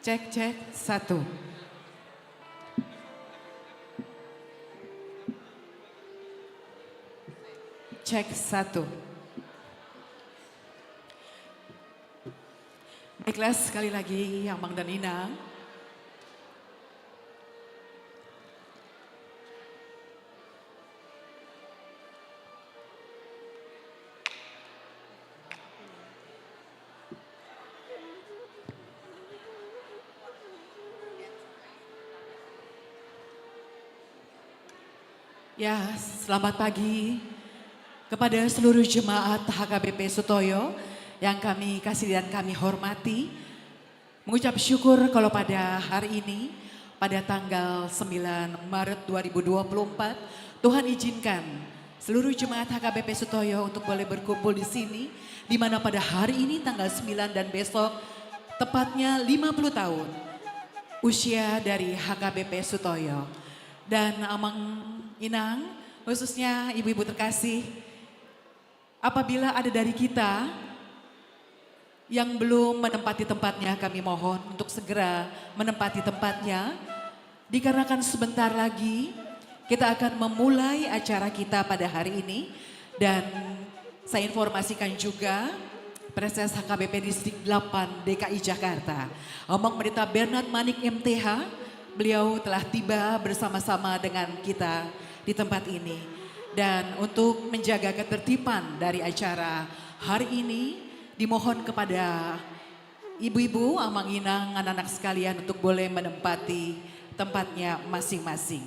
Cek, cek, satu. Cek, satu. Baiklah, sekali lagi Amang dan Inang. Ya, selamat pagi kepada seluruh jemaat HKBP Sutoyo yang kami kasih dan kami hormati. Mengucap syukur kalau pada hari ini, pada tanggal 9 Maret 2024, Tuhan izinkan seluruh jemaat HKBP Sutoyo untuk boleh berkumpul di sini, di mana pada hari ini tanggal 9 dan besok, tepatnya 50 tahun usia dari HKBP Sutoyo. Dan Amang Inang, khususnya ibu-ibu terkasih, apabila ada dari kita yang belum menempati tempatnya, kami mohon untuk segera menempati tempatnya. Dikarenakan sebentar lagi kita akan memulai acara kita pada hari ini. Dan saya informasikan juga Presiden HKBP Distrik 8 DKI Jakarta, Amang Pendeta Bernard Manik MTH, beliau telah tiba bersama-sama dengan kita di tempat ini. Dan untuk menjaga ketertiban dari acara hari ini, dimohon kepada ibu-ibu, Amang Inang, anak-anak sekalian untuk boleh menempati tempatnya masing-masing.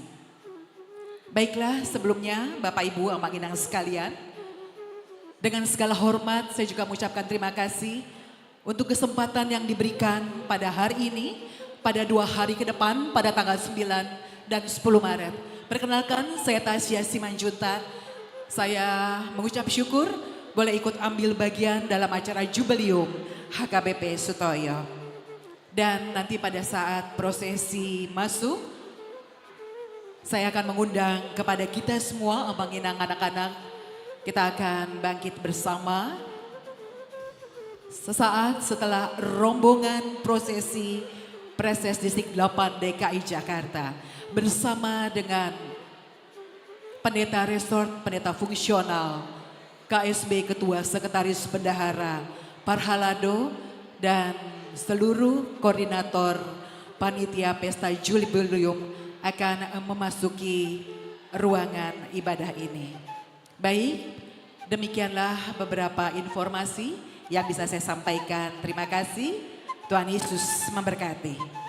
Baiklah, sebelumnya Bapak Ibu, Amang Inang sekalian, dengan segala hormat saya juga mengucapkan terima kasih untuk kesempatan yang diberikan pada hari ini, pada 2 hari ke depan, pada tanggal 9 dan 10 Maret. Perkenalkan, saya Tasya Simanjuntak. Saya mengucap syukur boleh ikut ambil bagian dalam acara Jubileum HKBP Sutoyo. Dan nanti pada saat prosesi masuk, saya akan mengundang kepada kita semua, Amang Inang anak-anak, kita akan bangkit bersama sesaat setelah rombongan prosesi Presdes Distrik 8 DKI Jakarta bersama dengan Pendeta Resort, Pendeta Fungsional, KSB Ketua Sekretaris Bendahara, Parhalado, dan seluruh koordinator Panitia Pesta Jubileum akan memasuki ruangan ibadah ini. Baik, demikianlah beberapa informasi yang bisa saya sampaikan. Terima kasih. Tuhan Yesus memberkati.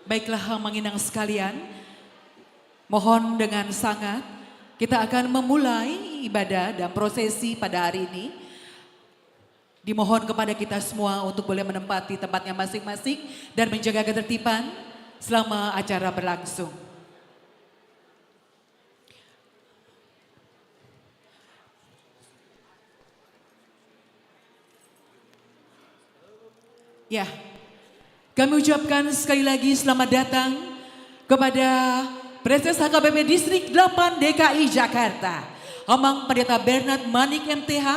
Baiklah manginang sekalian, mohon dengan sangat kita akan memulai ibadah dan prosesi pada hari ini. Dimohon kepada kita semua untuk boleh menempati tempatnya masing-masing dan menjaga ketertiban selama acara berlangsung. Ya, kami ucapkan sekali lagi selamat datang kepada Presiden HKBP Distrik 8 DKI Jakarta, Amang Pendeta Bernard Manik MTH,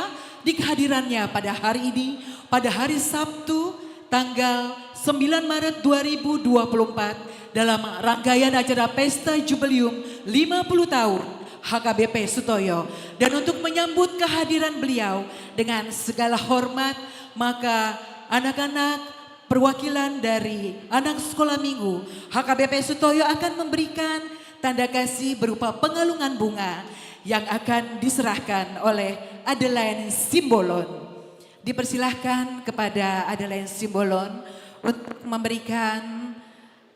di kehadirannya pada hari ini, pada hari Sabtu tanggal 9 Maret 2024 dalam rangkaian acara Pesta Jubileum 50 tahun HKBP Sutoyo. Dan untuk menyambut kehadiran beliau dengan segala hormat, maka anak-anak perwakilan dari anak sekolah minggu HKBP Sutoyo akan memberikan tanda kasih berupa pengalungan bunga yang akan diserahkan oleh Adeline Simbolon. Dipersilahkan kepada Adeline Simbolon untuk memberikan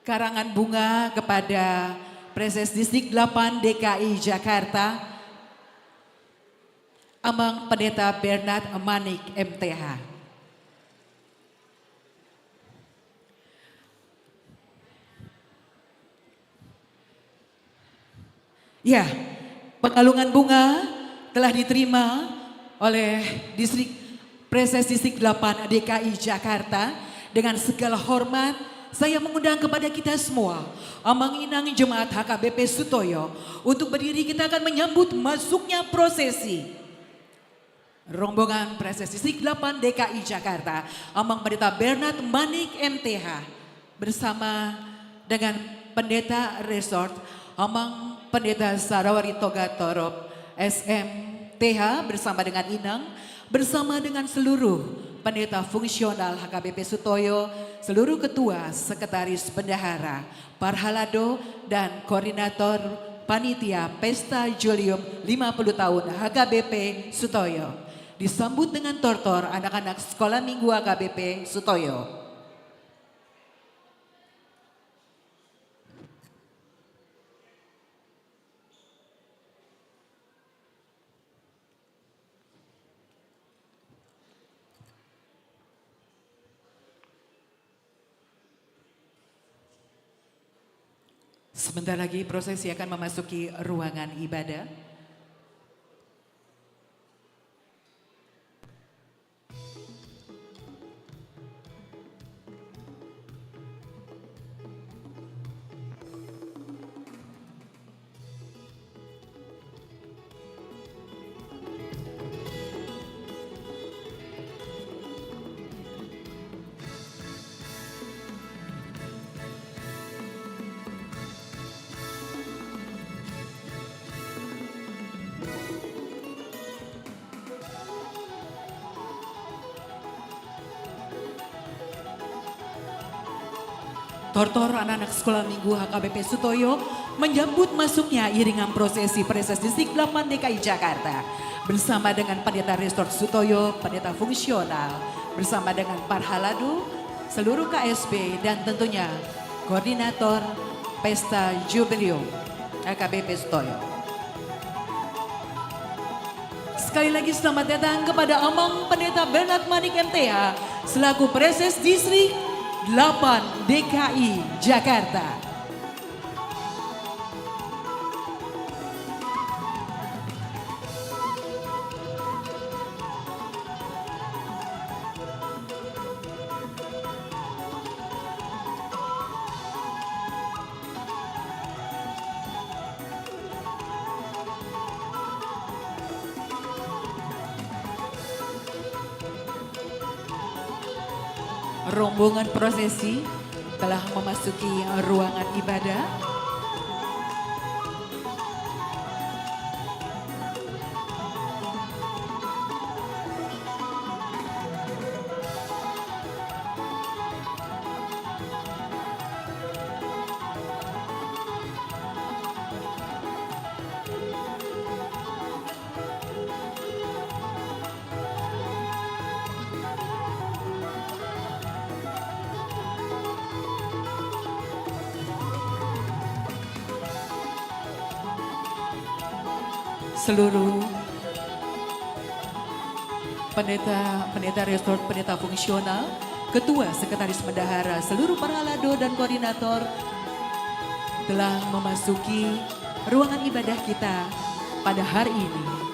karangan bunga kepada Presiden Distrik 8 DKI Jakarta, Amang Pendeta Bernard Manik MTH. Ya, pengalungan bunga telah diterima oleh Presiden Distrik 8 DKI Jakarta. Dengan segala hormat, saya mengundang kepada kita semua, Amang Inang Jemaat HKBP Sutoyo, untuk berdiri. Kita akan menyambut masuknya prosesi rombongan Presiden Distrik 8 DKI Jakarta, Amang Pendeta Bernard Manik MTH, bersama dengan Pendeta Resort Amang Pendeta Sarawari Toga Torop SMTH, bersama dengan Inang, bersama dengan seluruh pendeta fungsional HKBP Sutoyo, seluruh ketua, sekretaris bendahara, parhalado, dan koordinator panitia Pesta Jubileum 50 tahun HKBP Sutoyo. Disambut dengan tortor anak-anak sekolah minggu HKBP Sutoyo. Sebentar lagi prosesi akan memasuki ruangan ibadah. Tortor anak-anak sekolah minggu HKBP Sutoyo menyambut masuknya iringan prosesi Presiden Distrik 8 DKI Jakarta bersama dengan Pendeta Resort Sutoyo, pendeta fungsional, bersama dengan parhalado, seluruh KSB, dan tentunya koordinator Pesta Jubileum HKBP Sutoyo. Sekali lagi selamat datang kepada Amang Pendeta Bernard Manik MTH selaku Presiden Distrik 8 DKI Jakarta. Rombongan prosesi telah memasuki ruangan ibadah. seluruh pendeta resort, pendeta fungsional, ketua, sekretaris bendahara, seluruh para lado dan koordinator telah memasuki ruangan ibadah kita pada hari ini.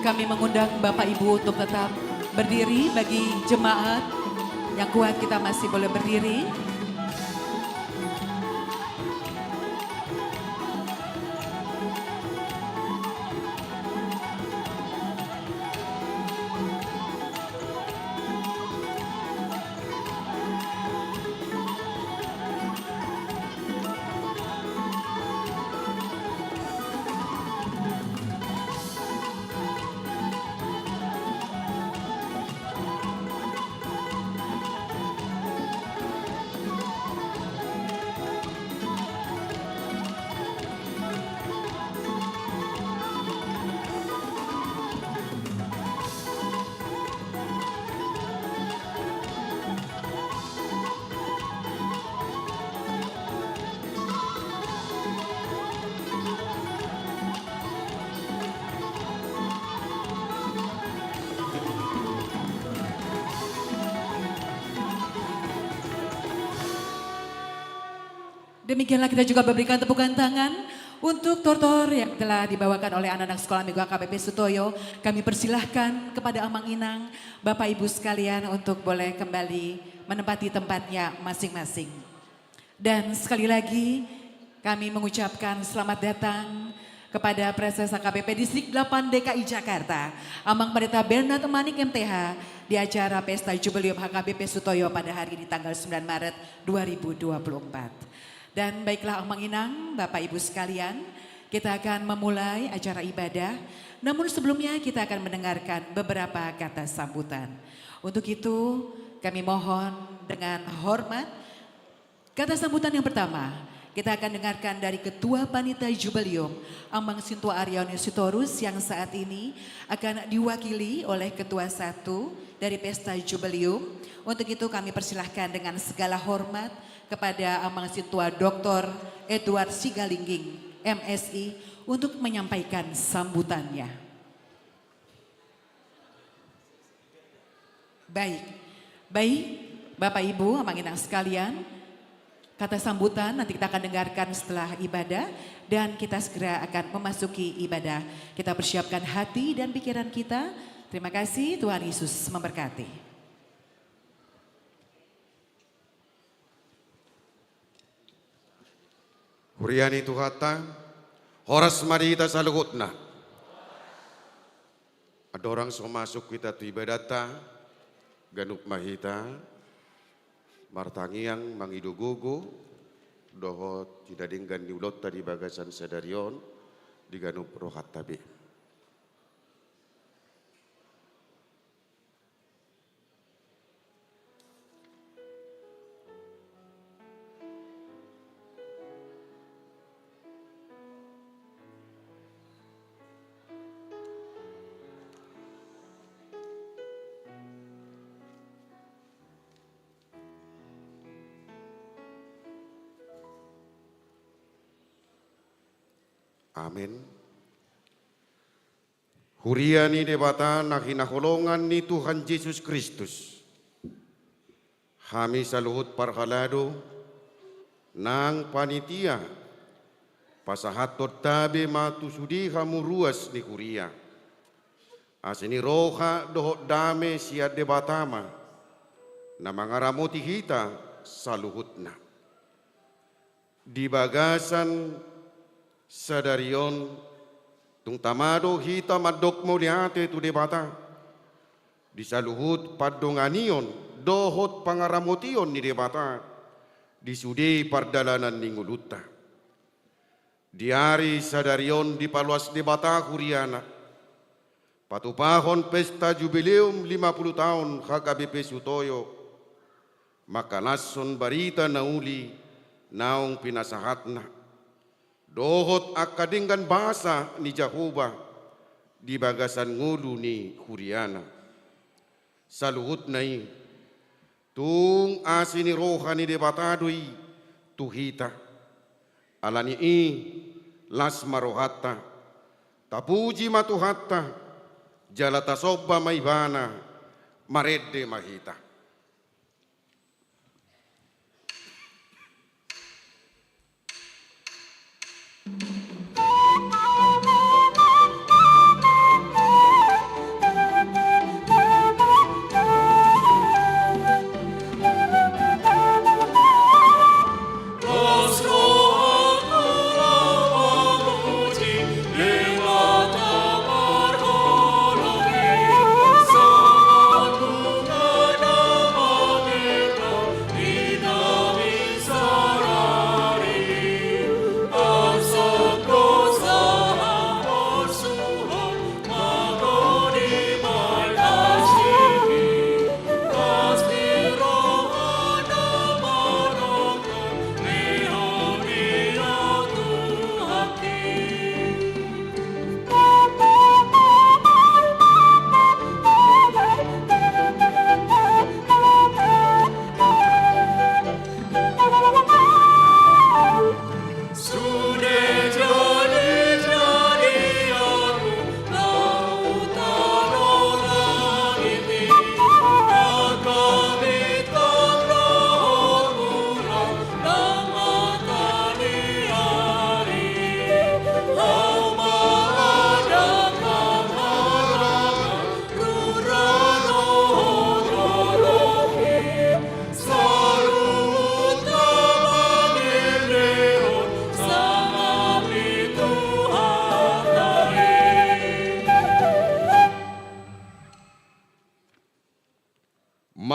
Kami mengundang Bapak Ibu untuk tetap berdiri. Bagi jemaat yang kuat kita masih boleh berdiri. Demikianlah kita juga memberikan tepukan tangan untuk tortor yang telah dibawakan oleh anak-anak sekolah minggu AKBP Sutoyo. Kami persilahkan kepada Amang Inang, Bapak Ibu sekalian untuk boleh kembali menempati tempatnya masing-masing. Dan sekali lagi kami mengucapkan selamat datang kepada Presesa KBP Distrik 8 DKI Jakarta, Amang Pendeta Bernard Manik MTH di acara Pesta Jubileum HKBP Sutoyo pada hari ini tanggal 9 Maret 2024. Dan baiklah Amang Inang, Bapak Ibu sekalian, kita akan memulai acara ibadah. Namun sebelumnya kita akan mendengarkan beberapa kata sambutan. Untuk itu kami mohon dengan hormat, kata sambutan yang pertama kita akan dengarkan dari Ketua Panitia Jubileum Amang Sinto Arianus Sitorus yang saat ini akan diwakili oleh Ketua 1 dari Pesta Jubileum. Untuk itu kami persilahkan dengan segala hormat kepada Amang Sintua Dr. Edward Sigalingging, MSI, untuk menyampaikan sambutannya. Baik, Bapak Ibu, Amang Inang sekalian, kata sambutan nanti kita akan dengarkan setelah ibadah dan kita segera akan memasuki ibadah. Kita persiapkan hati dan pikiran kita. Terima kasih, Tuhan Yesus memberkati. Huriani Tuhata, horas marita salugutna. Ada orang semua masuk kita tu ibadata, ganuk mahita, martangiang mangidugugu, doho tidak dinggan diulot tadi bagasan sedarion, diganup rohat tabi. Amin. Huriani debata nakinaholongan ni Tuhan Yesus Kristus. Kami saluhut parhalado nang panitia pasahatot tabe matu sudi kamu ruas ni kuria asini roha dohot dame siat debatama na mangaramoti hita saluhutna di bagasan sadarion tung tamado hita madok moliate tu debata di saluhut padonganion dohot pangaramotion ni debata di sudi pardalanan ninguluta di hari sadarion di paluas debata kuriana patupahon pesta jubileum 50 tahun HKBP Sutoyo maka lason barita nauli naung pinasahatna dohot akadinggan bahasa ni Jahoba di bagasan ngulu ni kuriana saluhut nai tung asini rohani debatadui tuhita alani las marohata tapuji matuhatta jalata soba maibana marede mahita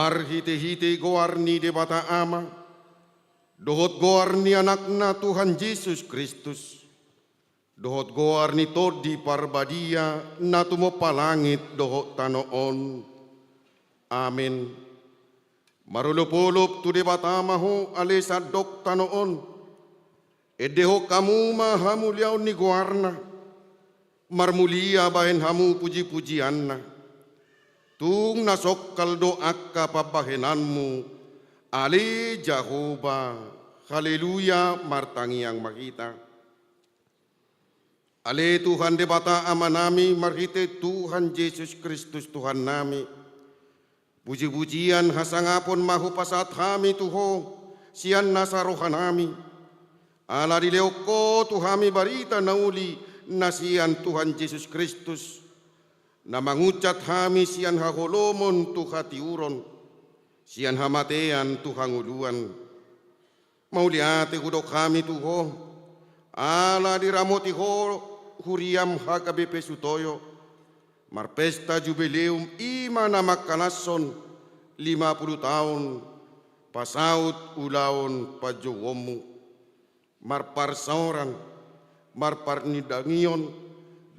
marhite-hite goarni debata ama dohot goarni anakna Tuhan Yesus Kristus dohot goarni todi parbadia natumo palangit dohot tanoon amin marulupulup tu debata maho alesa dok tanoon edeho kamu mahamuliau ni goarna marmulia bahen hamu puji-pujianna tung nasokkal doaka pabahenanmu ale Jahoba haleluya martangiang makita ale Tuhan debata amanami marhite Tuhan Yesus Kristus Tuhan nami puji-pujian hasangapon mahu pasat hami tuho sian nasarohanami ala dileoko tuhami barita nauli nasian Tuhan Yesus Kristus na mangucat hami sian haholomon tu hatiuron sian hamatean tu hanguluan mauliate hudok kami tuho ala diramoti ho huriam HKBP Sutoyo marpesta jubileum imana makalason 50 tahun pasaut ulaon pajowomu marparsauran marparnidangion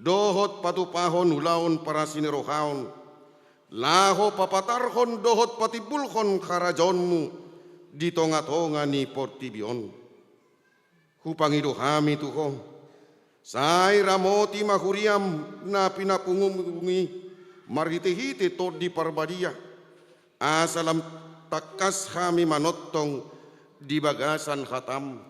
dohot patupahon ulaon para sinirohaon laho papatarhon dohot patibulhon karajonmu di tonga-tonga ni portibion hupangido hami tuho sai ramoti mahuriam na pinapungungi marhite-hite to di parbadia asalam takas hami manottong di bagasan khatam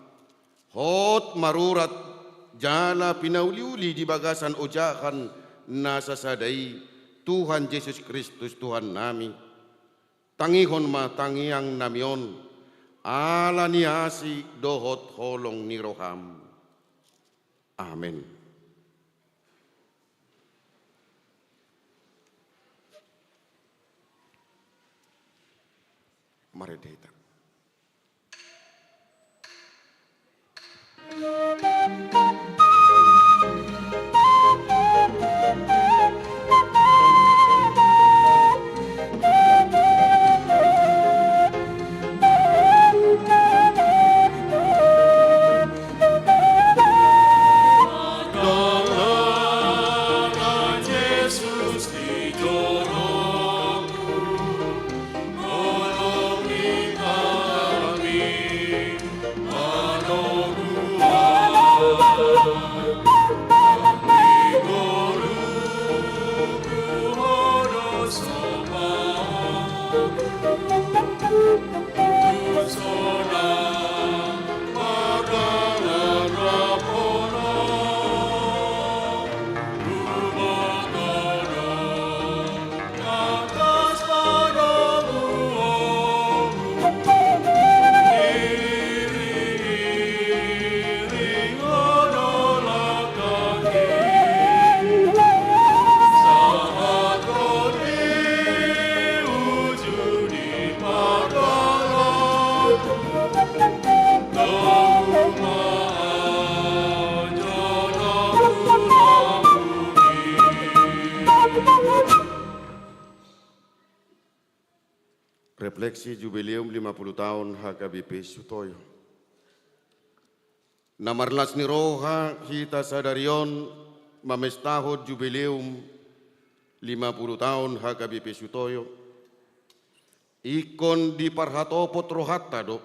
hot marurat jala pinauliuli di bagasan ojakan nasasadai Tuhan Yesus Kristus Tuhan nami tangihon ma tangiang namion ala niasi dohot holong ni roham. Amin. Mari kita. Refleksi Jubileum 50 tahun HKBP Sutoyo. Namarlas ni roha kita sadarion mamestahod Jubileum 50 tahun HKBP Sutoyo. Ikon di parhatopot rohatta do.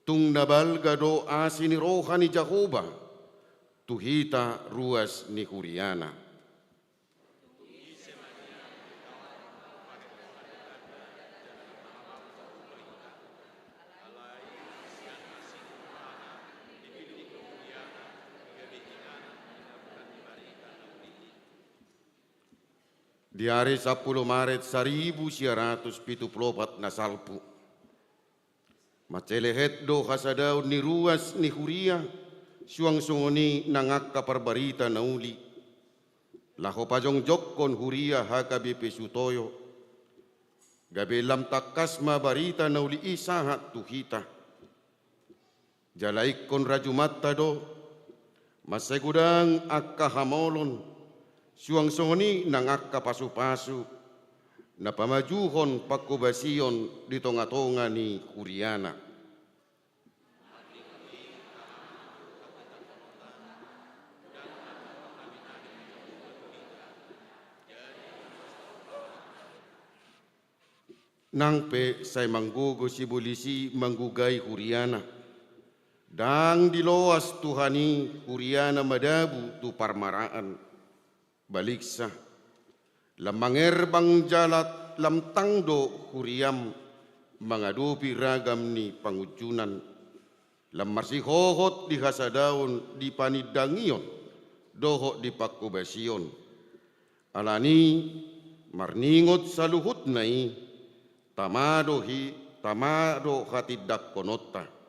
Tung nabalga do asini roha ni Jahoba. Tuhita ruas ni Huriana. Di hari 10 Maret 1974 na salpu. Macelehet do hasadaw ni ruas ni Huria, suang sungoni nangak kaparbarita na uli. Laho pajong jokkon Huria HKBP Sutoyo. Gabelam takas mabarita na uli isahat tuhita. Jalaikon rajumatta do, masegudang akahamolon. Suang songoni nang pasu-pasu na pamajuhon pagkubasion di tonga-tonga ni Huriana. Nang pe say manggugo si bulisi manggugay Huriana. Dang diloas tuhani Huriana madabu tu parmaraan. Baliksa, lamanger bang jalat lam tangdo Huriam mangadupi ragam ni pangujunan. Lam marsihohot di hasadaun di panidangion, doho di pakubasion. Alani marningot sa luhut nai, tamado hatidak konota.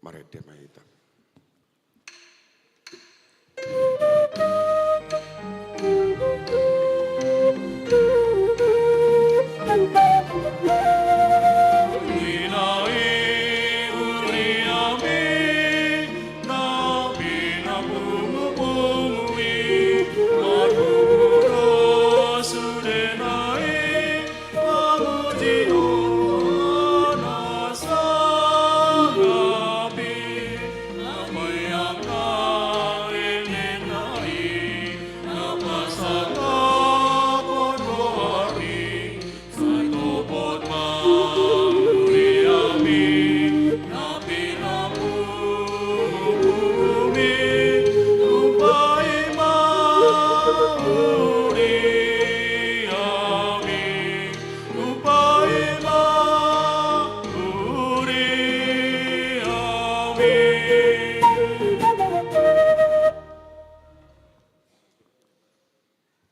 Mari demaita.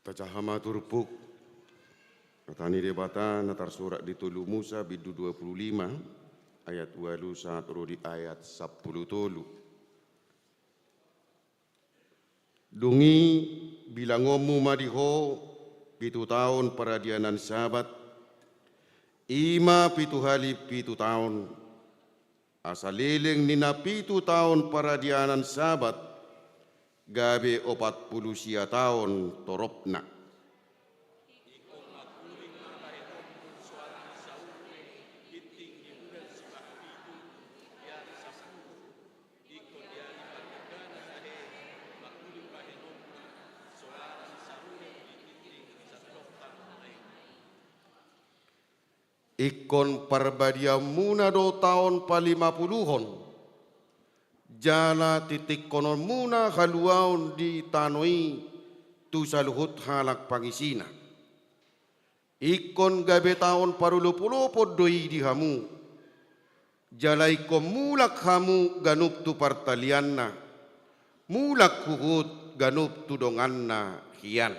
Tajahama turpuk Katani debata natar surat di Tulu Musa bidu 25 ayat 2 saat di ayat 10 tolu. Dungi bilangomu madiho pitu tahun peradianan sahabat ima pitu hali pitu tahun asalileng nina pitu tahun peradianan sahabat gabe 40 sia tahun toropna. Ikon perbadiamuna do tahun pa-50-hon. Jala titik konon muna haluaun di tanoi tu saluhut halak pangisina. Ikon gabe tahun parulupulupod doi di hamu. Jala ikon mulak hamu ganup tu partalianna. Mulak huhut ganup tu donganna hian.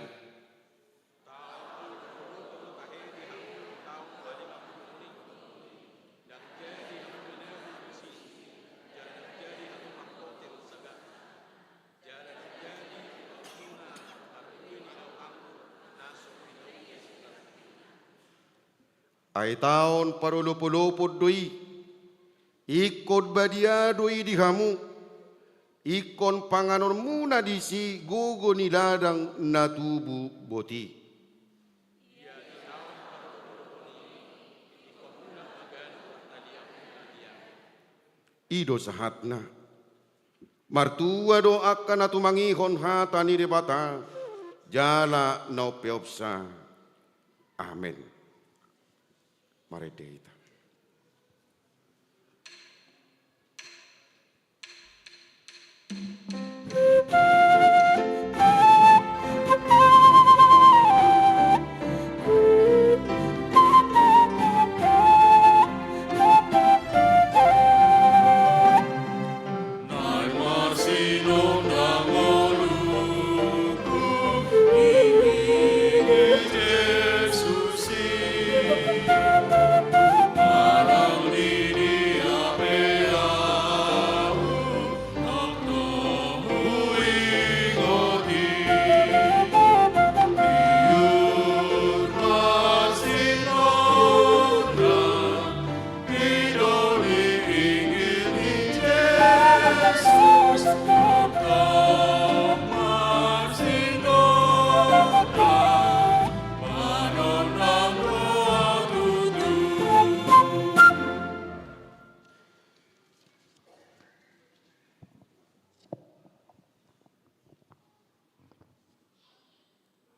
Ay tahun parulupulupod doi, ikod badia doi di hamu, ikon panganon muna di si gugo ni ladang natubu boti. Ido sahatna, martua do akan atumangihon hata ni debata, jala no peopsa. Amin. Mari kita.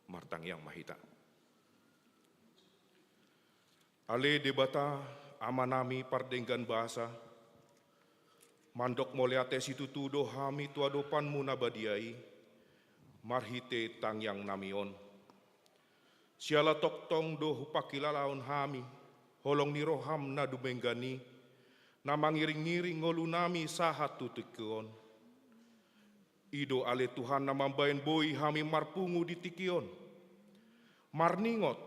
Martang Yang Mahita. Ale debata amanami pardenggan bahasa, mandok moleate situ tudo hami tuadopan munabadiai, marhite tang yang namion. Siala toktong do hupakilalaon hami, holong niroham na dumenggani, namangiring-ngiring ngolunami sahat tutukion. Ido ale Tuhan namambayan boi hami marpungu di tikion. Marningot,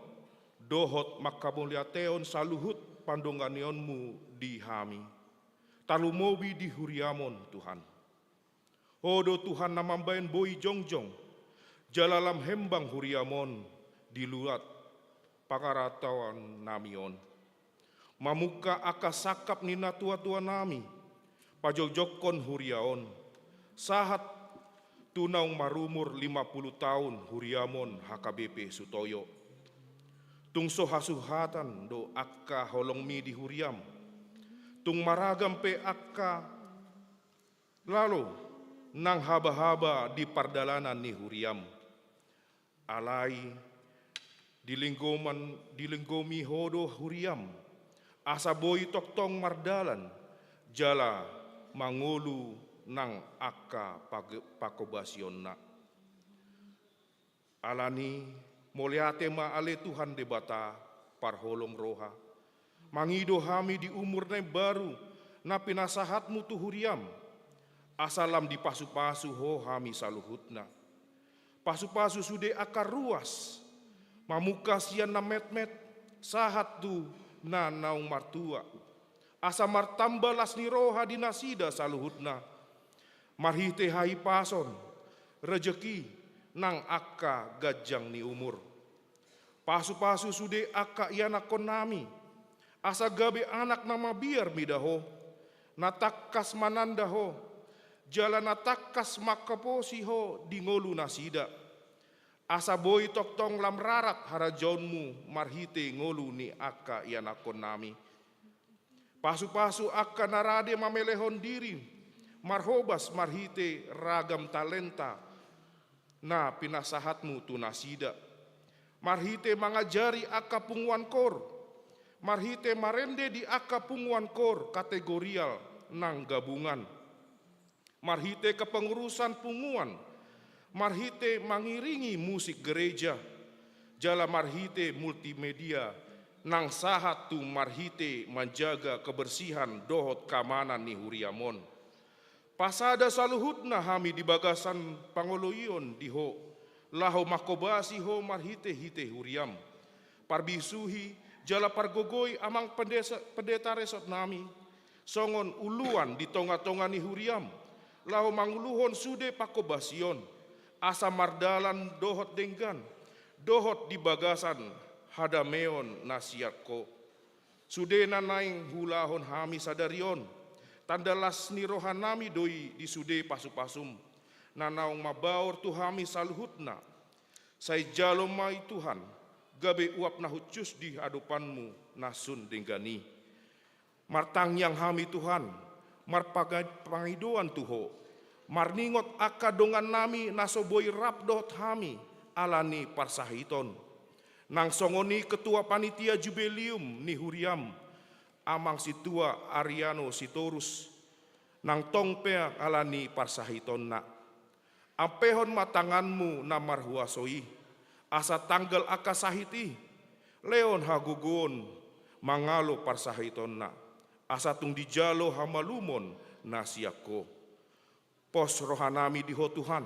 dohot makamuliateon saluhut pandonganionmu di hami. Talumobi di huriamon Tuhan. Odo Tuhan namambayan boi jongjong, jalalam hembang huriamon di luat pakaratawan namion. Mamuka akasakap nina tua-tua nami, pajogjokon huriaon, sahat tunaung marumur 50 tahun huriamon HKBP Sutoyo. Tung sohasuhatan do akka holongmi di huriam. Tung maragam pe akka lalu nang haba-haba di pardalanan ni huriam. Alai dilinggomi hodo huriam. Asa boy toktong mardalan jala mangulu nang akka pakobasionna. Alani moliate ma ale Tuhan debata parholong roha. Mangido hami di umur na baru na pinasahatmu tu huriam, asalam di pasu-pasu ho hami saluhutna. Pasu-pasu sude akar ruas, mamuka sian na met-met, sahat tu na naung martua. Asa martamba lasni roha dinasida saluhutna. Marhite hai pason, rejeki nang akka gajang ni umur. Pasu-pasu sude akka iana konami, asa gabe anak nama biar midaho, natakkas manandaho, jalan natakkas makaposi ho di ngolu nasida. Asa boy toktong lam rarat harajonmu marhite ngolu ni akka iana konami. Pasu-pasu akka narade mamelehon diri, marhobas marhite ragam talenta na pinasahatmu tu nasida. Marhite mangajari akka punguan kor, marhite marende di akka punguan kor kategorial nang gabungan. Marhite kepengurusan punguan, marhite mangiringi musik gereja, jala marhite multimedia nang sahat tu marhite menjaga kebersihan dohot kamanan ni huriamon. Pasada saluhutna hami di bagasan pangoloion diho, laho makobasi ho marhite hite huriam. Parbisuhi jala pargogoi amang pendeta resot nami, songon uluan di tonga-tonga ni huriam, laho manguluhon sude pakobasion, asa mardalan dohot denggan, dohot di bagasan hadameon nasiatko. Sude nanaing hulahon hami sadarion, tandalas ni rohanami doi di sude pasu-pasum, nanaung mabaur tuhami saluhutna, say jalomai Tuhan, gabe uap nahucus di hadapanmu nasun denggani. Martang yang hami Tuhan, marpangidoan tuho, marningot akadongan nami nasoboi rapdot hami, alani parsahiton. Nang songoni ketua panitia jubilium ni huriam, amang situa Ariano Sitorus, nang tongpea alani parsahiton na. Ampehon matanganmu na marhuasoi, asa tanggal akasahiti, leon hagugon mangalo parsahiton na, asa tung dijalo hamalumon nasiako. Pos rohanami diho Tuhan,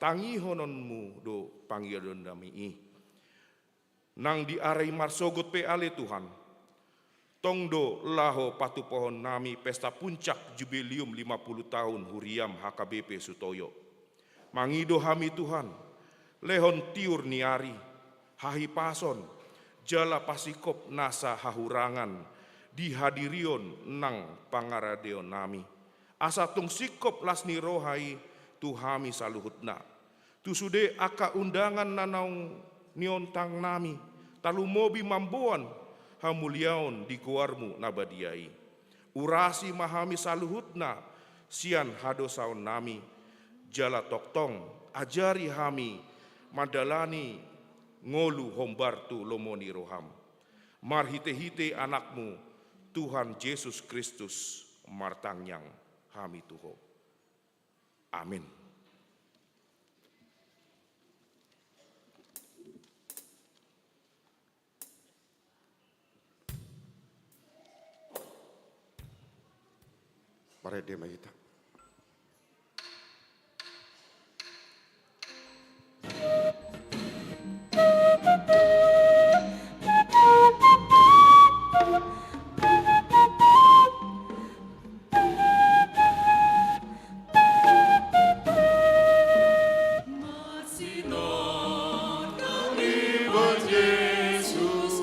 tangihononmu do panggilon nami. Nang diarai marsogot pe ale Tuhan, tongdo laho patu pohon nami pesta puncak jubilium 50 tahun huriam HKBP Sutoyo. Mangido hami Tuhan, lehon tiur niari, hahi pason, jala pasikop nasa hahurangan, dihadirion nang pangaradeon nami. Asa tung sikop lasni rohai tuhami saluhutna. Tusude aka undangan nanaung niontang nami, talumobi mamboan hamuliaon di kuarmu nabadiai. Urasi mahami saluhutna, sian hadosaon nami, jala toktong ajari hami madalani ngolu hombartu lomoni roham. Marhite-hite anakmu Tuhan Yesus Kristus martangyang hami tuho. Amin. Parede maita. Yesus,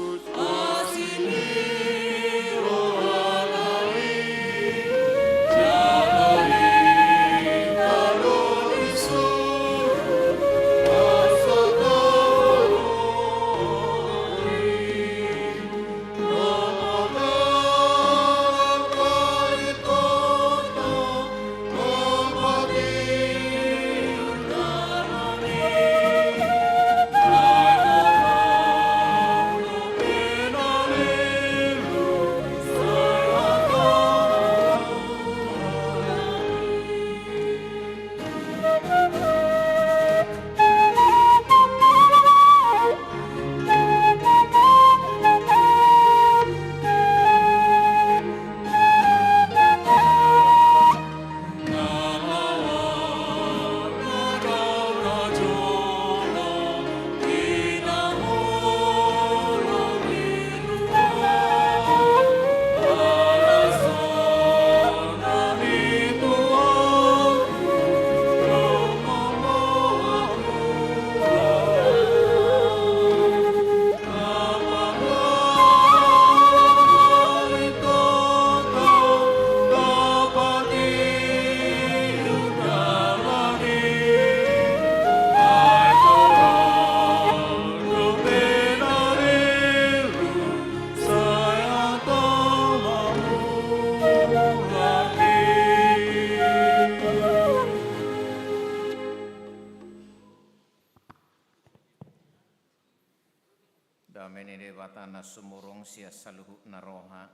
menede batana sumurung sia saluhu naroha.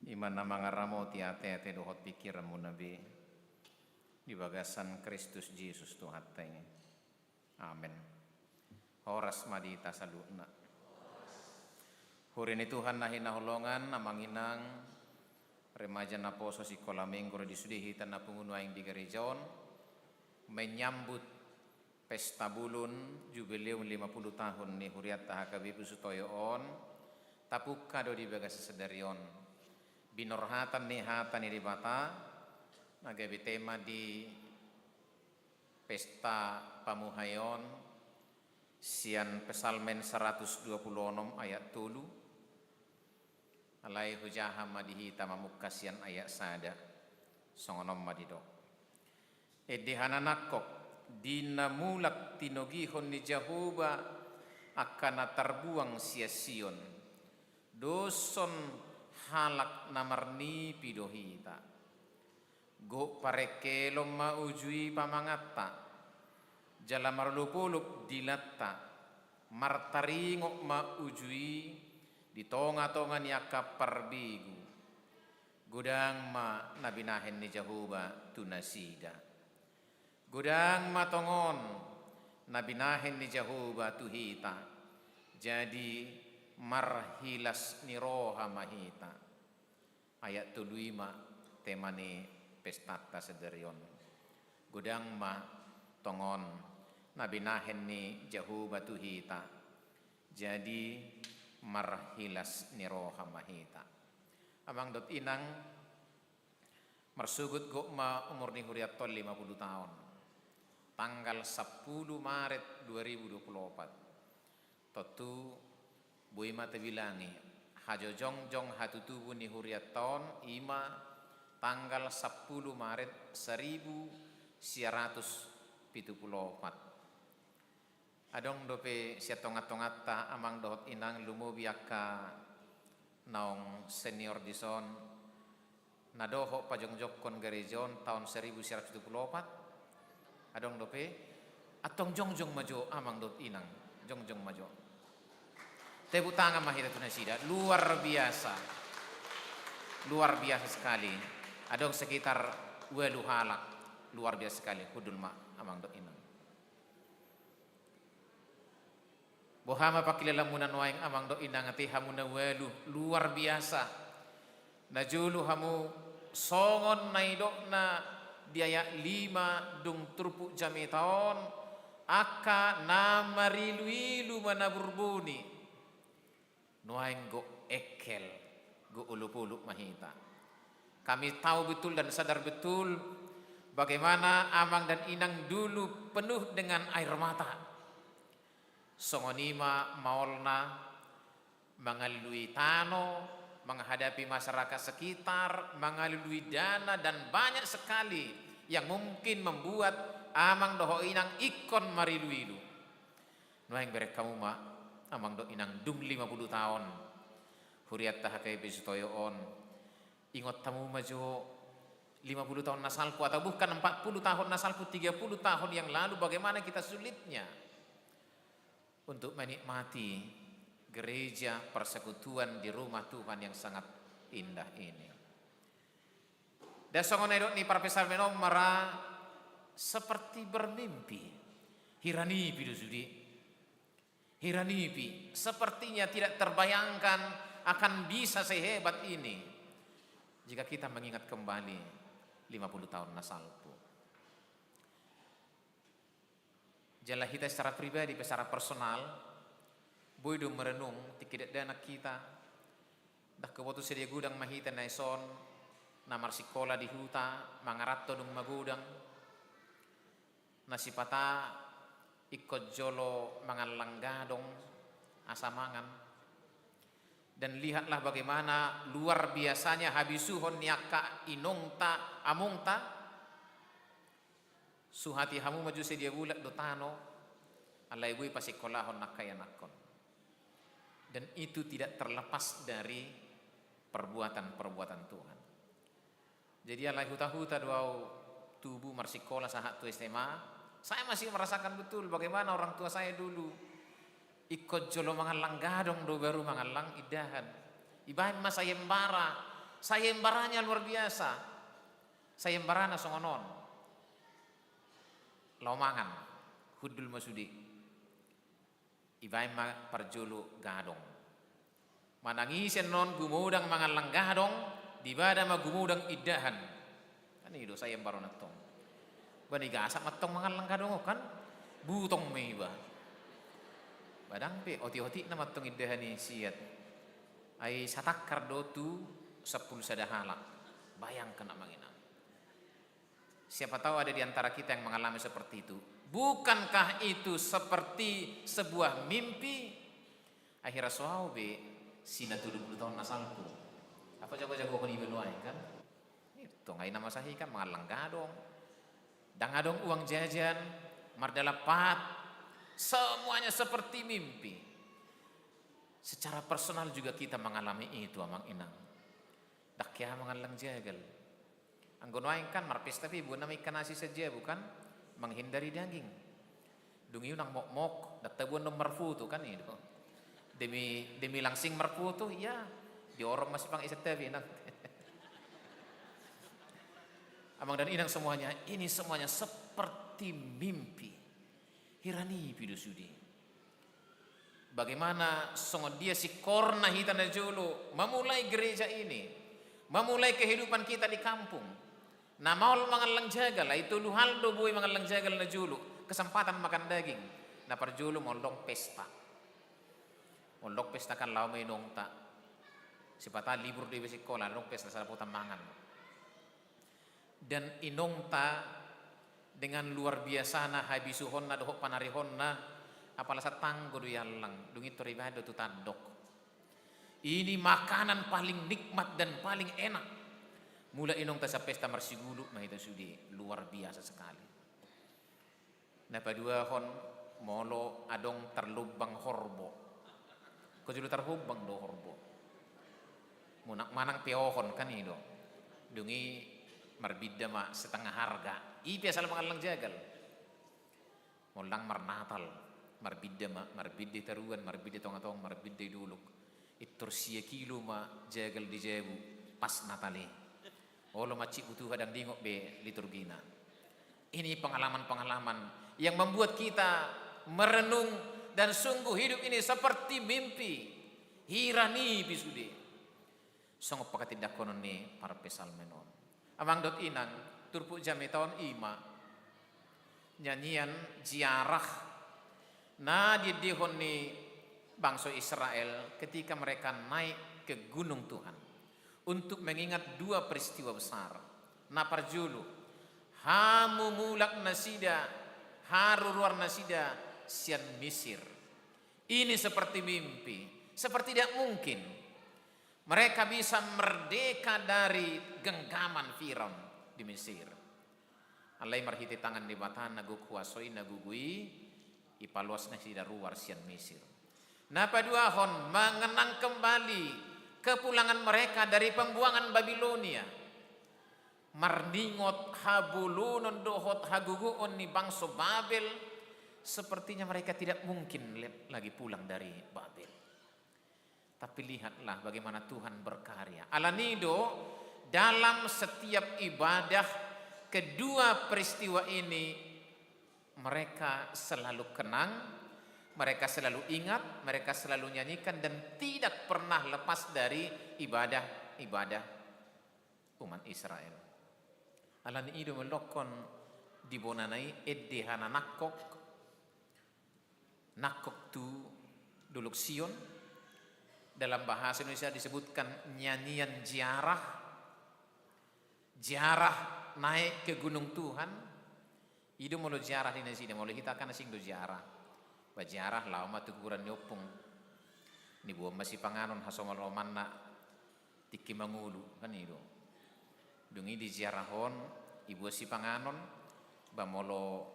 Iman nama ngaramo tiate dohot pikiranmu nabi. Di bagasan Kristus Yesus Tuhatnya. Amin. Horas madita saluna. Hurini Tuhan nahina holongan namanginang remaja naposo sikola minggu disudihi tanah pengunuaing di gerejaon menyambut pesta bulun jubileum 50 tahun ni huriat HKBP Sutoyoon tapuk kado di bagas sedarion binorhatan ni hatan ni bata nagabi tema di pesta pamuhayon sian pesalmen 126 ayat 7 alai hujaha madihi tamamukasian ayat sada songonom madido edihananakok dinamulak tinogihon ni Jehovah akan terbuang sia-sion doson halak namarni pidohita go parekelom maujui pamangata jala marlupuluk dilatta martaringok maujui di tonga-tonga ni akaparbigu gudang ma nabinahen ni Jehovah tunasida gudang matongon nabinahen ni Jehovah tuhita jadi marhilas ni roha mahita ayat 75 temani pestata sederion gudang ma tongon nabinahen ni Jehovah tuhita jadi marhilas ni roha mahita amang dot inang marsugut gokma umur ni huriatol 50 tahun tanggal 10 Maret 2024 totu bui mata bilangi hajo jongjong hatu tubuh ni huriaton ima tanggal 10 Maret 1974 adong dope sia tongat-tongata amang dohot inang lumobiaka naong senior dison nadoho pajongjok kon gerejon tahun 1974 adong dope atong jongjong majo amang dot inang jongjong majo tepuk tangan mahita tunasida luar biasa sekali adong sekitar 20 halak luar biasa sekali hudul ma amang dot inang bohama pakilalamunan waing amang dot inang ati hamuna welu luar biasa najulu hamu songon naidok na diaya 5 dung turpuk jami taon aka namarilu-ilu manaburbuni nuaing go ekel go ulupuluk mahita kami tahu betul dan sadar betul bagaimana amang dan inang dulu penuh dengan air mata songonima maolna mengalui tano menghadapi masyarakat sekitar, mengalui dana dan banyak sekali yang mungkin membuat amang doho inang ikon marilu-ilu. Nuaing berek kamu ma amang do inang dung 50 tahun. Huriat HKBP Sutoyoon. Ingot tamu majo 50 tahun nasalku atau bukan 40 tahun nasalku 30 tahun yang lalu bagaimana kita sulitnya untuk menikmati gereja persekutuan di rumah Tuhan yang sangat indah ini. Dasongonedok ni parpesal menom mara seperti bermimpi. Hiranipi dosudi. Hiranipi sepertinya tidak terbayangkan akan bisa sehebat ini jika kita mengingat kembali 50 tahun nasalku. Jala kita secara pribadi, secara personal boydo merenung tikidat dana kita dah kewotu sedia gudang mahita naison namar sikola di huta mangaratto dung magudang nasipata ikut jolo mangalanggadong asamangan dan lihatlah bagaimana luar biasanya habisuhon niaka inungta amungta suhati hamu maju sedia bulat dotano alai bui pasikolahon nakayanakon. Dan itu tidak terlepas dari perbuatan-perbuatan Tuhan. Jadi alai huta-huta doau tubuh marsikola sahat tu SMA, saya masih merasakan betul bagaimana orang tua saya dulu ikut jolo mangalang gadong do baru mangalang idahan. Ibahin mas sayembaranya luar biasa. Sayembarana songonon. Lomangan, hudul masudi. Ibahin ma parjolo gadong. Manangisen non gumudang mangalang gadong, dibada ma gumudang idahan. Kan itu sayembarana tong. Bani gasak matong mangalang gadong kan, butong may iba. Badang pe oti-oti na matong idahan ni siat. Ay satakar dotu 10 sadahala. Bayangkan amangina. Siapa tahu ada di antara kita yang mengalami seperti itu. Bukankah itu seperti sebuah mimpi? Akhirnya soal be sina 70 tahun nasalku. Apa jago-jago ko ni benuai kan? Itu ngai nama sahi kan mangalang gadong. Dangadong uang jajan, mardalapat, semuanya seperti mimpi. Secara personal juga kita mengalami itu amang inang. Dakya mengalang jagal. Anggonoain kan marpes tapi bukan nama ikan nasi saja bukan menghindari daging. Dungi nang mok-mok, databun no marfu tu kan itu. Demi langsing marfu tu ya di orang masih pang isat tapi nang. Amang dan inang semuanya ini semuanya seperti mimpi. Hirani pidusudi. Bagaimana songon dia si korna hitana julu memulai gereja ini, memulai kehidupan kita di kampung. Nah maul mangalang jagal, itu luhaldo buai mangalang jagal na julu, kesempatan makan daging. Nah parjulu moldong pesta. Moldong pesta kan lau may nongta. Sipata libur di sekolah, nong pesta sa putan mangan. Dan inongta dengan luar biasa na habisuhon na dohok panarihon na apala sa tanggo do yalang dungi toribado tu tandok. Ini makanan paling nikmat dan paling enak. Mula inong ta sa pesta marsigulu mahita sudi luar biasa sekali. Na padua hon molo adong terlubang horbo. Ko julu terhubang do horbo. Munak manang peohon kan itu. Dungi marbida ma setengah harga. Ipi asal mangalang jagal. Molang marnatal. Marbida taruan, marbida tongatong, marbida duluk. Itur sia kilo ma jagal di jebu pas natali. Olo maci utuh hadang dingok be liturgina. Ini pengalaman-pengalaman yang membuat kita merenung dan sungguh hidup ini seperti mimpi. Hirani bisude. Songop pakatindak konon ni para pesalmenon. Amang dot inang turpu jami tahun ima nyanyian ziarah na didihon ni bangsa Israel ketika mereka naik ke gunung Tuhan untuk mengingat 2 peristiwa besar. Na parjulu hamu mulak nasida haruruar nasida sian Misir. Ini seperti mimpi, seperti tidak mungkin mereka bisa merdeka dari genggaman Firaun di Mesir. Alai marhiti tangan di batan nagu kuasoi nagu gui ipaluas na sida ruar sian Mesir. Napa dua hon mengenang kembali kepulangan mereka dari pembuangan Babilonia. Marningot habulunon dohot haguguon ni bangsa Babel. Sepertinya mereka tidak mungkin lagi pulang dari Babel. Tapi lihatlah bagaimana Tuhan berkarya. Alanido dalam setiap ibadah kedua peristiwa ini mereka selalu kenang, mereka selalu ingat, mereka selalu nyanyikan dan tidak pernah lepas dari ibadah umat Israel. Alanido melokon dibonanai eddehana nakok tu duluk Sion. Dalam bahasa Indonesia disebutkan nyanyian ziarah naik ke gunung Tuhan. Ido mulu ziarah di nasi, mulu kita kan sing do ziarah. Baziarah lama tuguran nyopung. Ni buah masih panganon hasomal romanna tiki mangulu kan itu. Dungi di ziarahon ibu si panganon ba molo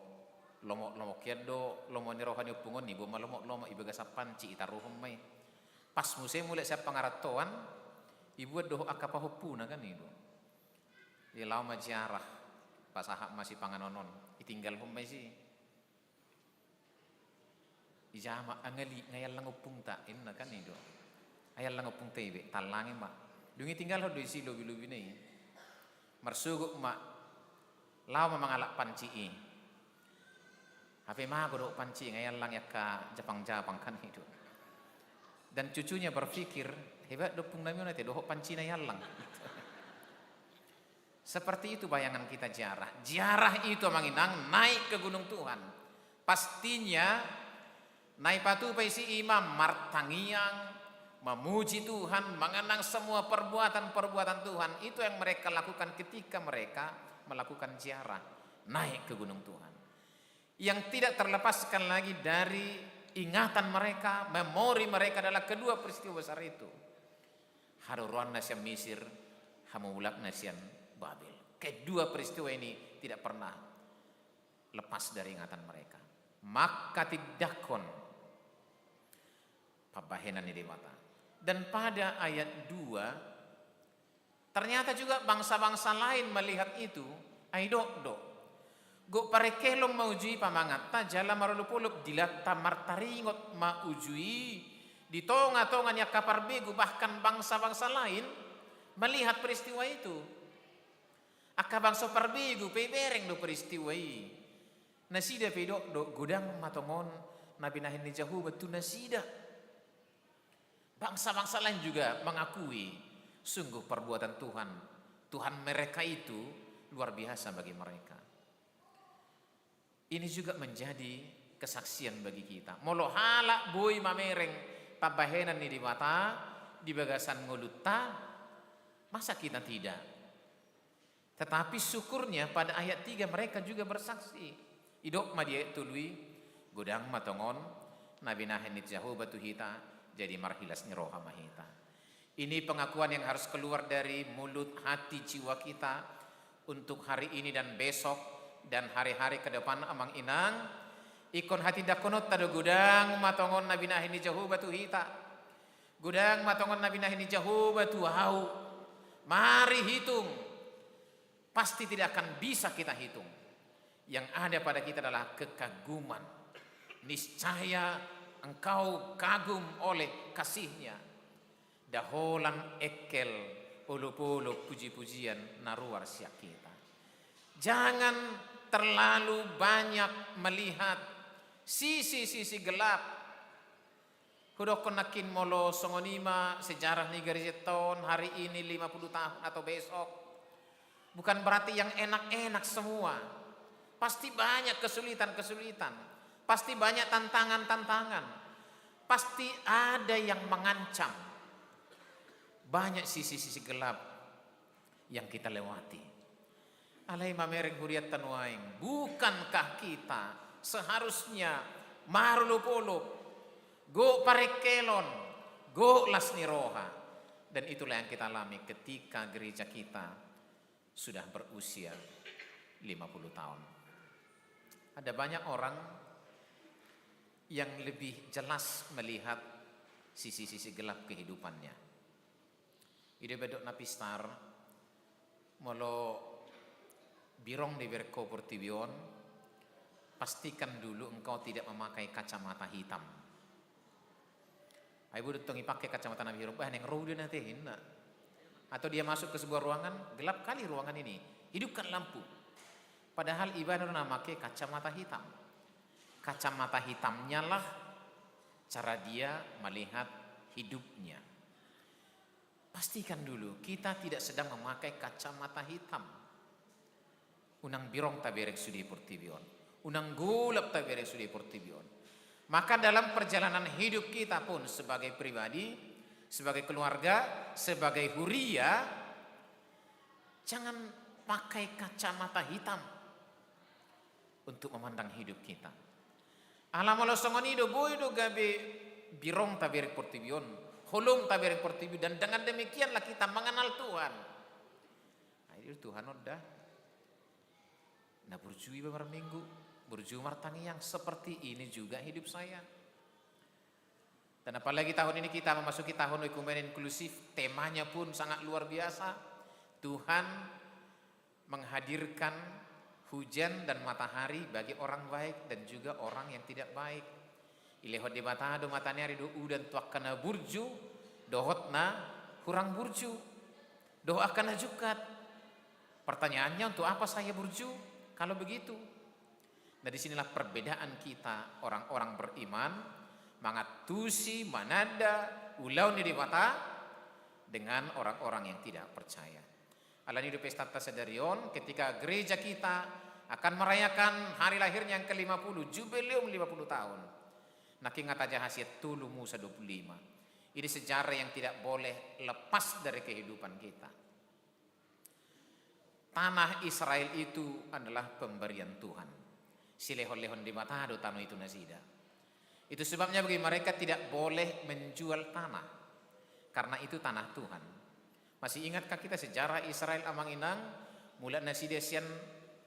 lomo kedo lomo ni rohani upungon ibu lomo ibu gasapan ci itaruhum mai. Pas musim mulai siap pengaratoan, ibu doh akapahupuna kan itu. Di lama ziarah, pas ahak masih panganonon, ditinggal pun masih. ijama angali ngayal lang upung ta inna kan itu ayal lang upung tebe talangi mak dungi tinggal ho si lobi nei marsuguk mak law mangalak panci hape mah godok panci ngayal lang yakka Japang kan itu dan cucunya berpikir hebat dopung nami nanti dohok panci na yalang. Seperti itu bayangan kita ziarah. Ziarah itu manginang naik ke gunung Tuhan. Pastinya naik patu si imam martangiang memuji Tuhan, mengenang semua perbuatan Tuhan. Itu yang mereka lakukan ketika mereka melakukan ziarah naik ke gunung Tuhan. Yang tidak terlepaskan lagi dari ingatan mereka, memori mereka adalah kedua peristiwa besar itu. Haruruan nasian Mesir, hamulak nasian Babel. Kedua peristiwa ini tidak pernah lepas dari ingatan mereka. Maka tidakon pabahenan di mata. Dan pada ayat 2 ternyata juga bangsa-bangsa lain melihat itu, aidok. Go parekelong maujui pamangatta jala marulupuluk dilatta martaringot maujui di tonga-tongan ya kapar begu bahkan bangsa-bangsa lain melihat peristiwa itu. Aka bangsa parbegu pebereng do peristiwa ini. Nasida pedok do gudang matongon nabi nahin ni jahu betu nasida. Bangsa-bangsa lain juga mengakui sungguh perbuatan Tuhan mereka itu luar biasa bagi mereka. Ini juga menjadi kesaksian bagi kita. Molo halak boy mamereng pabahenan ni di mata, di bagasan ngolutta, masa kita tidak? Tetapi syukurnya pada ayat 3 mereka juga bersaksi. Idok madia tului, godang matongon, nabi nahen ni jahu batu hita, jadi marhilas ni roha mahita. Ini pengakuan yang harus keluar dari mulut hati jiwa kita untuk hari ini dan besok. Dan hari-hari ke depan amang inang ikon hati dakonot tado gudang matongon nabi nahini jahu batu hita gudang matongon nabi nahini jahu batu hau mari hitung pasti tidak akan bisa kita hitung. Yang ada pada kita adalah kekaguman. Niscaya engkau kagum oleh kasihnya. Daholan ekel ulu-ulu puji-pujian naruar siak kita. Jangan terlalu banyak melihat sisi-sisi gelap. Hudok konakin molo songonima sejarah negeri Jeton hari ini 50 tahun atau besok. Bukan berarti yang enak-enak semua. Pasti banyak kesulitan-kesulitan. Pasti banyak tantangan-tantangan. Pasti ada yang mengancam. Banyak sisi-sisi gelap yang kita lewati. Alai mamereng huriat tanuaing, bukankah kita seharusnya marulupulup, go parekelon, go lasni roha. Dan itulah yang kita alami ketika gereja kita sudah berusia 50 tahun. Ada banyak orang yang lebih jelas melihat sisi-sisi gelap kehidupannya. Ide bedok napistar, molo birong di berko portibion, pastikan dulu engkau tidak memakai kacamata hitam. Ibu ditongi pakai kacamata nabi hitam, yang roda nanti hina. Atau dia masuk ke sebuah ruangan, gelap kali ruangan ini, hidupkan lampu. Padahal ibadah memakai kacamata hitam. Kacamata hitamnya lah cara dia melihat hidupnya. Pastikan dulu kita tidak sedang memakai kacamata hitam. Unang birong taberek sudi portibion, unang gulap taberek sudi portibion. Maka dalam perjalanan hidup kita pun sebagai pribadi, sebagai keluarga, sebagai huria, jangan pakai kacamata hitam untuk memandang hidup kita. Alamalo songonido boydo gabe birong taberek portibion, holong taberek portibion, dan dengan demikianlah kita mengenal Tuhan. Ayo Tuhan udah. Nah berjui beberapa minggu, berjui martangi yang seperti ini juga hidup saya. Dan apalagi tahun ini kita memasuki tahun ekumen inklusif, temanya pun sangat luar biasa. Tuhan menghadirkan hujan dan matahari bagi orang baik dan juga orang yang tidak baik. Ilehot di batado matanya do udan tuakkana burju, dohotna kurang burju, doh akan jukat. Pertanyaannya, untuk apa saya burju kalau begitu? Nah, disinilah perbedaan kita orang-orang beriman, mangatusi manada ulau di mata dengan orang-orang yang tidak percaya. Alani do pesta tasadarion ketika gereja kita akan merayakan hari lahirnya yang ke-50, jubileum 50 tahun. Naking ngata jahasiat tulu Musa 25. Ini sejarah yang tidak boleh lepas dari kehidupan kita. Tanah Israel itu adalah pemberian Tuhan. Silehon-lehon di matado tanah itu nasida. Itu sebabnya bagi mereka tidak boleh menjual tanah, karena itu tanah Tuhan. Masih ingatkah kita sejarah Israel amang inang mulai nasida sian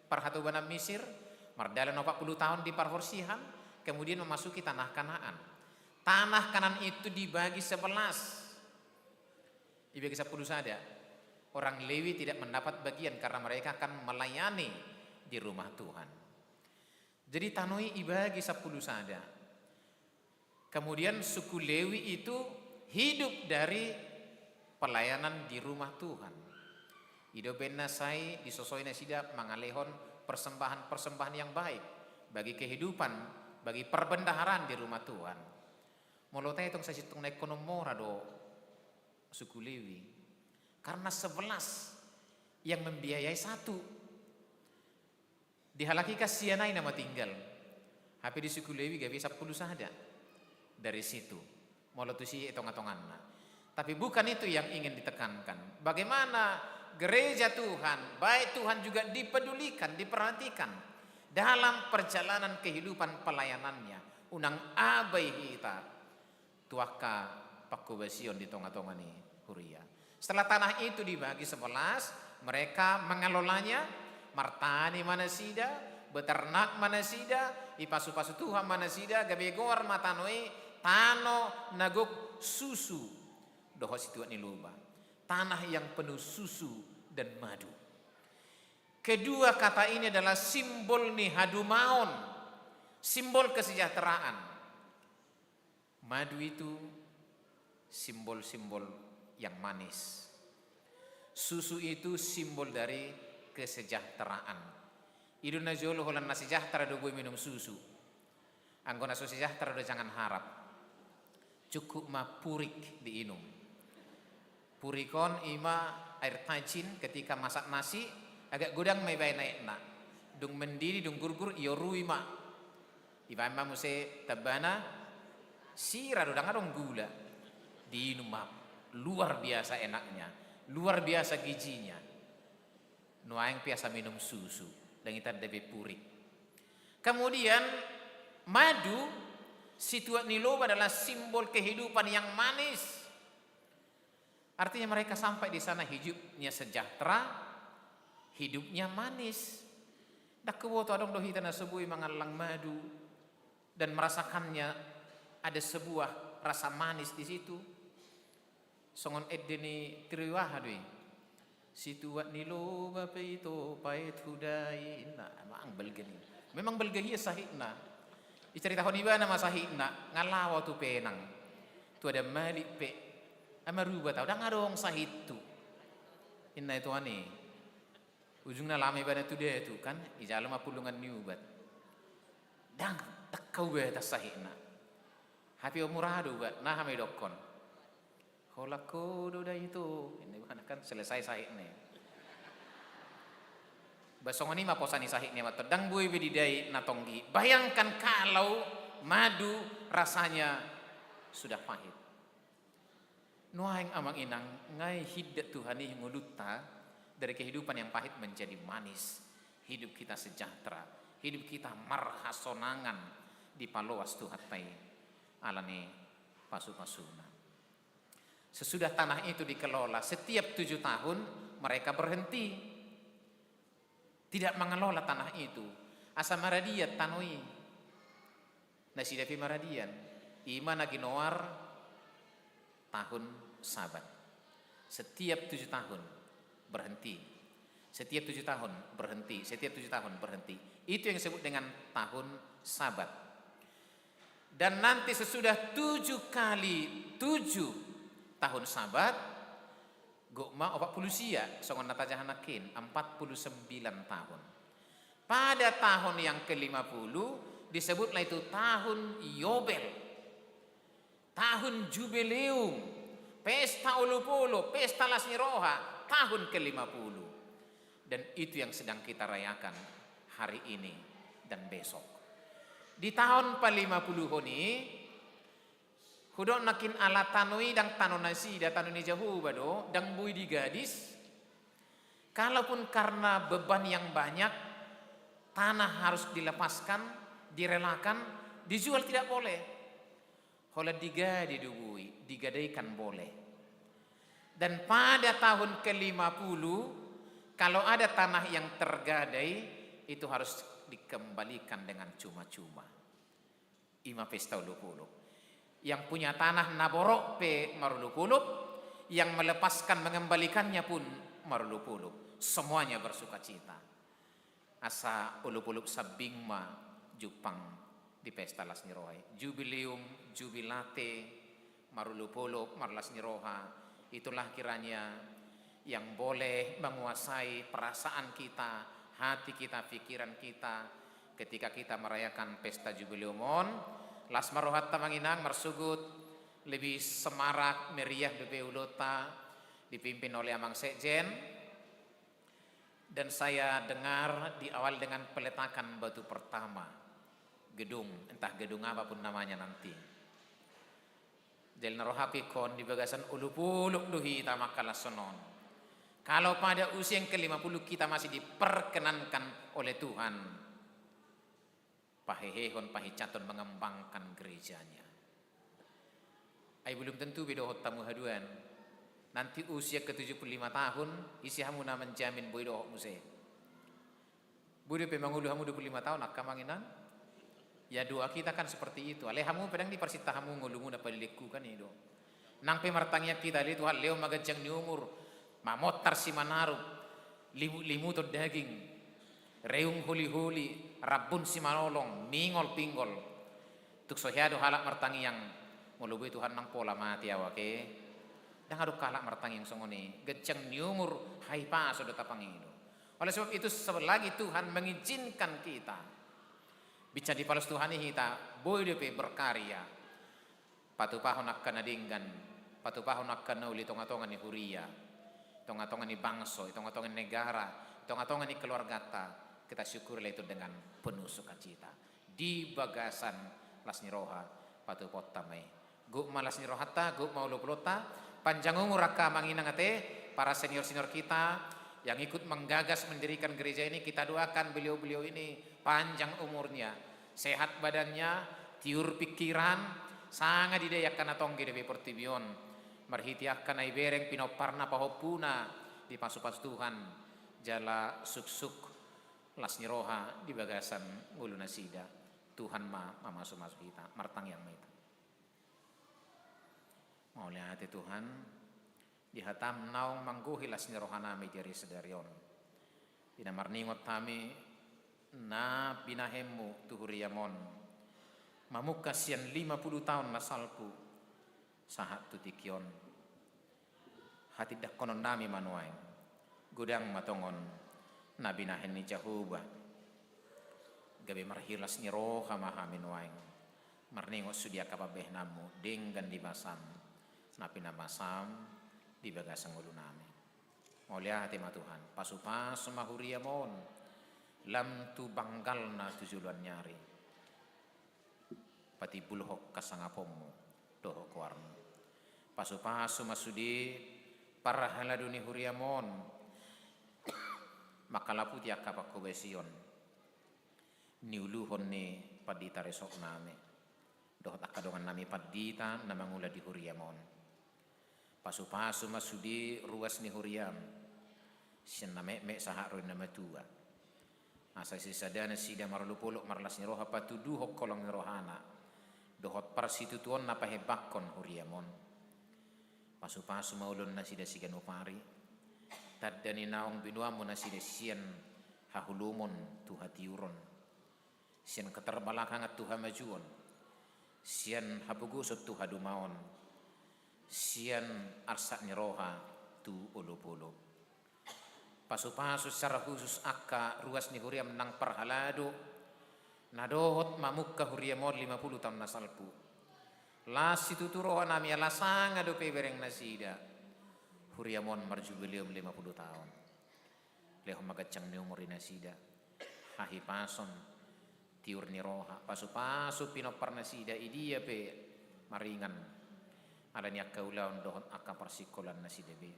parhatubana Mesir, mardalan 40 tahun di parhorsihan, kemudian memasuki tanah Kanaan. Tanah Kanaan itu dibagi 11. Dibagi 10 saja. Orang Lewi tidak mendapat bagian karena mereka akan melayani di rumah Tuhan. Jadi tanoi ibagi 10 saja. Kemudian suku Lewi itu hidup dari pelayanan di rumah Tuhan. Hidupnya saya disosoi nasida mangalehon persembahan-persembahan yang baik bagi kehidupan, bagi perbendaharaan di rumah Tuhan. Molotnya itu saya hitung ekonomora do suku Lewi. Karena 11 yang membiayai satu. Dihalaki kasianai nama tinggal. Tapi di suku Lewi gak bisa 10 saja. Dari situ. Molotusi etong-etonganna. Tapi bukan itu yang ingin ditekankan. Bagaimana gereja Tuhan, baik Tuhan juga dipedulikan, diperhatikan dalam perjalanan kehidupan pelayanannya. Unang abai kita tuaka pakubasion di tonga-tongani huria. Setelah tanah itu dibagi 11, mereka mengelolanya, martani manasida, beternak manasida, ipasu-pasu Tuhan manasida, gabegor matanoi, tano nagok susu, dohos itu niluba. Tanah yang penuh susu dan madu. Kedua kata ini adalah simbol nihadumaon, simbol kesejahteraan. Madu itu simbol-simbol yang manis. Susu itu simbol dari kesejahteraan. Iduna jolo holan nasi sejahtera do gue minum susu. Anggona susu sejahtera do jangan harap. Cukup ma purik diinum. Purikon ima air tajin ketika masak nasi agak gudang may bay naik na. Dung mendiri dung gurgur iyo rui ma. Iba ma muse tabana sira do dangarong gula. Diinum ma. Luar biasa enaknya, luar biasa gizinya. Nuaing biasa minum susu dan kita debe purik. Kemudian madu situat niloba adalah simbol kehidupan yang manis. Artinya mereka sampai di sana hidupnya sejahtera, hidupnya manis. Dak kewoto adong dohi tanah sebui mangalang madu dan merasakannya ada sebuah rasa manis di situ. Songon edeni triwah adui. Situat nilo bape itu pait hudai na mang belgeni. Memang belgahia sahihna. Icerita honiba nama sahihna ngalawa tu penang. Tu ada malik pe. Amaruba tau dah ngarong sahitu. Inna itu ani. Ujungnya lama ibadah tu dia tu kan. Ijalma pulungan niubat. Dang takau beta sahihna. Hapi omurado bat nah hame dokon. Kolako doda itu ini kan selesai sahih nih. Basongan ini maposani sahih nih matedang bui bididai natonggi. Bayangkan kalau madu rasanya sudah pahit. Nuaing amang inang ngai hidat Tuhan ini nguluta dari kehidupan yang pahit menjadi manis. Hidup kita sejahtera, hidup kita marhasonangan di paloas Tuhan tai alane pasu-pasuna. Sesudah tanah itu dikelola, setiap 7 tahun mereka berhenti. Tidak mengelola tanah itu. Asa maradiat tanoi. Nasi devi maradian. Ima naginoar tahun sabat. Setiap 7 tahun berhenti. Setiap 7 tahun berhenti. Setiap 7 tahun berhenti. Itu yang disebut dengan tahun sabat. Dan nanti sesudah 7 kali 7 tahun sabat, gokma 40 sia, songon nata jahanakin 49 tahun. Pada tahun yang ke-50 disebutlah itu tahun Yobel, tahun Jubileum, pesta Ulu-Pulu, pesta Lasniroha, tahun ke-50. Dan itu yang sedang kita rayakan hari ini dan besok. Di tahun ke-50 ini, hudok nakin ala tanui dan tanonasi dan tanuni jauh bado dan bui di gadis. Kalaupun karena beban yang banyak, tanah harus dilepaskan, direlakan, dijual tidak boleh. Hola digadi dubui, digadaikan boleh. Dan pada tahun ke-50, kalau ada tanah yang tergadai, itu harus dikembalikan dengan cuma-cuma. Ima pesta Ulu-Pulu. Yang punya tanah naborok pe marulu-pulu, yang melepaskan mengembalikannya pun marulu-pulu. Semuanya bersuka cita. Asa Ulu-Pulu sabingma Jupang di pesta Lasniroha. Jubileum, jubilate, marulu-pulu, marlasniroha. Itulah kiranya yang boleh menguasai perasaan kita, hati kita, pikiran kita ketika kita merayakan pesta Jubileumon. Lasmarohat tamanginang marsugut lebih semarak meriah bebe ulota dipimpin oleh Amang Sekjen. Dan saya dengar di awal dengan peletakan batu pertama gedung, entah gedung apapun namanya nanti. Del narohapi kon di bagasan Ulu-Pulu duhi tamakala sonon. Kalau pada usia yang ke-50 kita masih diperkenankan oleh Tuhan, pahehehon pahicaton mengembangkan gerejanya. Ay belum tentu bedohot tamu haduan. Nanti usia ke-75 tahun, isi hamuna menjamin bedohot muse. Bude pemangulu hamu 25 tahun akka manginan. Ya doa kita kan seperti itu. Alehamu pedang di persita hamu ngulumu na palilikku kan itu. Nang pemartangnya kita itu hal leo magajang ni umur. Mamotar si manarup, limutod daging, reung huli-huli, rabun si manolong, mingol pinggol. Tuk sohyado halak martangi yang mulubi Tuhan nang pola mati awake. Dan harus kalak martangi yang songoni, geceng niumur haipa sudah tapangido. Oleh sebab itu selagi Tuhan mengizinkan kita bicara di palas Tuhan kita, boleh berkarya. Patupahon akan nadinggan, patupahon akan nauli tonga-tonga ni huria. Tonga-tonga ni bangso, tonga-tonga ni negara, tonga-tonga ni keluarga kita syukurlah itu dengan penuh sukacita. Di bagasan Lasniroha patu potamai. Guk malasniroha ta, guk mau Ulu-Pulota, panjang umur raka manginang ate para senior-senior kita yang ikut menggagas mendirikan gereja ini, kita doakan beliau-beliau ini panjang umurnya, sehat badannya, tiur pikiran, sangat didayakan atong gede pertibion. Marhitiakan ay bereng pinoparna pahopuna di pasu-pasu Tuhan jala suk-suk Lasniroha di bagasan Ulu Nasida. Tuhan masuk kita martang yang itu. Mau lihat Tuhan di hatam naung mangguhi Lasniroha nami jari sedarion. Dina marningot kami na pinahemu tuhuriamon. Mamukasian 50 tahun nasalpu. Sahat tutikion hati dak konon nami manuai gudang matongon nabi nahen ni jahuba gabe marhilas ni roha mahamin waing marningo sudia kapabeh namu denggan di basam napi namasam di bagasang ulu nami mulia hati ma Tuhan pasu-pasu mahuriamon lam tu banggalna tujuluan nyari pati bulhok kasangapomu dohok warna pasu-pasu masudi para haladuni huriamon makalapu tiak kapak kobesion niuluhon ni padita resok nami dohot akadongan nami padita namangula di huriamon pasu-pasu masudi ruas ni huriam sian name saharoy nama tua asa sisadana sida marlupuluk marlas ni roha patuduhok kolong ni rohana dohot parsitutuon napahebakon huriamon pasu-pasu maulun nasida sigan upari taddani naong binuamu nasida sian hahulumon tuhatiuron sian keterbalakangat tuha majuon sian hapugusot tu hadumaon, sian arsak niroha tu ulu-pulu. Pasu-pasu secara khusus akka ruas ni huriam nang perhalado, nadohot mamukka huriamon 50 tahun nasalpu. Las itu turoha nami alasang ado pebereng nasida, huriamon marjubilium 50 tahun. Leho magacang ni umur nasida, hahi pason tiur ni roha, pasu-pasu pinopar nasida idia pe maringan, ada ni akka ulaun dohot akka persikolan nasida be,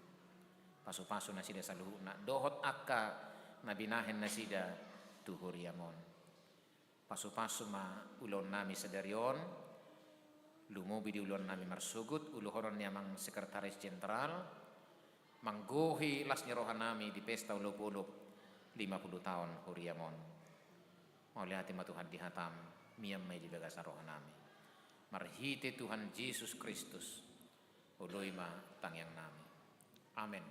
pasu-pasu nasida saluhuna, dohot akka nabinahen nasida tu huriamon, pasu-pasu ma ulon nami sedarion, lumubi di ulon nami marsugut, uluhoron ni amang sekretaris jenderal, manggohi las niroha nami di pesta ulup-ulup 50 tahun huriamon. Oleh hati Tuhan dihatam, miam may dibagasa roha nami. Marhite Tuhan Yesus Kristus, uloy ma tangyang nami. Amen.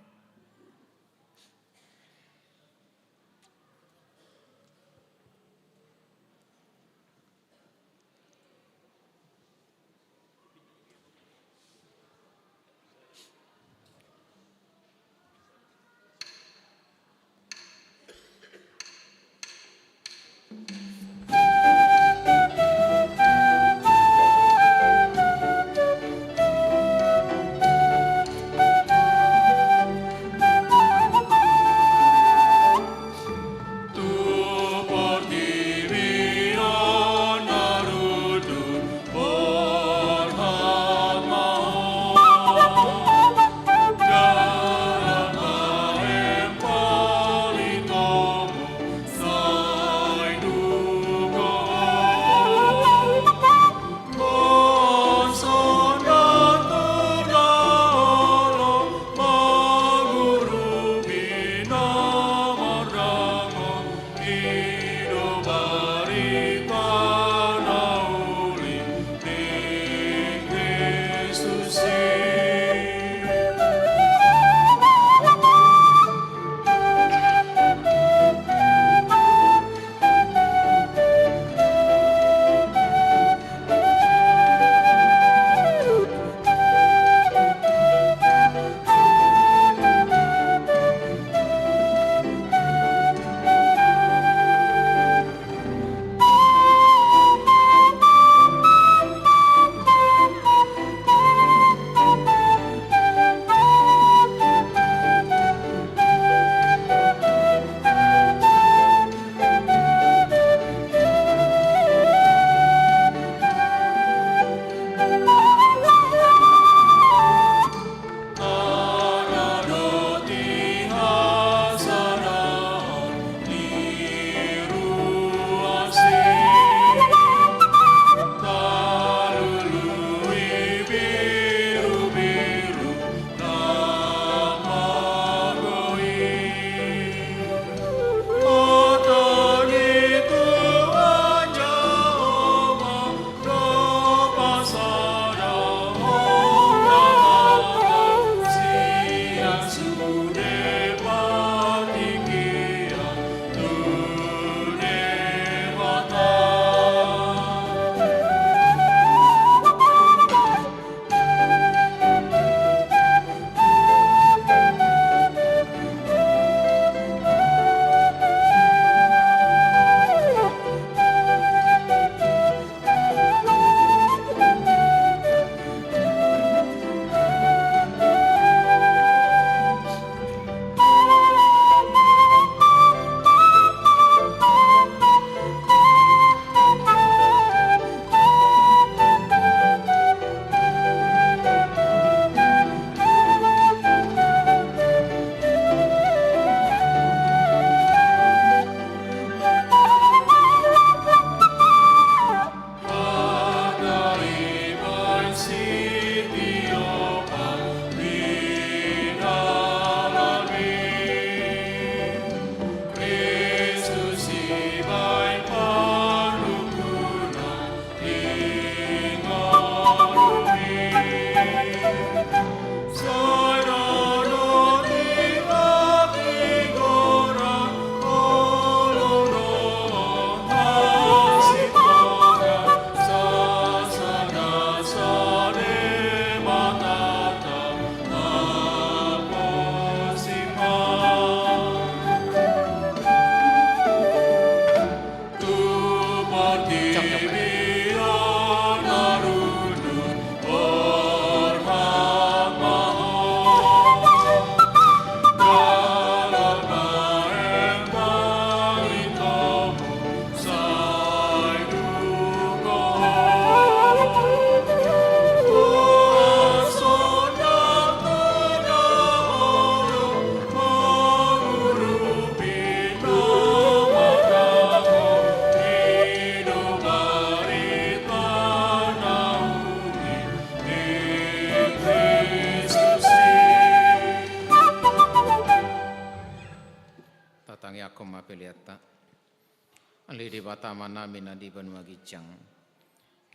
Ali di batama namin na di banwa gijang.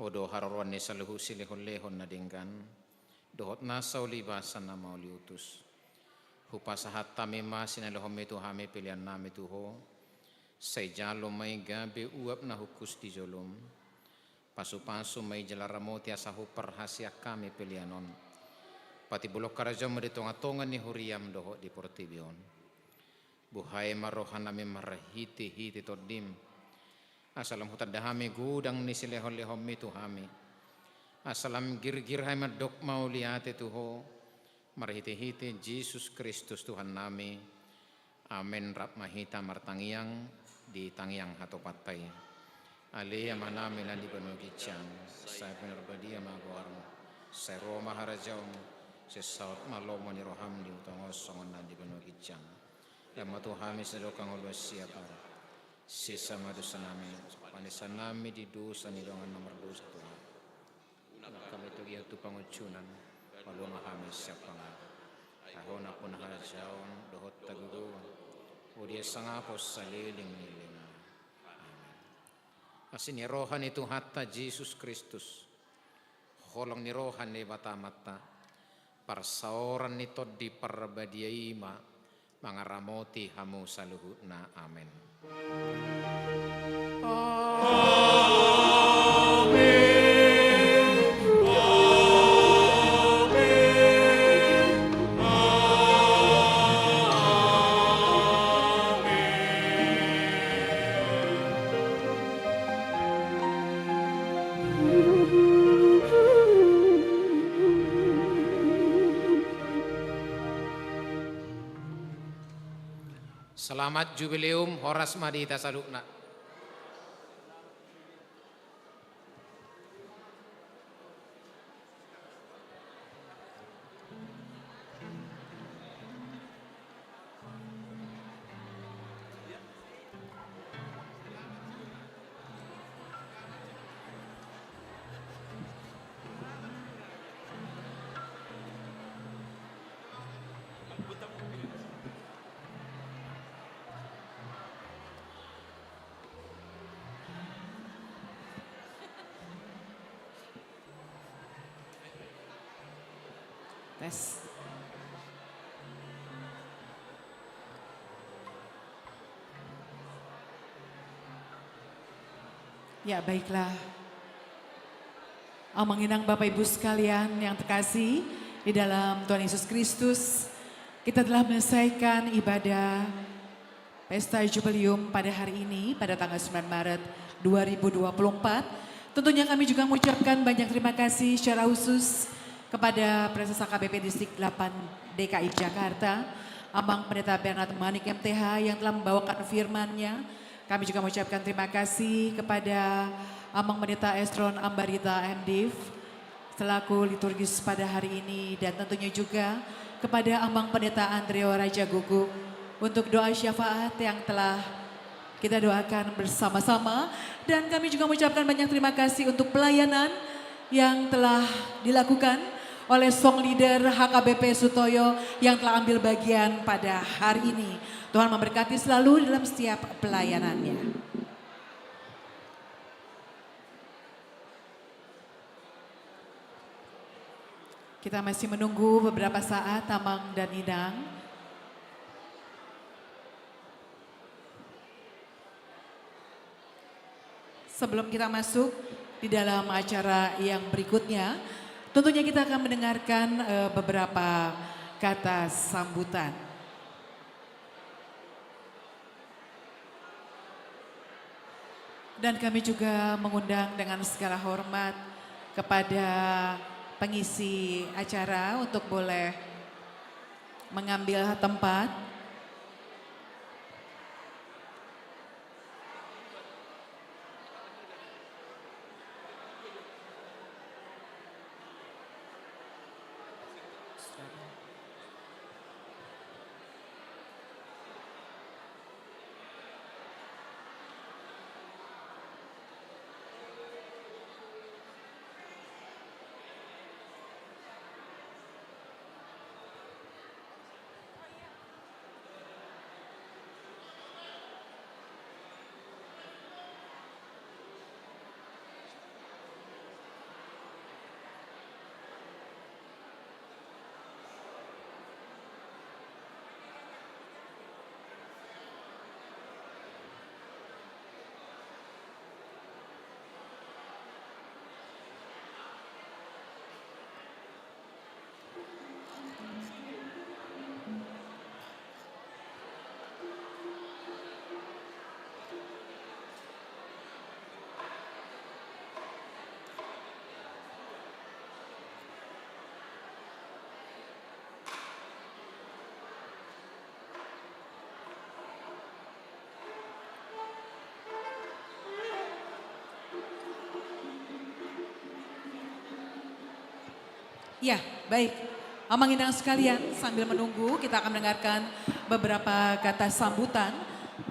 Odo hararon ni saluhu silihon-lehon na dinggan. Dohot nasa ulibasan na mauliutus. Hupasahat tami masinalahom itu hami pilihan nami tuho. Say jalo may gabi uap na hukus di jolom. Pasu-pasu may jalaramoti asahu perhasia kami pilihanon. Pati bulok karajo meritongatongan ni huriam dohot di portibion. Buhay marohan nami marahiti-hiti todim. Asalam hutadahami gudang ni silehon-lehom itu hami. Asalam gir-gir hai madok mau liate tuho. Marhiti-hiti Yesus Kristus Tuhan nami. Amin rap mahita martangiang di tangiang hatopatay. Ali amanami nandi panugicang. Saya penerbadia maguarmo. Saya Roma harajaum. Saya saut malomo ni roham di utangos songon nandi panugicang. Lama tuhami sedokang ulwas siapa. Sisa madosa namin, panisan namin di dosa ni dongan nomor dosa Tuhan. Kami itu iya tu pangucunan, malu mahami siapa nga. Ahon ako naharajaon, dohot taguguan. Udia sangapos sa liling-liling. Amen. Asin ni rohan itu hatta Jesus Kristus. Holong ni rohan ni batamata. Parsaoran ni tod di parabadiaima. Mga ramoti hamu saluhut na. Amen. Selamat Jubileum Horas Madita Salukna. Tes. Ya baiklah. Menginang Bapak Ibu sekalian yang terkasih di dalam Tuhan Yesus Kristus. Kita telah menyelesaikan ibadah Pesta Jubileum pada hari ini pada tanggal 9 Maret 2024. Tentunya kami juga mengucapkan banyak terima kasih secara khusus kepada Presiden KBP Distrik 8 DKI Jakarta, Abang Pendeta Bernard Manik MTH yang telah membawakan firman-Nya. Kami juga mengucapkan terima kasih kepada Abang Pendeta Estron Ambarita MDiv selaku liturgis pada hari ini dan tentunya juga kepada Abang Pendeta Andreo Raja Guguk untuk doa syafaat yang telah kita doakan bersama-sama. Dan kami juga mengucapkan banyak terima kasih untuk pelayanan yang telah dilakukan oleh song leader HKBP Sutoyo yang telah ambil bagian pada hari ini. Tuhan memberkati selalu dalam setiap pelayanannya. Kita masih menunggu beberapa saat Amang dan Inang. Sebelum kita masuk di dalam acara yang berikutnya, tentunya kita akan mendengarkan beberapa kata sambutan. Dan kami juga mengundang dengan segala hormat kepada pengisi acara untuk boleh mengambil tempat. Ya, baik. Amang Inang sekalian, sambil menunggu kita akan mendengarkan beberapa kata sambutan.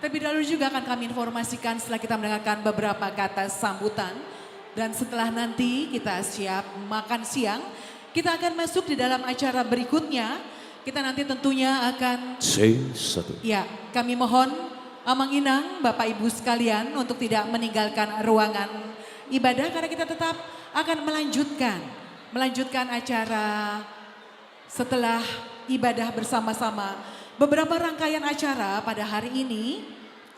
Terlebih dahulu juga akan kami informasikan setelah kita mendengarkan beberapa kata sambutan. Dan setelah nanti kita siap makan siang, kita akan masuk di dalam acara berikutnya. Kita nanti tentunya akan... C1. Ya, kami mohon Amang Inang, Bapak Ibu sekalian untuk tidak meninggalkan ruangan ibadah karena kita tetap akan melanjutkan acara setelah ibadah bersama-sama. Beberapa rangkaian acara pada hari ini,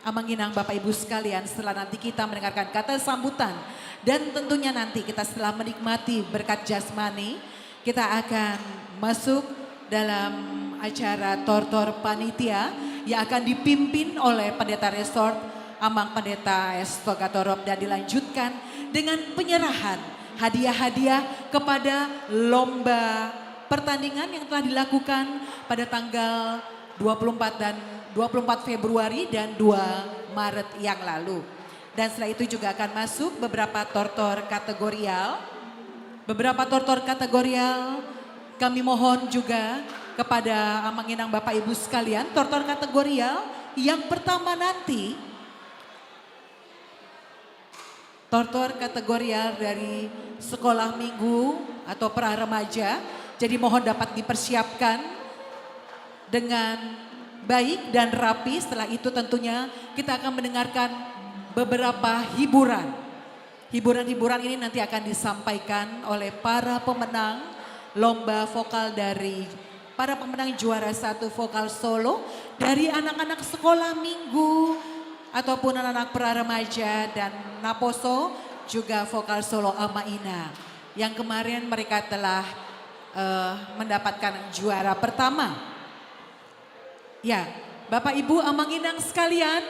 Amang Inang Bapak Ibu sekalian, setelah nanti kita mendengarkan kata sambutan dan tentunya nanti kita setelah menikmati berkat jasmani, kita akan masuk dalam acara tortor panitia yang akan dipimpin oleh Pendeta Resort Amang Pendeta Estogatorop dan dilanjutkan dengan penyerahan hadiah-hadiah kepada lomba pertandingan yang telah dilakukan pada tanggal 24 dan 24 Februari dan 2 Maret yang lalu. Dan setelah itu juga akan masuk beberapa tortor kategorial. Beberapa tortor kategorial kami mohon juga kepada Amang Inang Bapak Ibu sekalian, tortor kategorial yang pertama nanti tortor kategorial dari sekolah minggu atau pra remaja. Jadi mohon dapat dipersiapkan dengan baik dan rapi. Setelah itu tentunya kita akan mendengarkan beberapa hiburan. Hiburan-hiburan ini nanti akan disampaikan oleh para pemenang lomba vokal dari para pemenang juara 1 vokal solo dari anak-anak sekolah minggu ataupun anak-anak pra remaja dan Naposo juga vokal solo Ama Ina yang kemarin mereka telah mendapatkan juara pertama. Ya, Bapak Ibu Amang Inang sekalian,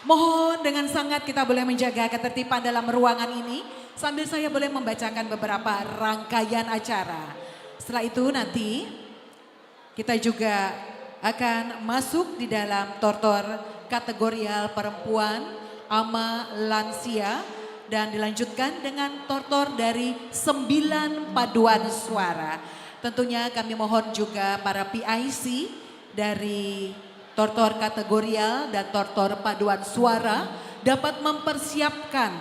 mohon dengan sangat kita boleh menjaga ketertiban dalam ruangan ini sambil saya boleh membacakan beberapa rangkaian acara. Setelah itu nanti kita juga akan masuk di dalam tortor kategorial perempuan, ama, lansia dan dilanjutkan dengan tortor dari 9 paduan suara. Tentunya kami mohon juga para PIC dari tortor kategorial dan tortor paduan suara dapat mempersiapkan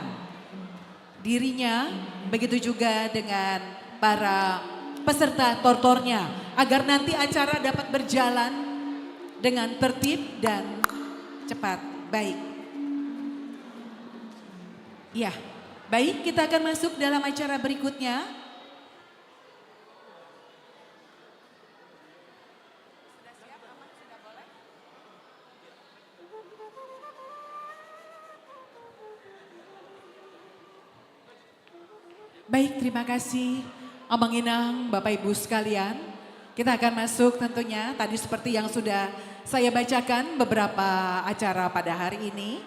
dirinya, begitu juga dengan para peserta tortornya agar nanti acara dapat berjalan dengan tertib dan cepat. Baik. Ya, baik, kita akan masuk dalam acara berikutnya. Baik, terima kasih Amang Inang, Bapak Ibu sekalian. Kita akan masuk tentunya tadi seperti yang sudah saya bacakan beberapa acara pada hari ini.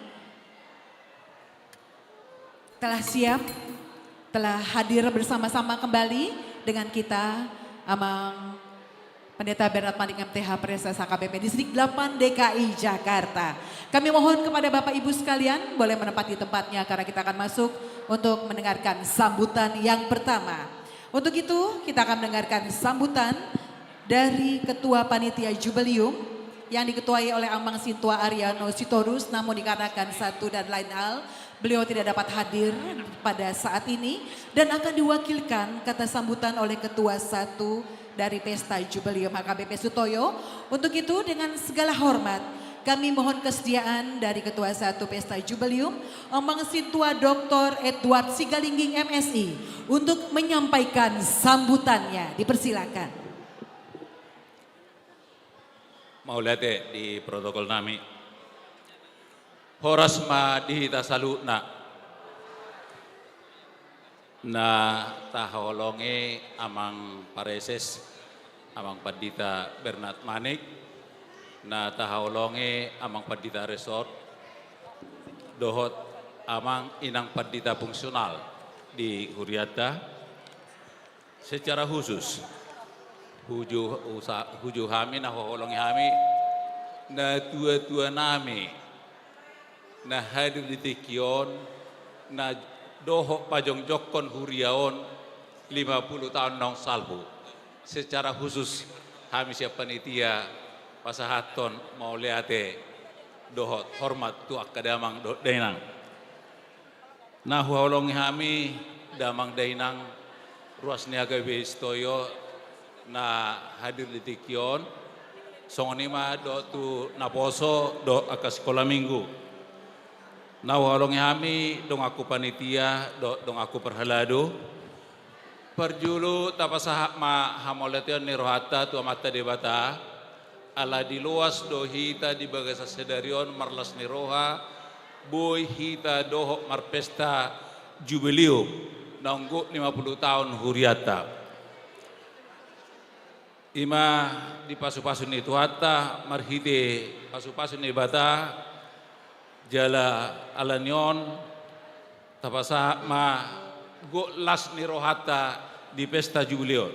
Telah siap, telah hadir bersama-sama kembali dengan kita Amang Pendeta Bernard Manik MTH Presa KBP Distrik 8 DKI Jakarta. Kami mohon kepada Bapak Ibu sekalian boleh menempati tempatnya karena kita akan masuk untuk mendengarkan sambutan yang pertama. Untuk itu kita akan mendengarkan sambutan dari Ketua Panitia Jubileum yang diketuai oleh Amang Sintua Ariano Sitorus, namun dikarenakan satu dan lain hal beliau tidak dapat hadir pada saat ini dan akan diwakilkan kata sambutan oleh Ketua 1 dari Pesta Jubileum HKBP Sutoyo. Untuk itu dengan segala hormat kami mohon kesediaan dari Ketua 1 Pesta Jubileum, Amang Sintua Dr. Edward Sigalingging MSI untuk menyampaikan sambutannya. Dipersilakan. Mau lihat di protokol nami. Horas ma dihita salutna. Na taholonge amang pareses, amang Pendeta Bernard Manik, na taholonge amang Pendeta Resort, dohot amang inang Pendeta fungsional di Huriata, secara khusus huju hami na hoholongi hami na tua-tua nami na hadir di tikion na doho pajong jokon huriaon 50 tahun nong salbu. Secara khusus kami siap panitia pasahaton mau liate dohot hormat tu akadamang do dainang. Nah huolongi kami damang dainang ruas niaga bestoyo na hadir di tikion songonima do tu naposo do aka sekolah minggu. Nah huolongi kami dong aku panitia dong aku perhalado perjulu tapasahak ma hamoletion ni rohata tu amata debata ala di luas do hita di bagasa sedarion marlas ni roha boy hita dohok marpesta jubilium nanggu 50 tahun huriata ima di pasu-pasu ni tuata marhide pasu-pasu ni bata jala alanion tapasahak ma go las ni rohata di pesta jubilion.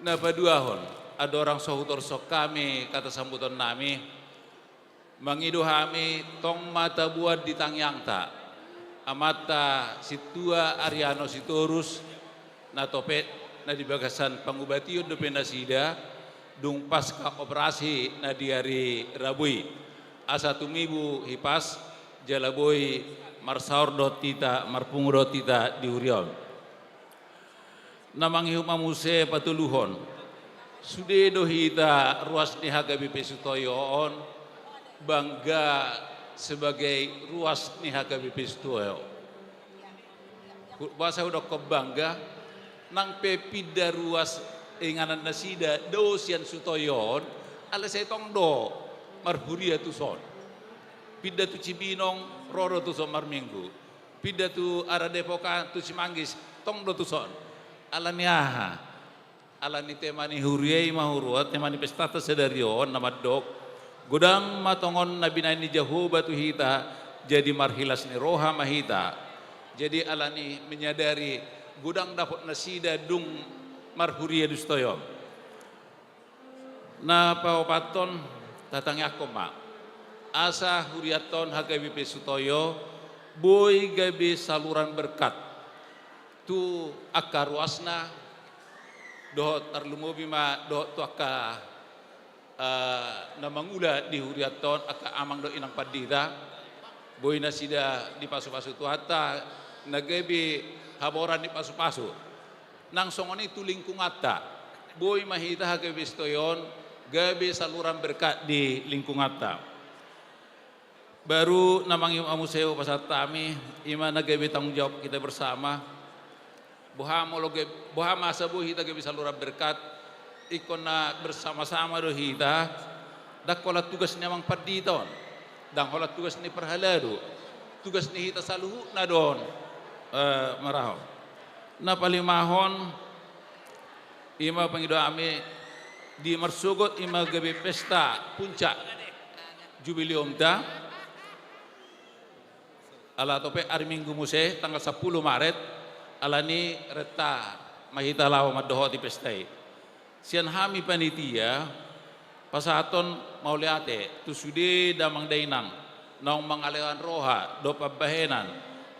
Nah paduahon ada orang sahutor sok kami kata sambutan nami mangido kami tong mata buat di tangyang ta amata situa Ariano sitorus na topet na di bagasan pangubatiun do pendasida dung pasca operasi na di hari Rabui asa tumibu hipas jalaboy marsaur dot tita marpungu dot tita di Urion namang humamuse patuluhon sude dohita ruas ni HKBP Sutoyo bangga sebagai ruas ni HKBP Sutoyo bahasa udah kebangga nang pepida ruas inganan nasida dosian Sutoyon ala setong do marhuria tuson pida tu Cibinong roro tuson marminggu pida tu Aradepokan tu Cimanggis tong do tuson alaniaha alani temani huriai mahuruat temani pestata sedarion nama dok godang matongon nabina ini jauh batu hita jadi marhilas ni roha mahita jadi alani menyadari godang dapat nasida dung marhuria dustoyo na paopaton tatang aku mak asa huriaton HKBP Sutoyo boy gabe saluran berkat tu akka ruasna doh tarlumobi ma doh tu akka namangula di huriaton akka amang do inang padira boy nasida di pasu-pasu tu hatta nagabi haboran di pasu-pasu nang songoni tu lingkung atta boy mahita HKBP Sutoyon gabi saluran berkat di lingkung atta baru namang yung amuseo pasatami ima nagabi tanggung jawab kita bersama Bohama sabu hita ke bisa lurah berkat ikona bersama-sama do hita dak kola tugas ni amang paditon dan kola tugas ni perhalado tugas ni hita saluhu na don maraho na palimahon ima pangido ame di marsugot ima gabi pesta puncak jubilium da ala tope hari Minggu muse tanggal 10 Maret alani reta mahita lawa madoho di pestai sian hami panitia pasaton mau liate tu sude damang dainang nong mangalewan roha do pabahenan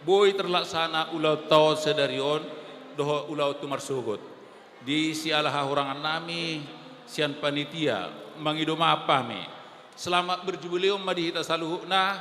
boy terlaksana ulau tau sedarion doho ulau tu marsugut di sialah hurangan nami sian panitia mangido mapami selamat berjubileum madihita saluhna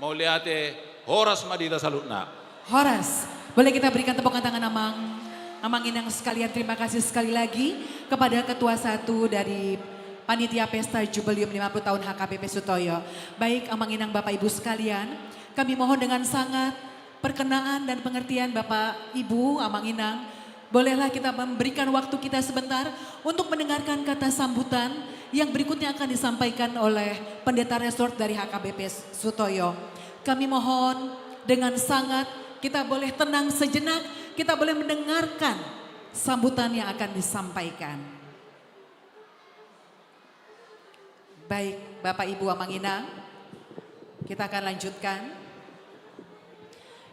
mau liate horas madihita saluhna Horas, boleh kita berikan tepuk tangan Amang Inang sekalian. Terima kasih sekali lagi kepada Ketua 1 dari Panitia Pesta Jubileum 50 tahun HKBP Sutoyo. Baik Amang Inang Bapak Ibu sekalian, kami mohon dengan sangat perkenaan dan pengertian Bapak Ibu Amang Inang. Bolehlah kita memberikan waktu kita sebentar untuk mendengarkan kata sambutan yang berikutnya akan disampaikan oleh Pendeta Resort dari HKBP Sutoyo. Kami mohon dengan sangat kita boleh tenang sejenak, kita boleh mendengarkan sambutan yang akan disampaikan. Baik, Bapak Ibu Amang Inang, kita akan lanjutkan.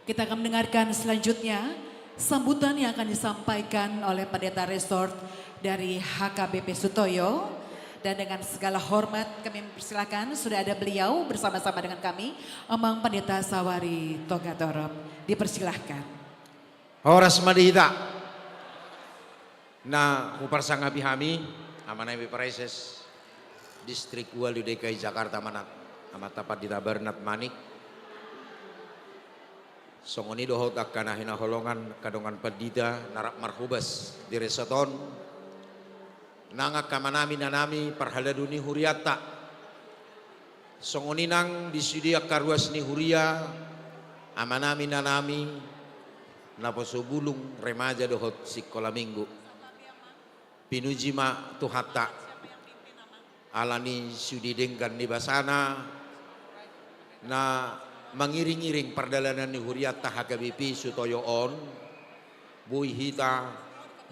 Kita akan mendengarkan selanjutnya sambutan yang akan disampaikan oleh Pendeta Resort dari HKBP Sutoyo. Dan dengan segala hormat kami persilakan, sudah ada beliau bersama-sama dengan kami, Amang Pendeta Sawari Togatorop. Dipersilahkan. Horas madihita, na huparsangabi hami amanay Preses Distrik Walu DKI Jakarta manat amat tapat dita Bernat Manik songoni dohot akan hinaholongan kadongan pedida narap marhubas di resoton nanga kamanami nanami parhaladuni huriata songoni nang disudia karuas ni huria amanami nanami naposo bulung remaja dohot sikola minggu pinujima tuhata alani sudi dengkan di basana na mengiring-iring perdalanan ni huriata HKBP Sutoyo on bui hita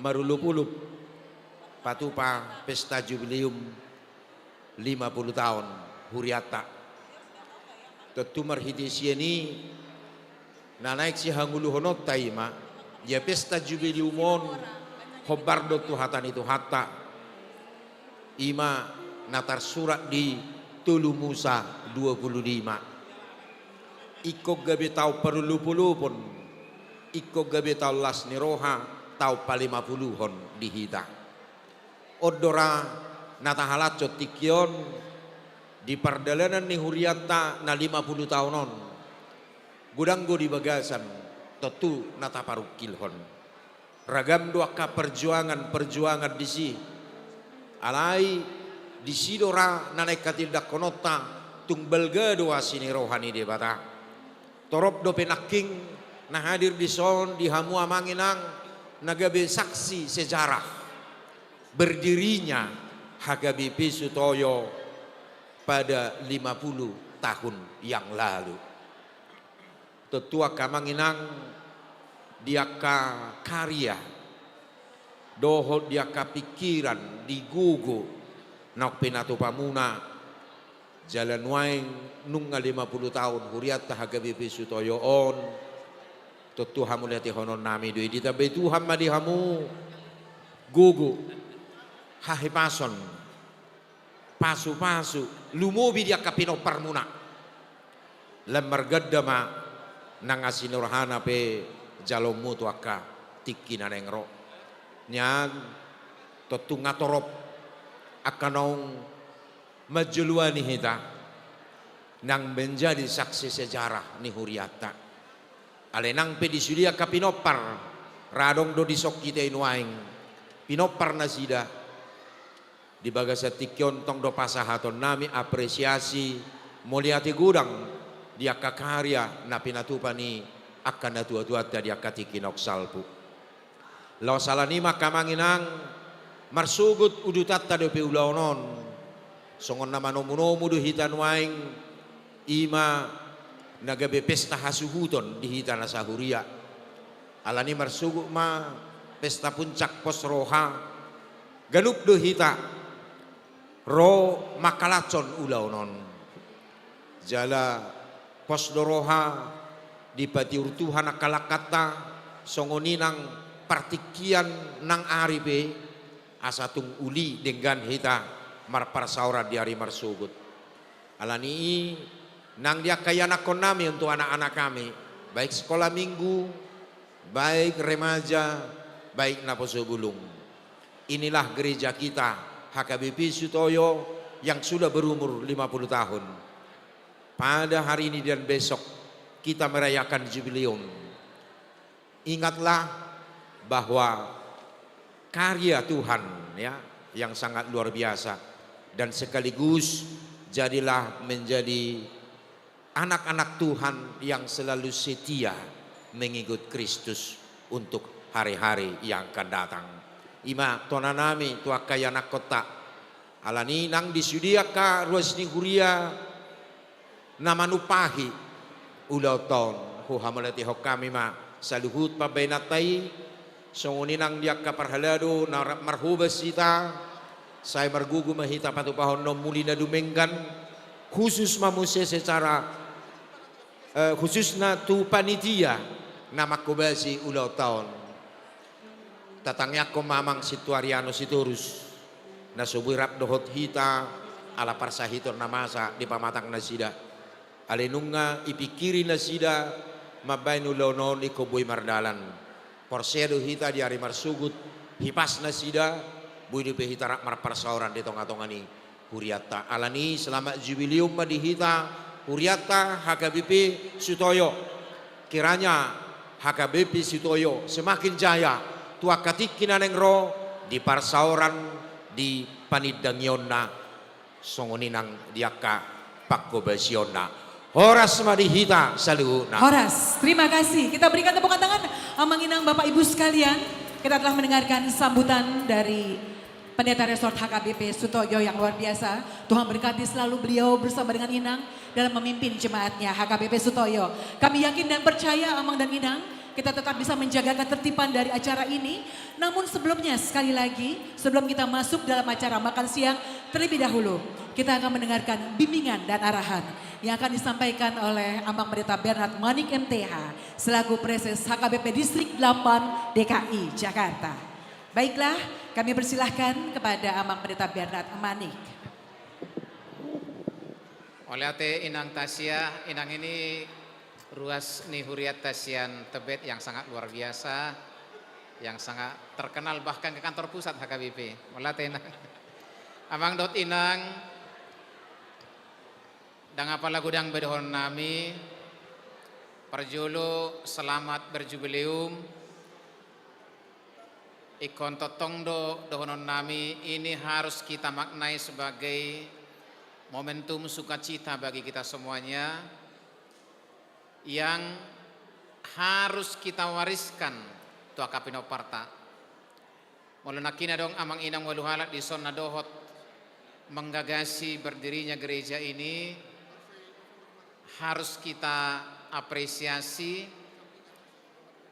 marulup-ulup patupa pesta jubileum 50 tahun huriata tentu marhiti sieni na naik si hangulu honot taima ya pesta jubileumon hobardo tuhatan itu hatta ima natar surat di Tulu Musa 25 iko gabe tau perlu-pulupun iko gabe tau las niroha tau palimapuluhon dihita odora nata halacot tikion di perdalanan ni huriata na 50 tahunon gudanggo di bagasan tentu nata parukilhon ragam doaka perjuangan di si alai di sidora nanai katildak konota tungbelga doa sini rohani de bata torop do penaking na hadir di son di hamu amanginang nagabe saksi sejarah berdirinya HKBP Sutoyo pada 50 tahun yang lalu tetua kamanginang diaka karya dohot diaka pikiran digugu nak pinatu pamuna jalan waing nungga 50 tahun huriata HKBP Sutoyo on tutu hamu liati honon nami doi dita betu hamma di hamu gugu hahi pason pasu lumobi diaka pino parmuna lemar gaddama nangasi nurhana pe jalomu tuaka tiki nanengro nyan totu ngatorop akanong majeluani hita nang menjadi saksi sejarah ni huriata ale nang pe disudia kapinopar radong do disok kita inuaing pinopar nasida di bagasa tikyon tong do pasahaton nami apresiasi moliati gudang dia kakarya na pinatupani akan natua-tua tadi akatikinok salpu law salanima kamanginang marsugut udutat tadi pe ulaonon songon nama nomu du hitan waing ima nagabe pesta hasuhuton di hitan asahuria alani marsugut ma pesta puncak pos roha galup du hita ro makalacon ulaonon jala pos doroha di pati urtuhan akalakata songoninang partikian nang aribe asatung uli dengan hita marparsaura di hari marsugut alani nang dia kayana konami untuk anak-anak kami baik sekolah minggu baik remaja baik naposo bulung inilah gereja kita HKBP Sutoyo yang sudah berumur 50 tahun pada hari ini dan besok kita merayakan jubileum. Ingatlah bahwa karya Tuhan ya yang sangat luar biasa dan sekaligus jadilah menjadi anak-anak Tuhan yang selalu setia mengikut Kristus untuk hari-hari yang akan datang. Ima tonanami tuakayana kota alani nang disudiaka ruas ni huria namanupahi ulauton hu hamalati hokami ma saluhut pabenatai songuninang dia kaparhalado narap marhubas sita saya margugu mahita patupahon no mulina dumenggan khusus manusia secara khususna tu panitia nama kubasi ulauton tatangnya ko mamang situariano siturus na subirap dohot hita ala parsahitor namasa di pamatang nasida alenunga ipikiri nasida mabainu lonon iko boy mardalan porsedo hita di hari marsugut hipasna sida budi pehitarak marparsauran di tonga-tongani huriata alani selamat jubilium madihita huriata HKBP Sutoyo. Kiranya HKBP Sutoyo semakin jaya tua katikin anengro di parsauran di panidangyonna songoninang diaka pakko basionna Horas madihita saluhuna. Horas, terima kasih. Kita berikan tepuk tangan amanginang Bapak Ibu sekalian. Kita telah mendengarkan sambutan dari Pendeta Resort HKBP Sutoyo yang luar biasa. Tuhan berkati selalu beliau bersama dengan Inang dalam memimpin jemaatnya HKBP Sutoyo. Kami yakin dan percaya Amang dan Inang, kita tetap bisa menjaga ketertiban dari acara ini. Namun sebelumnya sekali lagi, sebelum kita masuk dalam acara makan siang, terlebih dahulu kita akan mendengarkan bimbingan dan arahan yang akan disampaikan oleh Amang Pendeta Bernard Manik MTH selaku Preses HKBP Distrik 8 DKI Jakarta. Baiklah, kami persilahkan kepada Amang Pendeta Bernard Manik. Oleh ate Inang Tasya, Inang ini ruas nihuriat Tasian Tebet yang sangat luar biasa, yang sangat terkenal bahkan ke kantor pusat HKBP. Oleh ate Inang. Amang dot Inang, dan apalah gudang bedhon nami, perjolo selamat berjubileum, ikon totong dohonon nami ini harus kita maknai sebagai momentum sukacita bagi kita semuanya yang harus kita wariskan tua Kapinoparta. Mulunakina dong amang inang waluhalat di sonna dohot menggagasi berdirinya gereja ini harus kita apresiasi,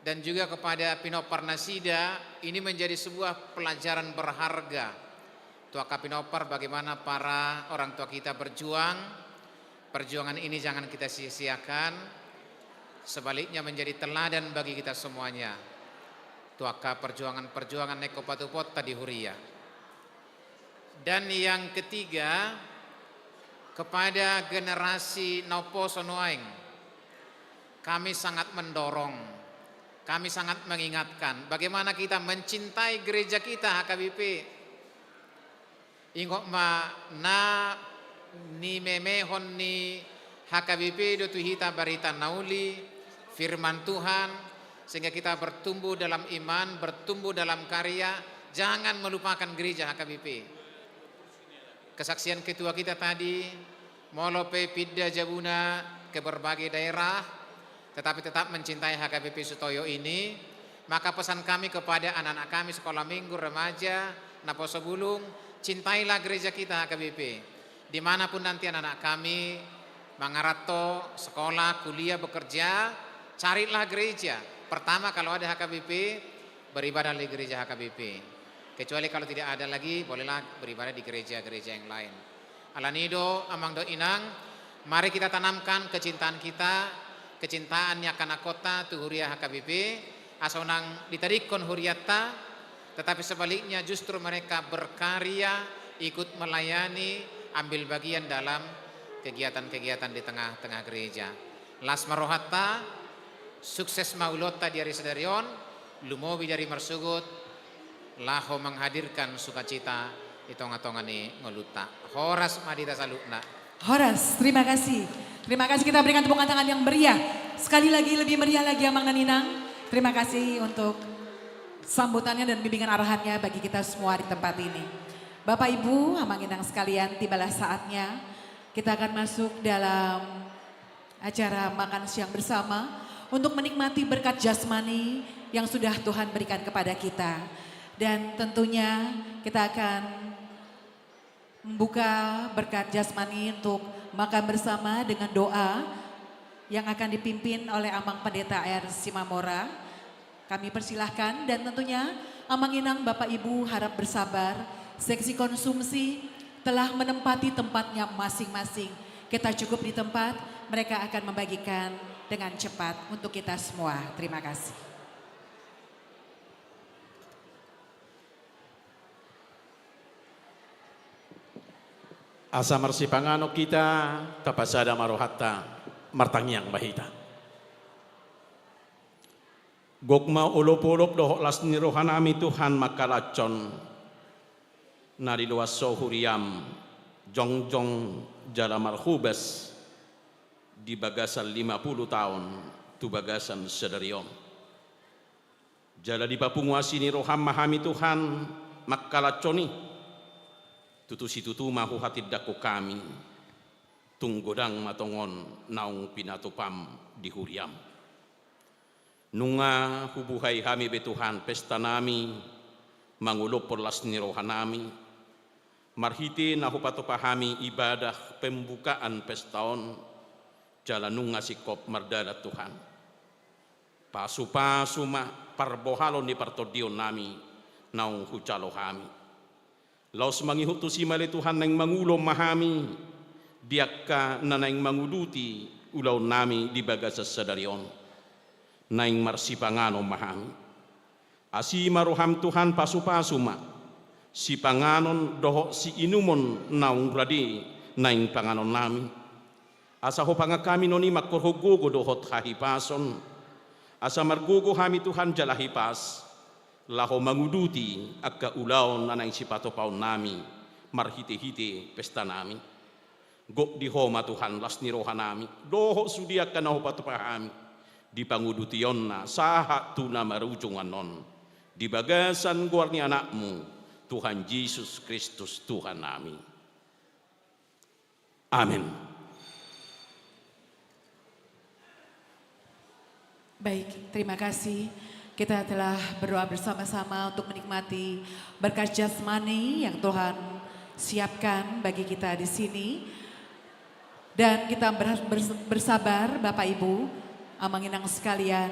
dan juga kepada Pinopar Nasida ini menjadi sebuah pelajaran berharga. Tua Kapinopar bagaimana para orang tua kita berjuang, perjuangan ini jangan kita sia-siakan, sebaliknya menjadi teladan bagi kita semuanya. Tua Ka perjuangan Neko Patupot tadi Huria. Dan yang ketiga, kepada generasi Nopo Sonoaing, kami sangat mendorong, kami sangat mengingatkan bagaimana kita mencintai gereja kita HKBP. Ingok ma na ni memehon ni HKBP do tuhita barita nauli firman Tuhan, sehingga kita bertumbuh dalam iman, bertumbuh dalam karya. Jangan melupakan gereja HKBP. Kesaksian ketua kita tadi, molope pidda jabuna ke berbagai daerah, tetapi tetap mencintai HKBP Sutoyo ini. Maka pesan kami kepada anak-anak kami sekolah minggu, remaja, Naposo Bulung, cintailah gereja kita HKBP. Dimanapun nanti anak-anak kami mangarato, sekolah, kuliah, bekerja, carilah gereja. Pertama kalau ada HKBP, beribadah di gereja HKBP. Kecuali kalau tidak ada lagi, bolehlah beribadah di gereja-gereja yang lain. Alanido, amang do inang, mari kita tanamkan kecintaan kita, kecintaannya kana kota tu huria HKBP, asonang ditarikon huriata, tetapi sebaliknya justru mereka berkarya, ikut melayani, ambil bagian dalam kegiatan-kegiatan di tengah-tengah gereja. Las marohata, sukses maulota di Arisadarion, lumobi dari Marsugut, laho menghadirkan sukacita di tonga-tonga ni ngeluta. Horas madita salutna. Horas, terima kasih. Terima kasih, kita berikan tepuk tangan yang meriah. Sekali lagi lebih meriah lagi Amang dan Inang. Terima kasih untuk sambutannya dan bimbingan arahannya bagi kita semua di tempat ini. Bapak Ibu, Amang Inang sekalian, tibalah saatnya kita akan masuk dalam acara makan siang bersama untuk menikmati berkat jasmani yang sudah Tuhan berikan kepada kita. Dan tentunya kita akan membuka berkat jasmani untuk makan bersama dengan doa yang akan dipimpin oleh Amang Pendeta R. Simamora. Kami persilahkan, dan tentunya Amang Inang Bapak Ibu harap bersabar. Seksi konsumsi telah menempati tempatnya masing-masing. Kita cukup di tempat, mereka akan membagikan dengan cepat untuk kita semua. Terima kasih. Asa marsipangano kita tapasada marohatta martangyang bahita. Gokma ulop-ulop dohok las ni rohanami Tuhan makalacon. Nari luas sohuriam, jongjong jala marhubes. Di bagasan 50 tahun, tu bagasan sedarion. Jala di papunguasi ni roham mahami Tuhan makalaconi. Tutusi tutu mahu hatid dako kami. Tunggodang matongon naung pinatupam di huriam. Nunga hubuhay kami betuhan pesta nami, mangulop porlas ni rohanami, marhiti na hupatupahami ibadah pembukaan pestaon, jala nunga sikop mardala Tuhan. Pasu-pasu ma parbohalo ni partodion nami, naung hucalo kami. Laos mangihutu si mali Tuhan nang mangulom mahami, diakka na nang manguluti ulaw nami di bagas sa sadarion. Naing marsipangano mahami. Asi maruham Tuhan pasu-pasu ma. Si panganon doho si inumon naung radi naing panganon nami. Asa ho pangakami noni makorhogogo dohot hahipason. Asa margogo hami Tuhan jalahipas. Laho manguduti agka ulaon na naing sipatopaon nami. Marhite-hite pesta nami. Gok di homa Tuhan las ni rohanami. Doho sudiak ka na ho patupahami. Di pangudution na saha tuna marujungan non. Di bagasan guar ni anakmu, Tuhan Yesus Kristus Tuhan nami. Amin. Baik, terima kasih. Kita telah berdoa bersama-sama untuk menikmati berkat jasmani yang Tuhan siapkan bagi kita di sini. Dan kita bersabar Bapak Ibu, Amanginang sekalian,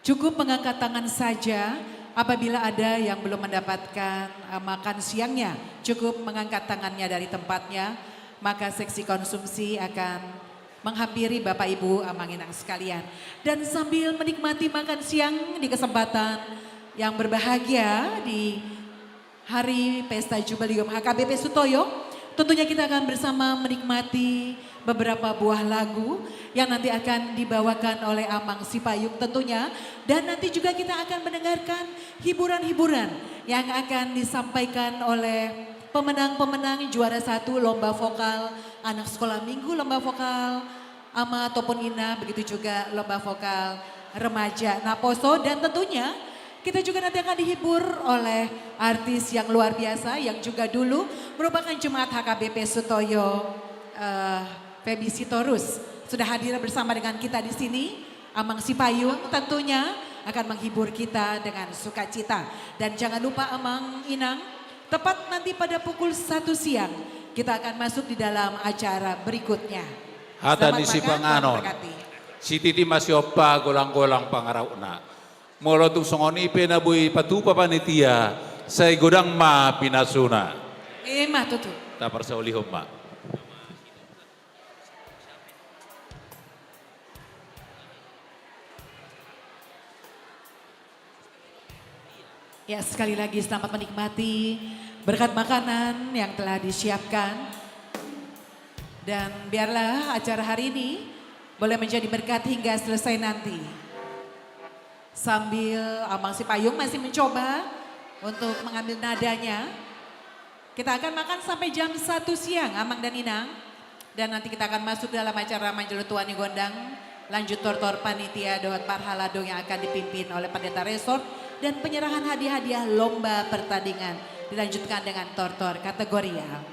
cukup mengangkat tangan saja apabila ada yang belum mendapatkan makan siangnya. Cukup mengangkat tangannya dari tempatnya, maka seksi konsumsi akan menghampiri Bapak Ibu Amanginang sekalian. Dan sambil menikmati makan siang di kesempatan yang berbahagia di Hari Pesta Jubileum HKBP Sutoyo, tentunya kita akan bersama menikmati beberapa buah lagu yang nanti akan dibawakan oleh Amang Sipayung tentunya. Dan nanti juga kita akan mendengarkan hiburan-hiburan yang akan disampaikan oleh pemenang-pemenang juara 1 lomba vokal anak sekolah minggu, lomba vokal ama ataupun ina, begitu juga lomba vokal remaja Naposo. Dan tentunya kita juga nanti akan dihibur oleh artis yang luar biasa yang juga dulu merupakan jemaat HKBP Sutoyo, Feby Sitorus sudah hadir bersama dengan kita di sini. Amang Sipayung tentunya akan menghibur kita dengan sukacita. Dan jangan lupa Amang Inang, tepat nanti pada pukul 1 siang kita akan masuk di dalam acara berikutnya. Hata Selamat ni si makan, Tuhan panganon. memberkati. Si titi masih opa golang-golang pangarauna. Molo tung songoni penabui patupa panitia. Say godang ma pinasuna. Mah tutu. Tapar sa ulihom ma. Ya, sekali lagi selamat menikmati berkat makanan yang telah disiapkan. Dan biarlah acara hari ini boleh menjadi berkat hingga selesai nanti. Sambil Amang Sipayung masih mencoba untuk mengambil nadanya. Kita akan makan sampai jam 1 siang Amang dan Inang. Dan nanti kita akan masuk dalam acara Manjelutuani Gondang. Lanjut tortor panitia Dohot Parhaladong yang akan dipimpin oleh Pendeta Resort. Dan penyerahan hadiah-hadiah lomba pertandingan dilanjutkan dengan tortor kategorial.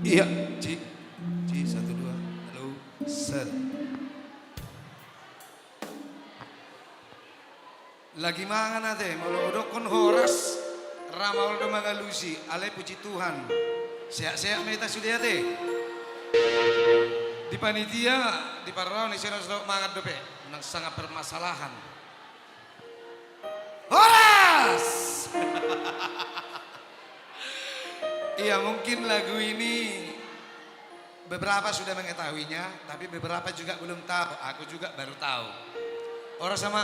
Iya, Ci, 1, 2, halo, set. Lagi mangan ate, malodok kon horas, ramal do magalusi, alay puji Tuhan. Seak-seak meta sudah ate. Di panitia, di parau ni seno mangan dope, nang sangat permasalahan. Horas! Iya, mungkin lagu ini beberapa sudah mengetahuinya, tapi beberapa juga belum tahu. Aku juga baru tahu. Orang sama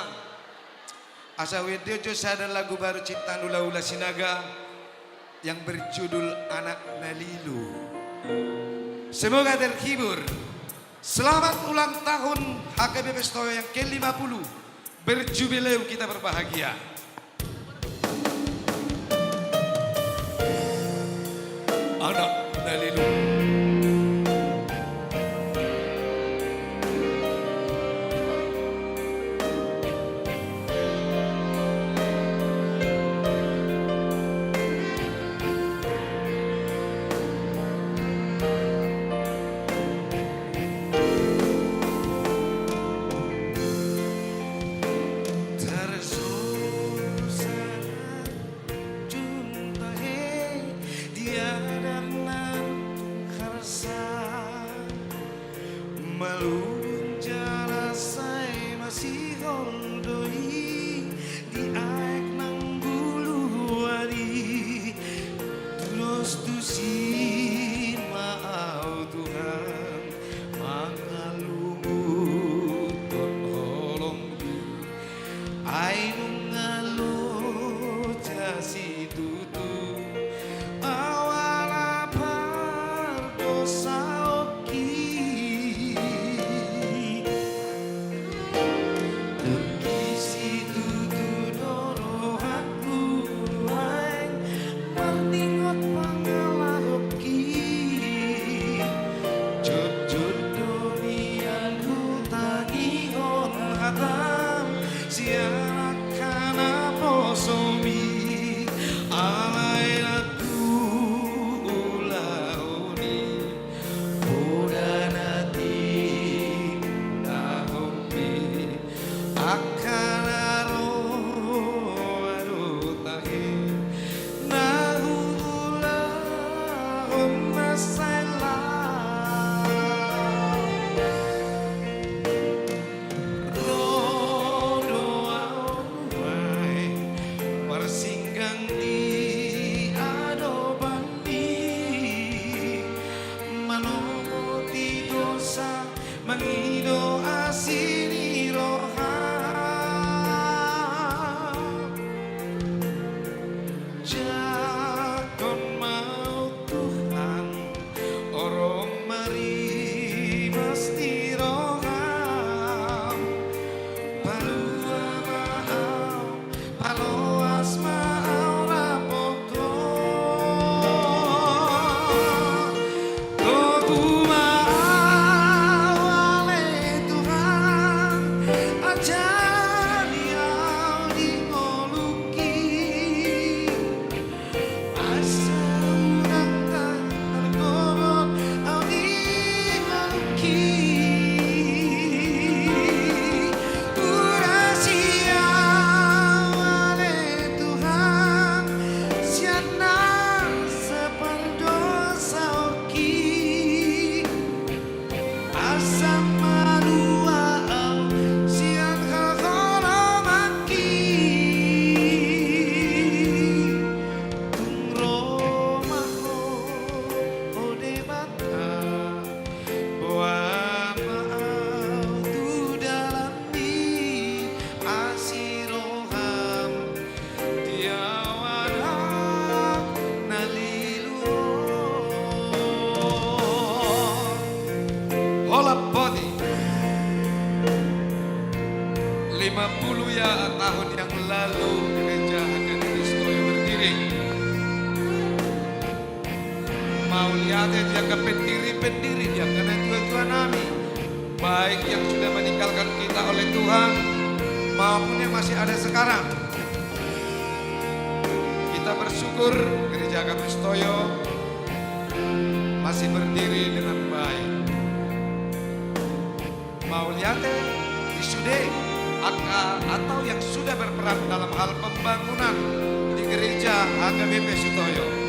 asa video jo ada lagu baru ciptaan Ula Sinaga yang berjudul Anak Nalilu. Semoga terhibur. Selamat ulang tahun HKBP Sutoyo yang ke-50. Berjubileu kita berbahagia. Anak Nalilu. Malun jala say masih holdoi di aek nang bulu wadi terus tusin maau Tuhan mangalumut tolong ai ngalu jasi tutu awal apar dosa Mangido asini roha jakon mau Tuhan orang mari mesti roha palua mau paloas mau rapoto Hola Body 50 ya tahun yang lalu gereja HKBP Sutoyo berdiri. Mau lihat dia ke pendiri dia karena tua-tua nami baik yang sudah meninggalkan kita oleh Tuhan maupun yang masih ada sekarang. Kita bersyukur gereja HKBP Sutoyo masih berdiri dengan baik. Mau lihat di sude atau yang sudah berperan dalam hal pembangunan di gereja HKBP Sutoyo.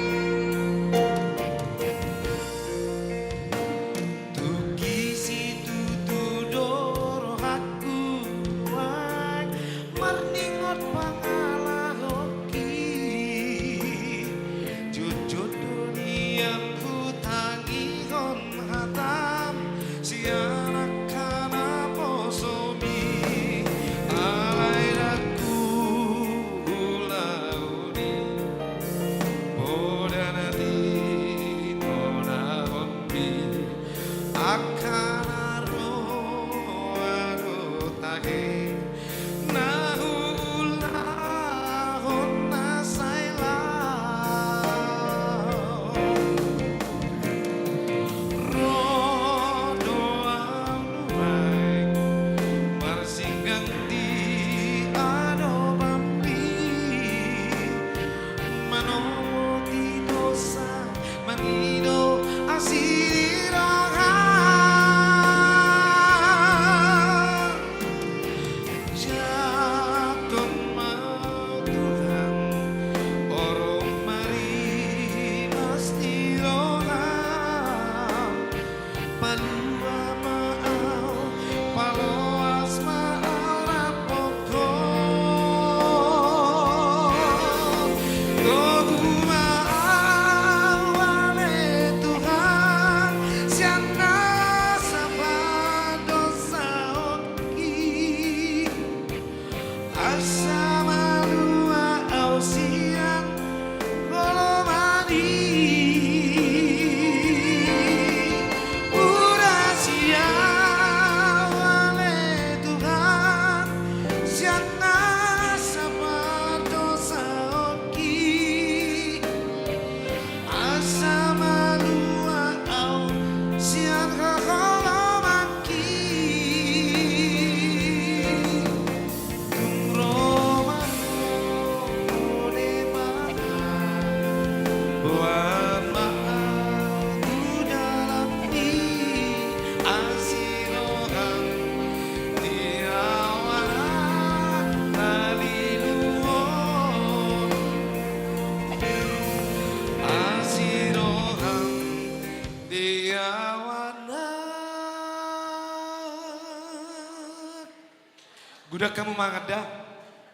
Gudak kamu mangada,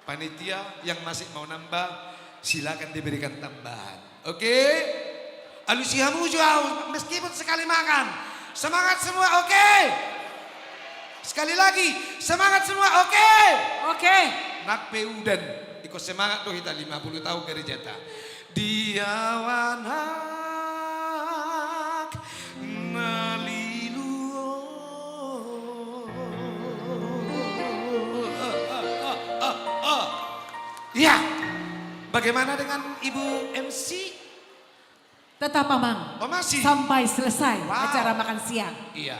panitia yang masih mau nambah, silakan diberikan tambahan. Oke? Alusihamu jauh, meskipun sekali makan. Semangat semua, oke? Sekali lagi, semangat semua, oke? Oke. Nak peudan, ikut semangat tuh kita 50 tahun gereja ta. Diawanak nalilu. Ya, bagaimana dengan Ibu MC? Tetap Amang. Oh masih? Sampai selesai Wow. acara makan siang. Iya,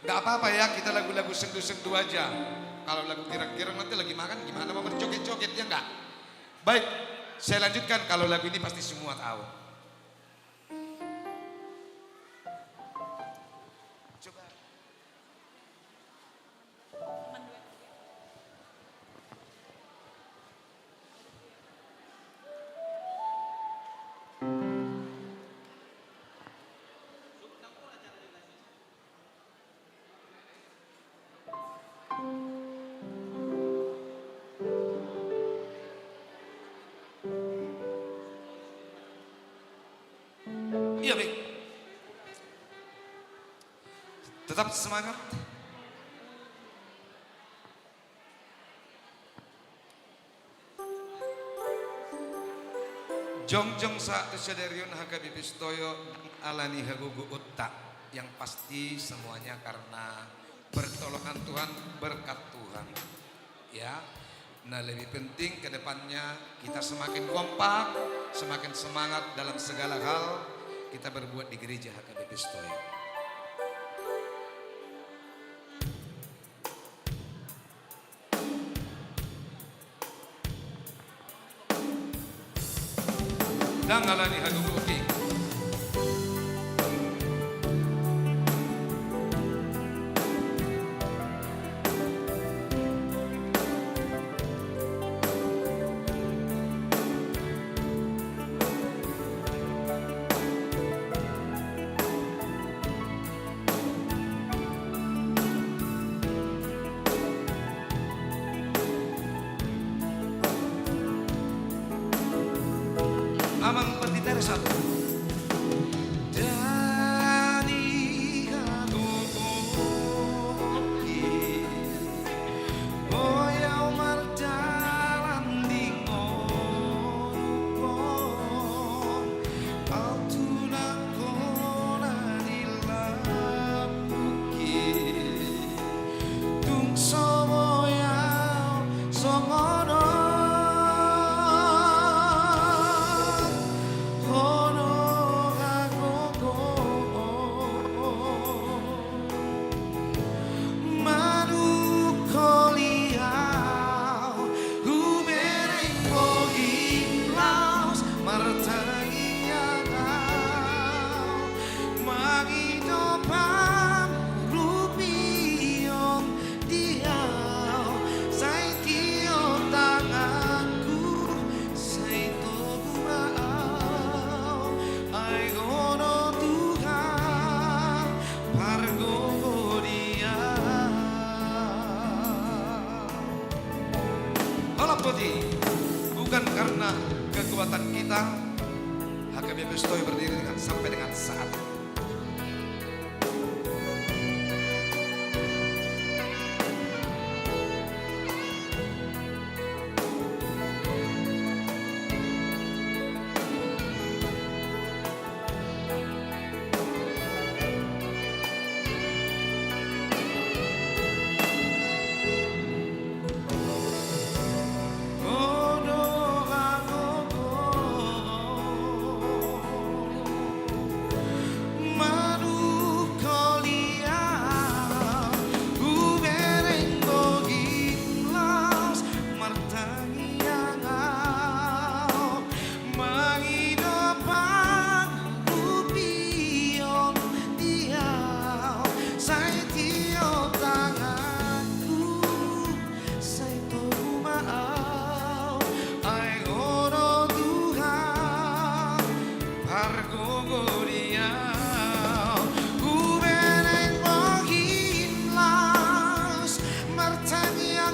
nggak apa-apa ya, kita lagu-lagu sendu-sendu aja. Kalau lagu girang-girang nanti lagi makan gimana mau berjoget-joget ya enggak? Baik, saya lanjutkan. Kalau lagu ini pasti semua tahu. Coba. Iya, baik. Tetap semangat. Jongjong sa tusyadarion HKBP Sutoyo alani hagugu utta. Yang pasti semuanya karena pertolongan Tuhan, berkat Tuhan. Ya. Nah, lebih penting ke depannya kita semakin kompak, semakin semangat dalam segala hal kita berbuat di gereja HKBP Sutoyo. Dan alani hagugu uti. Amang Pendita satu. Dari haguguki boyau mardalan dingongkong kau tunang kona di lambuki tung soboyau songono. Bukan karena kekuatan kita, HKBP Sutoyo berdiri sampai dengan saat ini. Martanya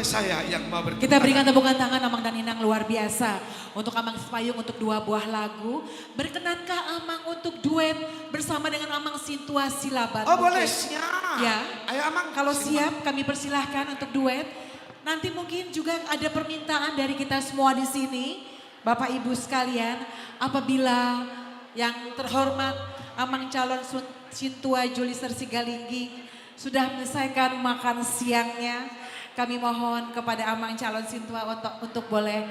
oleh saya yang mau bertepuk Kita berikan tangan. tepukan tangan Amang dan Inang luar biasa untuk Amang Sipayung untuk 2 buah lagu. Berkenankah Amang untuk duet bersama dengan Amang Sintua Silaban? Oh boleh, Mungkin? siap. Ya. Ayo Amang. Kalau siap kami persilahkan untuk duet. Nanti mungkin juga ada permintaan dari kita semua di sini. Bapak Ibu sekalian, apabila yang terhormat Amang calon Sintua Julister Sigalingging sudah menyelesaikan makan siangnya, kami mohon kepada Amang calon Sintua untuk boleh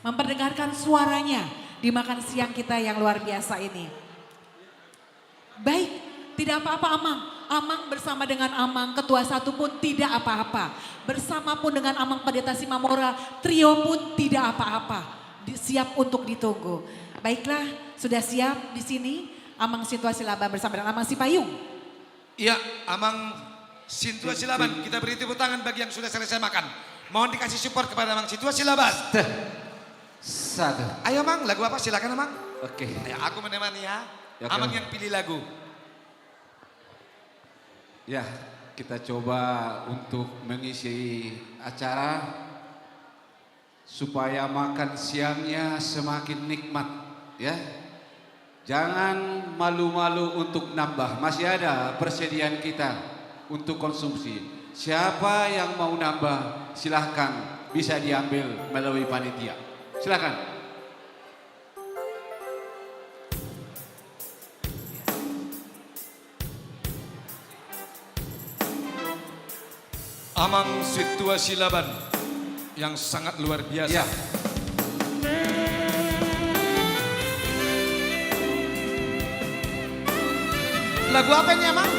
memperdengarkan suaranya di makan siang kita yang luar biasa ini. Baik, tidak apa-apa Amang. Amang bersama dengan Amang Ketua 1 pun tidak apa-apa. Bersama pun dengan Amang Pendeta Simamora, trio pun tidak apa-apa. Siap untuk ditunggu. Baiklah, sudah siap di sini Amang Sintua Silaban bersama dengan Amang Sipayung. Iya, Amang Sintua Silaban. Kita beri tepuk tangan bagi yang sudah selesai makan. Mohon dikasih support kepada Amang Sintua Silaban. 1. Ayo Amang, lagu apa? Silakan Amang. Oke. Ayo, aku menemani ya. Ya, oke, Amang Amang. yang pilih lagu. Ya, kita coba untuk mengisi acara supaya makan siangnya semakin nikmat, ya. Jangan malu-malu untuk nambah. Masih ada persediaan kita untuk konsumsi. Siapa yang mau nambah, silahkan bisa diambil melalui panitia. Silahkan. Amang Sintua Silaban yang sangat luar biasa. Ya. Lagu apa ini Amang?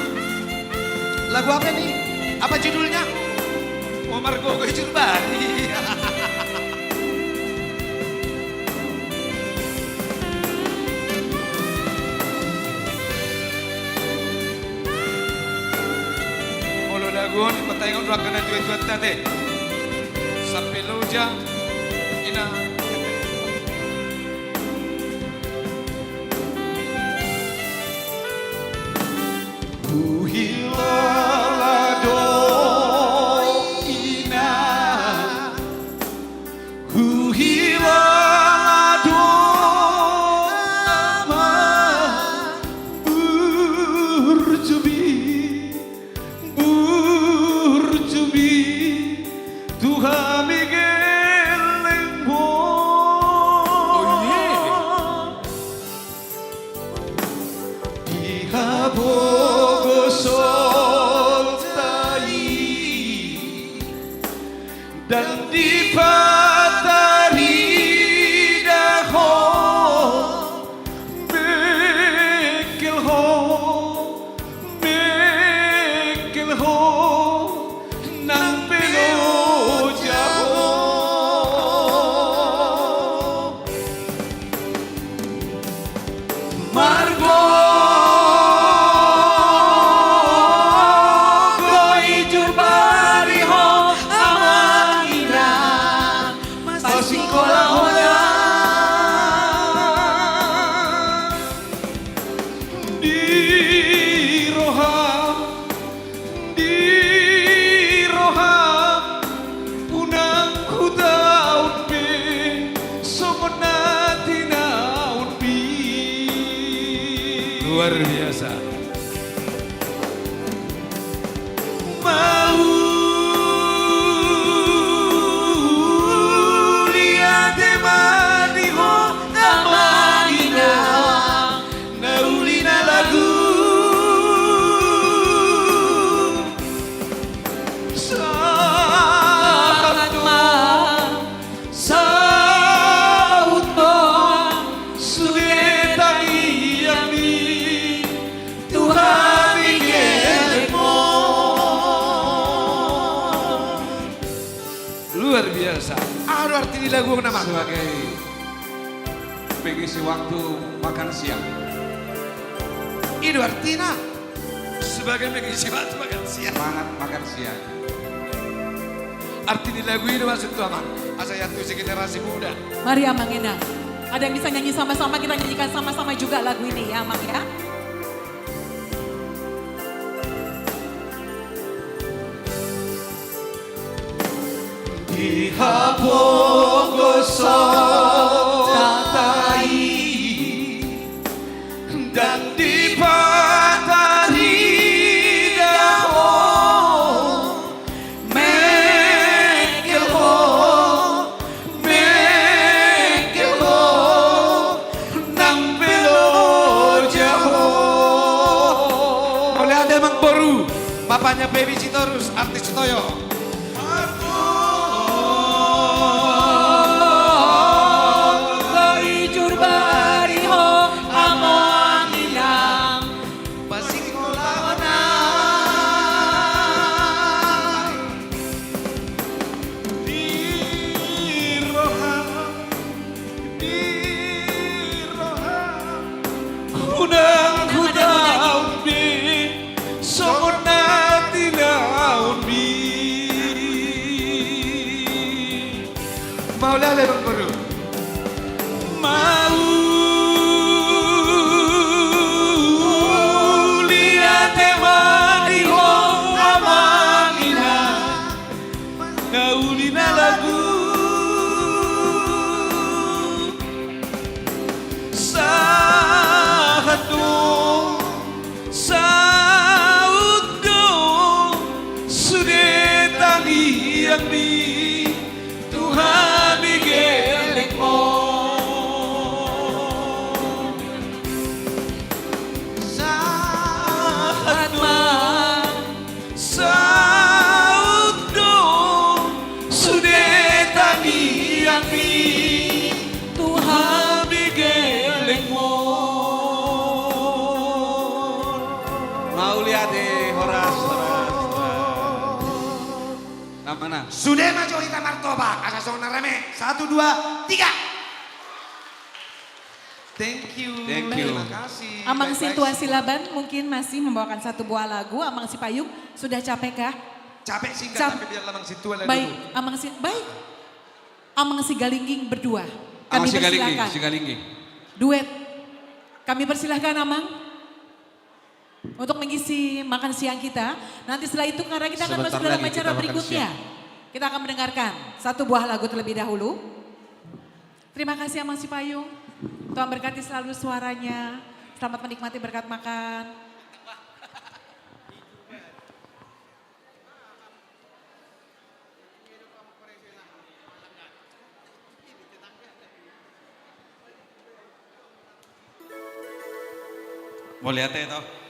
Lagu apa ini? Apa judulnya? Omar Gogo Jurbari. Olo lagun, patayong dua ka na duet-duet natin. Sa Peluja, ina. Dan dipatari dahon Mekel ho Nang pelo jauh Margo Goi Jurbari ho Luar biasa. Mau lihat emaniho amanina naulina lagu sahabat saud mo sugetang iyami Tuhan milikmu. Luar biasa. Apa arti lagu nama? Sebagai pengisi waktu makan siang. Itu artinya sebagai mengisi waktu makan siang. Semangat makan siang. Arti di lagu ini maksud itu Amang. Asa yang tuh generasi muda. Mari Amang Inang. Ada yang bisa nyanyi sama-sama, kita nyanyikan sama-sama juga lagu ini ya Amang ya. Dihapogoso tatai dan dipatari daho mekelho nang belo jaho. Oleh ada Mang Boru, bapaknya Baby Sitorus, artis Sutoyo. Mau lihat Bang Boru? Mau lihat madiho amangina naulina lagu sahadu saudo sudetani yang di Tuhan mana? Sudema Johita Martoba, Asasona Rame, 1, 2, 3. Thank you. Terima kasih. Amang Situasi Laban mungkin masih membawakan satu buah lagu. Amang Si Payung sudah capek kah? Capek sih enggak, tapi biar Amang Situasi baik, dulu. baik. Amang Si Galingging berdua. Kami Kami persilahkan. persilahkan. Si Galingging. Duet. Kami persilahkan Amang. Untuk mengisi makan siang kita. Nanti setelah itu karena kita akan Sebentar masuk dalam lagi acara kita makan berikutnya. Kita akan mendengarkan satu buah lagu terlebih dahulu. Terima kasih Amang Si Payung. Tuhan berkati selalu suaranya. Selamat menikmati berkat makan. Mau lihat itu?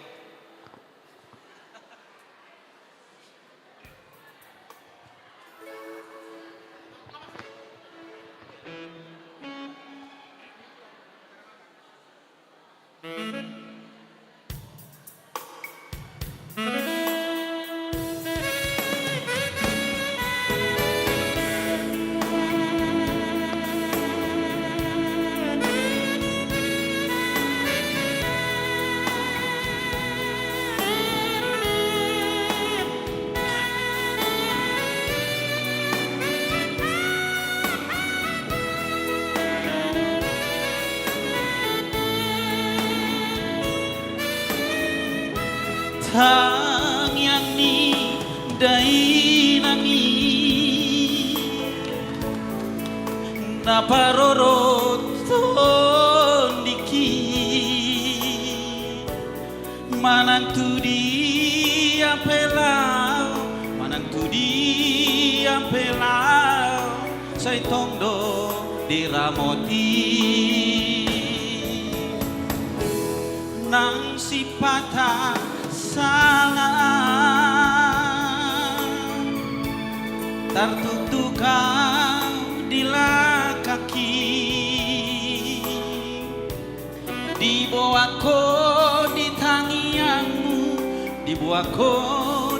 Thang yang ni dai nangi na paroro tondiki manang tudi apelau sai tongdo diramoti nang sipata salah tertutup kau di kaki dibawaku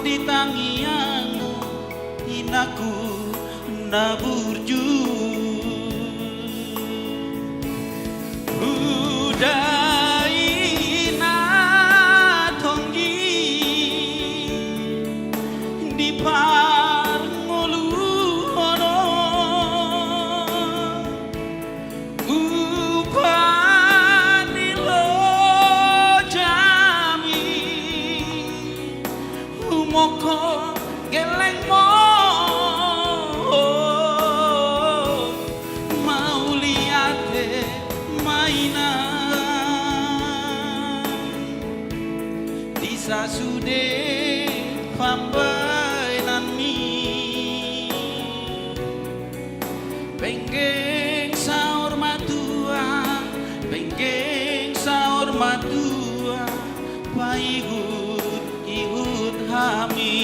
di tangianmu inaku naburju moko geleng mo sude pambainan mi penggeng saur matua paihut hami.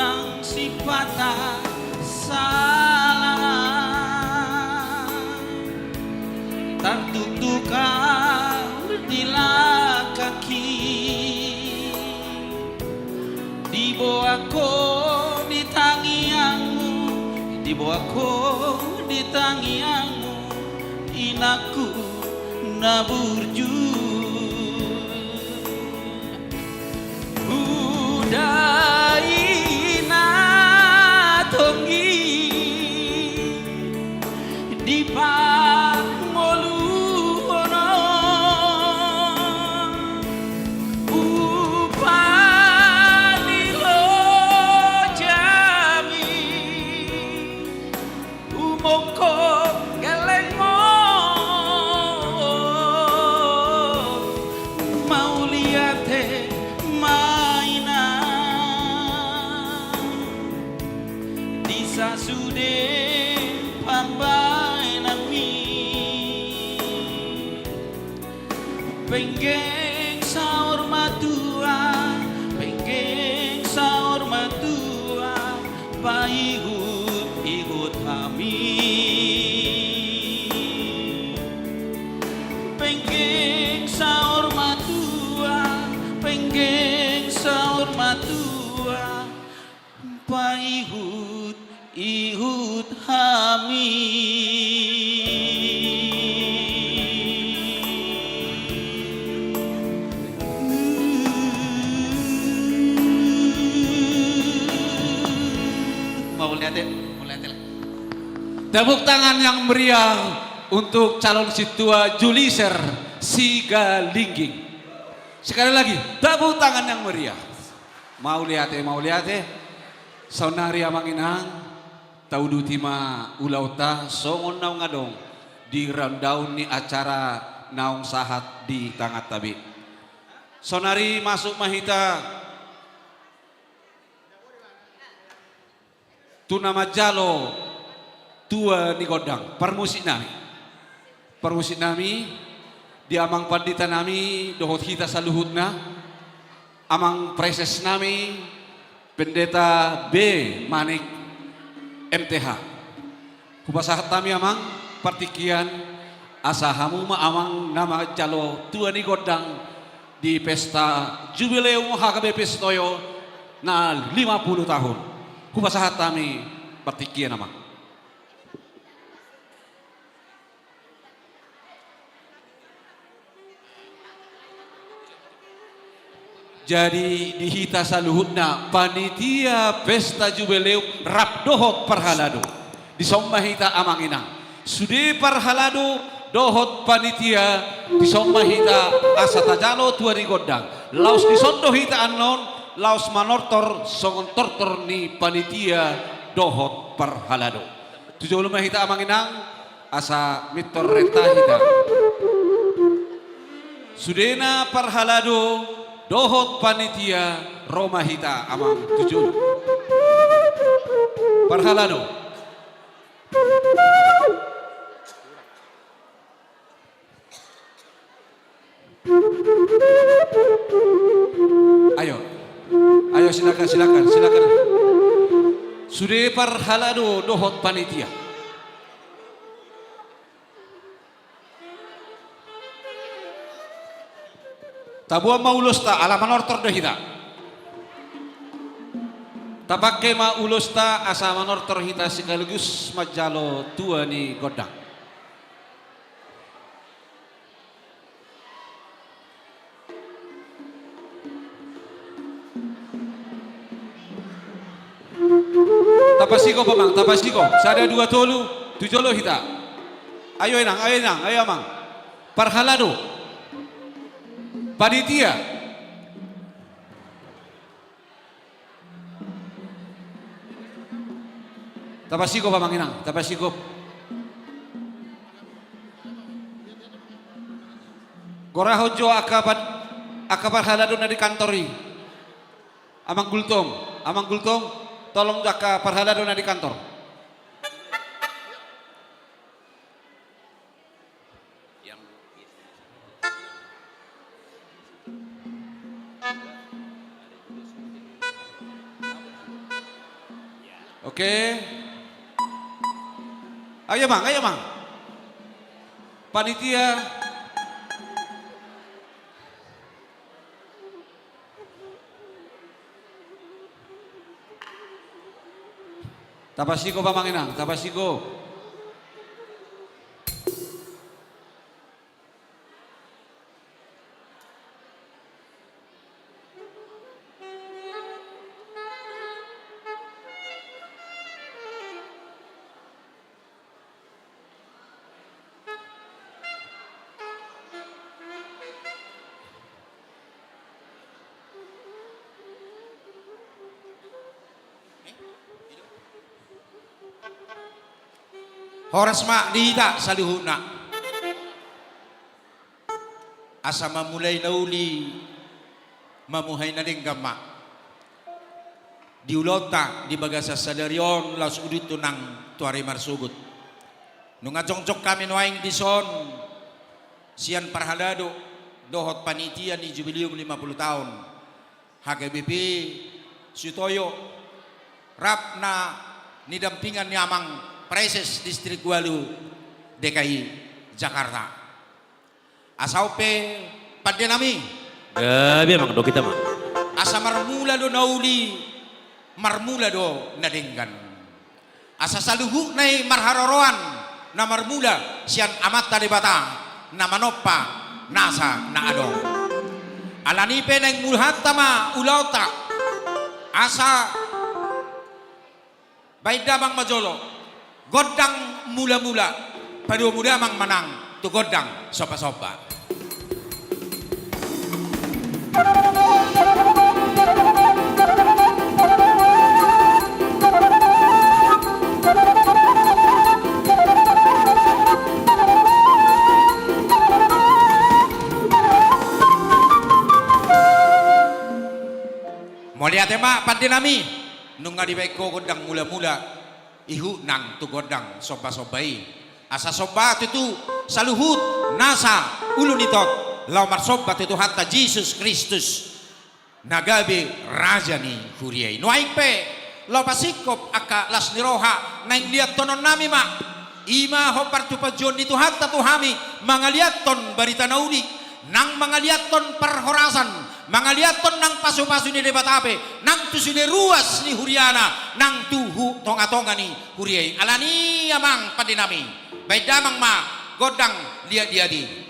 Nang sipata salah tertutukau di kaki dibawaku di tangianmu inaku naburju di pangoluhono upalilo jami umoko gelengmo mau liate mainan disa sude penggeng saur matua paihut hami penggeng saur matua paihut hami. Tepuk tangan yang meriah untuk calon situa Juliser Sigalingging. Sekali lagi, tepuk tangan yang meriah. Mau lihat Sonari Amanginang, taudutima ulauta songon naung ngadong di rundown ni acara naung sahat di Tangat Tabi. Sonari masuk mahita tunama jalo tua ni godang permusik nami di amang pandita nami dohot kita saluhutna amang preses nami pendeta B Manik MTH kupasahat nami amang partikian asahamu ma amang nama jalo tua ni godang di pesta jubileum HKBP Sutoyo na 50 tahun kupasahat nami partikian amang. Jadi dihita saluhutna panitia pesta jubileum rap dohot parhalado disommahita amanginang sude parhalado dohot panitia disommahita asatajalo tuari godang laus disondohita anon laus manortor songon tortor ni panitia dohot parhalado tujuh mahita amanginang asa mitor retahita sudena parhalado dohot panitia Roma Hita amang tujuh parhalado ayo silakan sudah parhalado dohot panitia tabuan maulus ta alaman ortor dehita tapakke maulus ta asa manortor hita sekaligus majalo tua ni godang Tapasiko pamang, tapasiko. Sada 2 tolu, 7 hita. Ayo enang, ayo amang. Parhalado. Panitia. Tapasiko pamang inang, tapasiko. Gorahojo akabar halado na di kantori. Amang gultong, tolong jaka parhalado na di kantor. Oke. Ayo mang. Panitia. Tapasiko pa manginang, tapasiko. Horas mak dihita saluhuna. Asa mamulay na uli mamuhay na rin gama. Diulota di baga sa salaryon laos udito ng tuari marsugot. Nung adjong-jok kami nuaing dison siyan parhalado dohot panitia ni jubilium 50 tahun. HKBP Sutoyo rap na nidampingan ni amang Preses Distrik Walu DKI Jakarta. Asaupe paddenami. Gabi mang do kita mah. Asa marmula do nauli marmula do nadenggan. Asa saluhu nai marharoroan na marmula sian amat talibata na manoppa nasa na adong. Alanipe nang mulhat tama ulauta. Asa baidamang majolo. Godang mula-mula pada muda mang manang tu godang sopa-sopa. Mulia tema pandinami nung ngadibeko godang mula-mula ihu nang tu godang soba-sobai asa soba itu saluhut nasa ulu nitot lau marsoba itu hatta Jesus Kristus nagabe raja ni huriai nuaipe lau pasikop aka las niroha nang liat tonon nami ma ima ho partupajon itu hatta tuhami mangaliaton barita nauli nang mangaliaton perhorasan mangaliaton nang pasu-pasu ni debatape nang tusine ruas ni huriana nang tuhu tonga-tonga ni huriai alani amang padinami baidamang ma godang liat-liadi.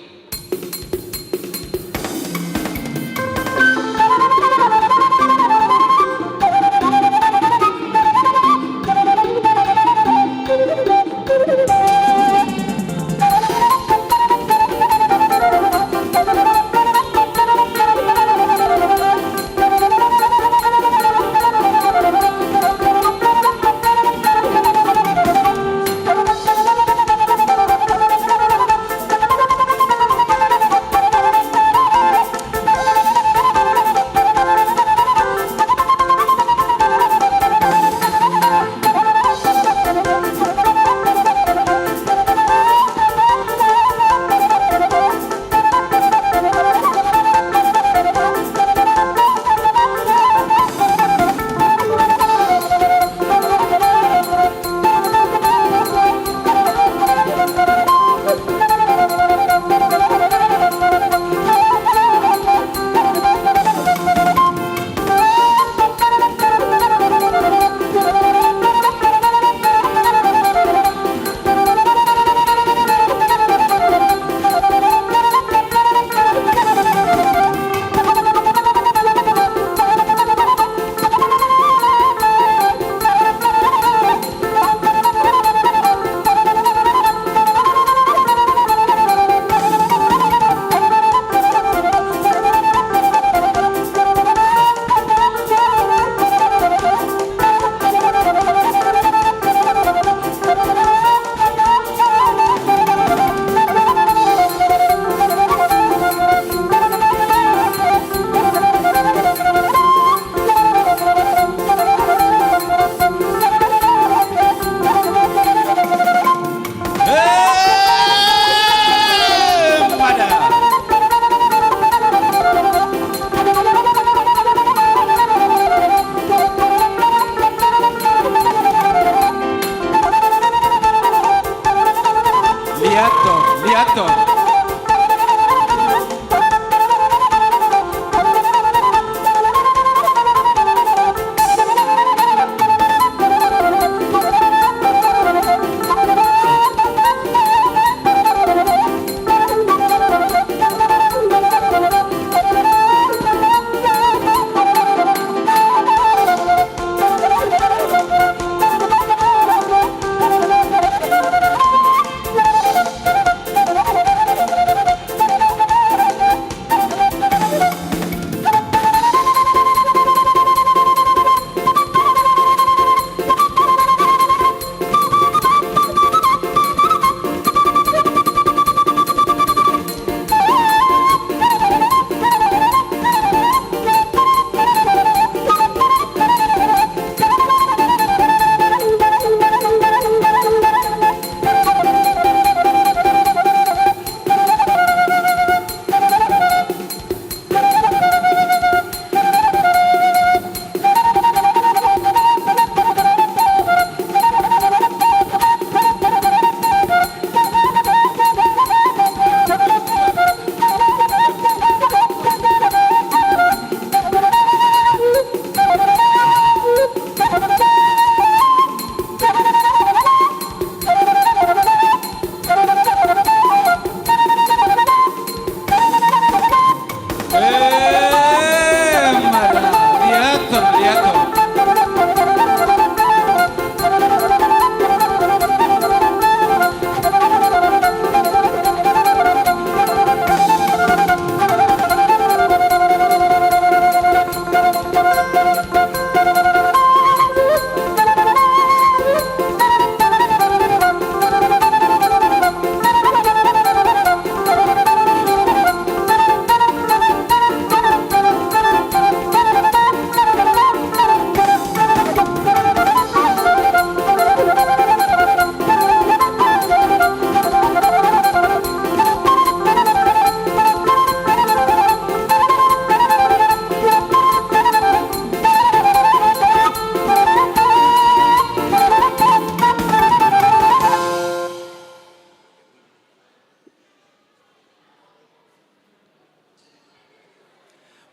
lihat toh.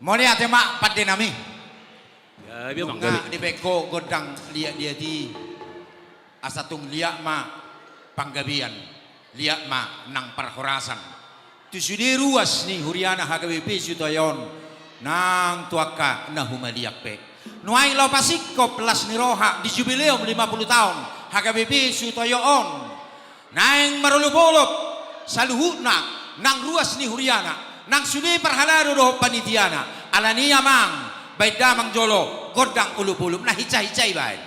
Mau lihat ya mak pada nami. Gabi mang Nga gabi. di beko godang liat dia di asatung liat ma panggabian liat ma nang parhorasan. Tu sudi ruas ni huriana HKBP Sutoyon nang tuaka na humaliak pe. Nuai lo pasiko plus ni roha di jubileum 50 tahun HKBP Sutoyon. Nang marulupolop saluhutna nang ruas ni huriana nang sudi perhalado do panitiana. Alania mang baik damang jolo godang ulu-ulu nah hicai-hicai baik.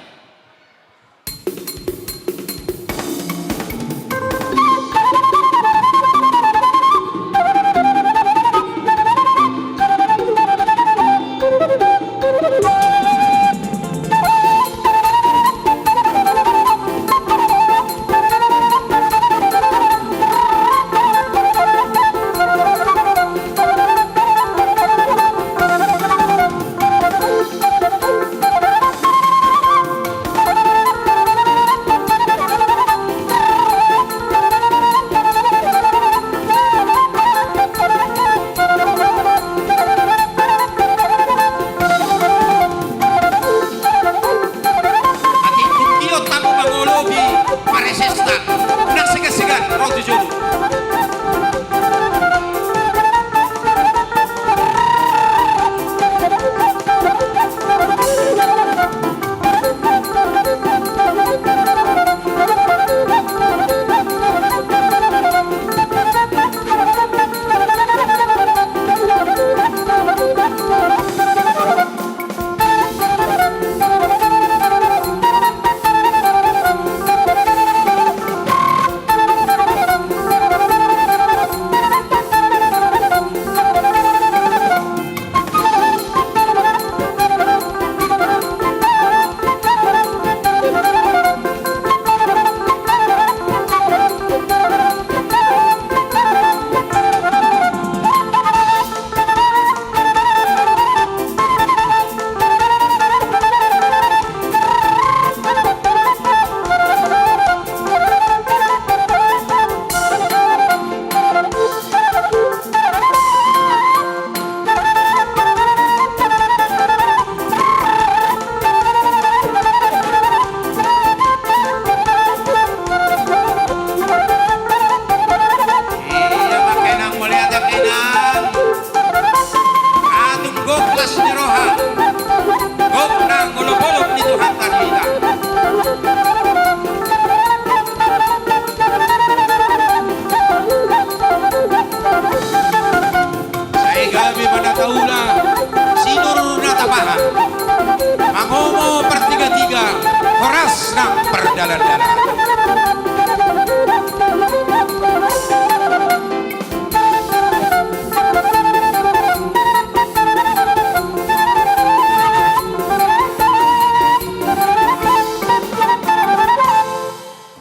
berdalan-dalan.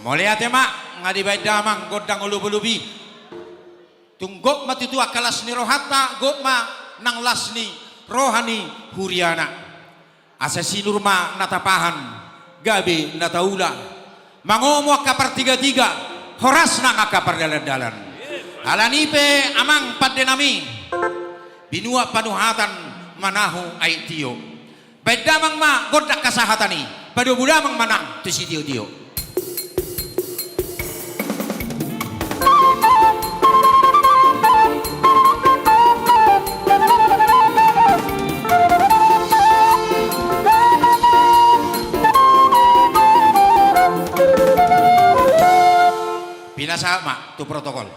Mulia tema ngadi baik damang godang ulu belubi. Tunggok mati tua kalas ni rohata gokma nang lasni rohani huriana. Asasi nurma natapahan gabi nataula. Mangomo kapar tiga-tiga horas nang akapar dalan-dalan. Alanipe amang padenami binua panuhatan manahu aitio. Baik damang ma godak kasahatani. Padu budamang manang tu si dio-dio. Pinasa mak tu protokol.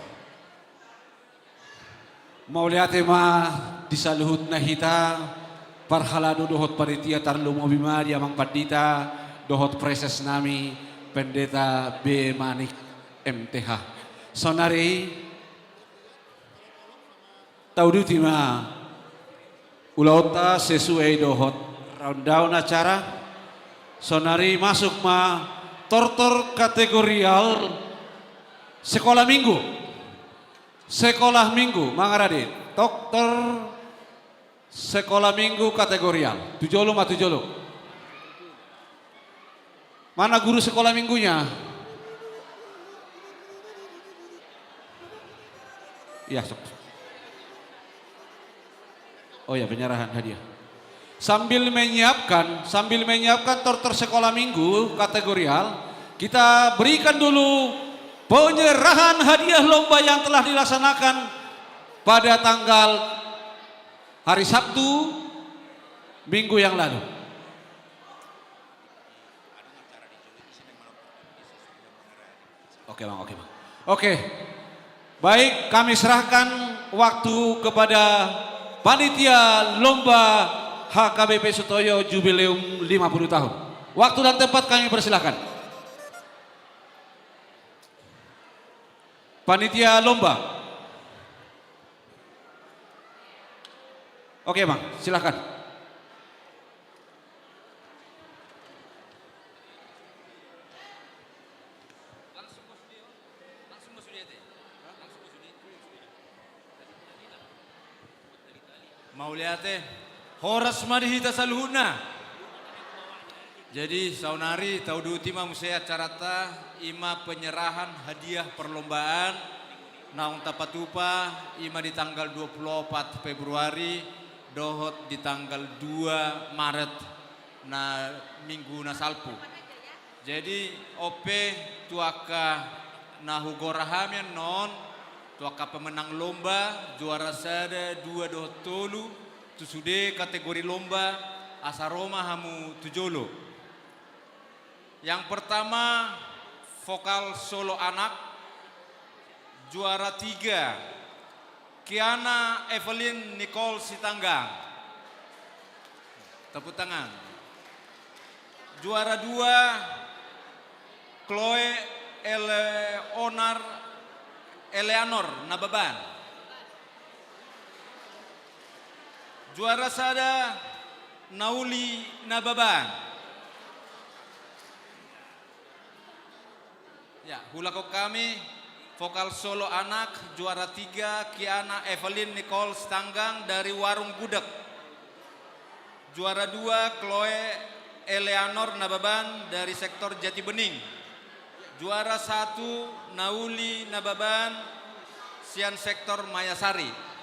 Mau lihat ma disaluhut na hita parhalado dohot panitia tarlumo bimari amang padita dohot preses nami pendeta B Manik MTH. Sonari tauduti ma ulauta sesuai dohot rundown acara. Sonari masuk ma tortor kategorial sekolah minggu. Sekolah minggu, mangaradi. Dokter sekolah minggu kategorial. Tujolo ma tujolo. Mana guru sekolah minggunya? Iya, sok. Oh ya, penyerahan hadiah. Sambil menyiapkan dokter sekolah minggu kategorial, kita berikan dulu penyerahan hadiah lomba yang telah dilaksanakan pada tanggal hari Sabtu minggu yang lalu. Oke bang. Oke, baik kami serahkan waktu kepada panitia lomba HKBP Sutoyo Jubileum 50 tahun. Waktu dan tempat kami persilahkan. Panitia lomba. Oke bang, silakan. Mau lihat horas madihita saluhuna. Jadi saunari tauduti ma musea carata ima penyerahan hadiah perlombaan naung tapatupa ima di tanggal 24 Februari dohot di tanggal 2 Maret na minggu na salpu. Jadi ope tuaka nahu gorahamian non tuaka pemenang lomba juara sada 2 dohot tolu tusude kategori lomba asaroma hamu tujolo. Yang pertama vokal solo anak juara 3 Kiana Evelyn Nicole Sitanggang. Tepuk tangan. Juara 2 Chloe Eleanor Nababan. Juara sada Nauli Nababan. Ya, hulako kami vokal solo anak juara 3 Kiana Evelyn Nicole Stanggang dari Warung Gudeg. Juara 2 Chloe Eleanor Nababan dari sektor Jati Bening. Juara 1 Nauli Nababan Sian sektor Mayasari.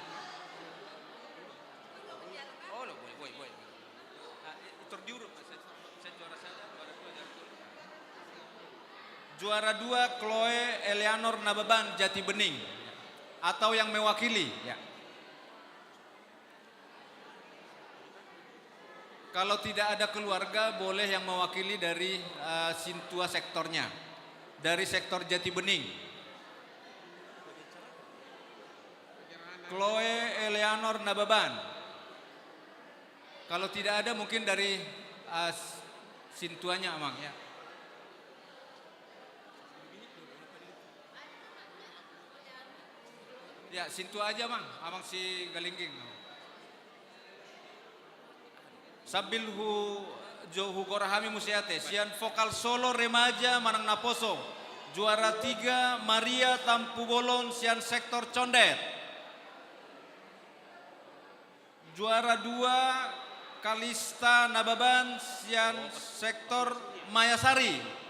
Juara 2 Chloe Eleanor Nababan Jati Bening atau yang mewakili ya. Kalau tidak ada keluarga boleh yang mewakili dari Sintua sektornya. Dari sektor Jati Bening. Chloe Eleanor Nababan. Kalau tidak ada mungkin dari Sintuanya Amang ya. Ya, sintu aja mang, amang si Galingging. Sabilhu Johu Gorahami Musiate, sian vokal solo remaja Manang Naposo. Juara 3 Maria Tampu Bolon, sian sektor Condet. Juara 2 Kalista Nababan, sian sektor Mayasari.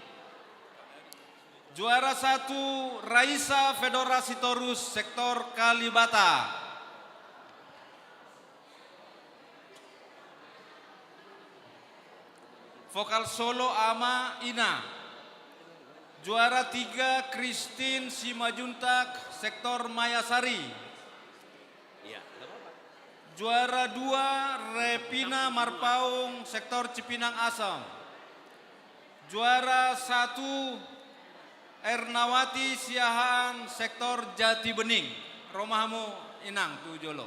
Juara 1 Raisa Fedora Sitorus, sektor Kalibata. Vokal solo Ama Ina. Juara 3 Christine Simajuntak, sektor Mayasari. Juara 2 Repina Marpaung, sektor Cipinang Asam. Juara 1 Ernawati Siahaan, sektor Jati Bening. Romahamu Inang Tujolo.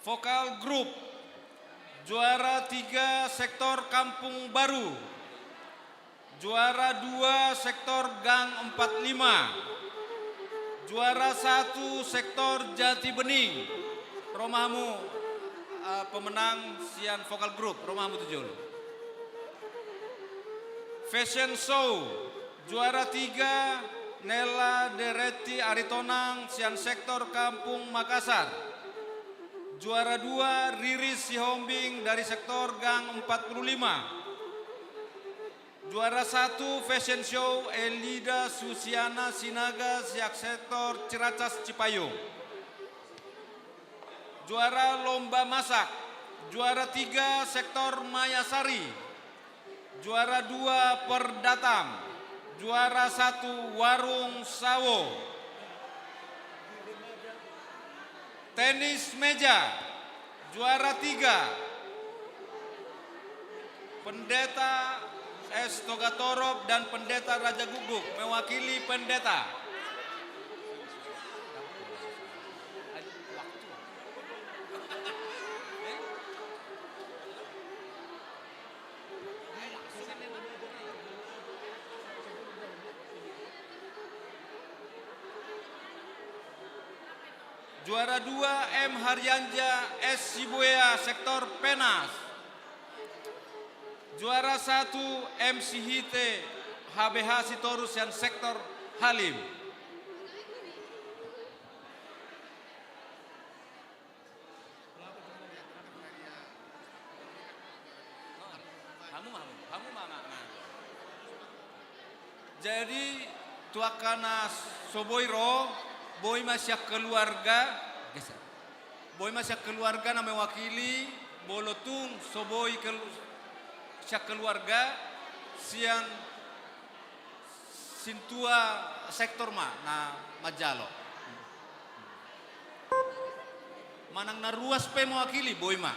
Vokal grup. Juara 3 sektor Kampung Baru. Juara 2 sektor Gang 45. Juara 1 sektor Jati Bening. Romahamu pemenang sian vokal grup. Romahamu Tujolo. Fashion show. Juara 3 Nela Dereti Aritonang, sian sektor Kampung Makassar. Juara 2 Riris Sihombing dari sektor Gang 45. Juara 1 fashion show Elida Susiana Sinaga, siak sektor Ciracas Cipayung. Juara lomba masak. Juara 3 sektor Mayasari. Juara 2 Perdatam. Juara 1 Warung Sawo. Tenis meja. Juara 3 Pendeta S. Togatorop dan Pendeta Raja Guguk mewakili pendeta. Juara 2 M. Haryanja S. Sibuya, sektor Penas. Juara 1 M. Sihite HBH Sitorus yang sektor Halim. Jadi tuakana soboiro boy masih keluarga, na mewakili bolotung soboy keluarga siang sintua sektor na majalo. Manang naruas pe mewakili boy ma.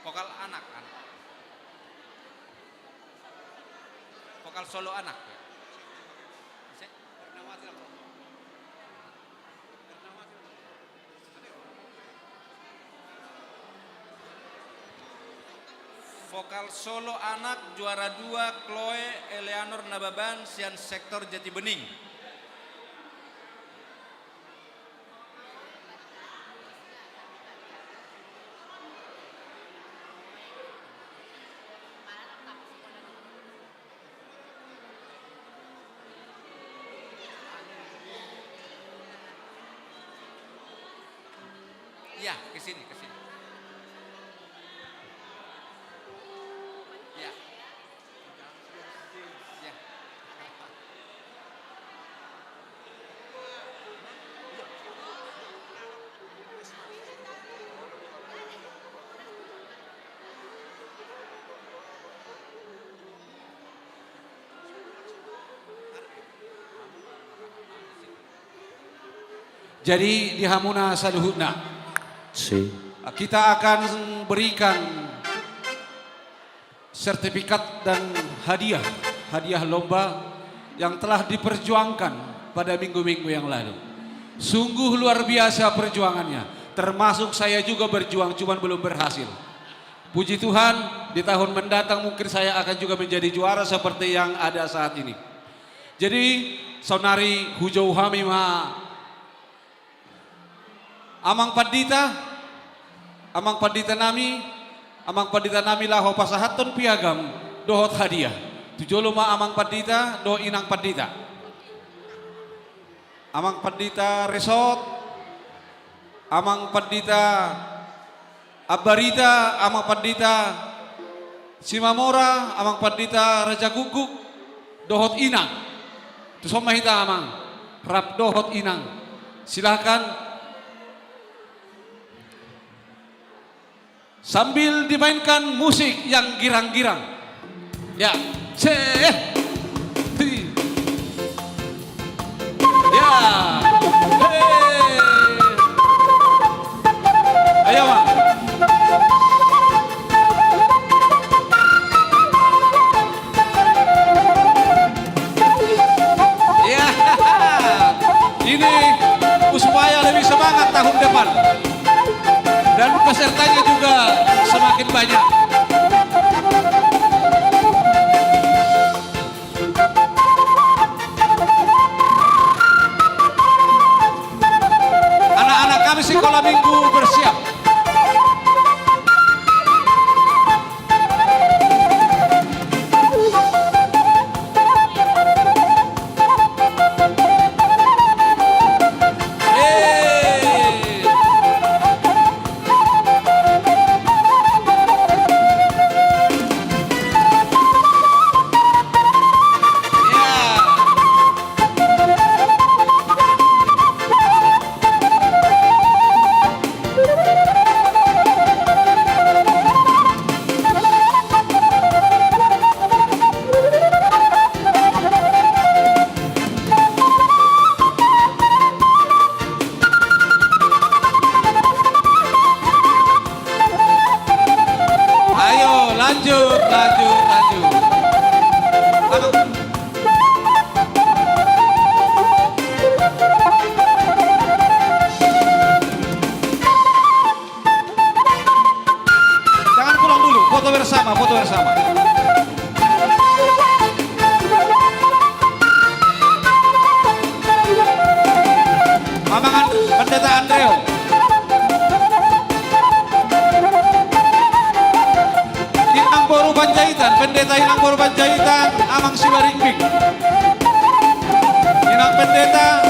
Vokal anak. Vokal solo anak. Vokal solo anak juara 2 Chloe Eleanor Nababan, sian sektor Jati Bening. Ya, ke sini. Ya. Ya. Jadi di Hamuna Saluhutna Si. kita akan berikan sertifikat dan hadiah lomba yang telah diperjuangkan pada minggu-minggu yang lalu. Sungguh luar biasa perjuangannya, termasuk saya juga berjuang, cuman belum berhasil. Puji Tuhan, di tahun mendatang mungkin saya akan juga menjadi juara seperti yang ada saat ini. Jadi saudari hujau hami ma amang pandita nami laho pasahaton piagam dohot hadiah. Tujolo ma amang pandita do inang pandita. Amang pandita resort, amang pandita Abarita, amang pandita Simamora, amang pandita Raja Guguk, dohot inang. Tu somahita amang rap dohot inang. Silakan. Sambil dimainkan musik yang girang-girang. Ya, ya, ayo Mang. Ya, ini supaya lebih semangat tahun depan. Dan pesertanya juga semakin banyak. Anak-anak kami sekolah minggu bersiap. Lanjut. Jangan pulang dulu, foto bersama. Mamangan Pendeta Andreo. Boru Panjaitan, pendeta Inang Boru Panjaitan, Amang Siwaringbing. Inang pendeta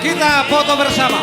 kita foto bersama.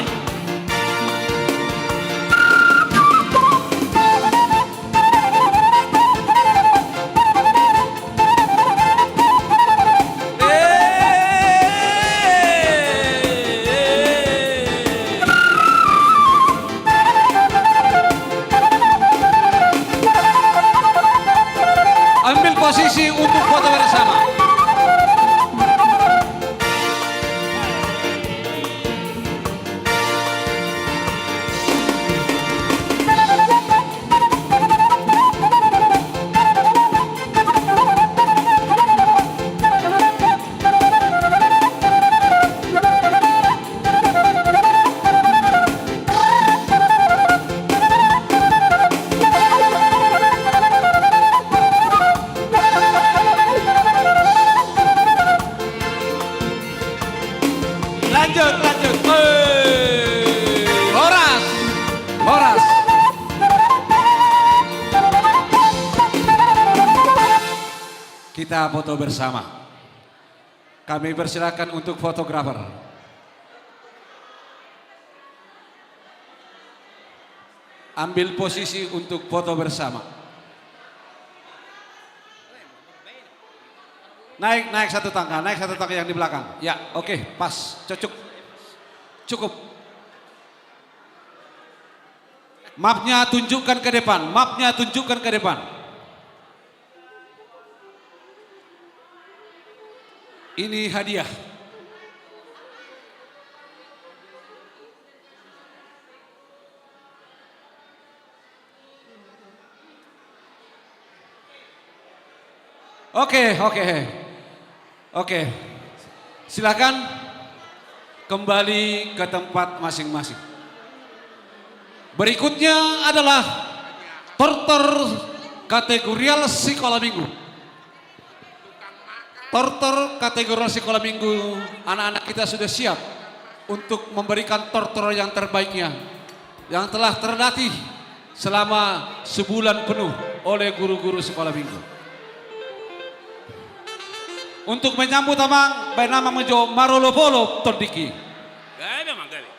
kita foto bersama. Kami persilakan untuk fotografer. Ambil posisi untuk foto bersama. Naik satu tangga yang di belakang. Ya, oke, pas, cukup. Mapnya tunjukkan ke depan, Ini hadiah. Oke. Silakan kembali ke tempat masing-masing. Berikutnya adalah tortor kategorial sekolah minggu. Tortor kategori sekolah minggu, anak-anak kita sudah siap untuk memberikan tortor yang terbaiknya, yang telah terlatih selama sebulan penuh oleh guru-guru sekolah minggu. Untuk menyambut amang, bernama mejo Marolopolo Tondiki. Gak ada mangkali.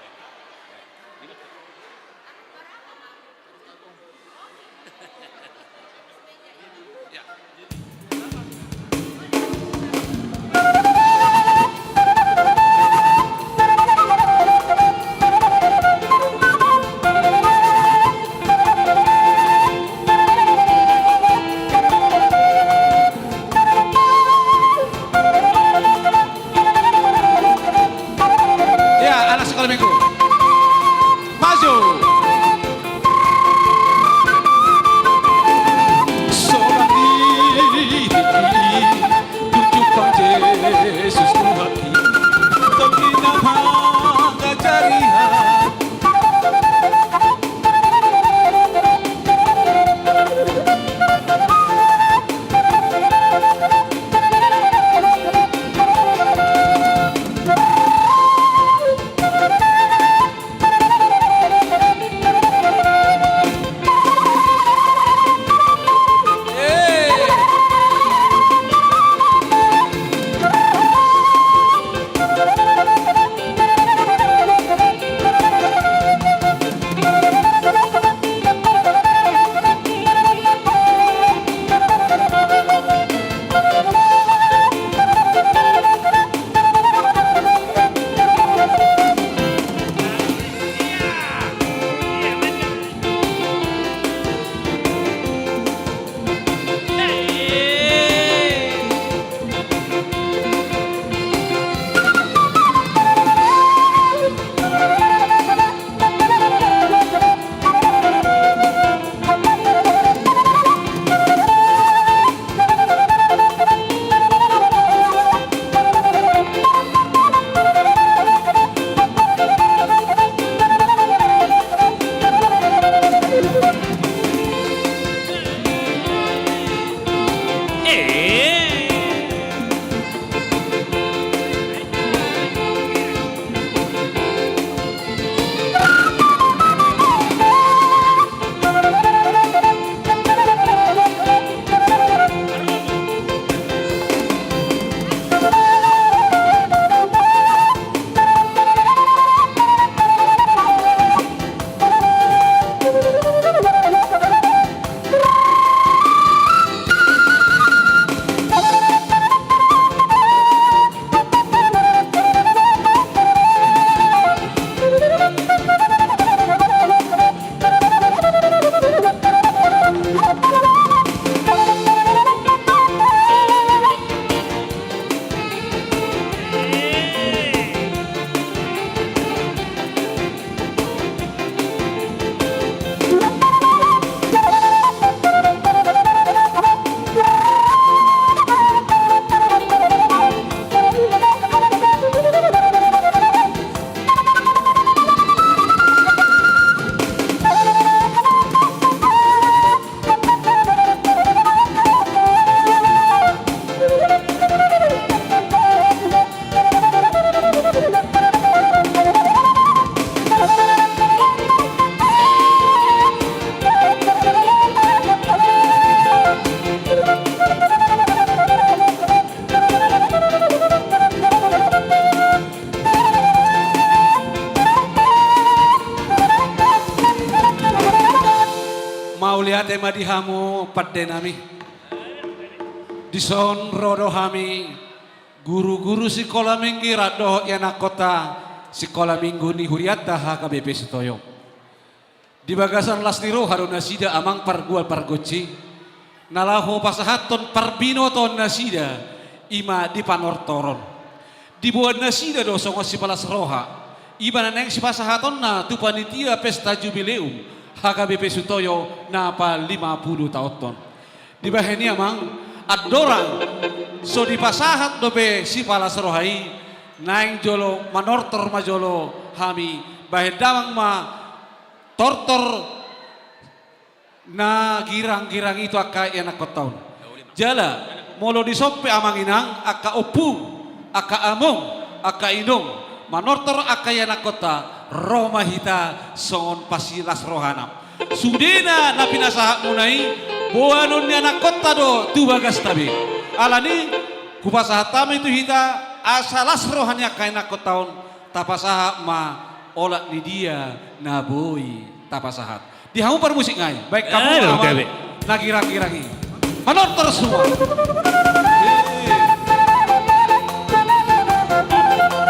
Huriate madihamu padde nami. Dison rodo hami guru-guru sekolah minggu rado yana kota sekolah minggu ni Huriata HKBP Sutoyo. Di bagasan lasniro haruna sida amang pargual pargoci. Nalaho pasahaton parbino ton nasida ima di panortoron. Di buat nasida do songo si palas roha. Iba neng si pasahaton na tu panitia pesta jubileum. HKBP Sutoyo napa 50 tahun. Di baheni amang adorang so di pasahat dobe si palas rohai naing jolo manortor majolo hami bahedamang ma tortor na girang-girang itu akka enak kotaun. Jala molo disompe amang inang akka opung akka among akka inong manortor akka enak kota Roma hita songon pasilas rohana. Sudena na pinasaha munai boanon ni anak kota do tu bagas tabi. Alani kupasaha tami itu hita asalas rohanya ka enak kotaon tapasaha ma olak ni dia na boy tapasahat. Dihamu per musik ngai. Baik kamu aman nagi-ragi. Manortor semua.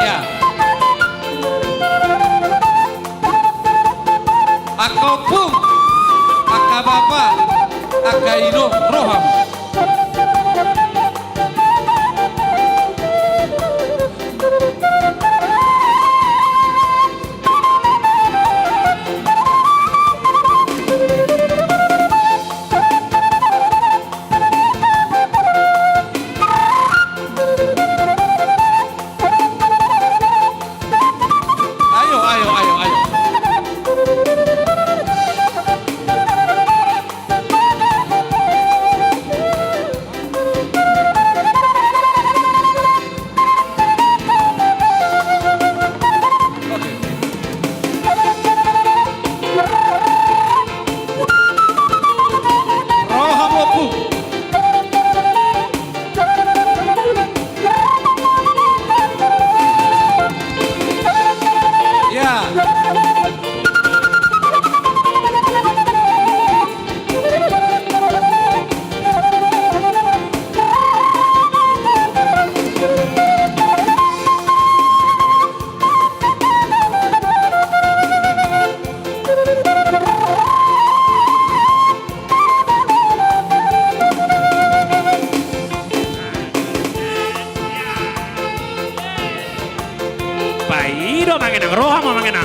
Ya. Ako pun, aka bapa, aka ino roham. Pairo mangenang roha mo mangenang.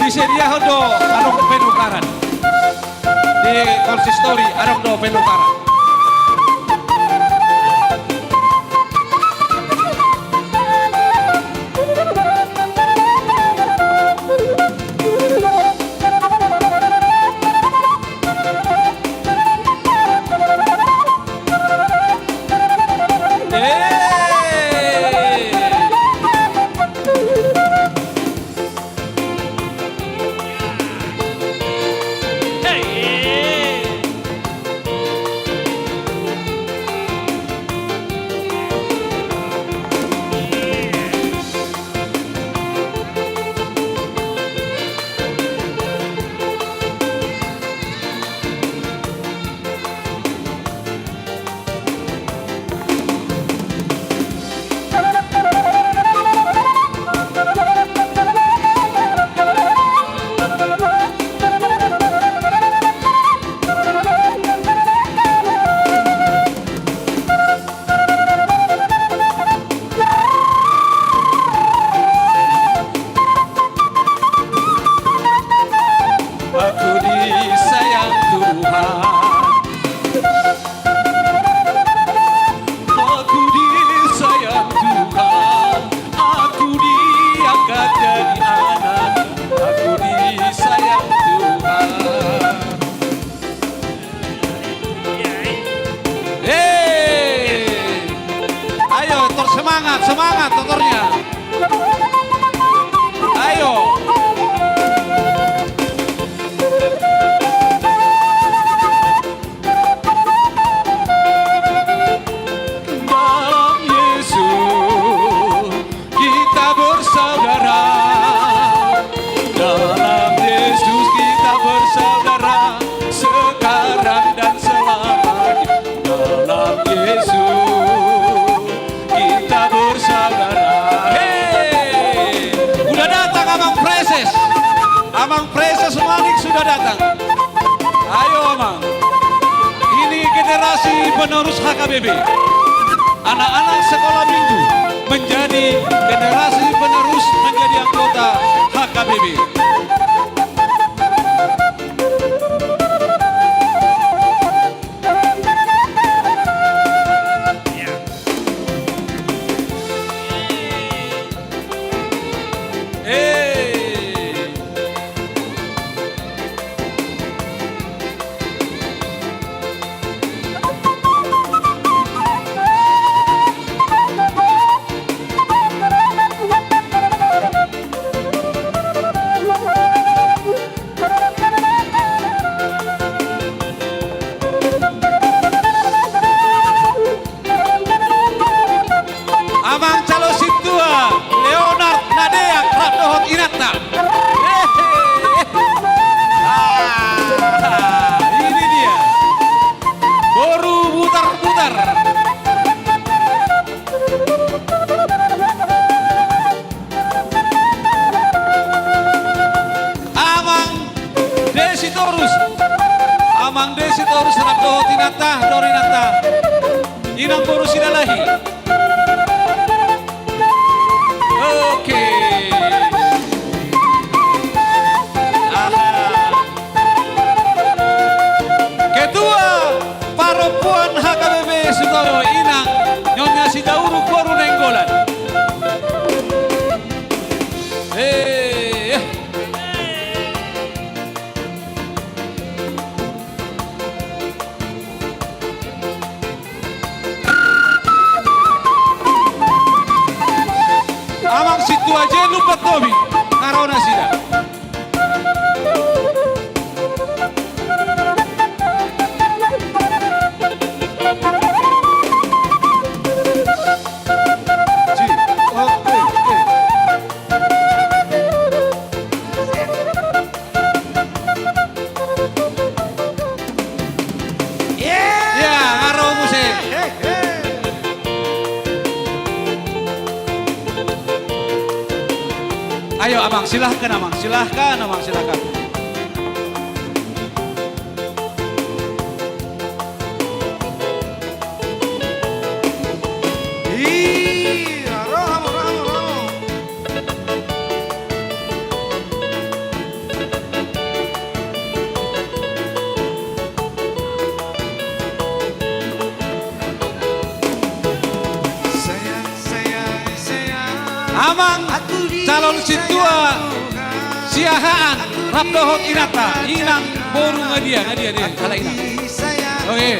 Disedia do arong penukaran di konsistori arong do penukaran. totornya. Ayo. Dalam Yesus kita bersaudara. Dalam Yesus kita bersaudara sekarang dan selamanya. Dalam Yesus kita bersaudara. Hei, udah datang Amang Preses. Amang Preses Manik sudah datang. Ayo Amang. Ini generasi penerus HKBP. Anak-anak sekolah minggu menjadi generasi penerus menjadi anggota HKBP. Amang Calo Situa, Leonard Nadea Kratohot Inatna. Ini dia. Boru putar-putar. Amang Desitorus. Amang Desitorus Kratohot Inatna, Dorinatna. Inang Boru Sidalahi. Oke. Ketua Paropuan HKBP Sutoyo Inang Nyonya Sidauru Koru Nenggolan. Amang situ aja lupa Tobi Karona sida. Ya, ngaro musik. Ayo Amang, silahkan Amang, silahkan Amang, silahkan. Iya, roham. Sayang. Amang calon situa siahaan Rabdohot Inata Inang Boru ngadia kala Inang. Oke.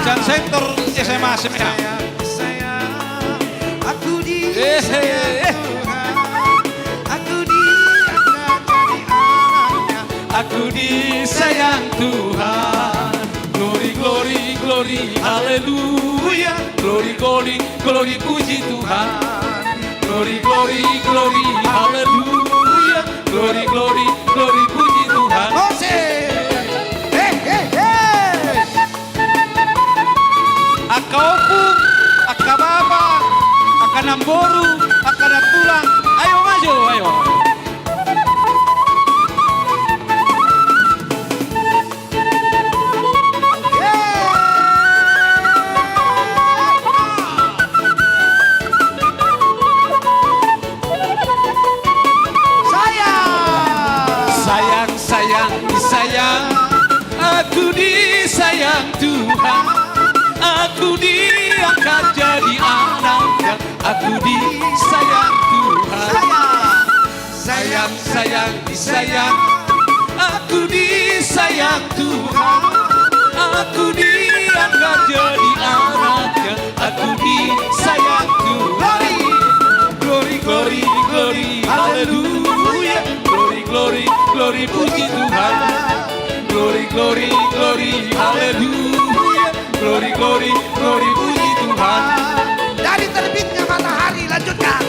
Dan sektor SMA SMH. Aku disayang Tuhan. Glory, glory, glory, haleluya. Glory, glory, glory, puji Tuhan. Glory, glory, glory, haleluya. Glory, glory, glory, puji Tuhan. Akaopung, akababa, akanamboru, akanatulang. Ayo maju, ayo. Disayang, aku disayang Tuhan. Aku diangkat jadi anaknya. Aku disayang Tuhan. Sayang, disayang. Aku disayang Tuhan. Aku diangkat jadi anaknya. Aku disayang Tuhan. glory, glory, haleluya. Glory, glory, glory, puji Tuhan. Dari terbitnya matahari, lanjutkan.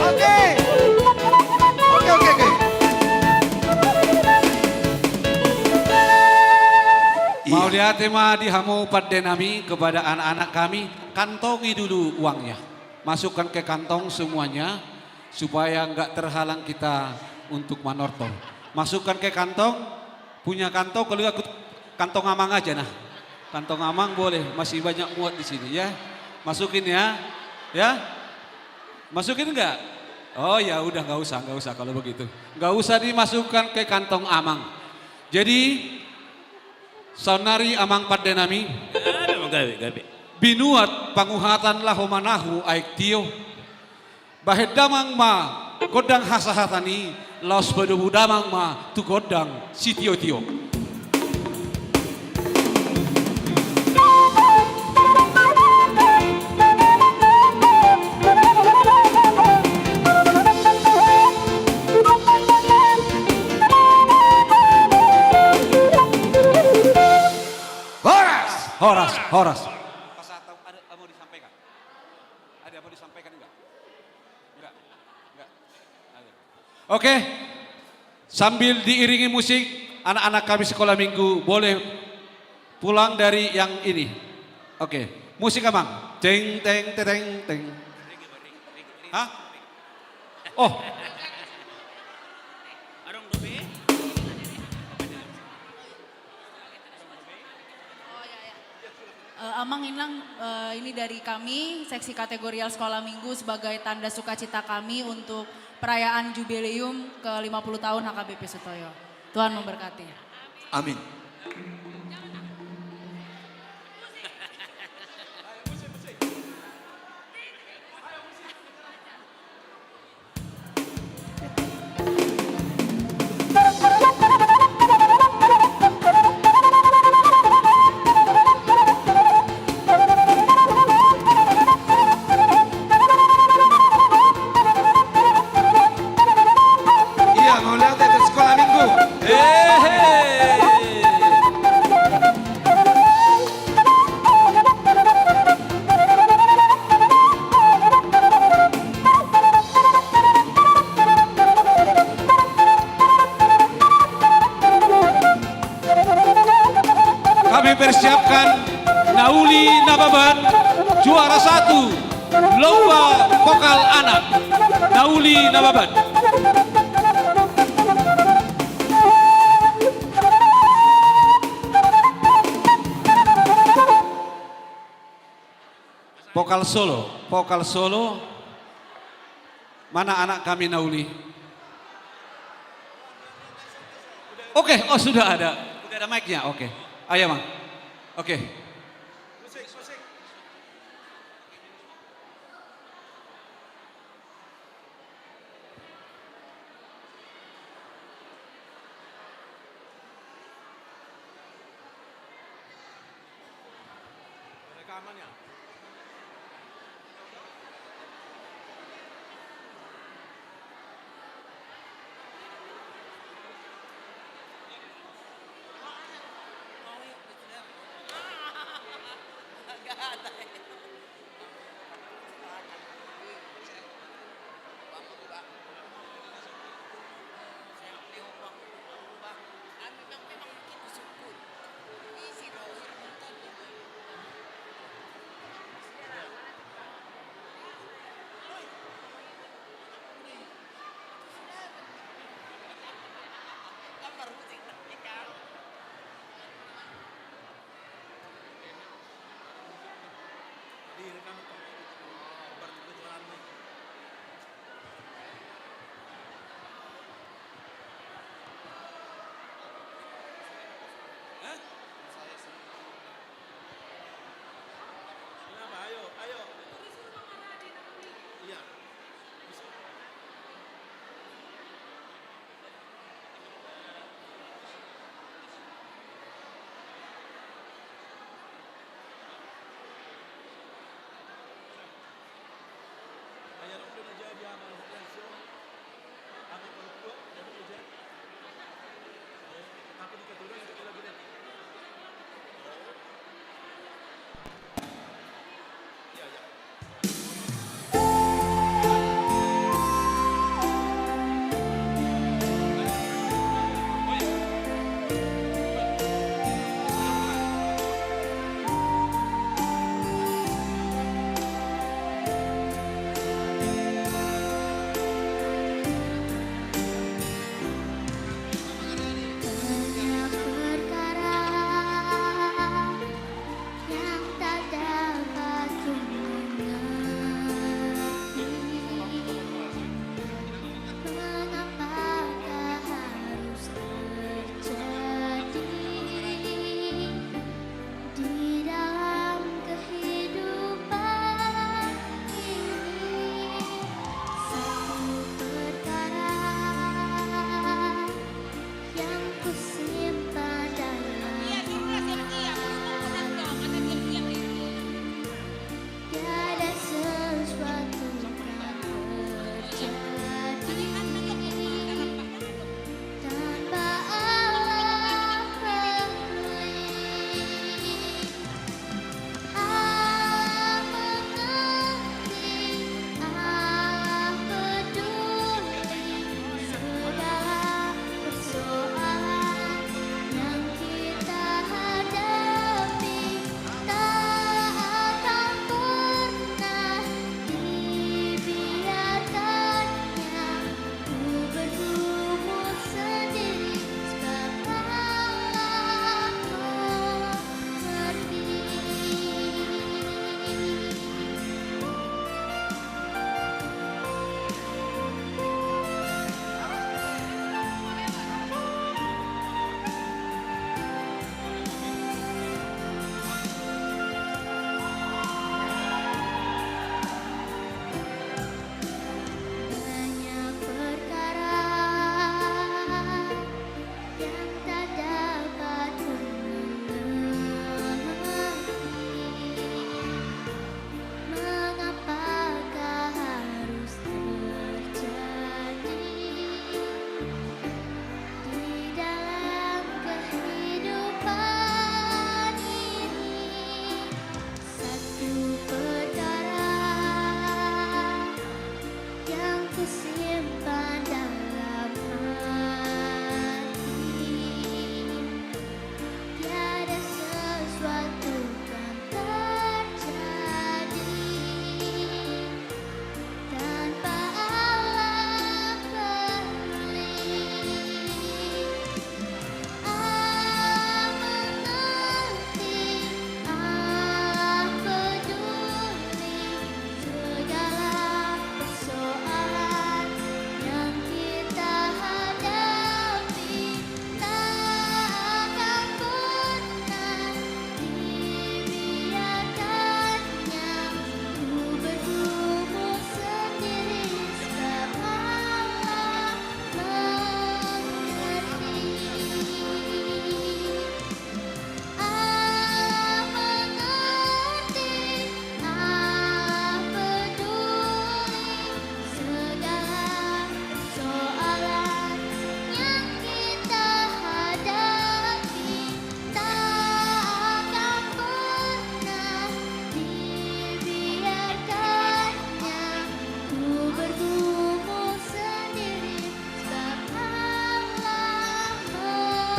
Oke. Oke, oke, oke. Mau lihat tema di hamu padenami kepada anak-anak kami, kantongi dulu uangnya. Masukkan ke kantong semuanya supaya enggak terhalang kita untuk manortor. Masukkan ke kantong, punya kantong kalau enggak kantong amang aja nah. Kantong amang boleh, masih banyak muat di sini ya. Masukin ya. Ya. Masukin enggak? Oh ya udah enggak usah kalau begitu. Enggak usah dimasukkan ke kantong amang. Jadi saunari amang padenami binuat panguhatan lahomanahu aik tio bahedamang ma godang hasahatani laos bedubudamang ma tu godang si tio. Horas. Ada mau disampaikan? Ada mau disampaikan enggak? Enggak. Oke. Sambil diiringi musik, anak-anak kami sekolah minggu boleh pulang dari yang ini. Oke. Musik Amang. Teng teng teng teng. Hah? Oh. Amang Inang, ini dari kami, seksi kategorial sekolah minggu sebagai tanda sukacita kami untuk perayaan jubileum ke-50 tahun HKBP Sutoyo. Tuhan memberkati. Amin. Iya, mau lihat itu sekolah minggu. Kami persiapkan Nauli Nababan juara 1 lomba vokal anak. Nauli Nababan. Vokal solo. Mana anak kami Nauli? Oke, oh sudah ada mic-nya. Oke. Ayo, Mang. Oke.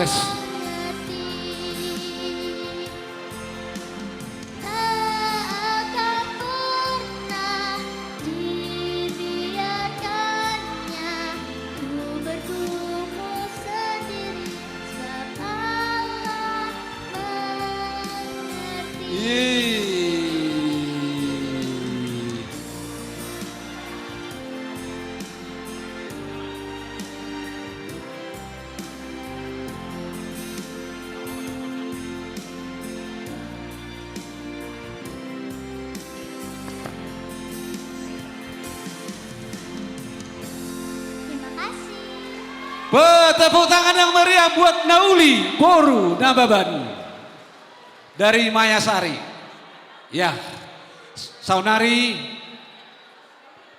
tes. Tepuk tangan yang meriah buat Nauli Boru Nababan dari Mayasari. Ya, Saunari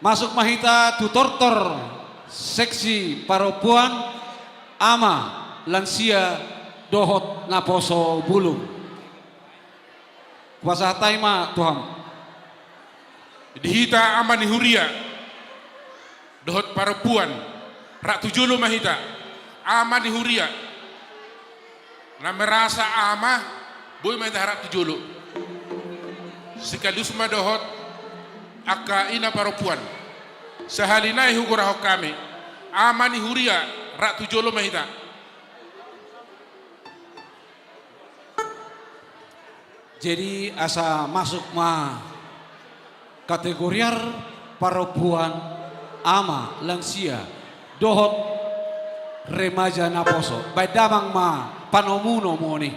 masuk mahita tutortor seksi perempuan ama lansia dohot naposo bulung. Kuasa taima Tuhan. Dihita amani huria dohot perempuan rak tujulu mahita ama di huria na merasa ama boy mahita rak tujulu sekadus madohot aka ina perempuan sehalinai hugurahok kami ama di huria rak tujulu mahita. Jadi asa masuk ma kategoriar perempuan ama lansia dohot remaja naposo badamang ma panomuno mo ni.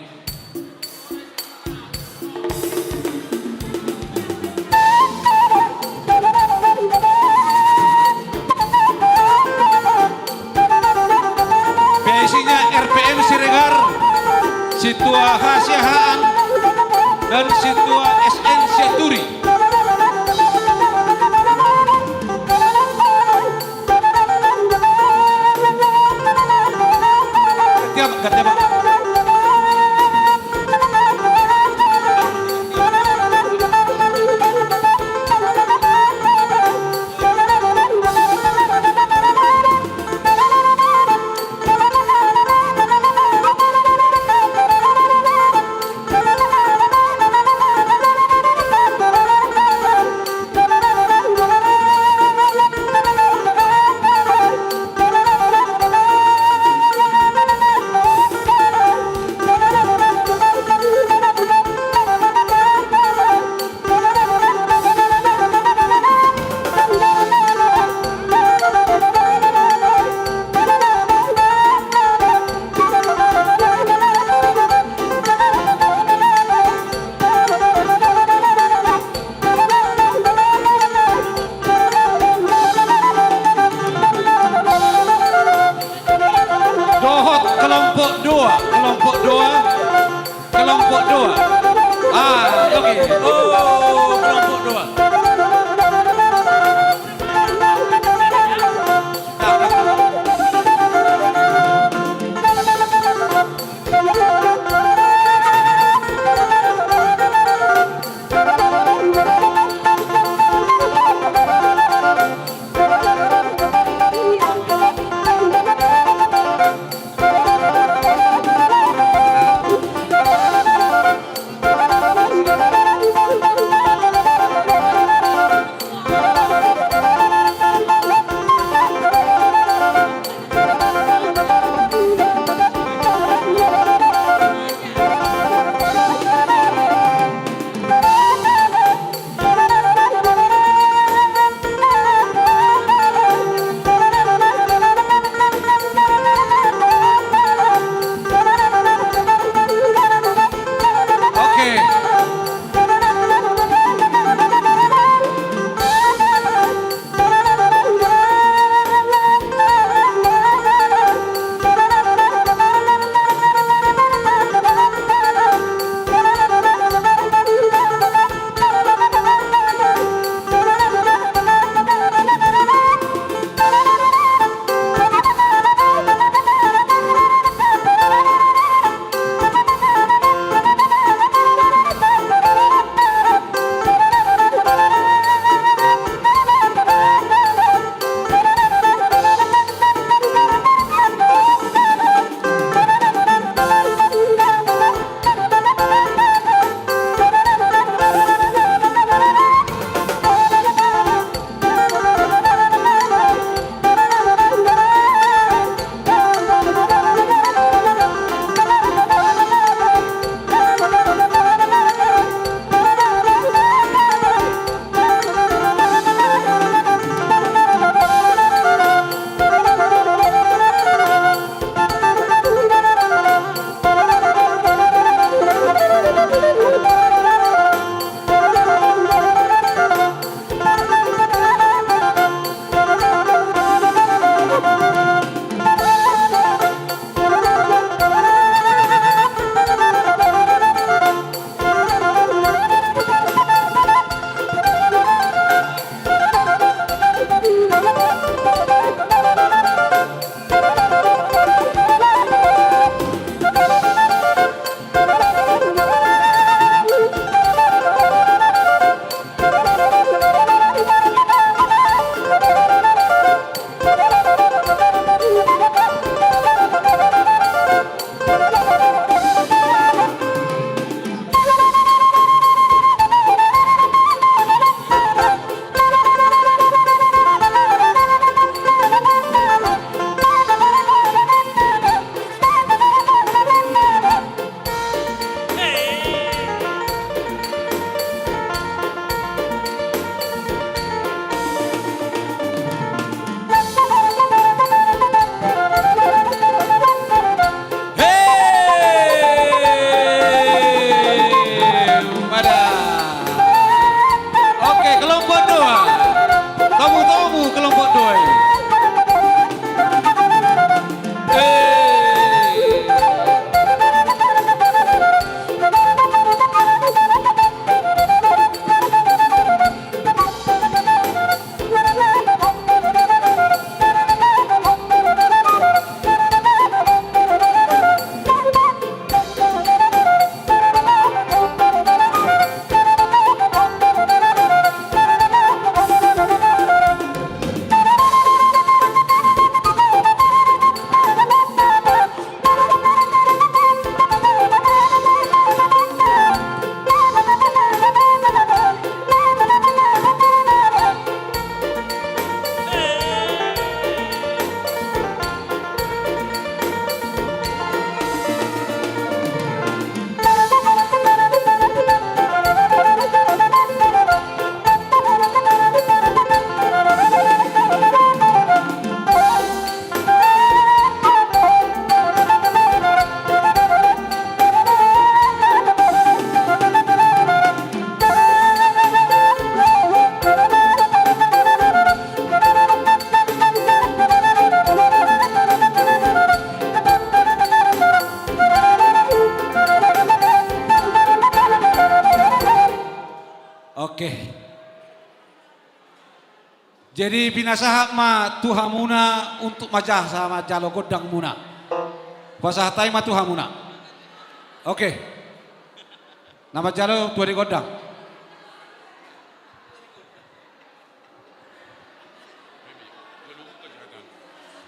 Biasanya RPM Siregar, Situa Hasiahaan dan Situa SN Siaturi. Kelompok dua. Oke. Oh, kelompok dua. Oke. Jadi pinasaha ma tuhamuna untuk majah sama jalo godang muna. Pasahatai ma tuhamuna. Oke. Nama jalo tuari godang.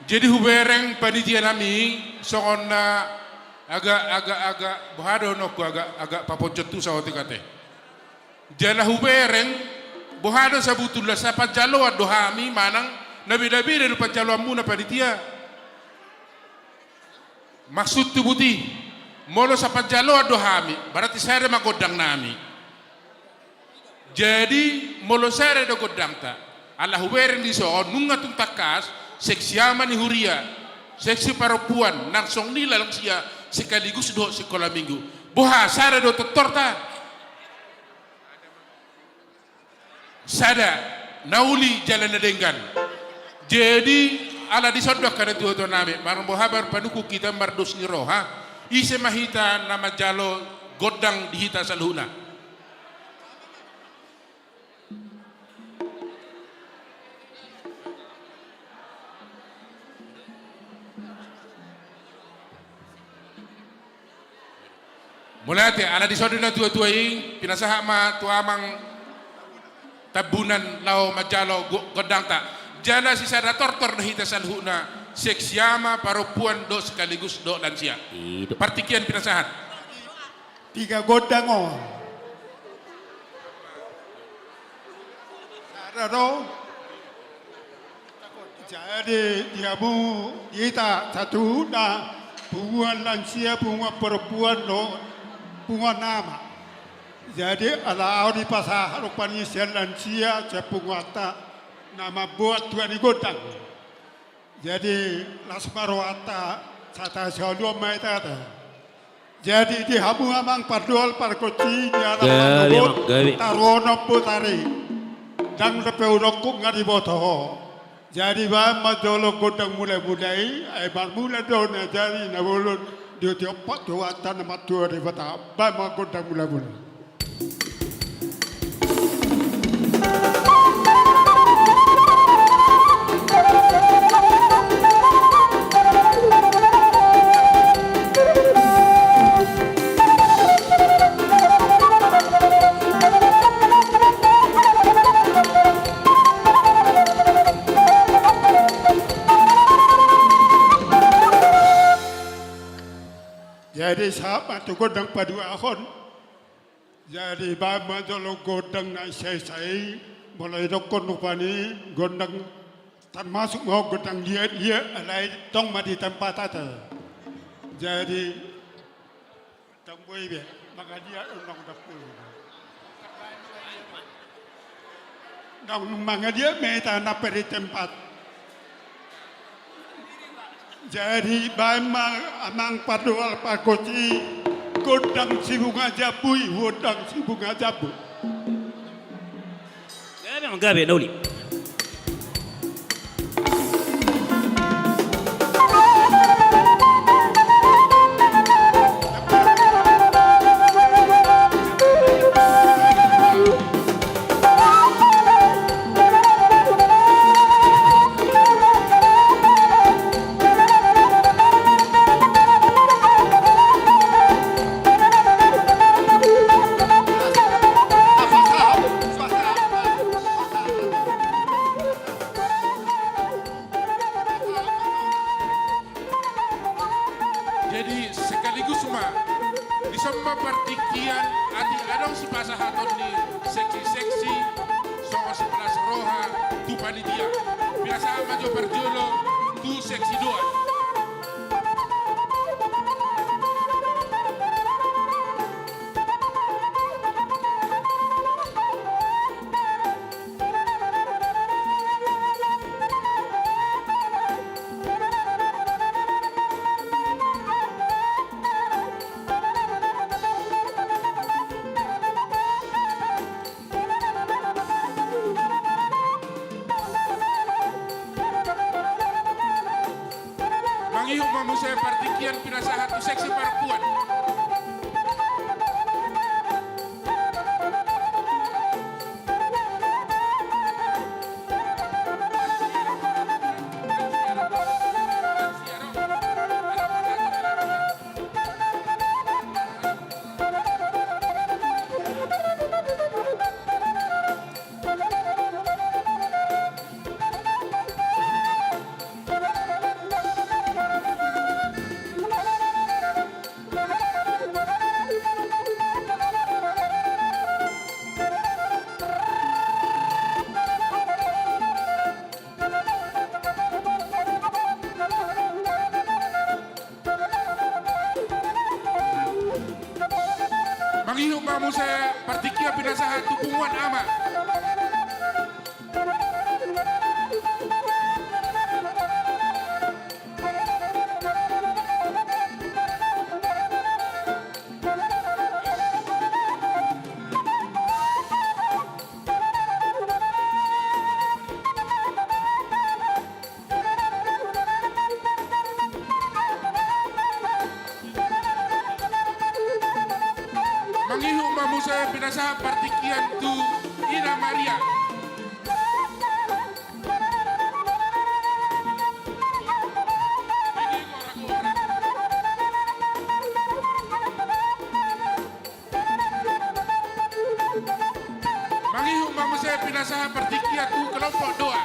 Jadi hubereng panitia nami sokonna agak bohado noko agak paponcetu sawati kate. Jana hubereng bohado sabutullah sapa jalo adohami manang nabi-nabi dari pajalo amuna panitia. Maksud tu buti molo sapa jalo adohami berarti saya magodang nami. Jadi molo saya do godang ta. Allah hubereng di so nunga tung takas seksiama ni huria, seksi perempuan, nangsong nila lang siya sekaligus do sekolah minggu. Boha sara do torta. Sada nauli jalan nadenggan. Jadi ala disodok kana tuo nami, marang bohabar panuku kita mardos ni roha. Ise mahita nama jalo godang dihita salhuna. Mulai ala disodona tua-tua ini pinasaha ma tuamang tabunan lau majalo godang tak jana sisa tortor dahita salhuna seksiama perempuan do sekaligus do lansia. Partikian pinasahat 3 godang oh. Sarado. Jadi diamu kita satu na bunga lansia bunga perempuan do bunga nama. Jadi ala di pasar rupanya lansia cepungata nama buat tuan godang. Jadi lasmarwata sata shalom mai tata. Jadi di habu amang pardual parkoti nyara manubut tarono putari dang lepeunokuk ngadi botoho. Jadi ba majolo godang mulai ai bar mulai dona jadi nabulun dia tiopak dua tanah matua di bata ba ma godang mulai. Jadi sahabat tu godang padu akon. Jadi bama jolo godang na saya mulai dokon rupani godang tan masuk mau godang dia alai tong mati tempat tata. Jadi tong boy be maka dia undang dapur. Dong maka dia meta na peri tempat. Jadi bama amang padual pakoti godang si bunga jabui godang si bunga jabu. Gabe gabe nauli. Jadi sekaligus mah di semua partikian adi adong si pasahaton ni seksi-seksi soal sebelas roha tu panitia biasa maju berjolo tu seksi doa. Mangihuk manusia partikian pinasahat tu seksi perempuan. mamuse partikia pinasaha tupungan ama. Mangihu mamuse pinasaha partikian tu Ina Maria. Mangihu mamuse pinasaha partikia tu kelompok doa.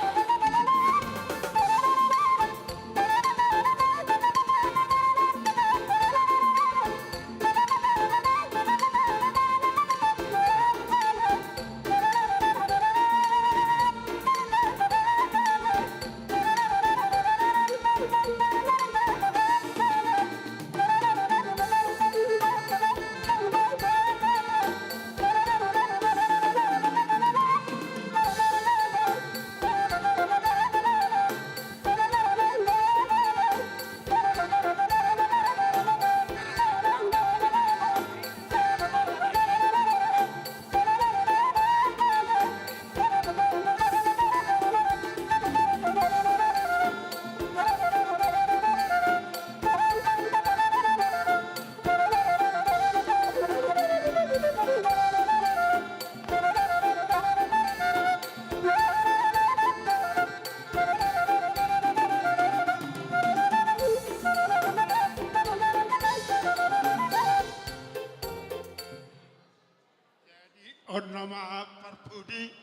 On nama parpudi,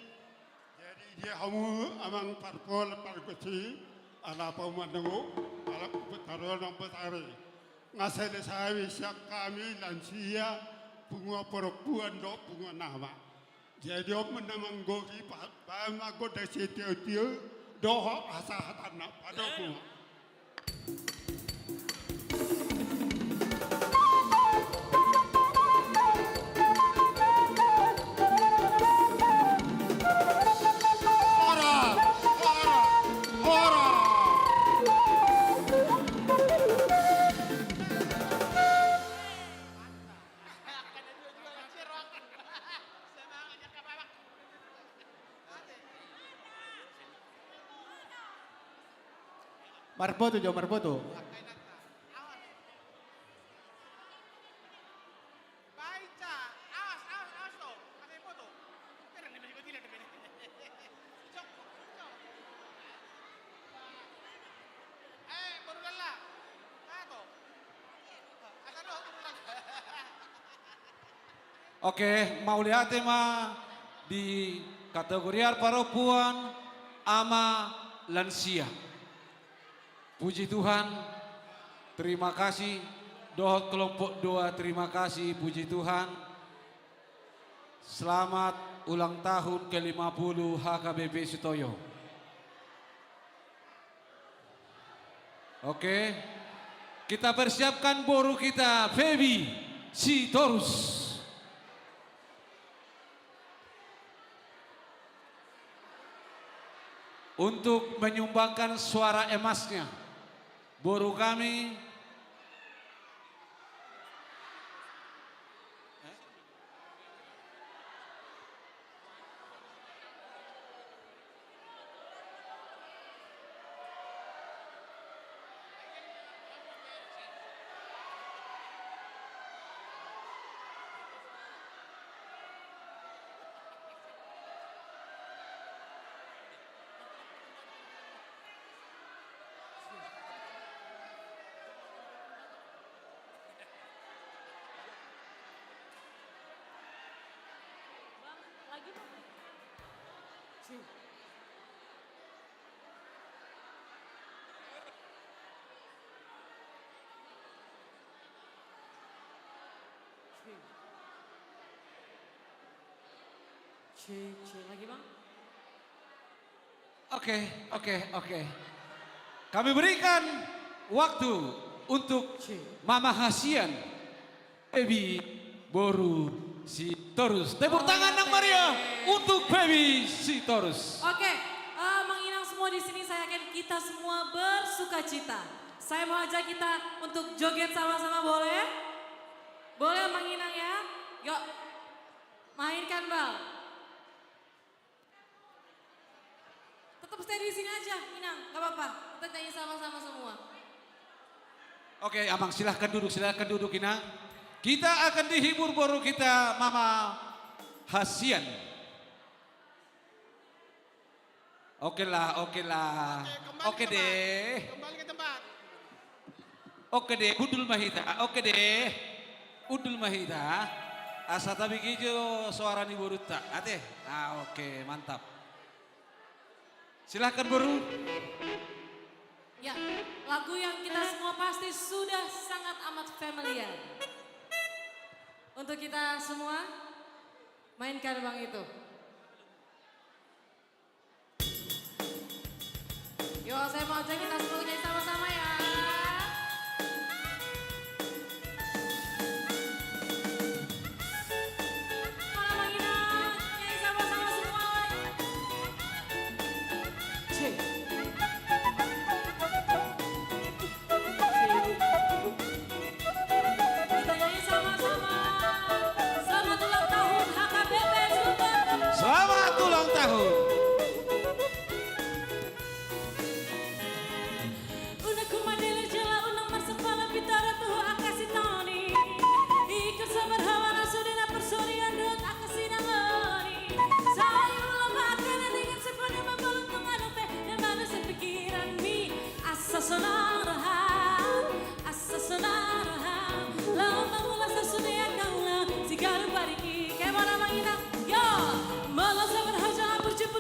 jadi dia kamu amang parpol parkuci, ala pemandu, ala putaran yang besar. Ngasih saya siap kami lansia bunga perempuan do bunga nama. Jadi om menamang gogi pama goda setiap doa asah anak pada bunga. Marpoto jo marpoto. Oke, mau lihat tema di kategori perempuan ama lansia. Puji Tuhan, terima kasih. Dohot kelompok doa, terima kasih, puji Tuhan. Selamat ulang tahun ke-50 HKBP Sutoyo. Oke, kita persiapkan boru kita, Feby Sitorus. Untuk menyumbangkan suara emasnya. Boru kami lagi bang. Oke. Kami berikan waktu untuk Mama Hasian, Ebi Boru Sitorus. Tepuk tangan yang meriah untuk Baby Sitorus. Oke, menginang semua di sini, saya yakin kita semua bersuka cita. Saya mau ajak kita untuk joget sama-sama, boleh? Boleh menginang ya? Yuk, mainkan bal. Tetap stay di sini aja, Inang, gak apa-apa. Kita nyanyi sama-sama semua. Oke, Amang silahkan duduk Ina. Kita akan dihibur baru kita Mama Hasian. Oke lah. Oke deh. Kembali ke tempat. Oke deh, Udul Mahita. Udul Mahita. Asa tabi kijo suara ni buruta. Ate. Oke, mantap. Silahkan baru. Ya, lagu yang kita semua pasti sudah sangat amat familiar. Untuk kita semua, mainkan bang itu. Yuk, saya mau ajak kita semua nyanyi sama-sama ya. Mana Bang Ina? Nyanyi sama-sama semua. Cek. Kita nyanyi sama-sama. Selamat ulang tahun HKBP Sutoyo. Selamat ulang tahun. Una kumadele jala una marsapala pitara tuh akasitani. Ikut sabar hawana sudena persorian dut akasinangani. Saya lama akan dengan sepone membalut mengadote dan manusia pikiran mi asa sonarahan. Lama mula sasudia kaulah si garu bariki. Kayak mana mangina? Yo, malah sabar haja berjumpa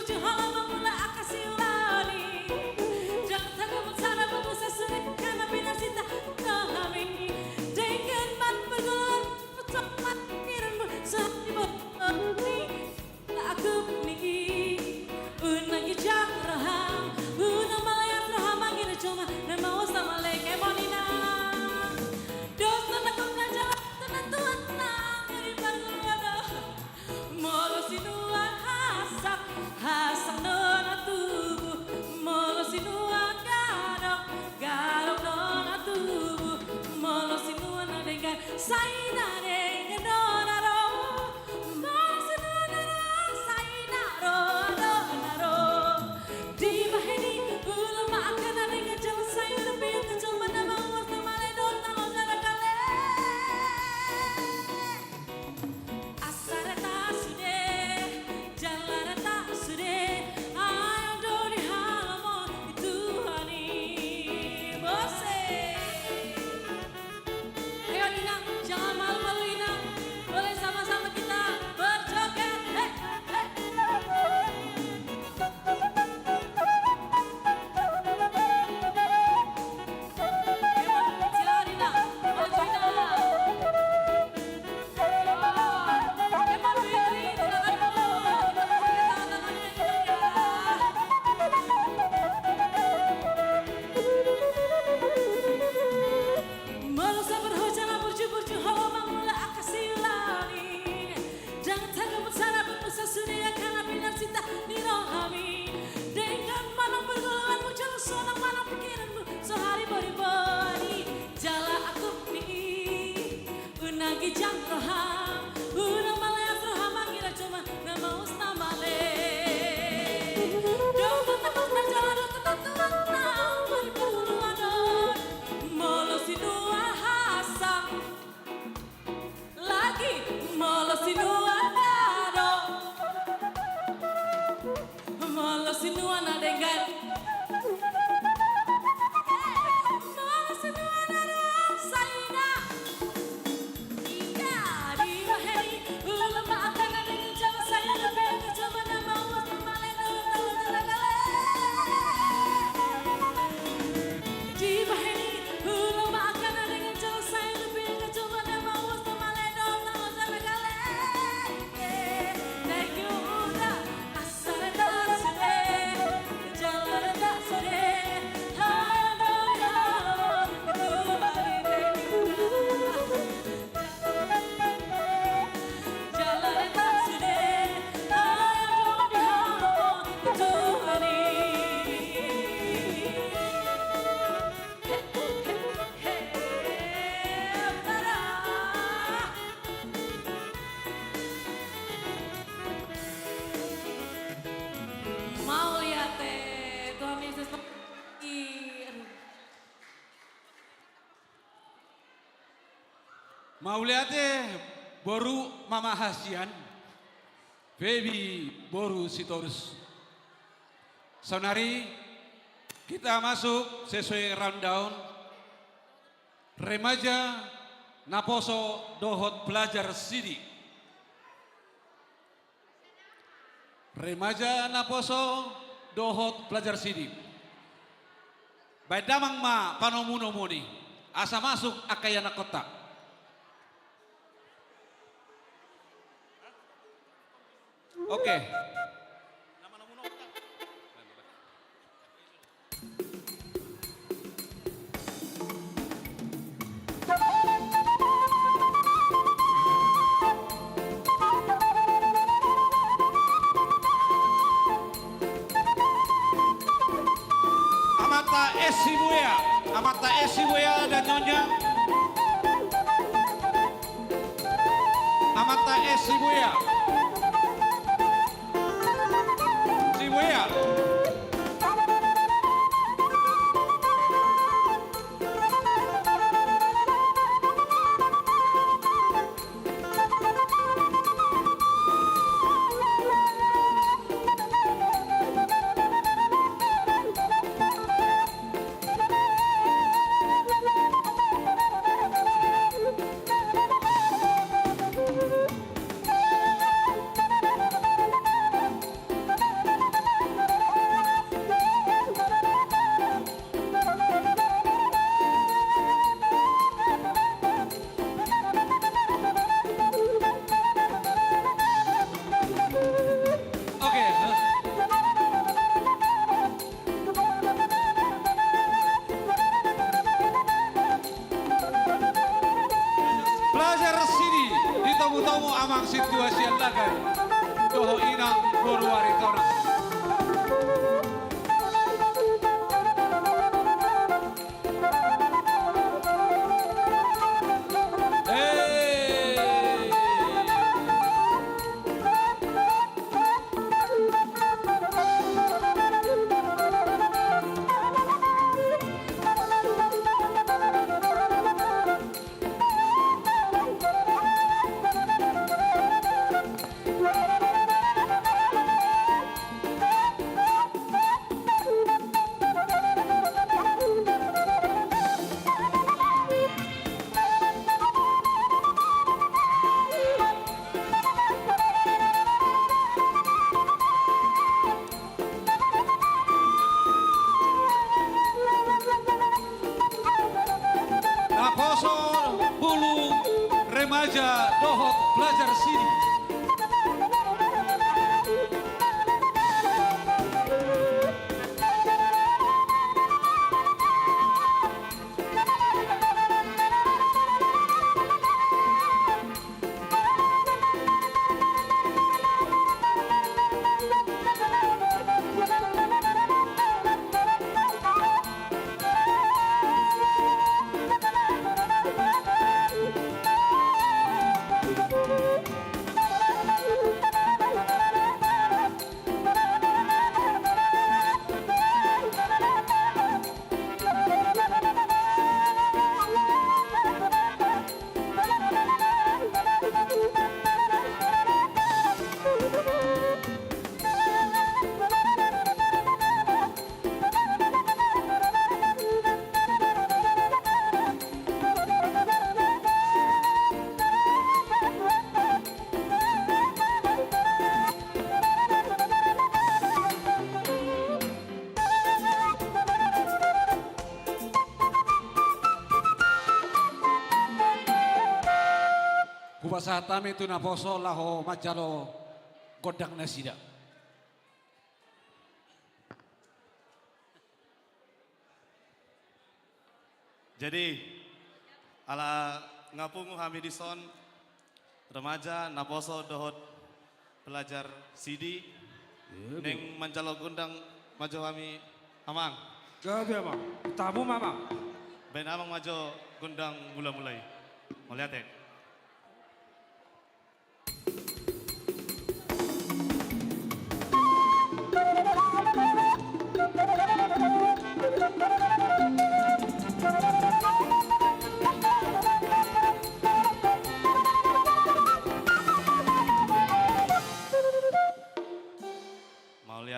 Mau lihat boru Mama Hasian, baby boru Sitorus. Sonari, kita masuk sesuai rundown. Remaja Naposo Dohot Pelajar Sidi. Remaja Naposo Dohot Pelajar Sidi. Baik damang ma panomuno moni. Asa masuk akayana kota. Oke. Amata Esibuya dan Nyonya. Amata Esibuya. Sibuya. Tomo amang situasi yang lagan doho inang boruari tonang. Naposo Hulu Remaja Dohot Pelajar Sini. Kubasa tami tu naposo laho macalo kodang nasida. Jadi ala ngapungu Hamidison remaja naposo dohot pelajar Sidi neng mancalo gundang maju kami amang. Gabi amang, tamu mamang. Ben amang maju gundang mulai. Mau lihat ya?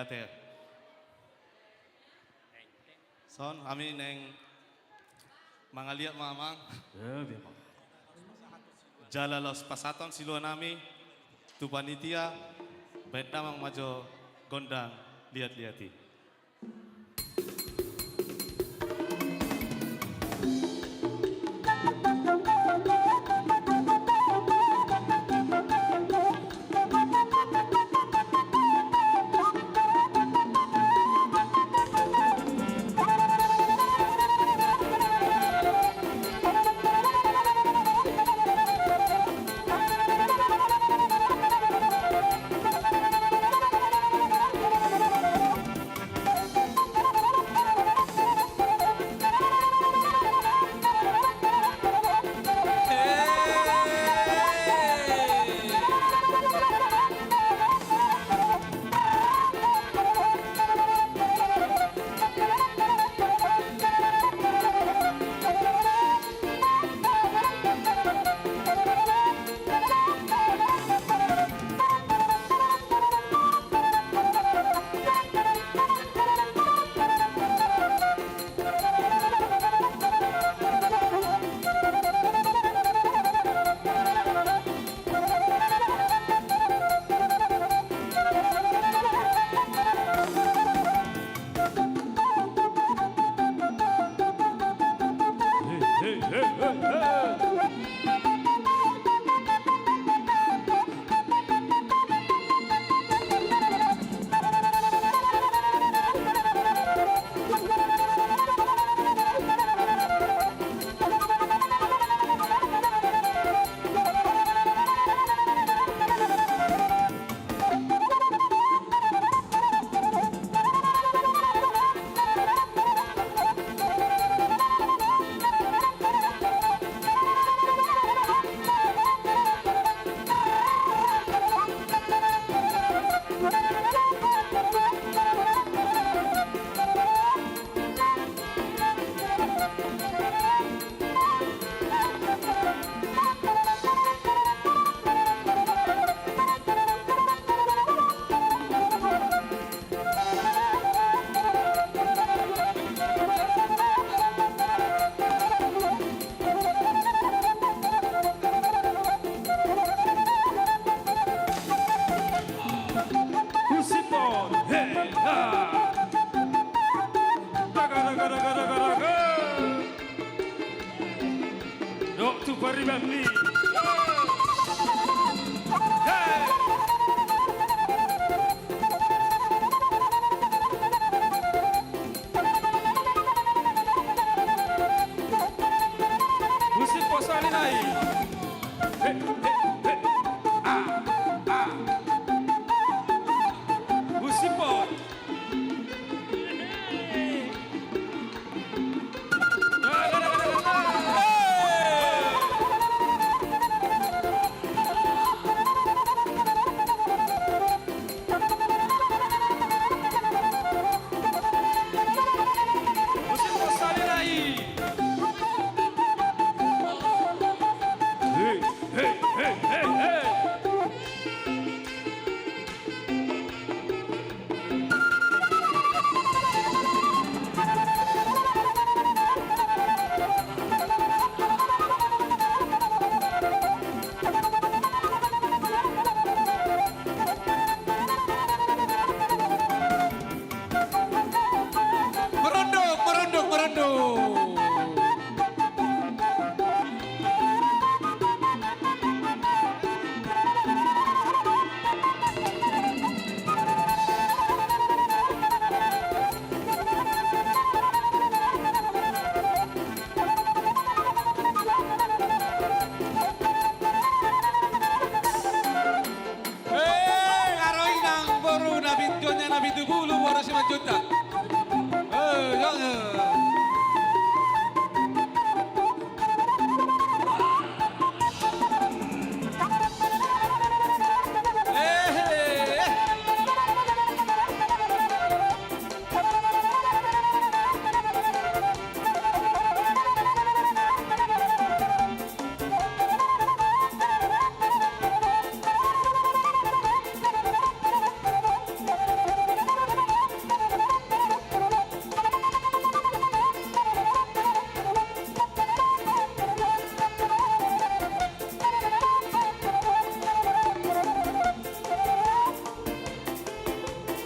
Liate. Son, kami neng mangaliat mamang. Jala los pasaton siluan nami, tu panitia, baik namang majo gondang lihat-lihati.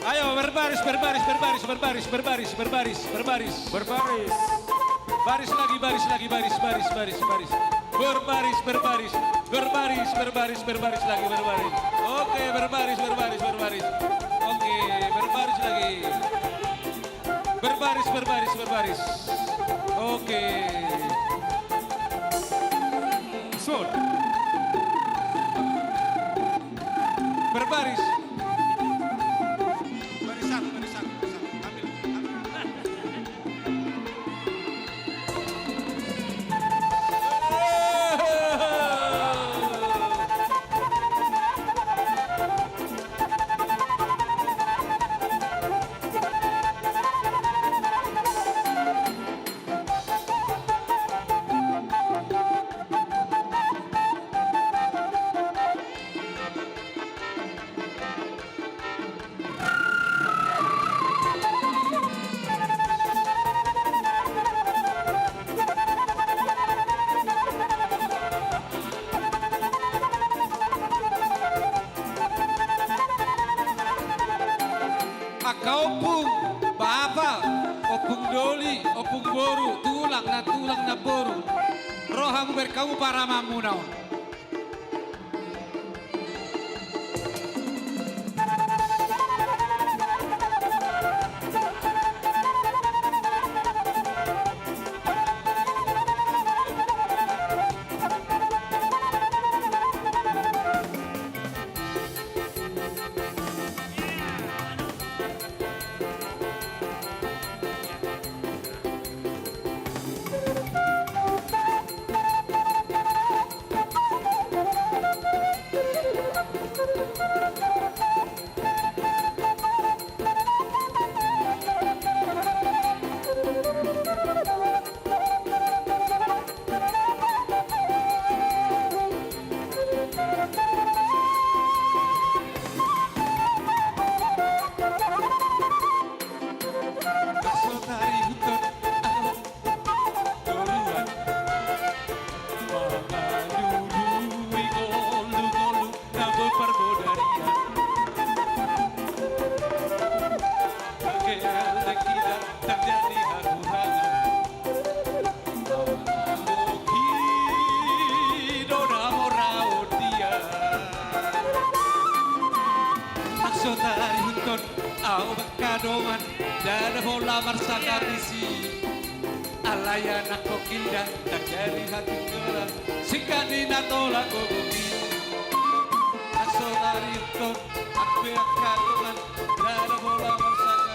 Ayo berbaris, berbaris, berbaris, berbaris, berbaris, berbaris, berbaris. Berbaris. Baris lagi, baris lagi, baris, baris, baris, baris. Berbaris, berbaris, berbaris, berbaris, berbaris lagi, berbaris. Oke, berbaris, berbaris, berbaris. Oke, berbaris lagi. Berbaris, berbaris, berbaris. Oke. Sun. Berbaris. Baris satu, baris satu, baris satu. Ambil, Akaupung, bapa, opung doli, opung boru, tulang na boru. Rohamu berkamu para mamunau. Au bakadoman dada bola marsaka bisi alayana kokinda tak jadi hati kera sikadina tolak gogogi asodari ton akbe bakadoman dada bola marsaka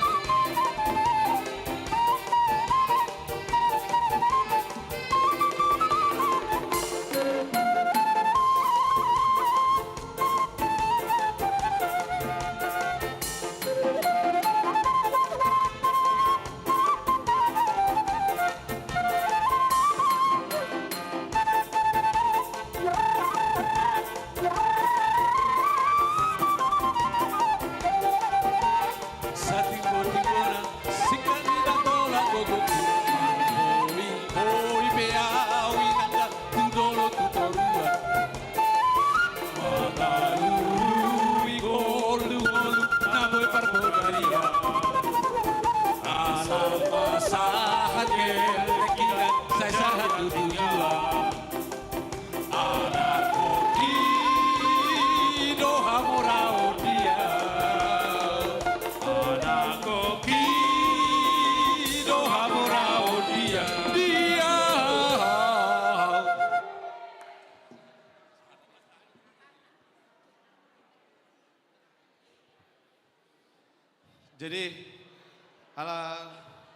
Jadi ala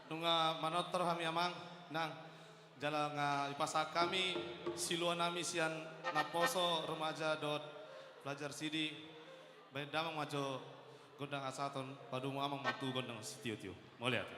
nunga manotor kami amang nang jala nga ipasak kami siluan nami sian naposo remaja dot pelajar sidi baik damang majo gondang asaton padumu amang matu gondang setiu-tiu mau lihat.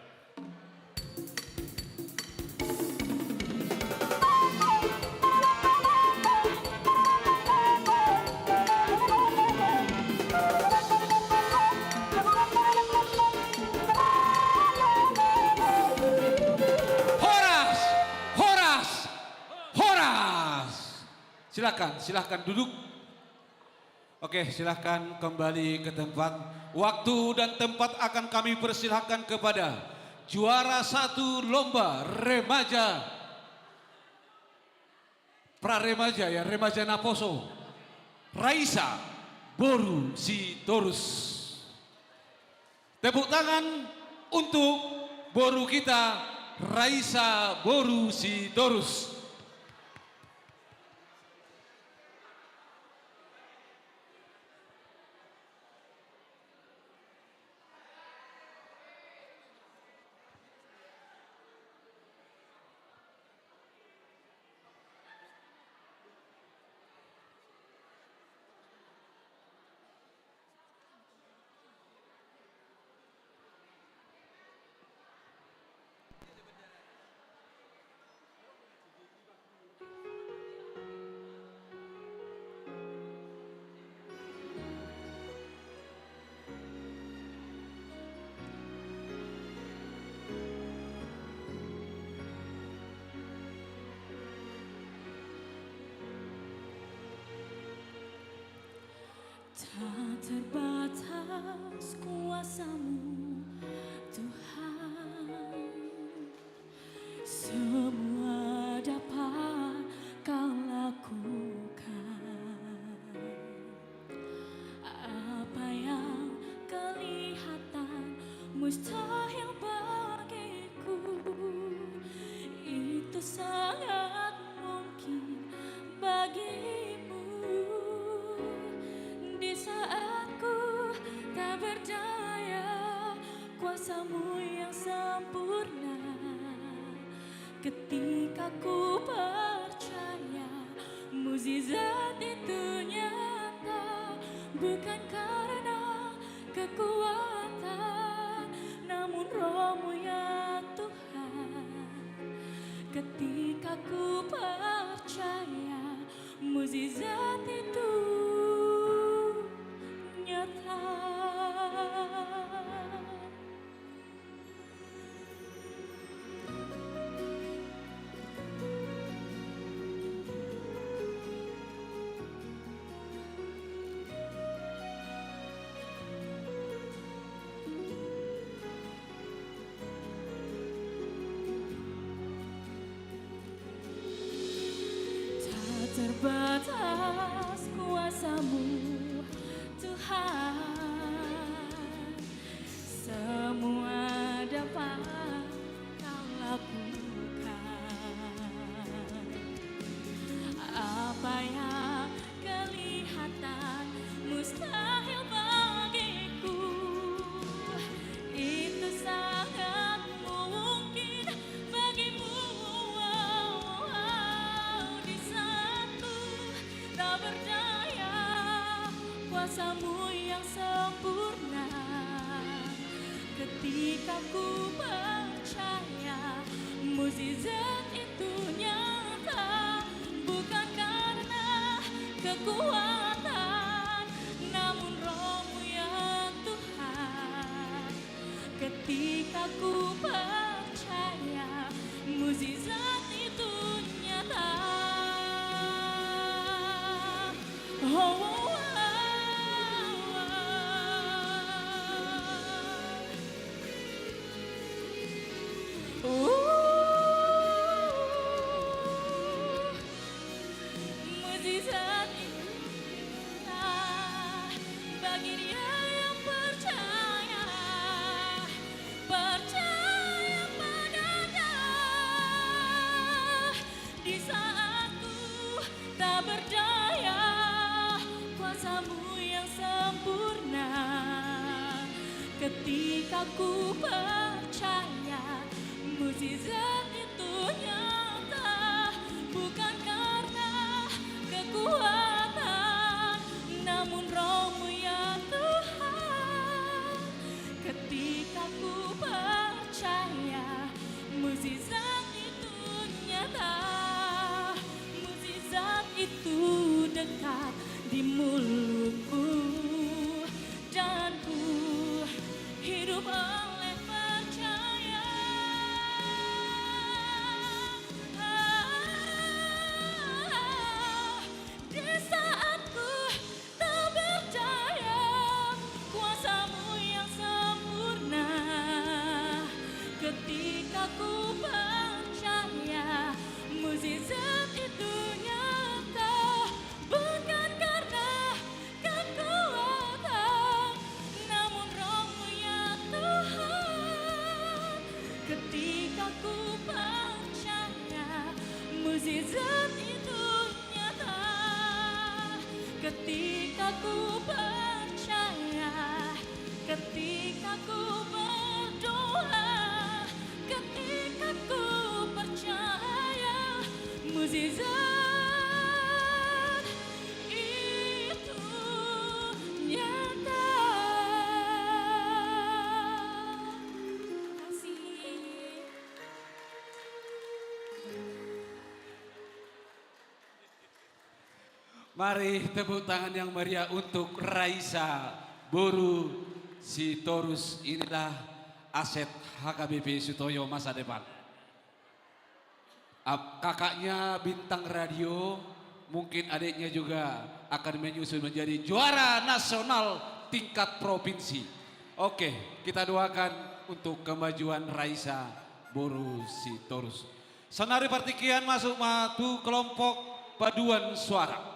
Silahkan, silahkan duduk. Oke, silahkan kembali ke tempat. waktu dan tempat akan kami persilahkan kepada juara 1 lomba remaja, pra-remaja ya, remaja Naposo, Raisa Boru Sitorus. Tepuk tangan untuk Boru kita, Raisa Boru Sitorus. Tak terbatas kuasa-Mu Tuhan, semua dapat Kau lakukan. Apa yang kelihatan mustahil bagiku, itu sangat mungkin bagimu. Di saat ku tak berdaya, kuasa-Mu yang sempurna. Ketika ku percaya, mukjizat itu nyata. Bukan karena kekuatan, namun Roh-Mu ya Tuhan. Ketika ku percaya, mukjizat itu nyata. Tak terbatas kuasa-Mu Tuhan, semua dapat Kau lakukan. Apa yang kelihatan mustahil bagiku, itu sangat mungkin bagimu. Di satu tak berdaya, kuasa-Mu yang sempurna. Ketika ku percaya, mukjizat itu nyata. Bukan karena kekuatan, namun Roh-Mu ya Tuhan. Ketika ku percaya, mukjizat itu nyata. Mukjizat itu nyata bagi dia yang percaya, percaya padanya. Di saat ku tak berdaya, kuasa-Mu yang sempurna. Ketika ku percaya, mukjizat itu nyata. Bukan karena kekuatan, namun Roh-Mu ya Tuhan. Ketika ku percaya, mukjizat itu nyata. Mukjizat itu dekat di mulutku, dan ku hidup oleh percaya. Mukjizat itu nyata ketika ku percaya, ketika ku berdoa, ketika ku percaya. Mukjizat itu nyata. Terima kasih. Mari tepuk tangan yang meriah untuk Raisa Boru Sitorus. Inilah aset HKBP Sutoyo masa depan. Kakaknya bintang radio, mungkin adiknya juga akan menyusul menjadi juara nasional tingkat provinsi. Oke, kita doakan untuk kemajuan Raisa Boru Sitorus. Senari partikian masuk matu kelompok paduan suara.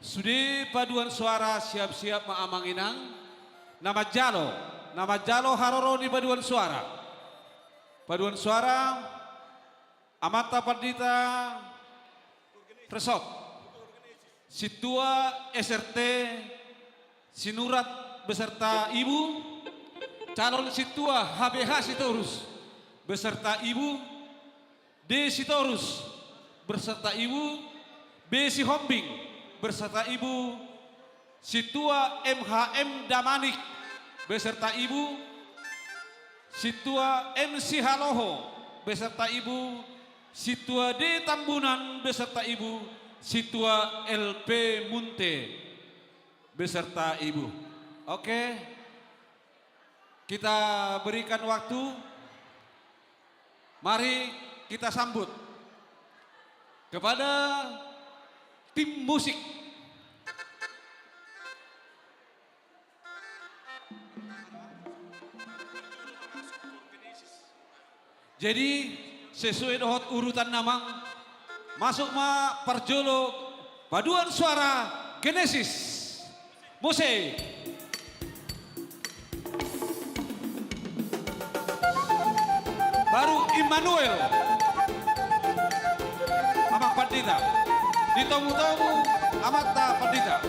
Sudah paduan suara siap-siap maamanginang. Nama Jalo Haroro di paduan suara. Paduan suara Amata Pardita Resort. Situa SRT Sinurat beserta ibu. Calon Situa HBH Sitorus beserta ibu. D Sitorus beserta ibu. B Sihombing beserta ibu, Situa MHM Damanik beserta ibu, Situa MC Haloho beserta ibu, Situa D Tambunan beserta ibu, Situa LP Munte beserta ibu. Oke, kita berikan waktu. Mari kita sambut kepada tim musik. Jadi sesuai dengan urutan nama masuk ma Parjolo paduan suara Genesis musik. Baru Immanuel Amang Pandita. Ditomu-tomu Amata Pandita.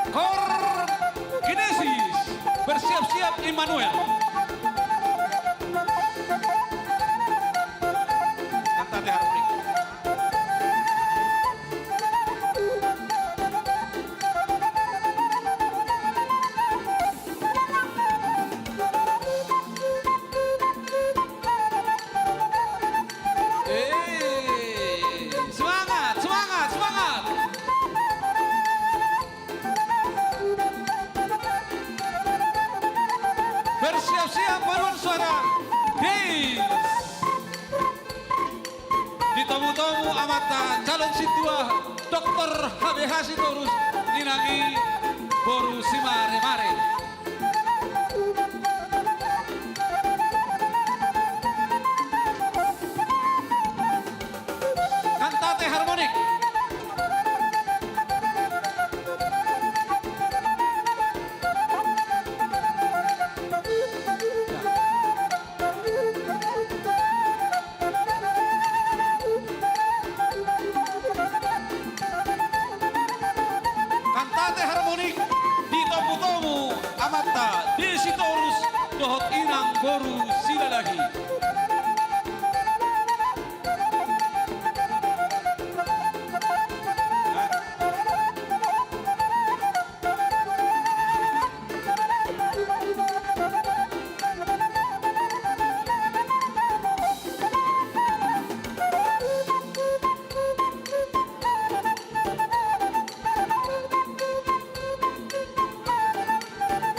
Kor Genesis bersiap-siap Immanuel. Cantate harmonic. Semangat, semangat, semangat. Bersiap-siap paduan suara Dance. Ditomu-tomu amata calon Situa Dr. HBH Sitorus Ninangi Boru Simare-mare. Cantate harmonik. Cantate harmonik. Ditomu-tomu amata Desitorus Dohot Inang Boru Silalahi.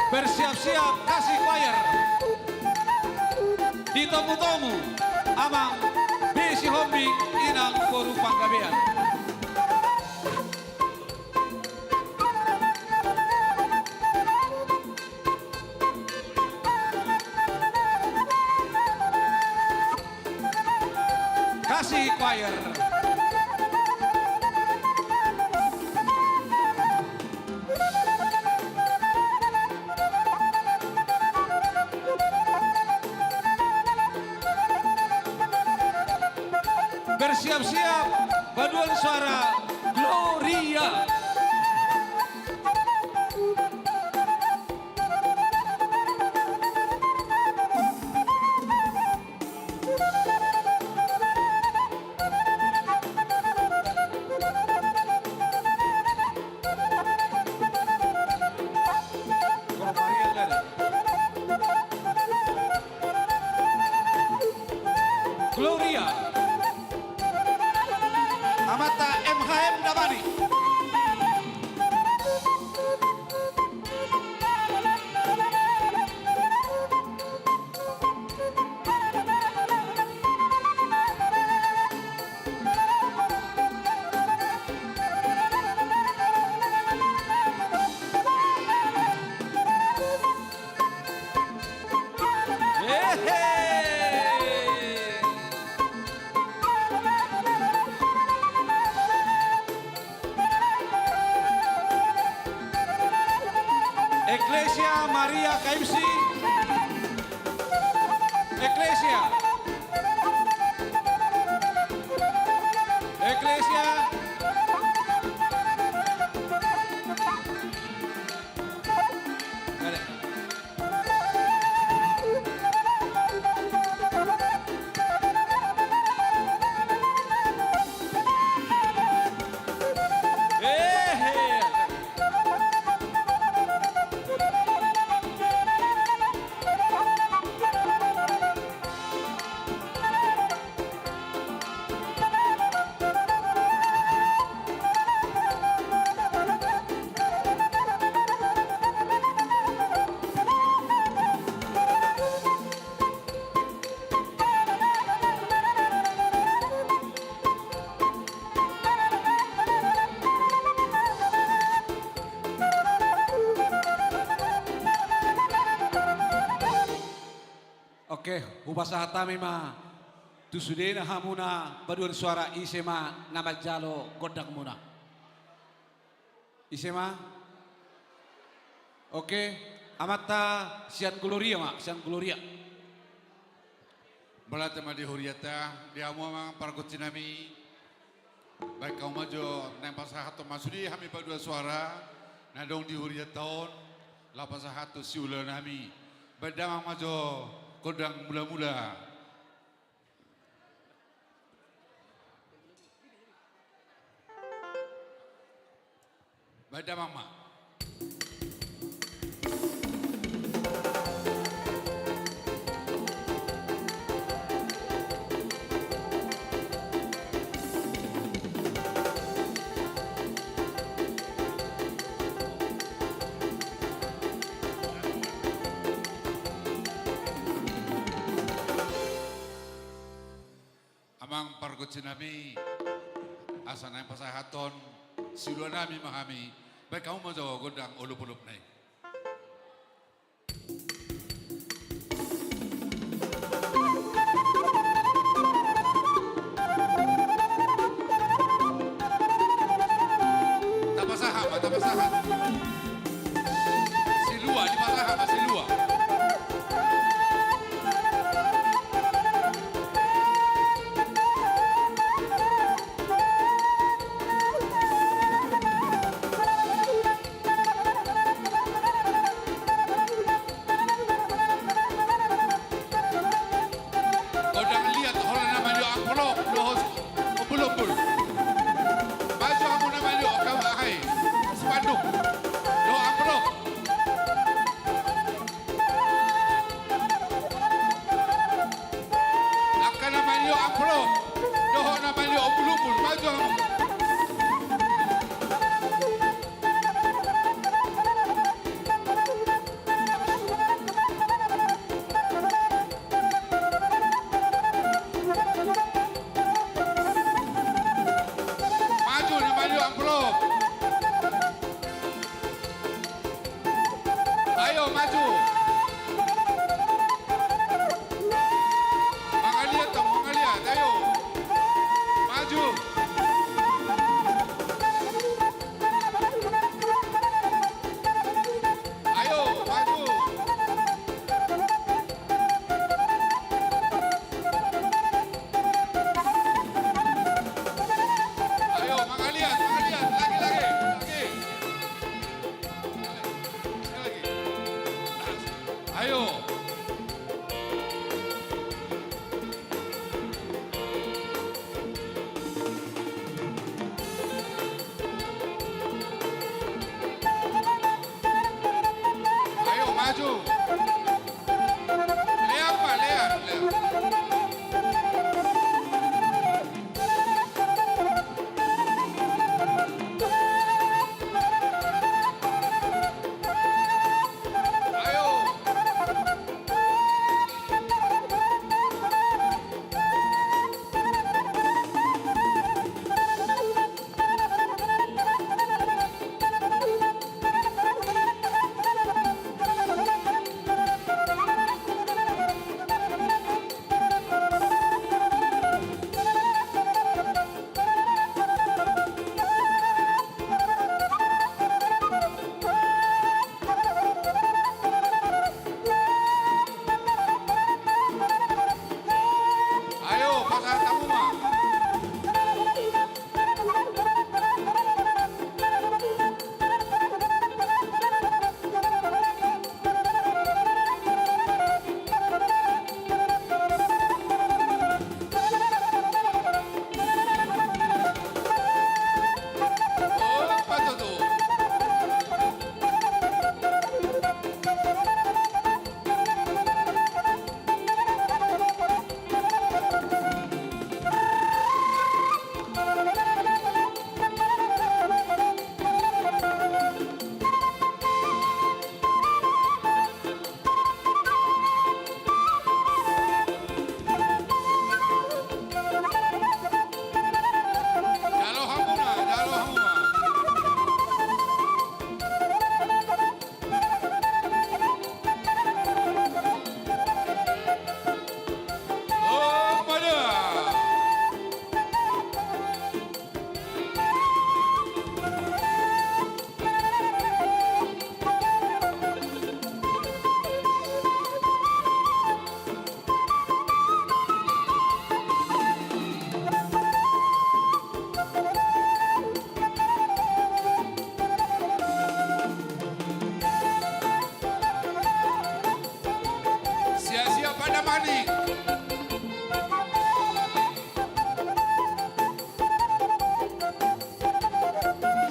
Bersiap-siap kasih choir. Ditomu-tomu Amang Besi Hombing Inang Boru Panggabean. kasih choir. Bersiap-siap paduan suara Gloria. Gloria. Amata MHM Damani. Iglesia Maria KMC. Iglesia. Iglesia. Ada. Oke, upasaha tami ma tusudena hamuna paduan suara isema nama jalo godang muna. Isema. Oke, amata sian Gloria ma, sian Gloria. Balata ma di huriata, di amua pargotinami. Baik kau majo nang pasahato masudi kami paduan suara nadong di huriataon la pasahato siulan nami. Badamang majo kodang mula-mula. Bada mama. Amang pargocinami asanay pasahaton siluan nami mahami baik kamu mau jawab godang ulup-ulup naik. Tapasahan silua di pasahan silua. Ayo maju. Mga lihat, ayo. Ayo. Ayo maju. Lihat Pak, lihat.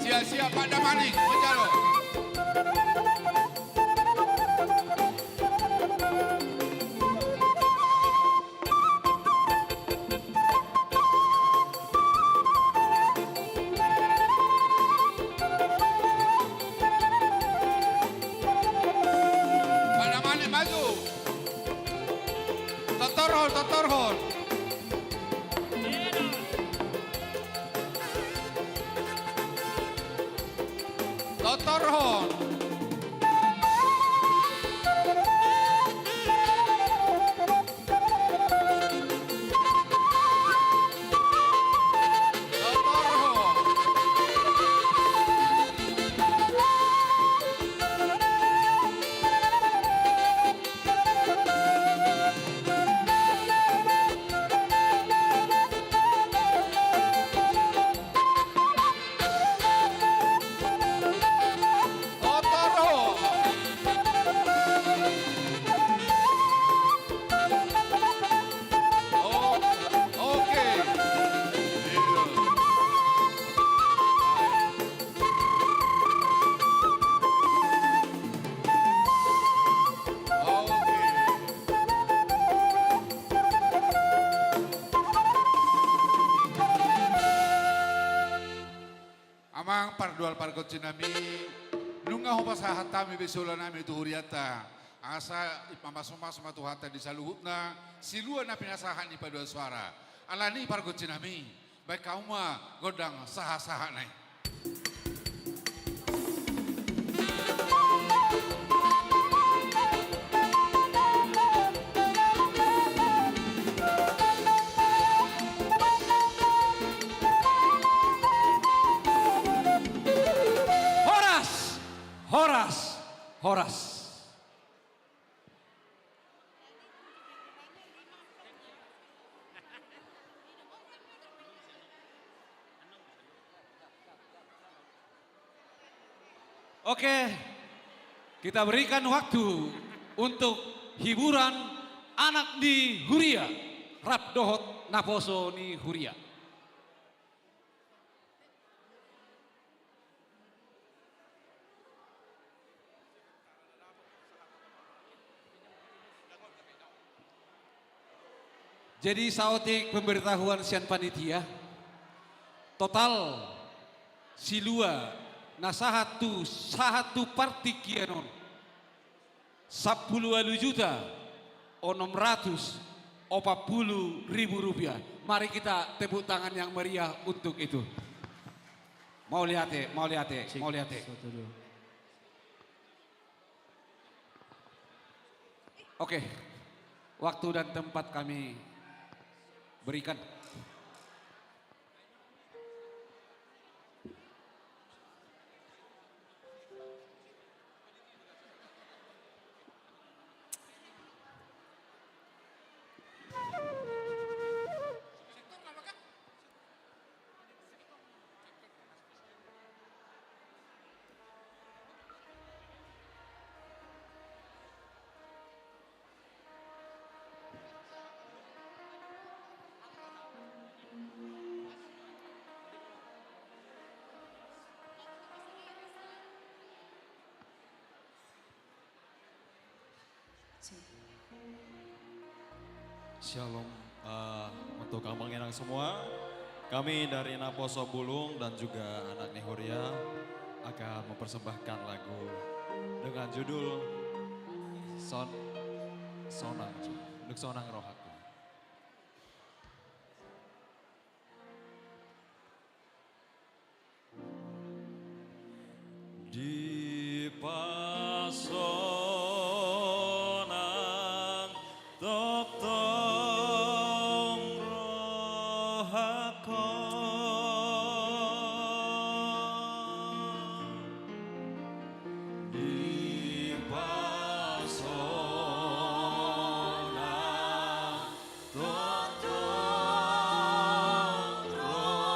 Siap-siap Pak Damanik, menjalo. Pak Damanik maju. Totorhon, totorhon. Totorhon. Amang pardual pargot sinami nunga hopas hatami besola nami tu huriata asa ipamas-mas matu hata di saluhutna silua na pinasahan di padua suara alani pargot sinami baik kauma godang saha-saha nai. Horas. Oke, kita berikan waktu untuk hiburan anak di Huria, Rap Dohot Naposo ni Huria. Jadi saotik pemberitahuan sian panitia, total silua sahatu partikianon 10.640.000 rupiah. Mari kita tepuk tangan yang meriah untuk itu. Mau lihat. Oke, waktu dan tempat kami berikan. Shalom untuk Kang Panginang semua. Kami dari Naposo Bulung dan juga anak Nihuria akan mempersembahkan lagu dengan judul Sonang untuk Sonang Rohaku. Di pasonang toktong rohako di pasonang toktong rohako.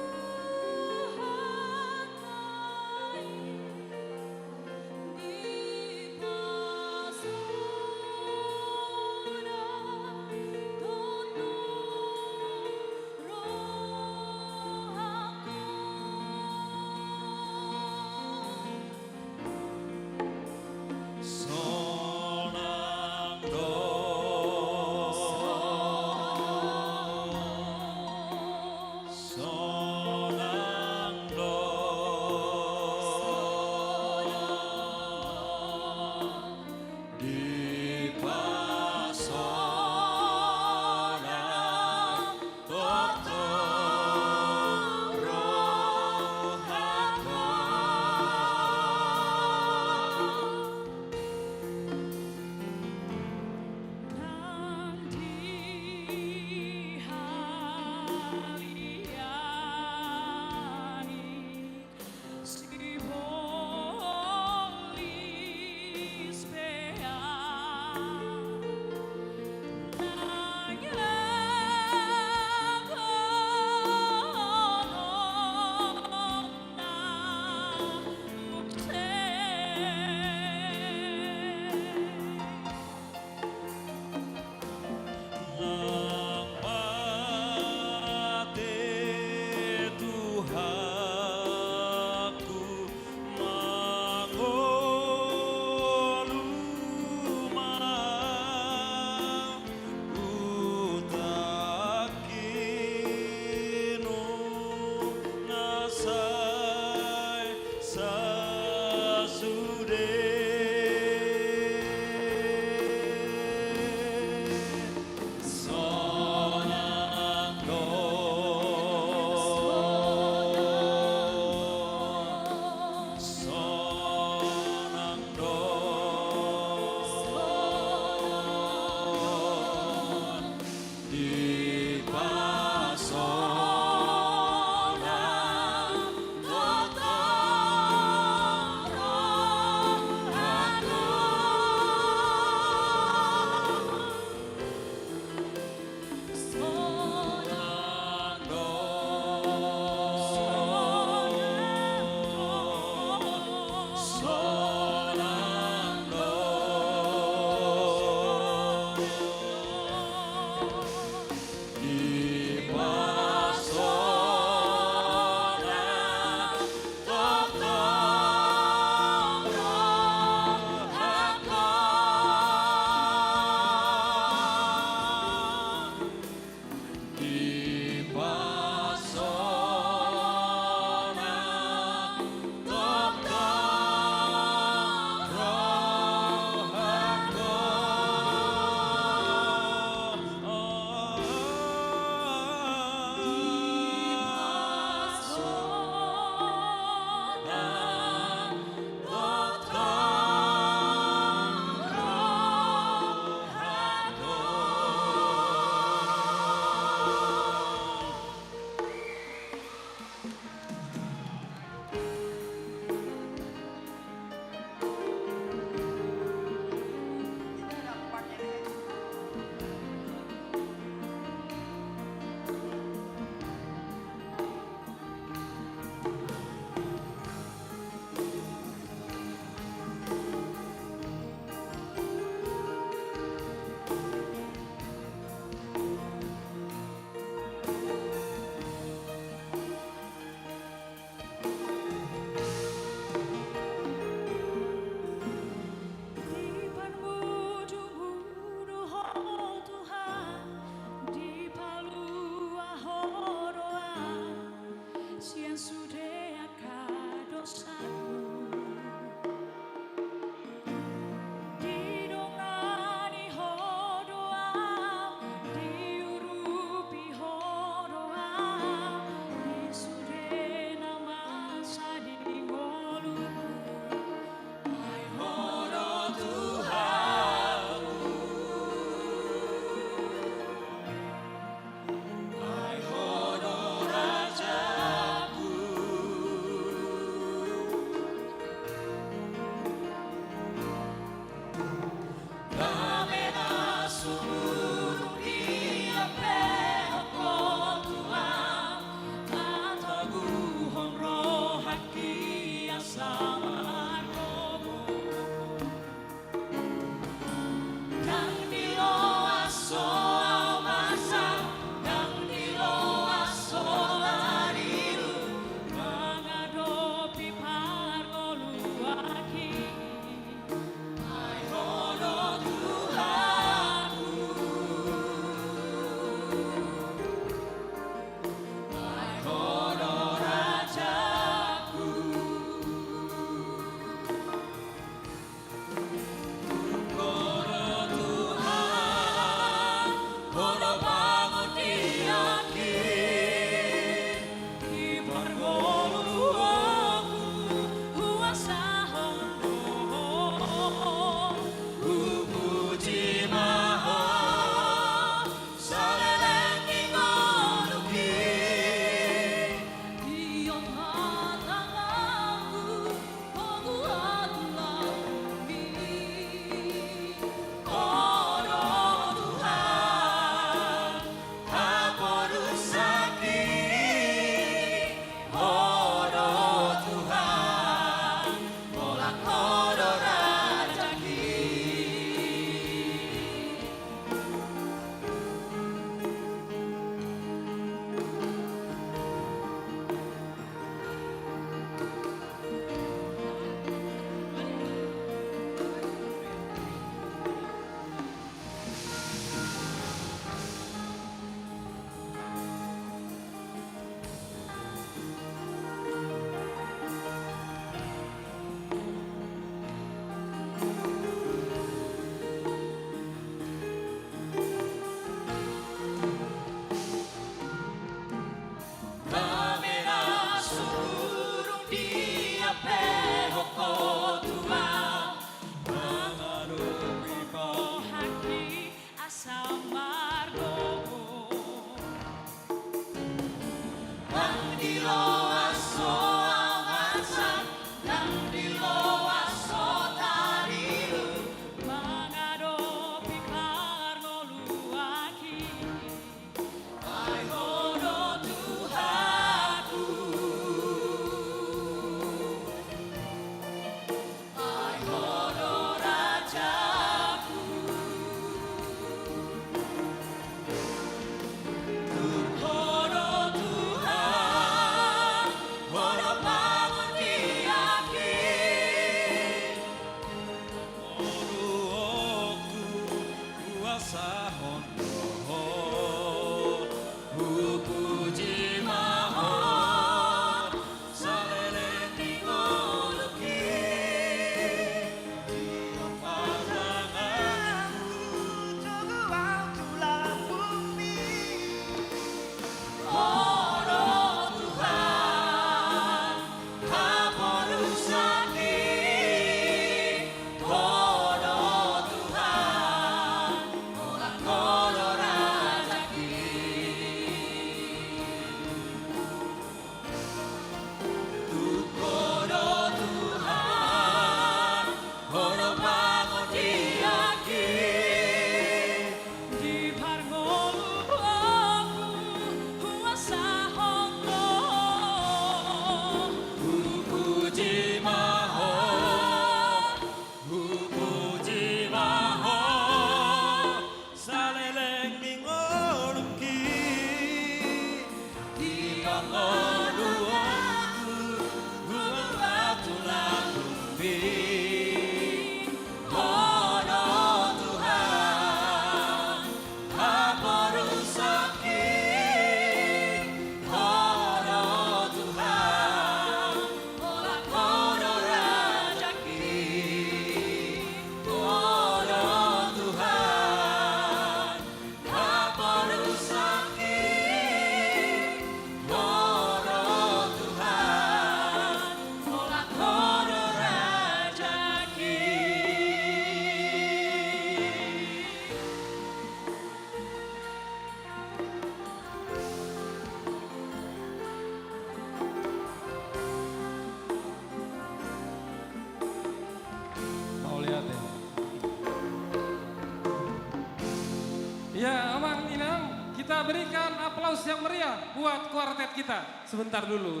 Ya, Amang Inang, kita berikan aplaus yang meriah buat kuartet kita. Sebentar dulu.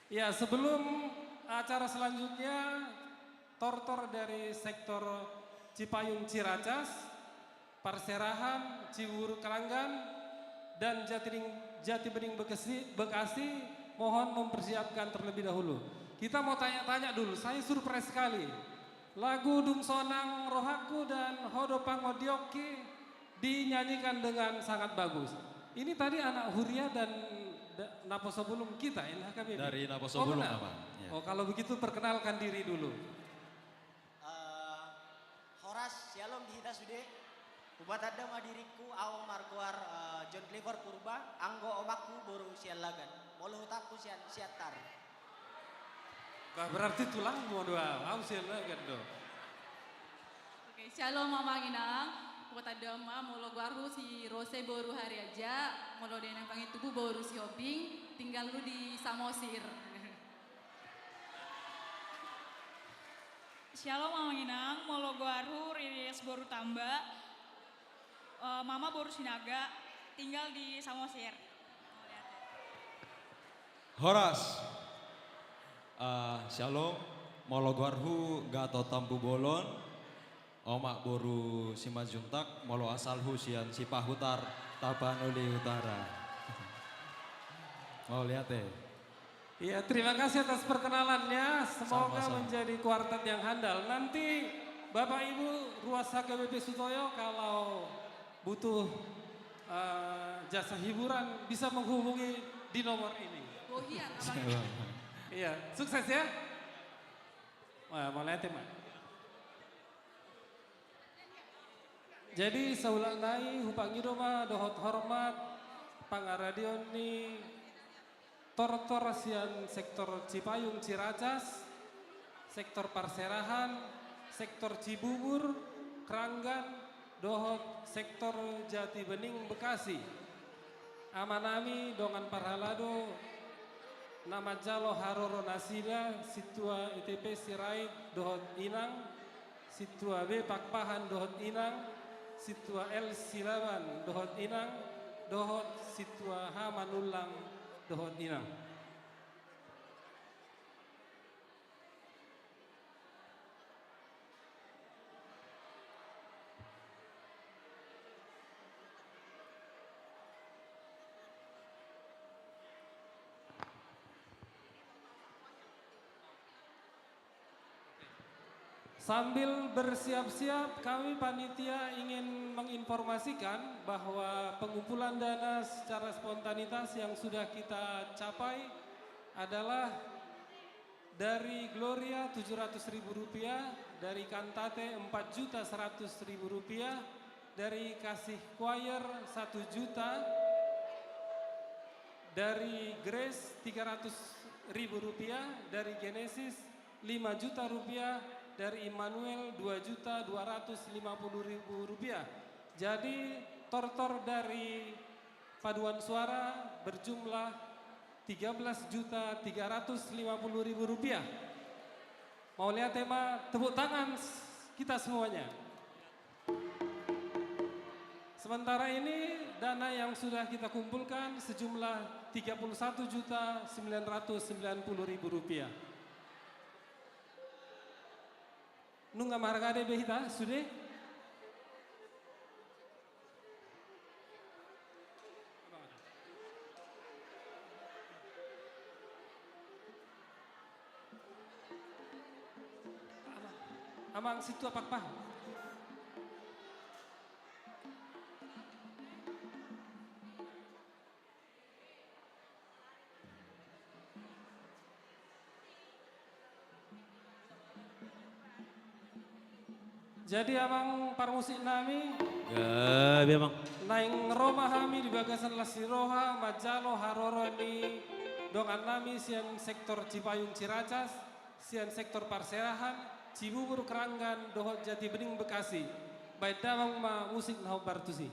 Ya, sebelum acara selanjutnya, tortor dari sektor Cipayung Ciracas, Parserahan, Ciwur Keranggan, dan Jati Bening Bekasi, mohon mempersiapkan terlebih dahulu. Kita mau tanya-tanya dulu, saya surprise sekali. Lagu Dungsonang Rohaku dan Hodo Pangodioki dinyanyikan dengan sangat bagus. Ini tadi anak Huria dan Naposo Bulung kita, NHKBP. Dari Naposo Bulung, kenal? Abang. Ya. Oh, kalau begitu perkenalkan diri dulu. Horas, Shalom Dihita Sude. Ubat ada madiriku awang marguar John Clifford Purba, anggo omakku boru sialagan. Molo hutaku siatar. Berarti tulang mau doa, sialagan do. Oke, Shalom Mama Inang. Ubat ada molo guaru si Rose boru hari aja, molo denang panggil tubuh boru si Hobing, tinggal lu di Samosir. Shalom Mama Inang, molo guaru Riris boru tambah, Mama boru Sinaga, tinggal di Samosir. Horas, Shalom, molo guarhu Gato Tampu Bolon, Omak boru Simajuntak, molo asal husian Sipahutar, Tapanuli Utara. Mau lihat deh. Iya, terima kasih atas perkenalannya. Semoga Sama-sama. menjadi kuartet yang handal. Nanti Bapak Ibu Ruas HKBP Sutoyo kalau butuh jasa hiburan bisa menghubungi di nomor ini. Oh iya, Iya, sukses ya. Wah, mau lihat ya, Mak. Jadi saulang nai hupang idoma dohot hormat pangaradioni tortor sian sektor Cipayung Ciracas, sektor Parserahan, sektor Cibubur, Keranggan, dohot sektor Jati Bening Bekasi. Amanami dongan parhalado nama jalo haroro nasida situa ITP Sirait dohot inang, situa B Pakpahan dohot inang, situa L Silaban dohot inang, dohot situa H Manulang dohot inang. Sambil bersiap-siap, kami panitia ingin menginformasikan bahwa pengumpulan dana secara spontanitas yang sudah kita capai adalah dari Gloria Rp700.000, dari Kantate Rp4.100.000, dari Kasih Choir 1 juta, dari Grace Rp300.000, dari Genesis Rp5 juta, dari Immanuel Rp2.250.000. Jadi tortor dari paduan suara berjumlah Rp13.350.000. Mau lihat tema? Tepuk tangan kita semuanya. Sementara ini dana yang sudah kita kumpulkan sejumlah Rp31.990.000. Nunga margade behita sudah. Amang situ apa? Jadi amang parmusik nami Gabi amang naing Roma hami di bagasan Lasiroha, Majalo, Haroro ni dongan nami sian sektor Cipayung Ciracas, sian sektor Parserahan, Cibubur Keranggan, Dohot Jati Bening Bekasi. Baik damang ma musik nau bartusi.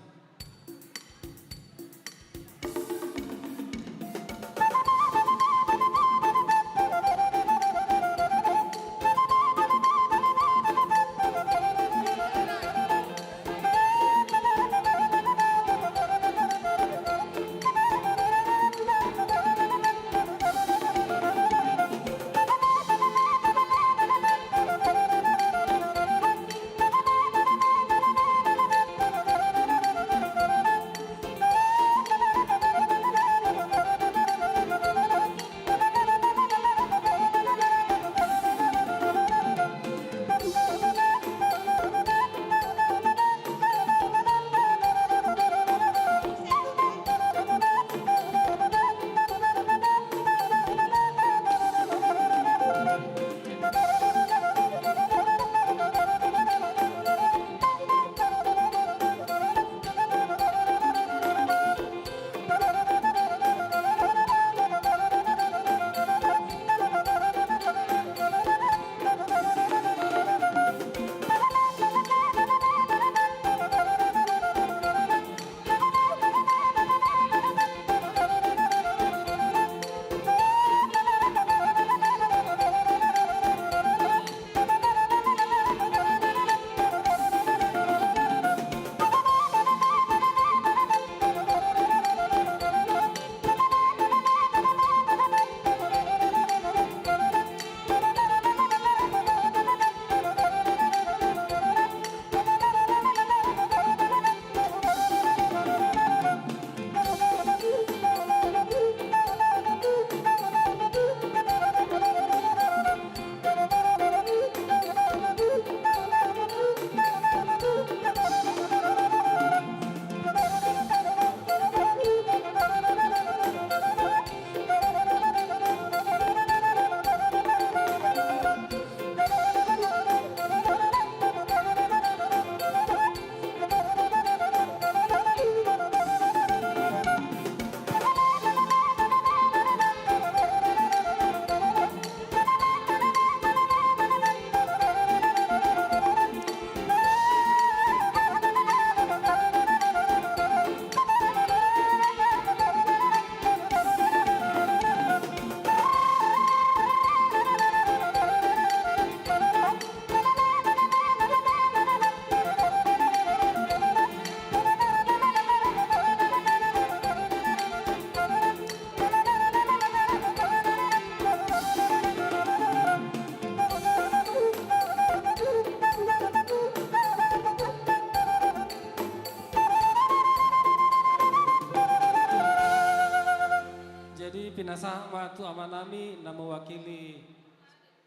matu amanami na mewakili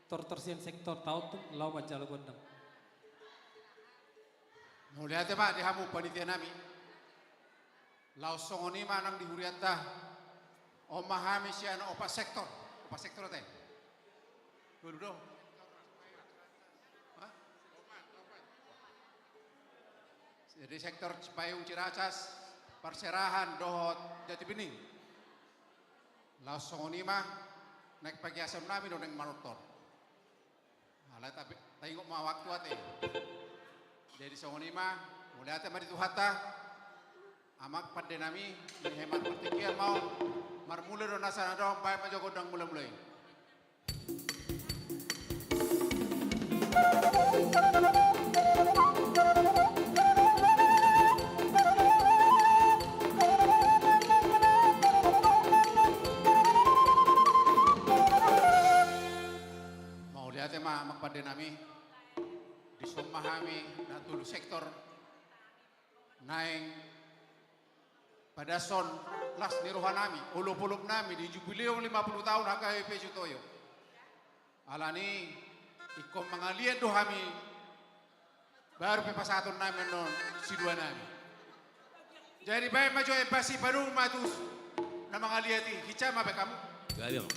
tortorsian sektor tautun lau majalo gondang. Mulia Pak dihamu panitia nami. Lau songoni manang dihuriata omahami sian opa sektor teh. Dulu dong. Jadi sektor Cipayung Ciracas, Perserahan, Dohot, Jati Bening. Langsung ini mah naik pagi asam nami dong yang manutor. Alah tapi tengok mah waktu ate. Jadi song ini mah mulai ate mari tuhata. Amak pada nami hemat pertikian mau marmula do nasana dong bae majogodang mulai-mulai. Pada nami disomahami na tulu sektor naeng pada son las niruhan nami ulup-ulup nami di jubileo 50 tahun HKBP Sutoyo alani ikom mangalian dohami baru pepasatun nami non si dua nami jadi baik maju embasi baru matus na mangaliati hicama be kamu Galing.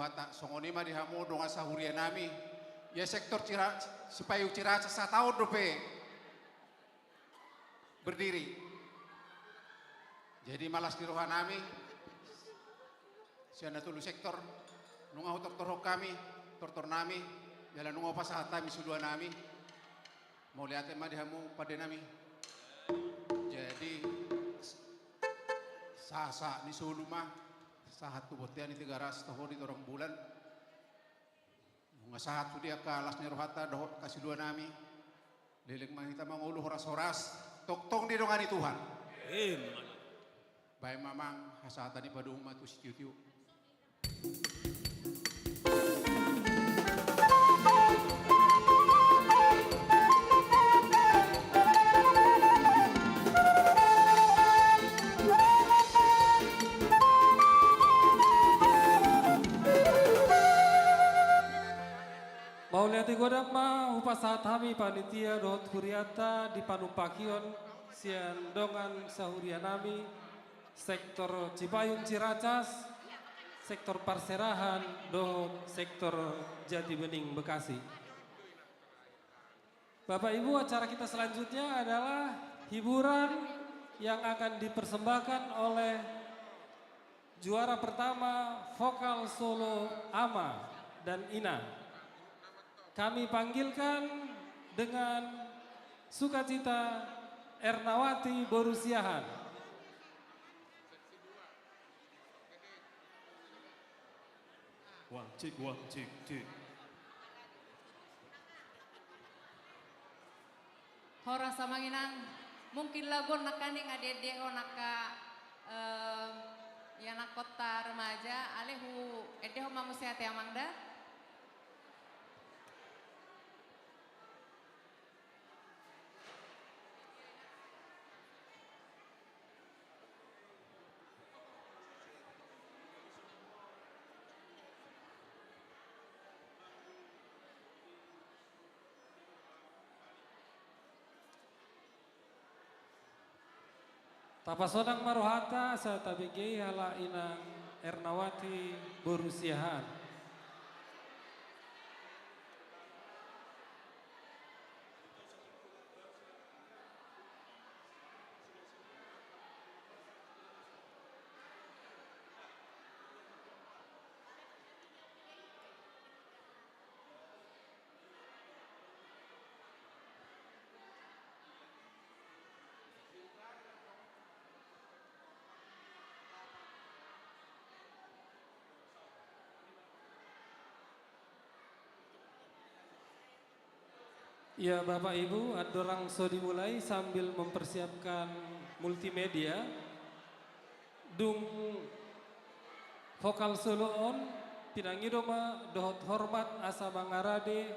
hata songoni mah dihamu dong asa huria nami. Ya sektor Cipayung Ciracas 1 tahun dope berdiri. Jadi malas di rohan nami. Siana tulu sektor nungau tortor kami, tortor nami, jalan nungau pasah tami sudua nami. Mau lihat mah dihamu pada nami. Jadi sasa ni sulu mah sahat tu botian ni 300 tahun itu orang bulan. Bunga sahat tu dia kalas ni rohata doh kasih dua nami. Leleng mah kita mangulu horas-horas tong di dongani Tuhan. Baik mamang hasatan ni pada umat tu sitiu-tiu. Mau lihat godam mah upasahat kami panitia dohot huriata di panumpakion sian dongan sahurianami sektor Cipayung Ciracas, sektor Parserahan, dohot sektor Jati Bening Bekasi. Bapak Ibu, acara kita selanjutnya adalah hiburan yang akan dipersembahkan oleh juara pertama vokal solo Ama dan Ina. Kami panggilkan dengan sukacita Ernawati Borusiahan. One, two. Hora samanginang mungkin lagu nakaning adede o naka ya nak kota remaja alehu edeho mamusia te amangda. Tapasodang marohata sa tabigay hala inang Ernawati Borusiahan. Ya Bapak Ibu, adorang so dimulai sambil mempersiapkan multimedia. Dung vokal solo on, pinangidoma dohot hormat asa bangarade,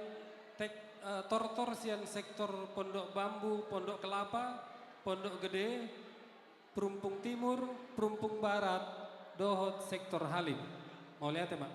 tortor sian sektor Pondok Bambu, Pondok Kelapa, Pondok Gede, Perumpung Timur, Perumpung Barat, dohot sektor Halim. Mau lihat ya Pak?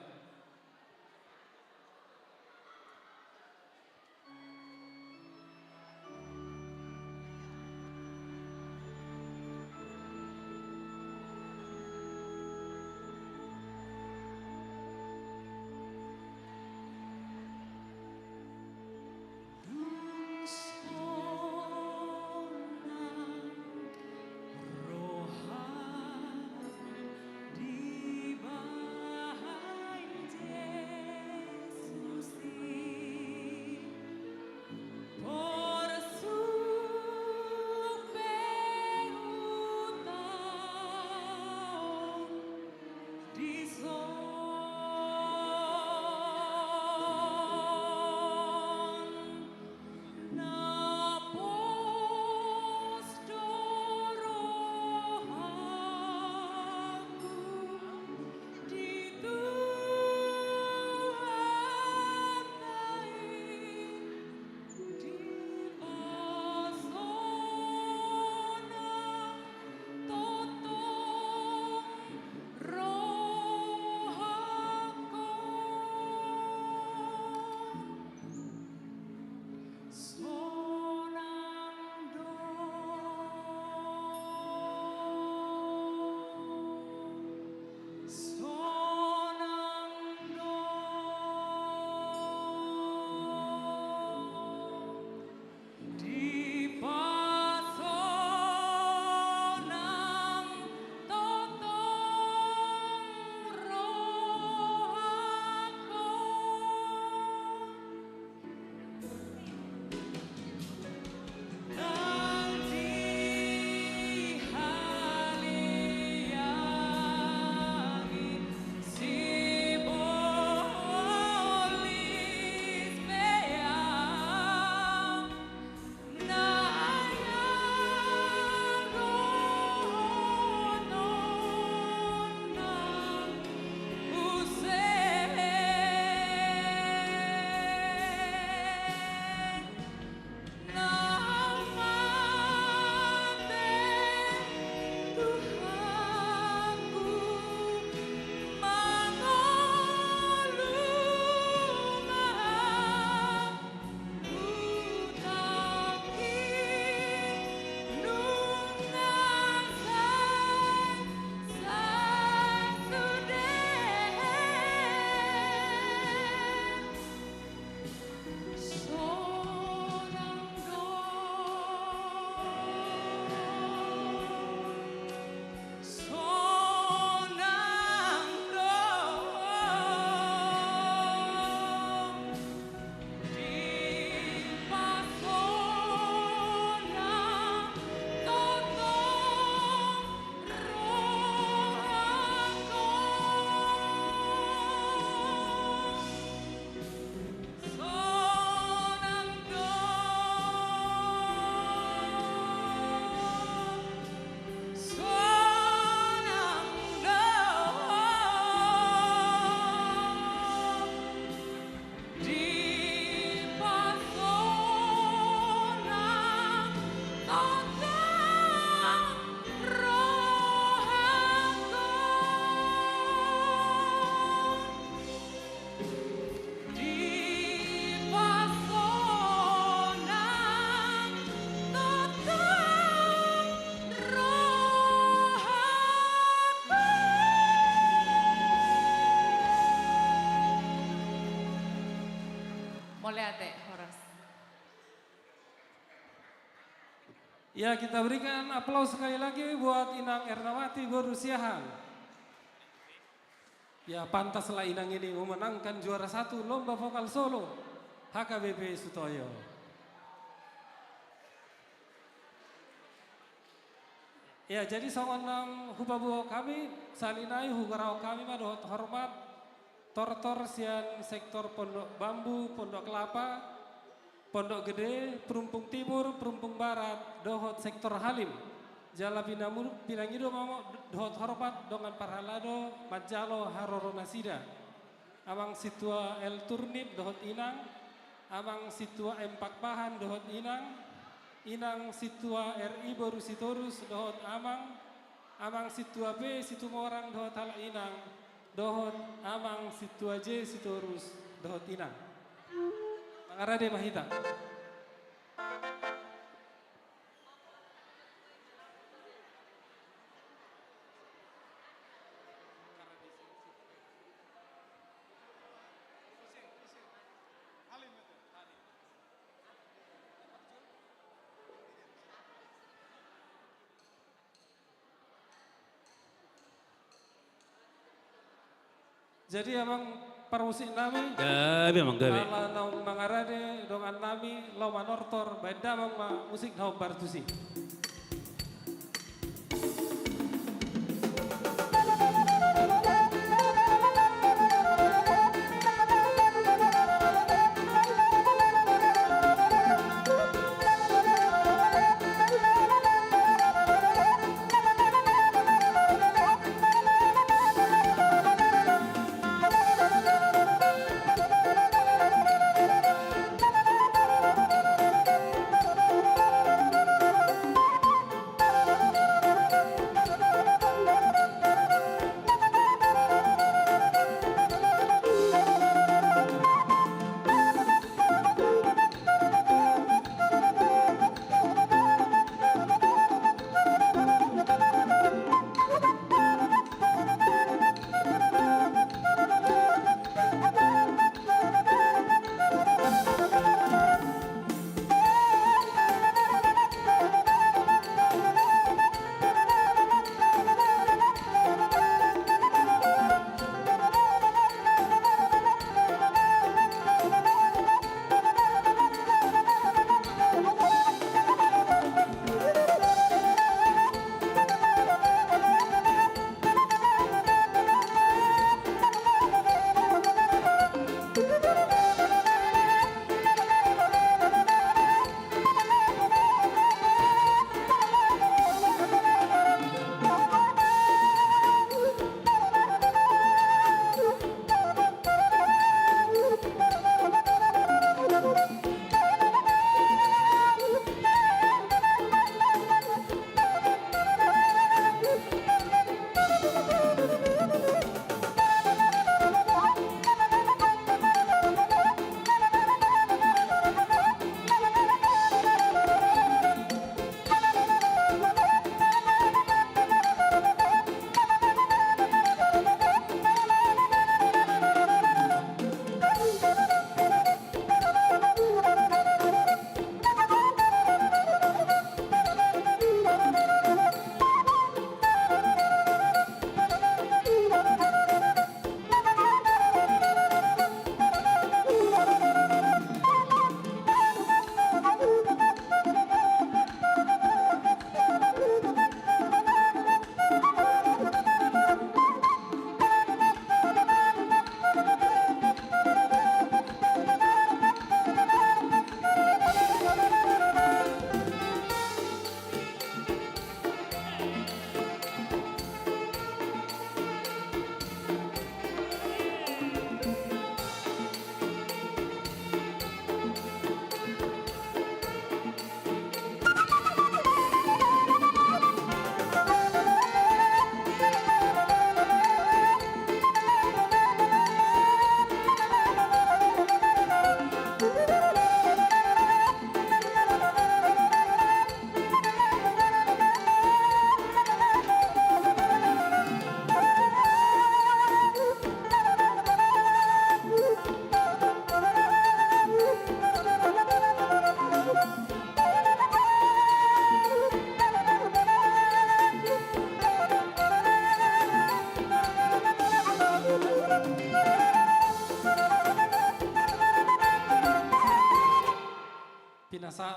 Di bahaya Boleh Ate Horas. Ya, kita berikan aplaus sekali lagi buat Inang Ernawati Borusiahan. Ya, pantaslah Inang ini memenangkan juara 1 lomba vokal solo HKBP Sutoyo. Ya, jadi songonang hubabu kami salinai hugarau kami madot hormat tortor sian sektor Pondok Bambu, Pondok Kelapa, Pondok Gede, Perumpung Timur, Perumpung Barat, dohot sektor Halim, Jala Pinangido Mamo, dohot hormat dongan Parhalado, Majalo Haroro Nasida, amang situa El Turnip dohot Inang, amang situa Empak Pahan dohot Inang, Inang situa RI Boru Sitorus dohot Amang, amang situa B Situmorang dohot Hala Inang, dohot amang situa J Sitorus dohot Inang. Mangarade Mahita. Jadi emang permusik nami Gabi emang gabi. ala naung mangarade dongan nami lau manortor beda mang musik naung bartusi.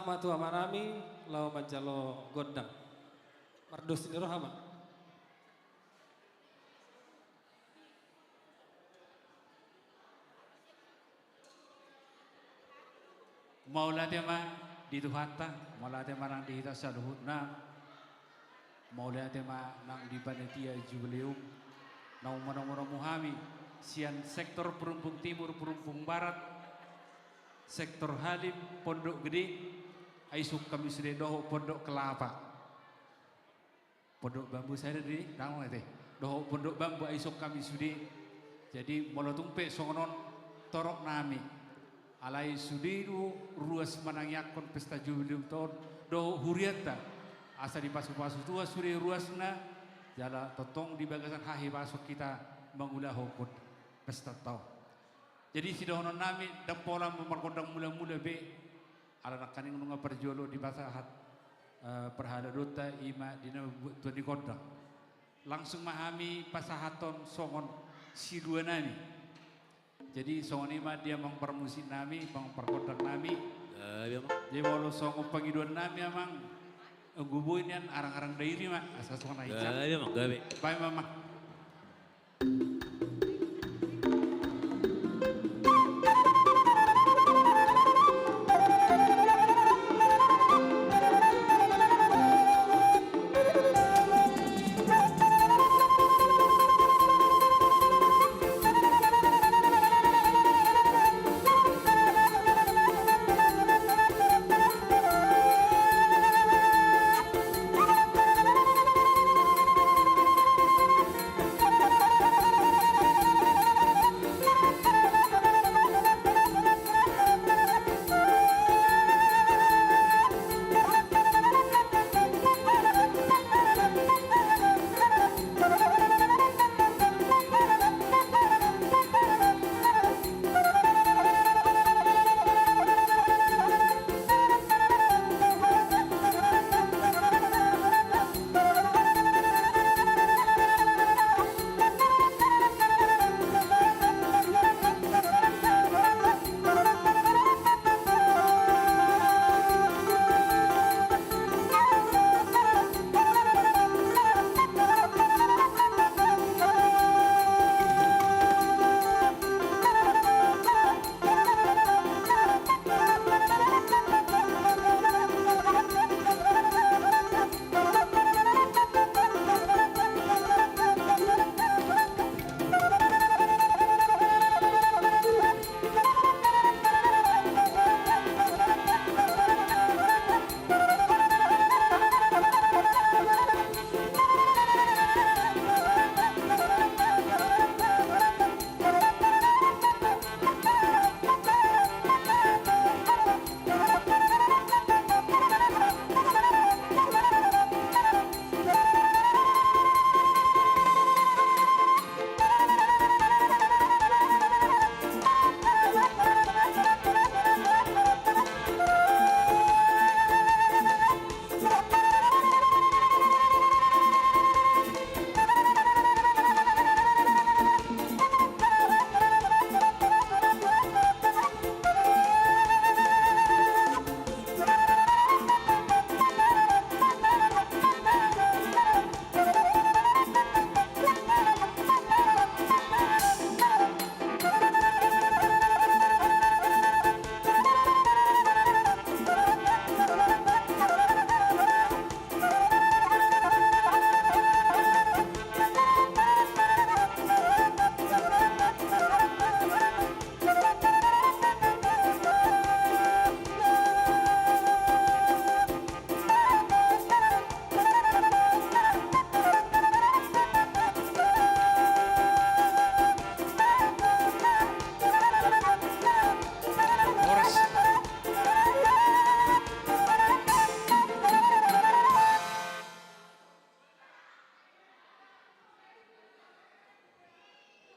ma tu amanami lau manjalo gondang. Mardos ni rohama. Maula tema di Tuhanta, maula tema nang di hita saluhutna, maula tema nang di panitia jubileum, nang mana-mana muhami, sian sektor Perumpung Timur, Perumpung Barat, sektor Halim, Pondok Gede, aisuk kami sudah doho Pondok Kelapa, Pondok Bambu saya di, tahu nggak teh? Doho Pondok Bambu aisuk kami sudah, jadi malah tumpe songonon torok nami. Alai sudiru ruas manangyakon pesta jubileum tahun do huriata asa di pasu-pasu tua suri ruasna jala totong di bagasan hahi pasuk kita mengulah hokut pesta tahun. Jadi sidohonon nami dan pola memarkodang mula-mula be ala nakaning nunga perjolo di basahat perhala dota ima dina tuan di kodang langsung mahami pasahaton songon siluanani. Jadi songon ima dia mempermusin nami, memperkodak nami. Jadi walau songon pengiduan nami amang gubuin yan arang-arang dairi mak asal songon hijab. Baik mama.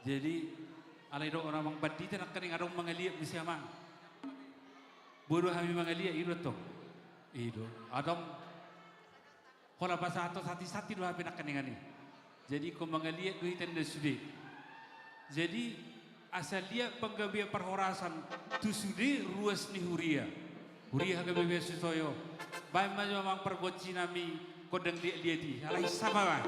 Jadi alai do orang mang bandita nak kering adong mangaliak di siamang. Bodoh kami mangaliak itu to. Itu adong hola bahasa atau sati-sati do hapi nak keningani. Jadi ko mangaliak do hitan sude. Jadi asal dia penggabia perhorasan tu sude ruas ni huria. Huri HKBP Sutoyo. Baik maju mang pergoci nami kodeng dia di. Alai sabah.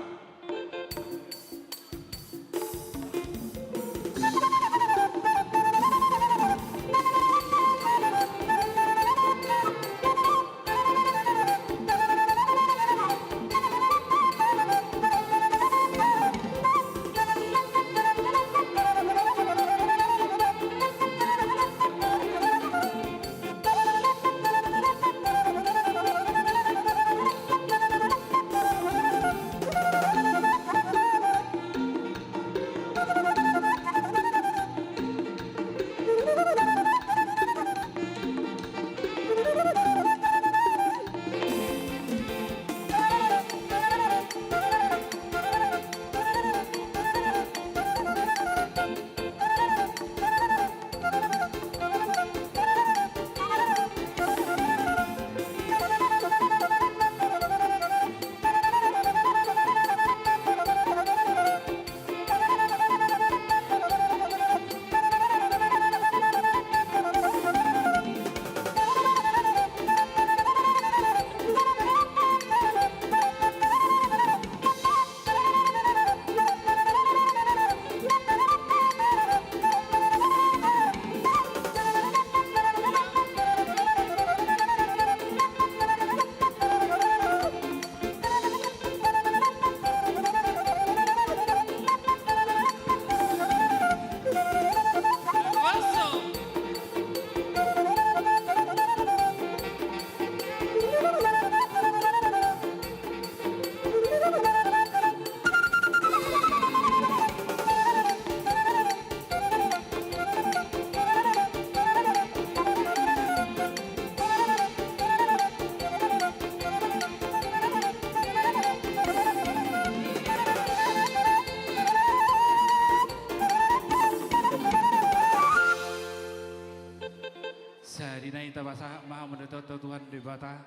Tabasa maha mendetot Tuhan di bata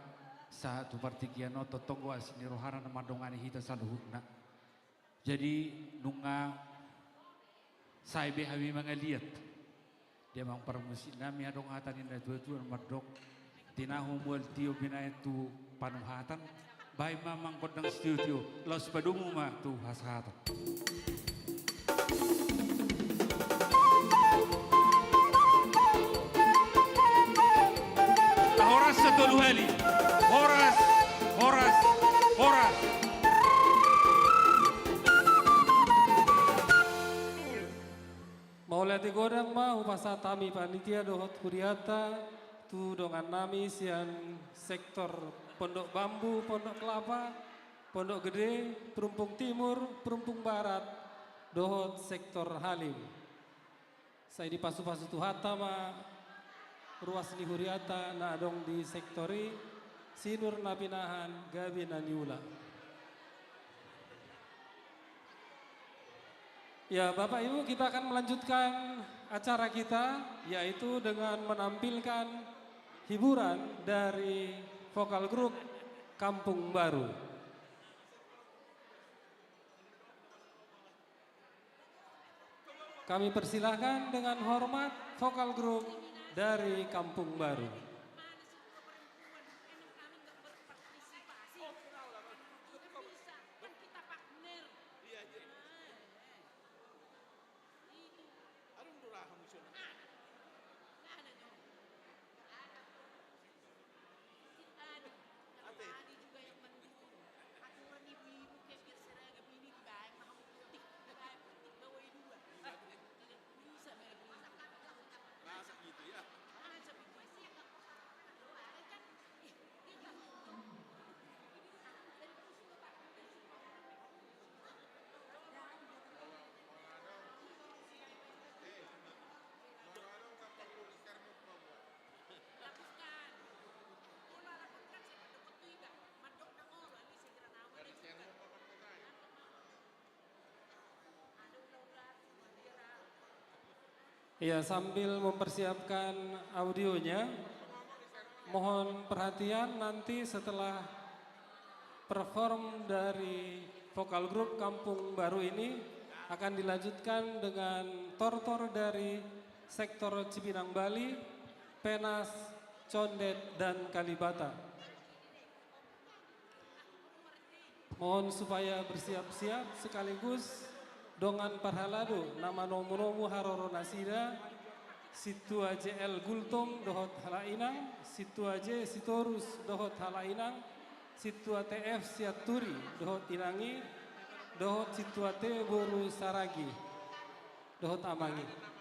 saat tu partikian oto tonggo asini rohana madongani hita saluhutna. Jadi nunga sai be hawi mangaliat dia mang permusi nami adong hatan inda tuan madok tinahu mual tio binaya tu panuhatan bai mamang kodang studio los padumu ma tu hasahatan. Horas setulu hali. Horas. Mau lihat godang mau pasatami panitia dohot kuriata tu dongan nami sian sektor Pondok Bambu, Pondok Kelapa, Pondok Gede, Perumpung Timur, Perumpung Barat, dohot sektor Halim. Saya di pasu-pasu tuhata ma ruas ni huriata na dong di sektori sinur napinahan gabi na niula. Ya Bapak Ibu, kita akan melanjutkan acara kita yaitu dengan menampilkan hiburan dari vokal grup Kampung Baru. Kami persilahkan dengan hormat vokal grup dari Kampung Baru. Ya, sambil mempersiapkan audionya, mohon perhatian nanti setelah perform dari vokal grup Kampung Baru ini akan dilanjutkan dengan tortor dari sektor Cipinang Bali, Penas, Condet, dan Kalibata. Mohon supaya bersiap-siap sekaligus dongan parhalado nama nomu-nomu haroro nasida, situa JL Gultom dohot halainang, situa J Sitorus dohot halainang, situa TF Siaturi dohot inangi, dohot situa T Boru Saragi dohot amangi.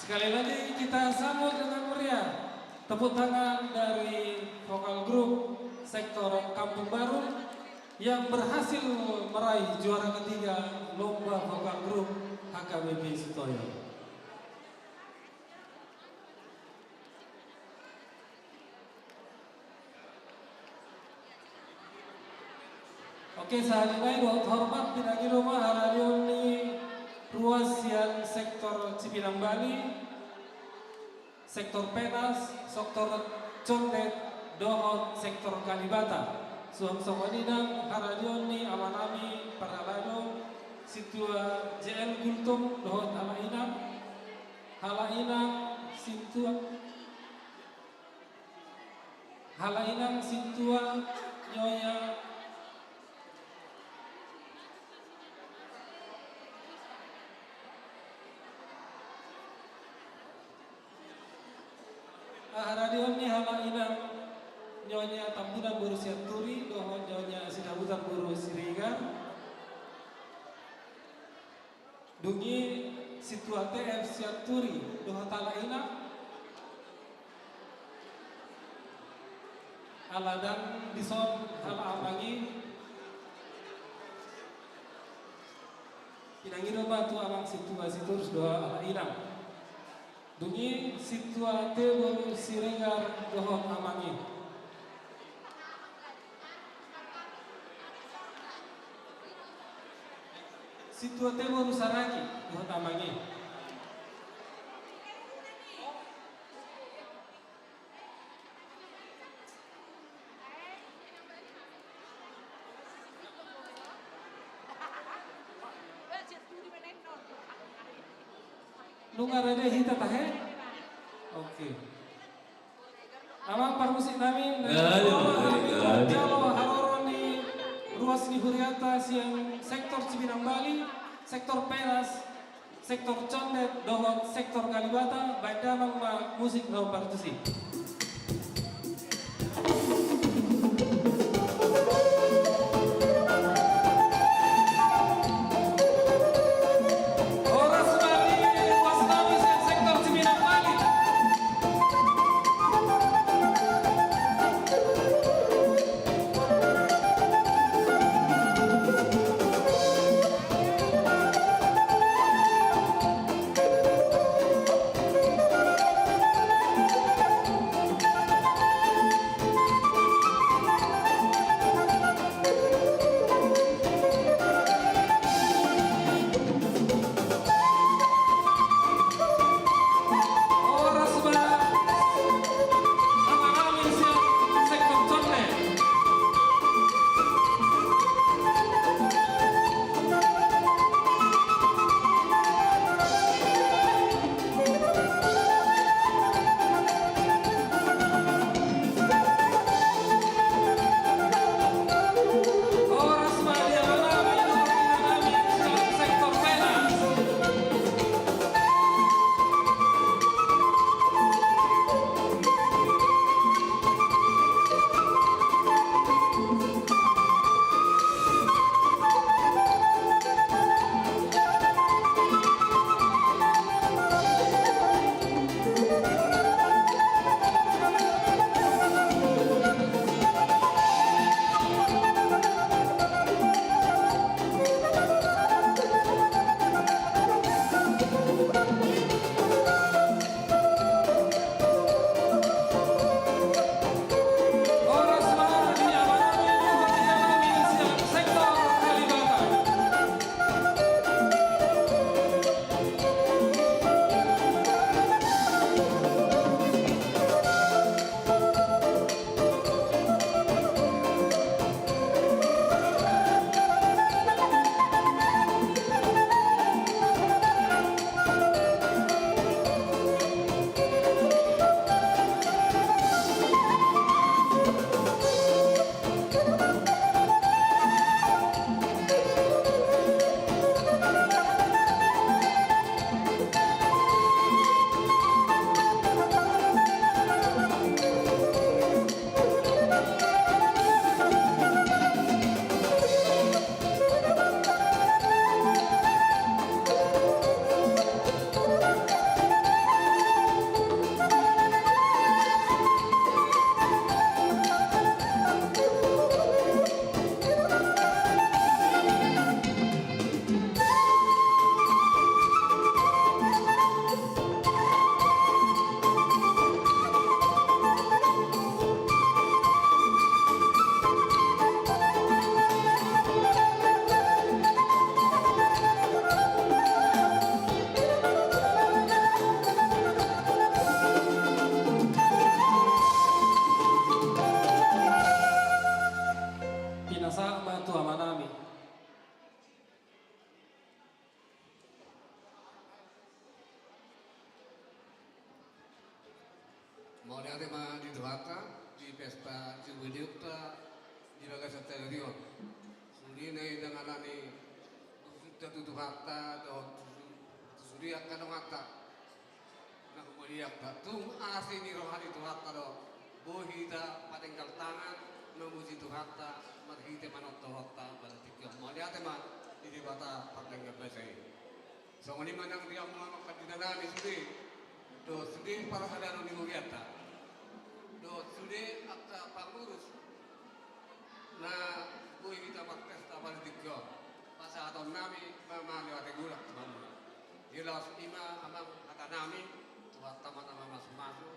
Sekali lagi kita sambut dengan meriah tepuk tangan dari vokal grup sektor Kampung Baru yang berhasil meraih juara ketiga lomba vokal grup HKBP Sutoyo. Oke, saat ini buat hormat pinagi rumah haradion ni ruas yang sektor Cipinang Bali, sektor Penas, sektor Condet, Dohot, sektor Kalibata. Suam Somadinang, Haradioni, Amanami, Paralado, Situa JL Gultom, Dohot Halainang, Situa, Nyonya, Dungi situate siaturi doha talaina aladan dison hal amangi inangiro batu amang situasi terus doa ala ilang dungi situate baru siregar doha amangi situate baru saragi doha amangi Lungarede hita tahe? Oke. Amang parmusik namin Jalo Haroroni Ruas ni Huriata siang sektor Cibinang Bali, sektor Penas, sektor Condet, dohot sektor Kalibata, baik damang musik no partusi. Mau ada tema di Dewata, di pesta Ciwideuta, di Bagasa Telerion. Sudine dengan ani sudah tutup hata, sudi akan ngata. Nah kemudian tung asini rohani Tuhata do, bohita patenggal tangan, memuji Tuhata, marhite manot Tuhata pada tiga. Mau ada tema di Dewata patenggal besai. So ni manang dia mga katinanami sudi. Do sudi para hadano ni Muriata. Do sudi at pangurus na buhay kita magpesta politik ko. Masa atau nami memang lewat regulak teman. Jelas ima amang kata nami buat teman-teman masuk-masuk.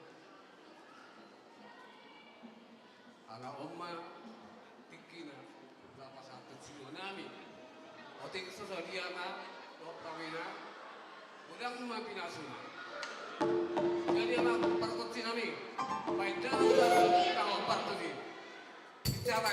Ala omma tikina berapa satu silo nami. Oting sesuatu ma do pramina udang ma pinasuna. Jadi ama perkut nami. Baik dalam kalau partu di. Bicara.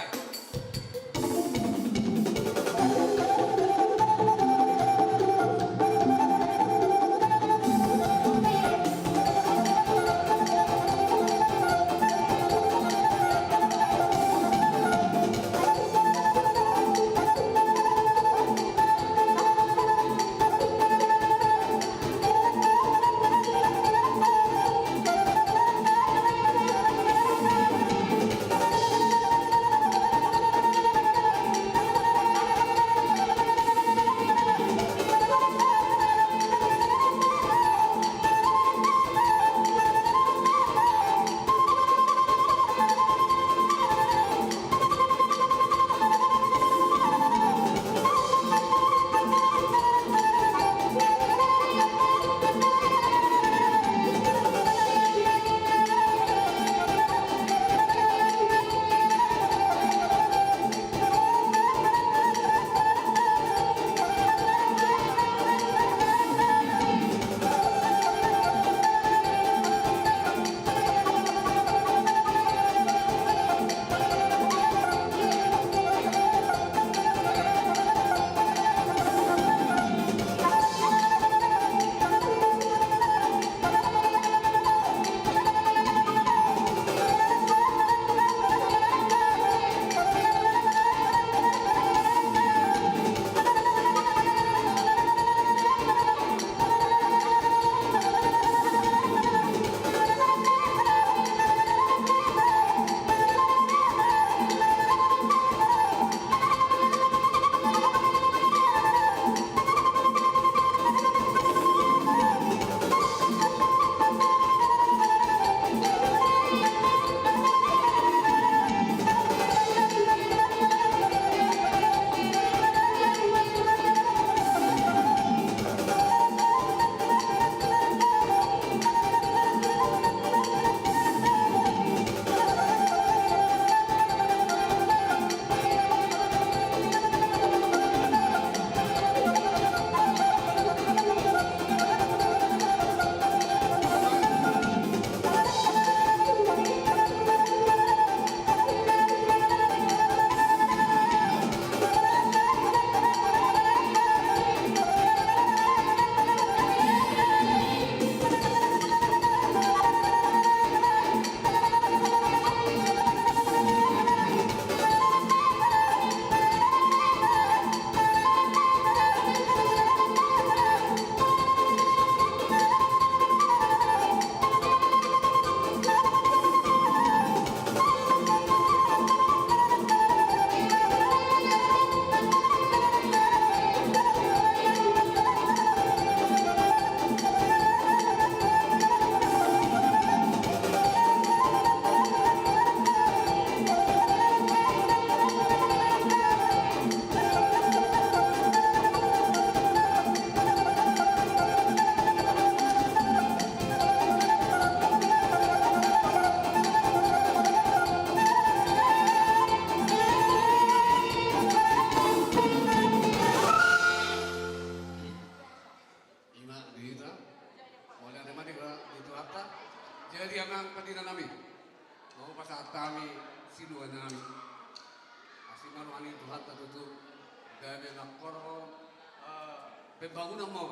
Pembangunan mau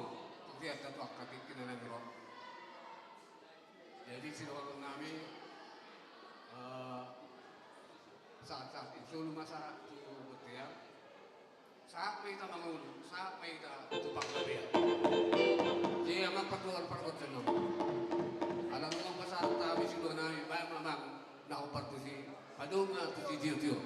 dia satu akademik kita negro. Jadi silakan kami saat-saat itu masyarakat itu betul. Saat kita bangun, saat kita tumpang lebih. Jadi memang pertuan senang. Alam memang masyarakat kami sudah naik, memang nak upat tu si, padung tu si dia.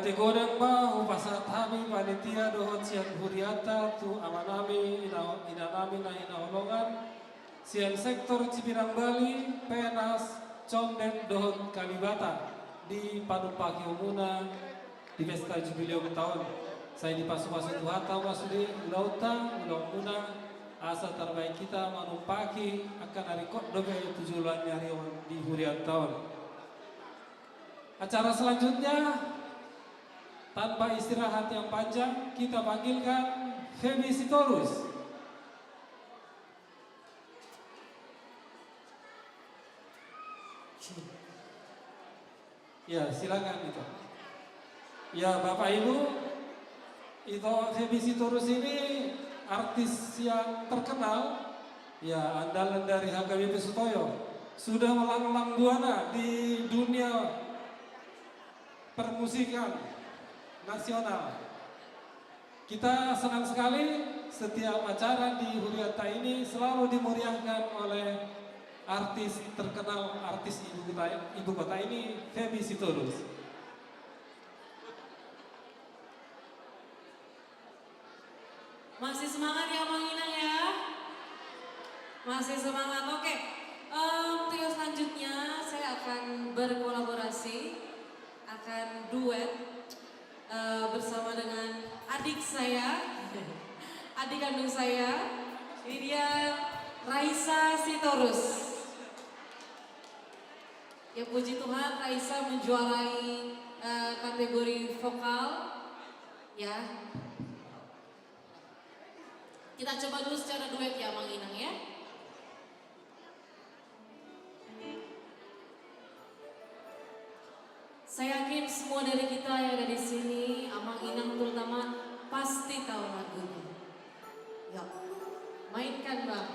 kategori ba upasat kami panitia dohot sian huriata tu amanami inanami na inaolongan sian sektor Cipinang Bali Penas Condet dohot Kalibata di Panumpaki Umuna di pesta jubileum tahun. Saya di pasu-pasu Tuhata masudi Ulauta Ulaumuna asa terbaik kita manumpaki akan hari kok dobe tujuan nyari di huriat tahun. Acara selanjutnya tanpa istirahat yang panjang kita panggilkan Feby Sitorus. Ya silakan itu. Ya Bapak Ibu, itu Feby Sitorus ini artis yang terkenal, ya andalan dari HKBP Sutoyo. Sudah melanglang buana di dunia permusikan nasional. Kita senang sekali setiap acara di Huriata ini selalu dimeriahkan oleh artis terkenal, artis ibu kota ini, Feby Sitorus. Masih semangat ya Mang Inang ya? Masih semangat, oke. Trio selanjutnya saya akan berkolaborasi, akan duet bersama dengan adik saya, adik kandung saya. Ini dia Raisa Sitorus. Ya puji Tuhan, Raisa menjuarai kategori vokal, ya. Kita coba dulu secara duet ya Mang Inang ya. Saya yakin semua dari kita yang ada di sini, Amang Inang terutama pasti tahu lagunya. Yuk, mainkan Bang.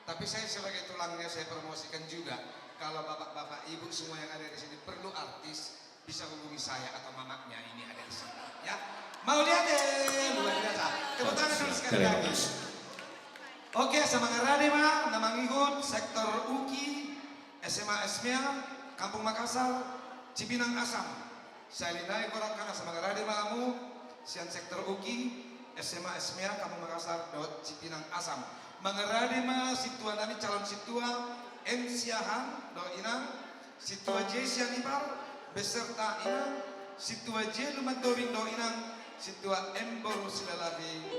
Tapi saya sebagai tulangnya saya promosikan juga. Kalau bapak-bapak ibu semua yang ada di sini perlu artis, bisa hubungi saya atau mamaknya, ini ada di sini. Ya, mau lihat deh, luar biasa. Tepuk tangan dulu sekali lagi. Oke, sama Radema, Namangihut, Sektor UKI, SMA Esmia, Kampung Makassar, Cipinang Asam. Saya linai korak karena sama Radema kamu, Sian Sektor UKI, SMA Esmia, Kampung Makassar, Cipinang Asam. Mangeradema situa nami calon situa M. Siahan do inang, situa J. Sianipar beserta inang, situa J. Lumantobing do inang, situa M. Boru Silalagi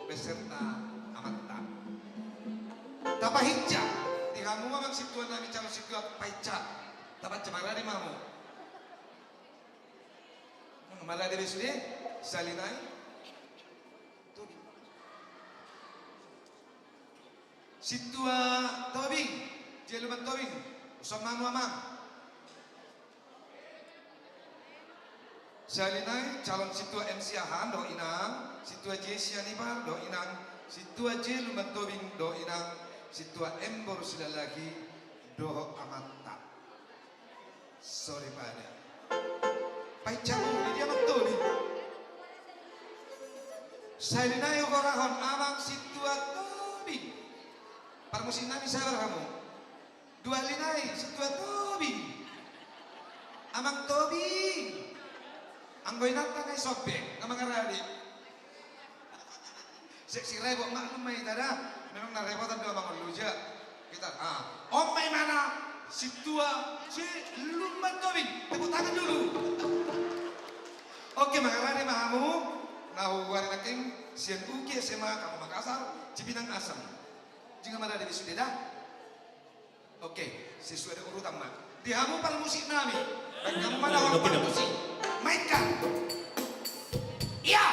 beserta amanta. Tapa hijab, di kamu memang situa nami calon situa paica, tapa Mangeradema mu. Mangeradema sudah salinai. Situa Tobing, Jeluman Tobing, usam manu amang. Salinai calon situa MC Ahan do inang, situa J Sianipar do inang, situa Jeluman Tobing do inang, situa M Boru Silalagi do amanta. Sorry pada. Pai camu dia amang Tobing. Salinai korahon amang situa Tobing. Parmusin nami sabar kamu. Dua linai, situa Tobing. Amang Tobing. Anggoy nata kay sobek, nga mga radi. Si Rebo, maklum may tada. Memang narepotan doon mga luja. Kita, om may mana, situa, si Lumban Tobing. Tepuk tangan dulu. Oke, mga radi mahamu. Nahuwarin naking Sian Uki, SMA, Kampung Makassar, Cipinang Asam. Jika mana ada sudah dah? Oke, sesuai dengan urutan mak. Dihamu pal musik nami. Dan kamu mana orang pal musik? Mainkan. Iya.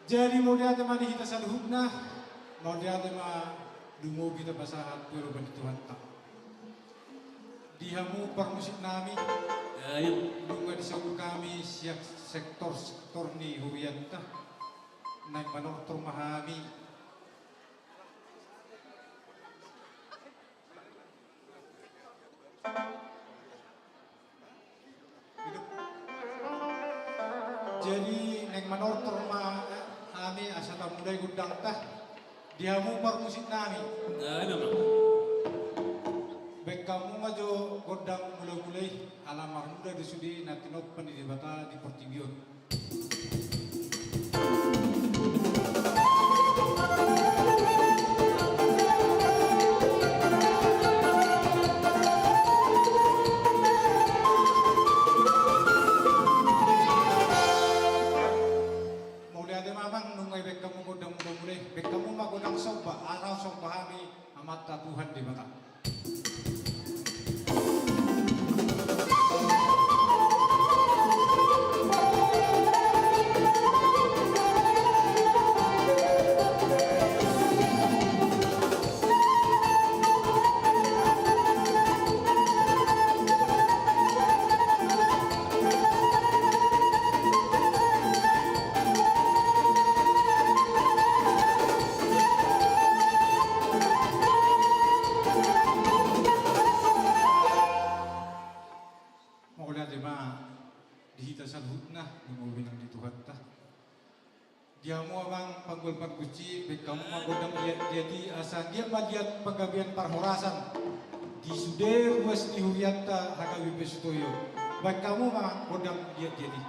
Jadi mau dia tema di kita saluhutna, mau dia tema dungo kita basahat pero Tuhan tak. Dihamu permusik nami, dungo disebut kami siap sektor ni hurianta, naik manortor mahami. Jadi naik manortor mahami asal mulai gudang tah, dihamu permusik nami. Baik kamu majo godang mulai-mulai alamar muda disudi natinop penidibata di Portinggion. Mulai ada mamang nungay baik kamu godang mulai-mulai, baik kamu mah godang soba, arau soba hami amat Tuhan di mata. Dia mau abang panggul panguci, kamu mau godang jadi asal dia melihat penggabian parhorasan di suder was di Hurianta Hakawipe Sutoyo. Baik kamu mah godang dia jadi.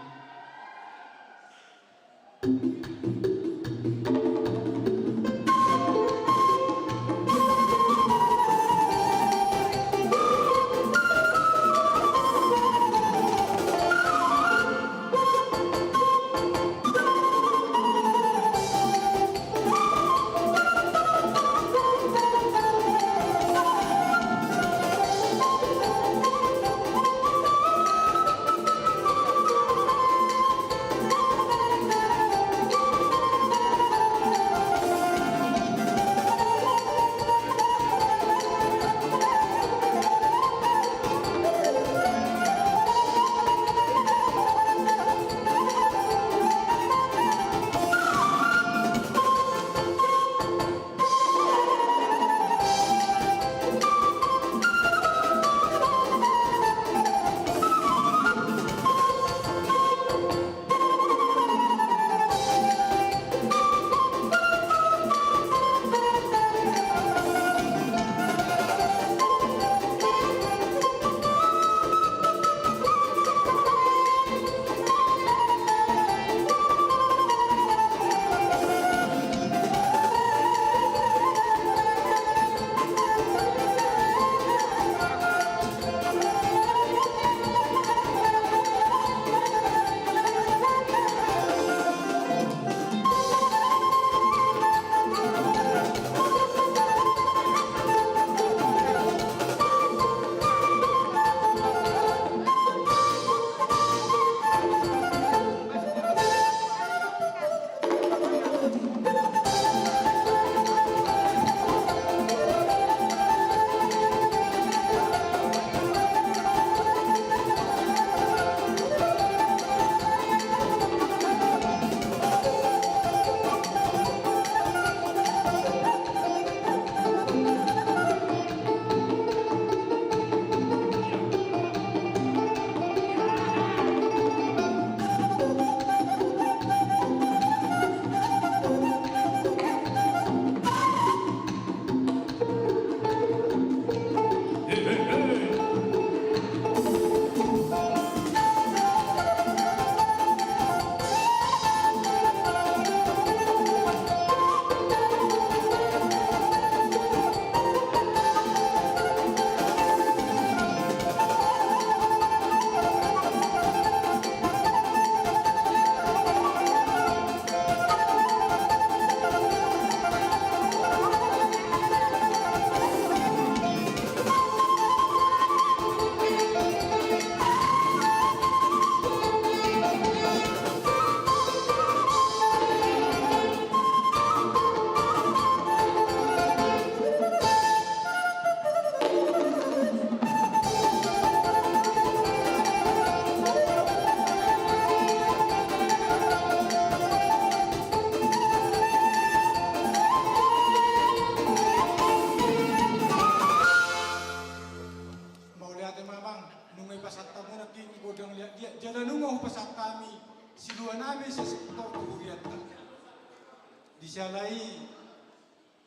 bisa lai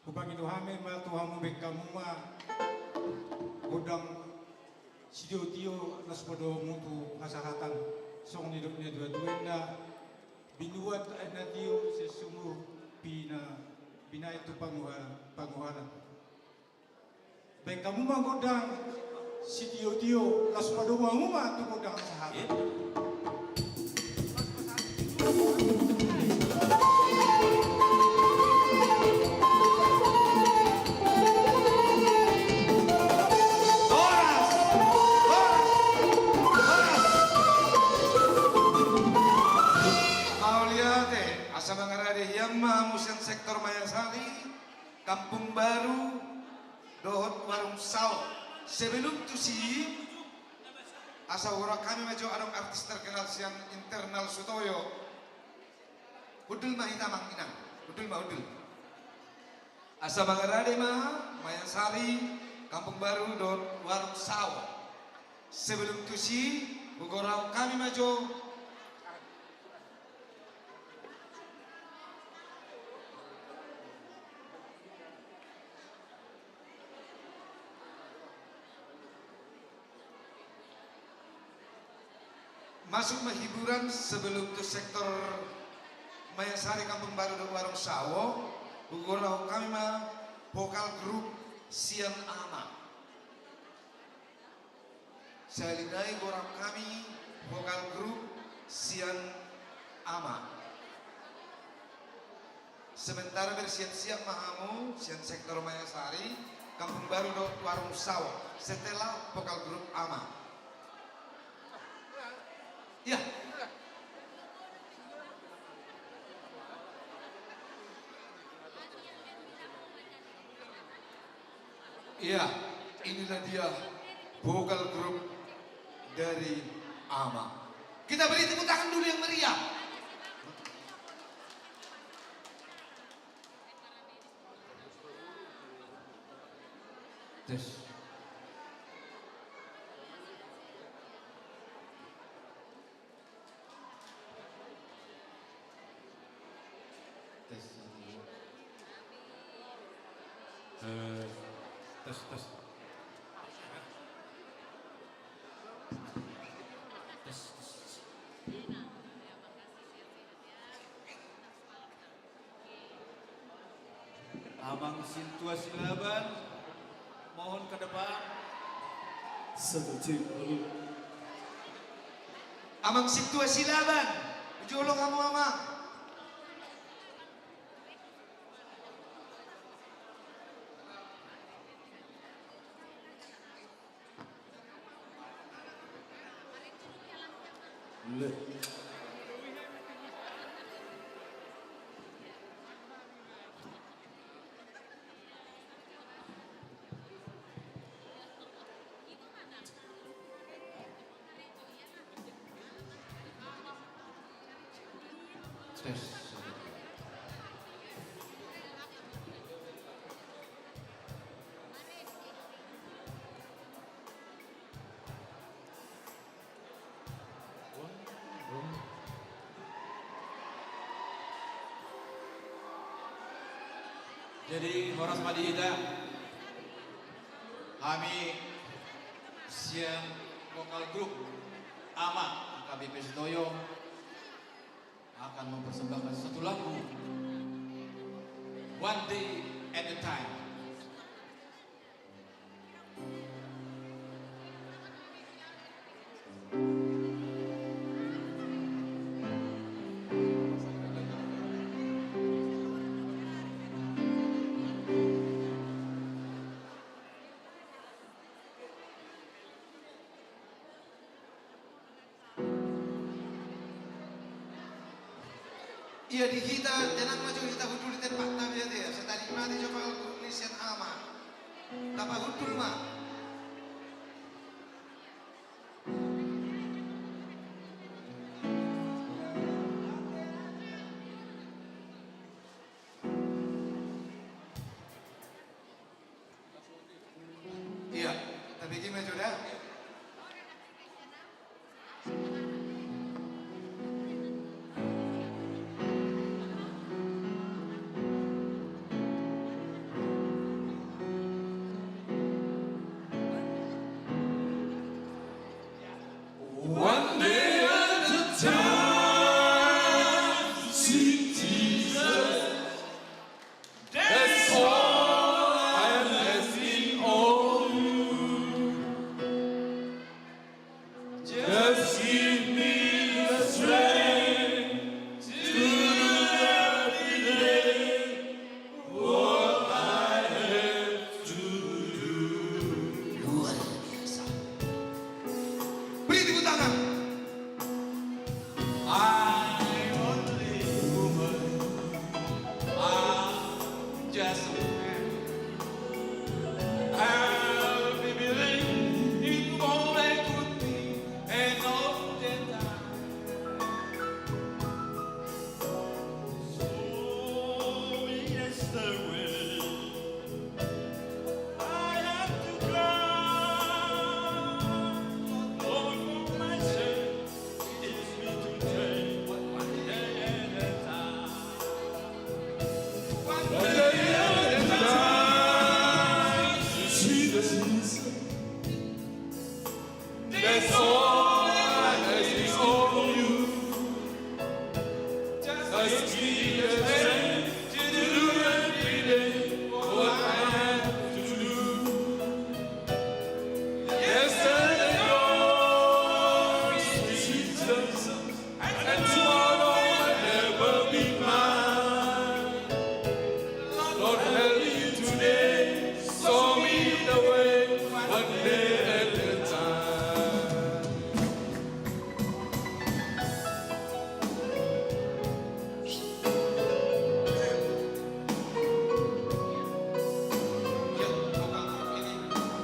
hubangin dohame ma tuhamu bekamu ma godang sidio tio nas podo mutu hasahatan song ni dokne dua-duanya binuat na tio sesumur pina itu panguhalan bekamu ma godang sidio tio nas podo ma tu godang hasahatan. Yang Mamusian sektor Mayasari, Kampung Baru, Dohot Warung Sao. Sebelum itu sih, asa orang kami maju adong artis terkenal siang internal Sutoyo. Udul mah hitamang inang, udul mah udul. Asa Bangarade mah Mayasari, Kampung Baru, Dohot Warung Sao. Sebelum itu sih, orang kami maju masuk hiburan sebelum itu sektor Mayasari Kampung Baru dan Warung Sawo Ugorau kami mah vokal grup Sian Ama saya lidai gorang kami vokal grup Sian Ama sementara bersiap-siap mahamu Sian sektor Mayasari Kampung Baru dan Warung Sawo setelah vokal grup Ama. Ya. Iya, inilah dia vokal grup dari Ama. Kita beri tepuk tangan dulu yang meriah. Tes. Tes. Abang situasi laban, mohon ke depan. Amang situasi laban, ujulong kamu amang. Jadi Horas Madihida kami siang vokal grup Ama AKBP Sutoyo akan mempersembahkan satu lagu One Day at a Time. Iya di kita, jangan maju kita hudul di tempat nabi ya dia. Setadi mati coba grup Sian Ama. Tapa hudul mah. Iya, tapi gimana sudah? That's all I ask is all you. Just be the same to do every day what I have to do. Yesterday yours is Jesus, and tomorrow will never be mine. Lord, help me today, show me the way, one day at a time.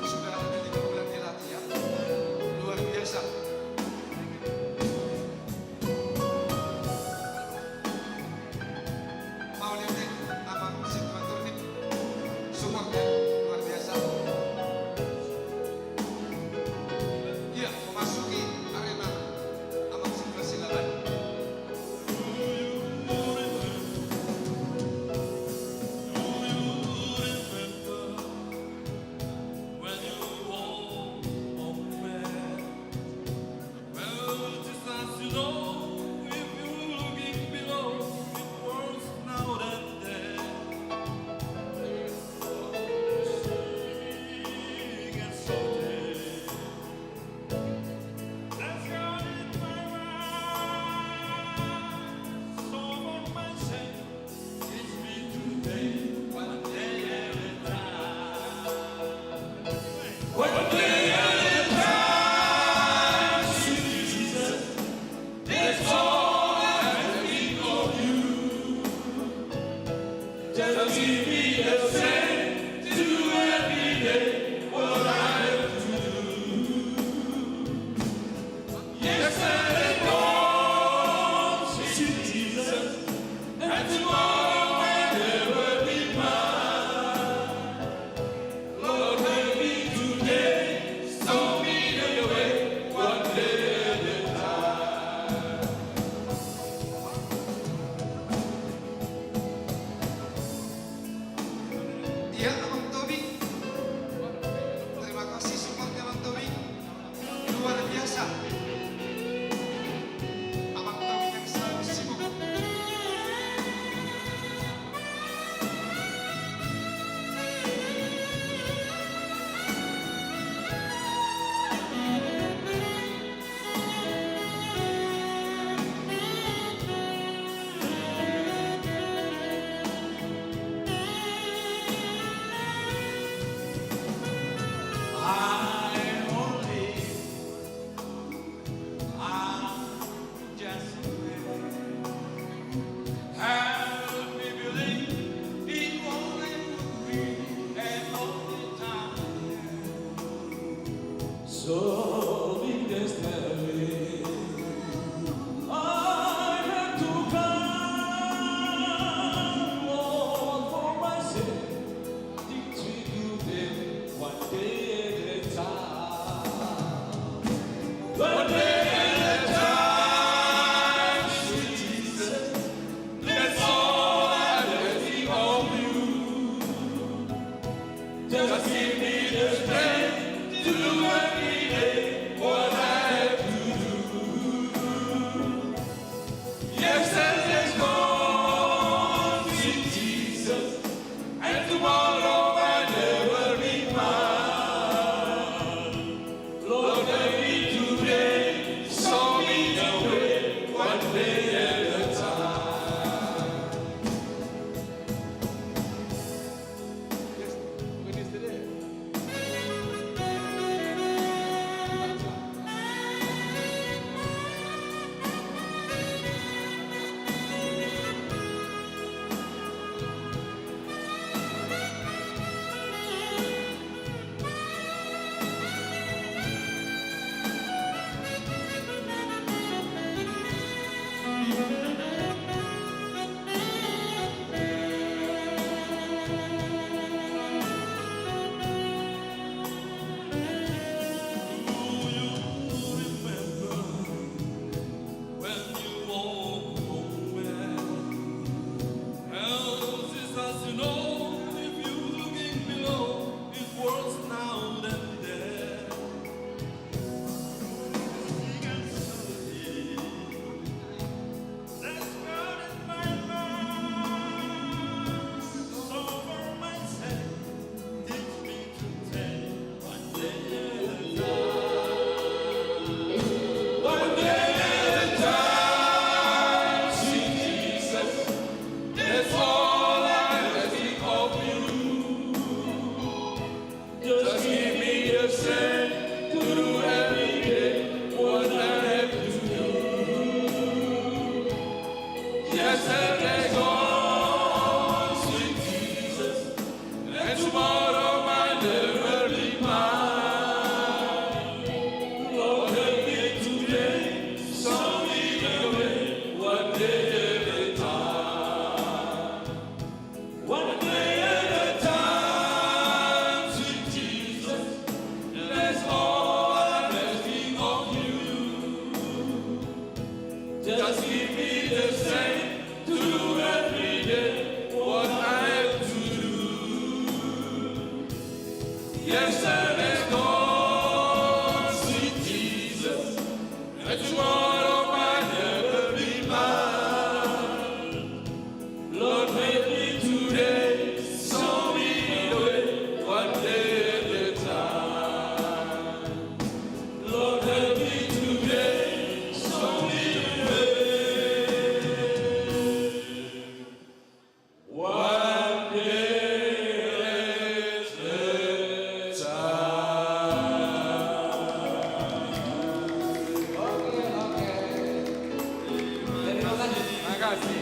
Sudah ada 3 bulan dilatih ya. Luar biasa. Mau lihat nih, abang situator nih. Supportnya luar biasa. Iya, memasuki arena. Abang sebelah silakan. One day at a time, sweet Jesus, that's all I think of you. Just give me a chance to do every day what I have to do. Yesterday gone, sweet Jesus, and tomorrow will never be mine. Lord, help me today, show me the way, one day at a time. one day at a time, sweet Jesus. That's all I'm asking of you. Just give me the strength to do every day what I have to do. Yes, and it's gone, sweet Jesus. And tomorrow might never be mine. Lord, make me today, show me the way, one day at a time. Lord, help me today, show me the way, one day at a Terima kasih.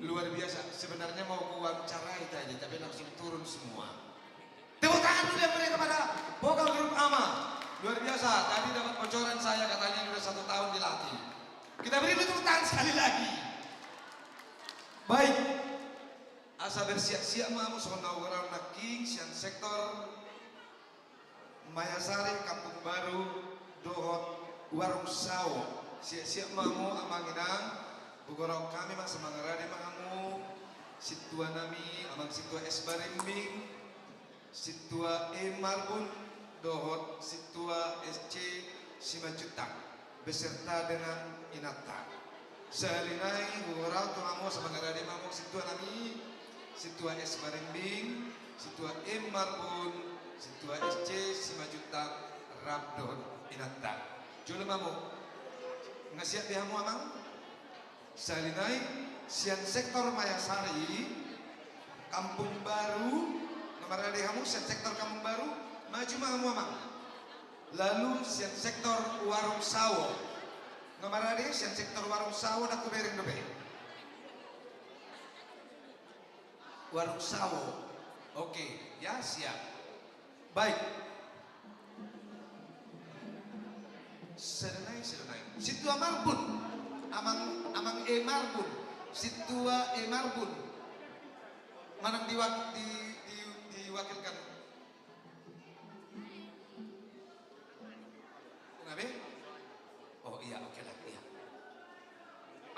Luar biasa. Sebenarnya mau wawancarai tadi, tapi langsung turun semua. Tepuk tangan dulu yang beri kepada vokal grup AMA. Luar biasa. Tadi dapat bocoran saya katanya sudah 1 tahun dilatih. Kita beri tepuk tangan sekali lagi. Baik. Asa bersiap-siap mamu sonau orang naking sian sektor Mayasari Kampung Baru Dohot Warung Sawo. Siap-siap mamu amanginang bugorok kami mas semangarade mamu situa nami amang situa es barimbing situa e marbun dohot situa SC Simajutang beserta dengan Inata. Sehalinai bugorok tu mamu semangarade mamu situa nami situa es barimbing situa e marbun situa SC Simajutang Rabdon Inata. Jule mamu ngasiap bihamu amang Salinai sian sektor Mayasari Kampung Baru nomor ada kamu sian sektor Kampung Baru maju mahamu amang. Lalu sian sektor Warung Sawo nomor ada sian sektor Warung Sawo dak bereng dobe Warung Sawo. Oke, ya siap. Baik. Serenai situa marbun amang e marbun situa e marbun manang diwakilkan ngabe oh iya oke lah iya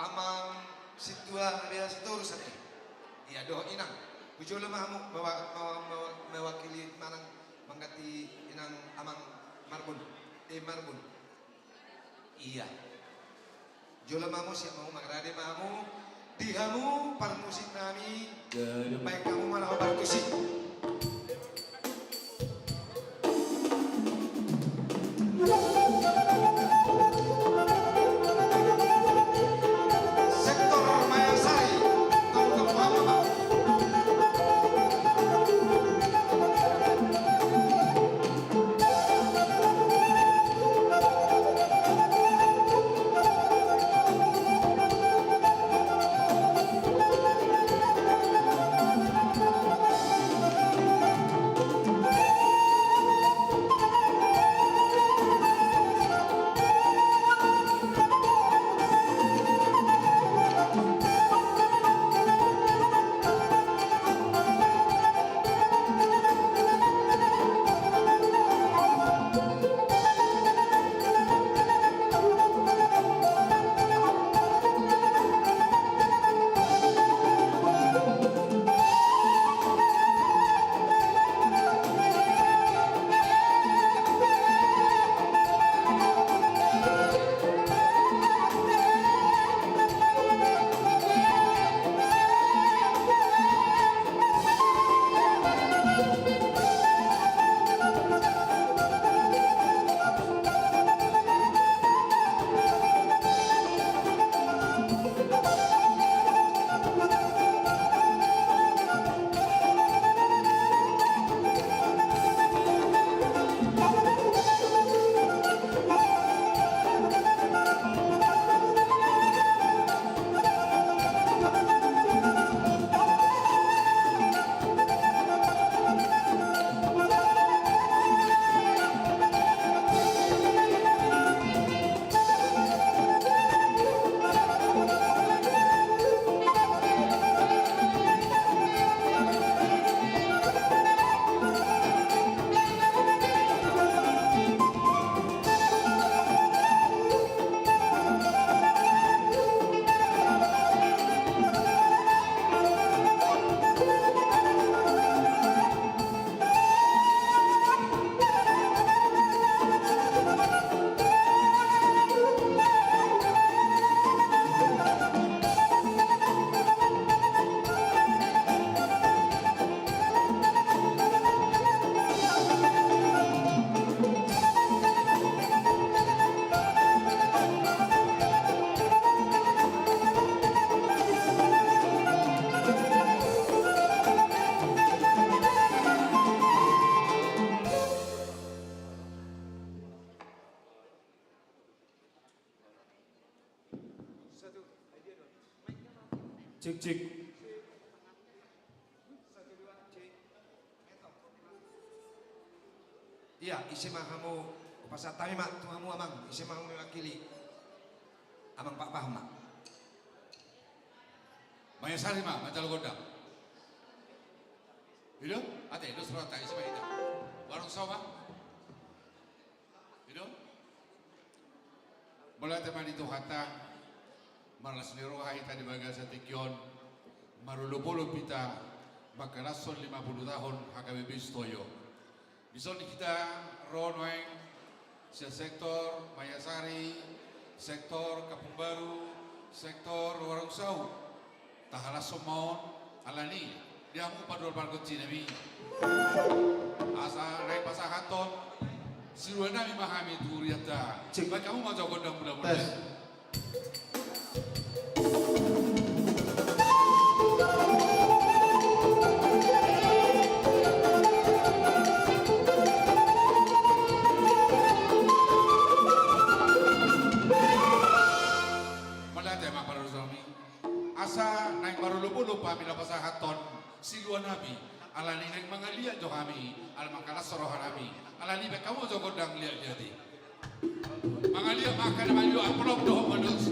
amang situa bea situ urusan iya doh inang bujolo mahamu mewakili manang mangati inang amang marbun e marbun iya Jola mamu siap mau magrade mamu dihamu par musik nami baik kamu malah obat kusik. Sektor Mayasari tahun ke-4 Cek cek. Iya, isi mahamu pasal tami mak tuamu amang, isi mahamu mewakili amang Pak Paham mak. Maya sari mak, macal godam. Hidup, ate itu surat tak isi mak. Warung sama. Hidup. Mulai teman itu kata malas nirohai tadi bagasa tikyon marulupolo pita bakalason 50 tahun HKBP Stoyo. Bison kita ronoeng sektor Mayasari, sektor Kapung Baru, sektor Warung Sau, tahala somon alani dia mau padol bargot Cinabi. Asa naik pasahaton, siluan nami mahami turiata. Baik kamu mau jago dong mudah-mudahan. Asa naik marulupulo pa mina pasahaton siluan nabi alani naik mangalia jo kami al makalas sorohan nabi alani be kamu jo godang lihat jadi mangalia makan manyo apelok doh manus.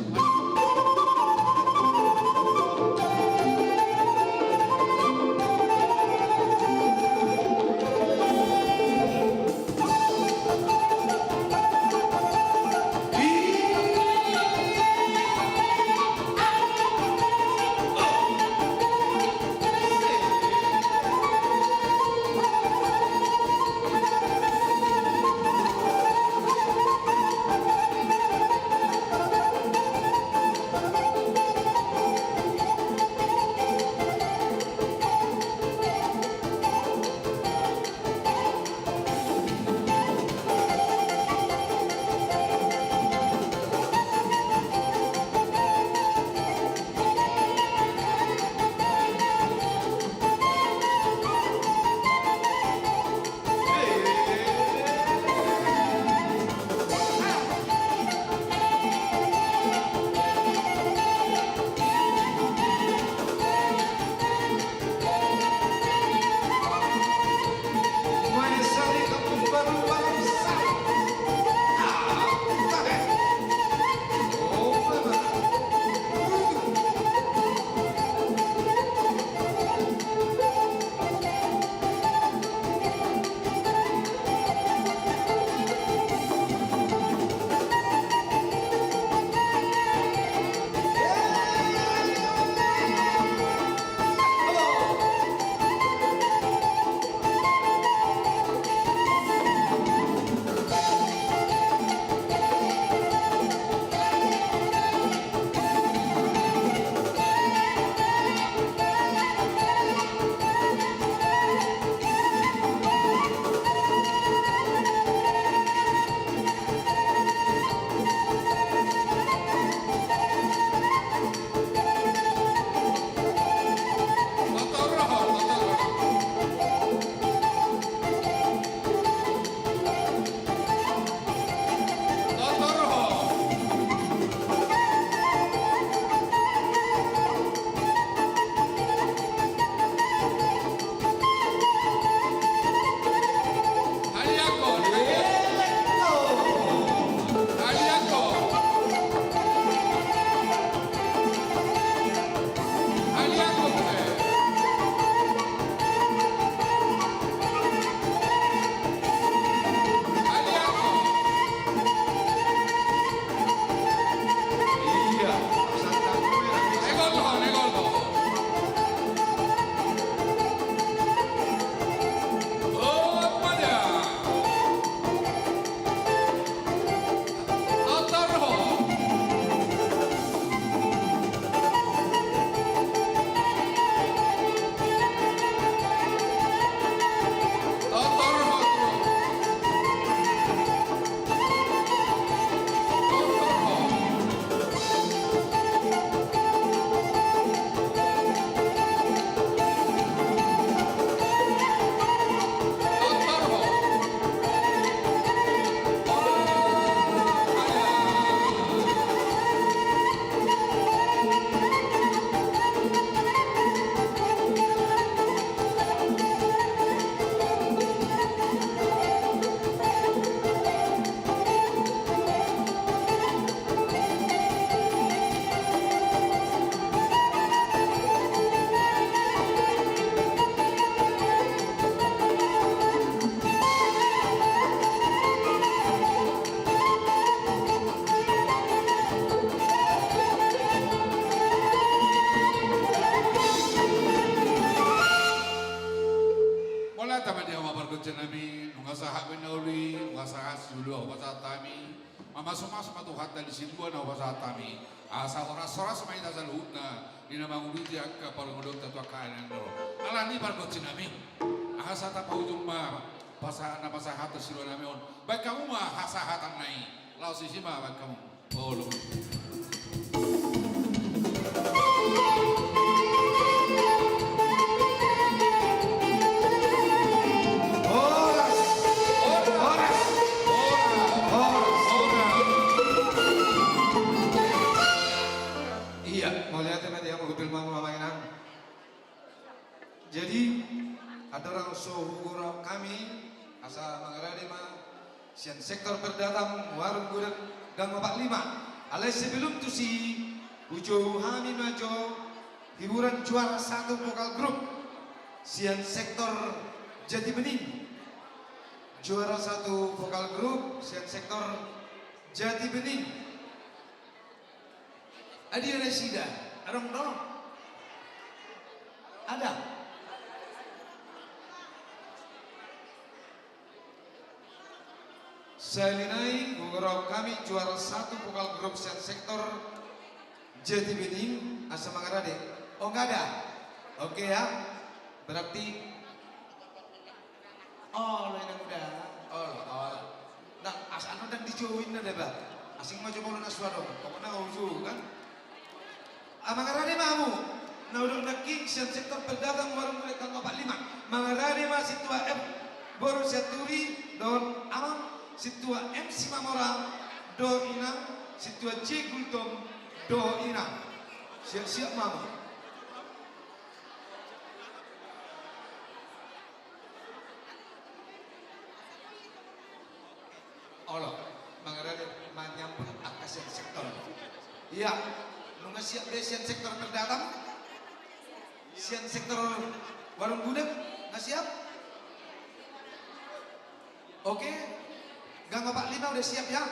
kami. Masuk-masuk matuhat dari silua na pasat kami. Asa oras-oras main asal hutna. Dina manguduti akka palungudot tatua kainan do. Alani pargocin nami. Asa tapa ujung ma pasahata silua nami on. Baik kamu mah hasahatan nai. Lau sisi mah baik kamu. Oh lu. Jadi ada orang suhugura kami asa mangaradima sian sektor berdatang warung gudeg gang 45 alai sebelum tu si ujo hami majo hiburan juara 1 vokal grup sian sektor Jati Bening juara 1 vokal grup sian sektor Jati Bening Adi Resida adong dong ada Salinai gugurau kami juara 1 vokal grup sian sektor Jati Bening asa Mangarade. Oh enggak ada? Oke ya. Berarti oh lo yang udah. Oh. Nah, asa anu dan dijoin ada ba. Asing mah coba lu naswa dong. Pokoknya uju kan. Mangarade mamu. Nah udah naki sian sektor berdagang warung mulai tanggal 45. Mangarade masih tua F Boru Saturi don Amang Situa MC Mamora do inang, situa C Gultom do inang. Siap-siap mama. Allah, mengarade menyambut akasian sektor. Iya, lu nggak siap deh sian sektor berdagang? Sian sektor warung gudeg nggak siap? Oke. Gang 45 udah siap ya?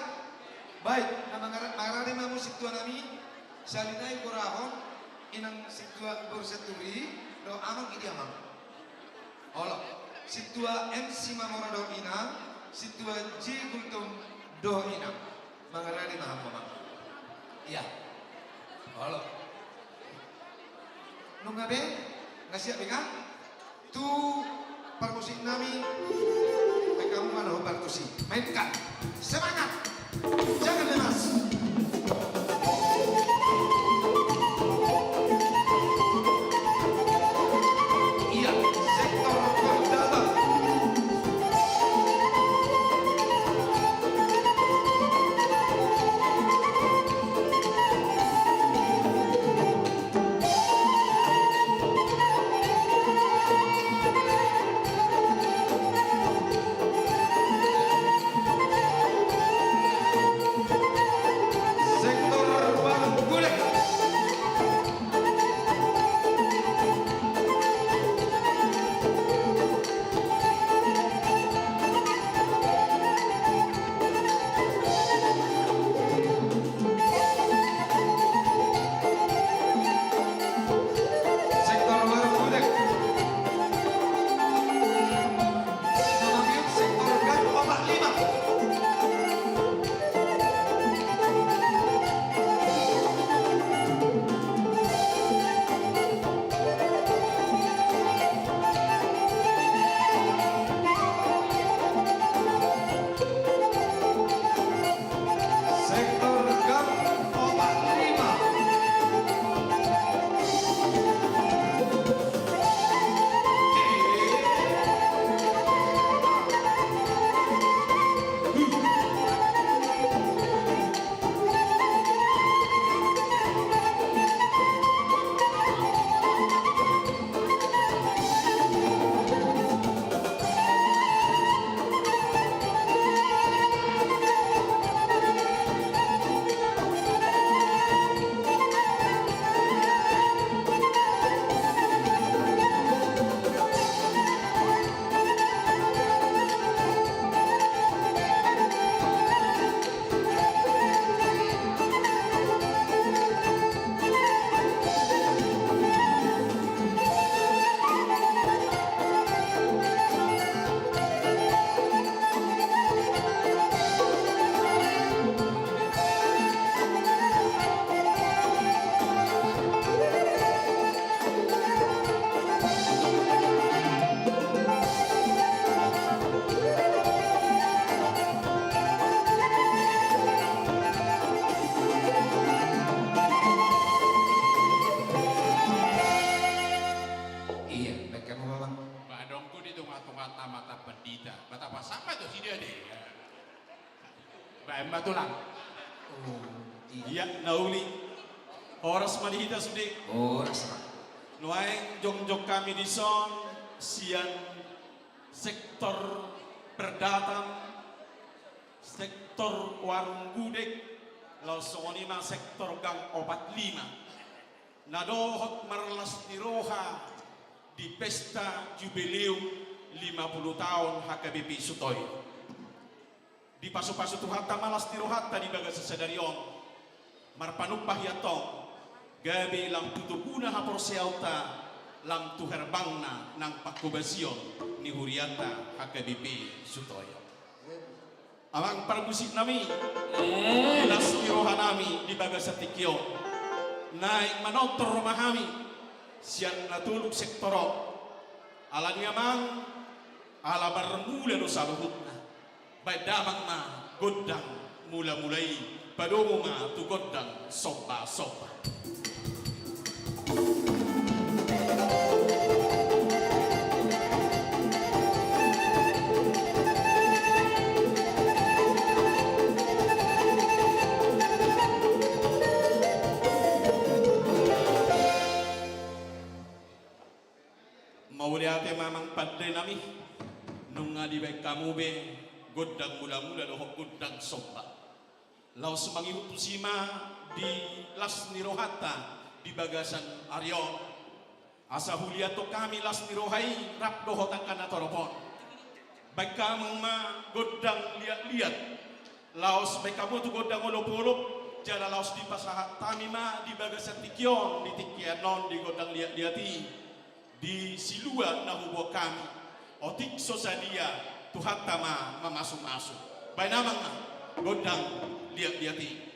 Baik, nama Mangarade mamu situa nami Salinai Kurahon inang situa Borsaturi do amang idi amang. Olo, situa MC Mamora do inang, situa J Gultum do inang. Mangarade mamu mang. Iya. Olo. Nungabe nggak siap kan? Tu permusik nami kamu mana Bartusi mainkan semangat jangan lemas iya sektor berdagang Baik tulang. Iya, nauli. Horas manihita sudik. Horas. Nuaing jong-jong kami di son, sian sektor berdatang, sektor warung gudeg, langsung lima sektor gang 45. Nadohot marlas di roha di pesta jubileum 50 tahun HKBP Sutoyo. Di pasu-pasu tuhata malas di rohata di baga sesadarion, marpanupah yatong, gabi lam tutupuna hapor seauta lam tuherbangna nang pakubasion ni huriata HKBP Sutoyo. Amang parmusik nami, ilas tiroha nami di baga satikyo, naik manotor mahami, siang natuluk sektoro, ala niamang, ala bermula no saluhutna, baik damang ma godang mula-mulai, padomo ma tu godang sopa-sopa. Mauliate mamang padre nami, nung nga di baik kamu be, godang mula-mula dohok godang sopa. Laos mangihutusima di las nirohata, di bagasan Aryo, asa huliato kami las nirohai rap dohotakan atoropon. Baik kamu ma godang liat-liat, laos baik kamu tu godang olop-olop, jala laos di pasahat tami ma di bagasan tikyon, di tikyanon di godang liat-liati, di silua na hubo kami, otik sosadia tuhat tama mamasuk-masuk. Baik namang ma godang liat-liati.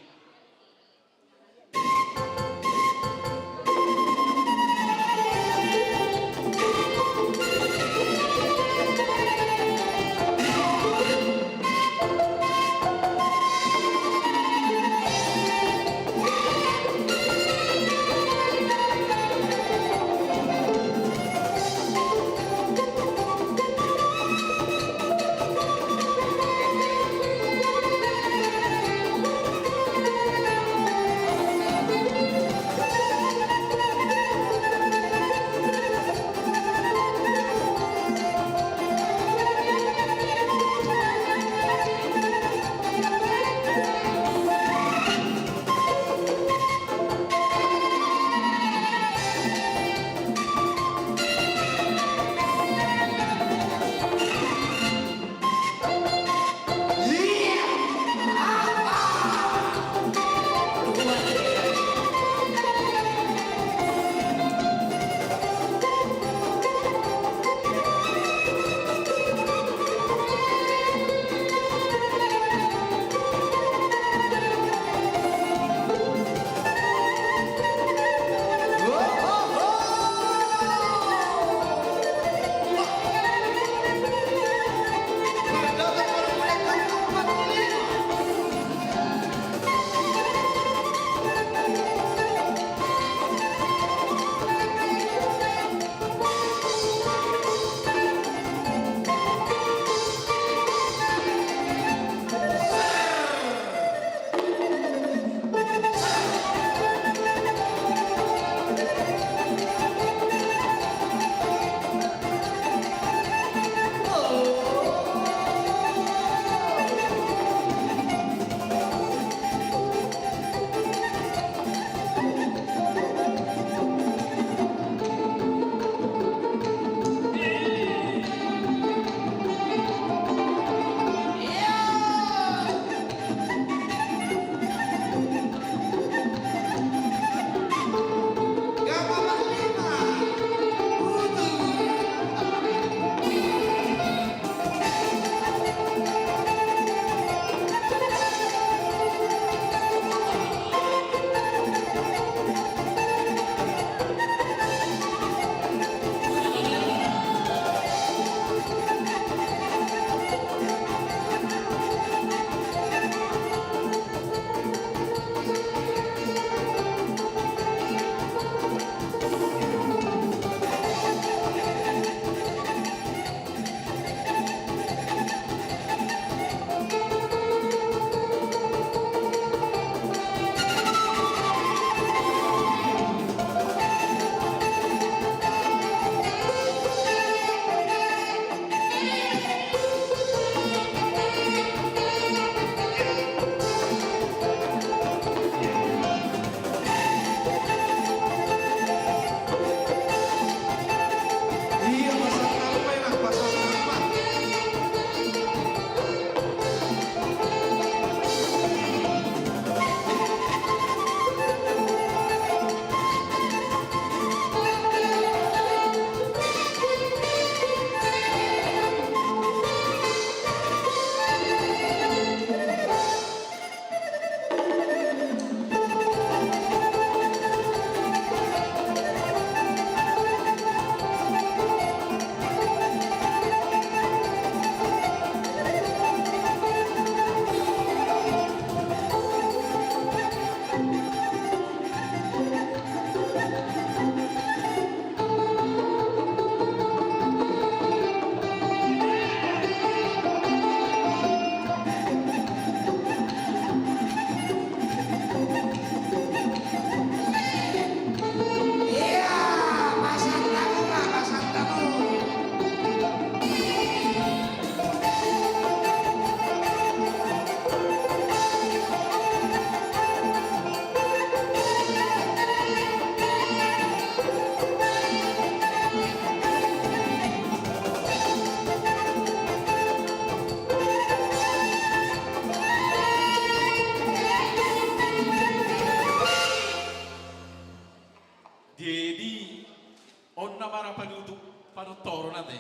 para panutup panutoro nate.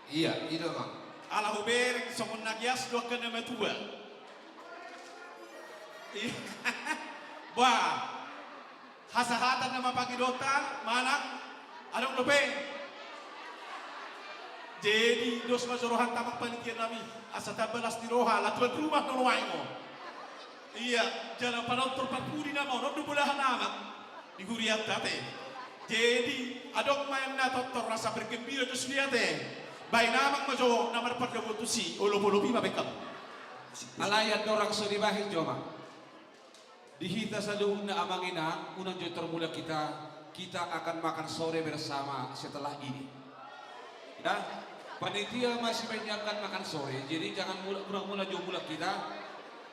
Iya, itu Bang. Ala huber somon nagyas dua kena metua. Wah, hasahatan nama pagidota manang anong lupe. Jadi dos masorohan tamak panitian nami asa tabalas di roha latuan rumah nuluwain mo. Iya, jalan panontor patpuri na mo, no bulahan amat di huriat tate. Jadi adok main na totor rasa bergembira dos liate. Baik namang majo namar pagkabutusi ulo-ulo bima bekam. Alayat orang suribahin joma. Dihita sa luhun na amang ina, unang jotor mula kita akan makan sore bersama setelah ini. Nah, panitia masih menyiapkan makan sore, jadi jangan kurang mula jauh mula kita,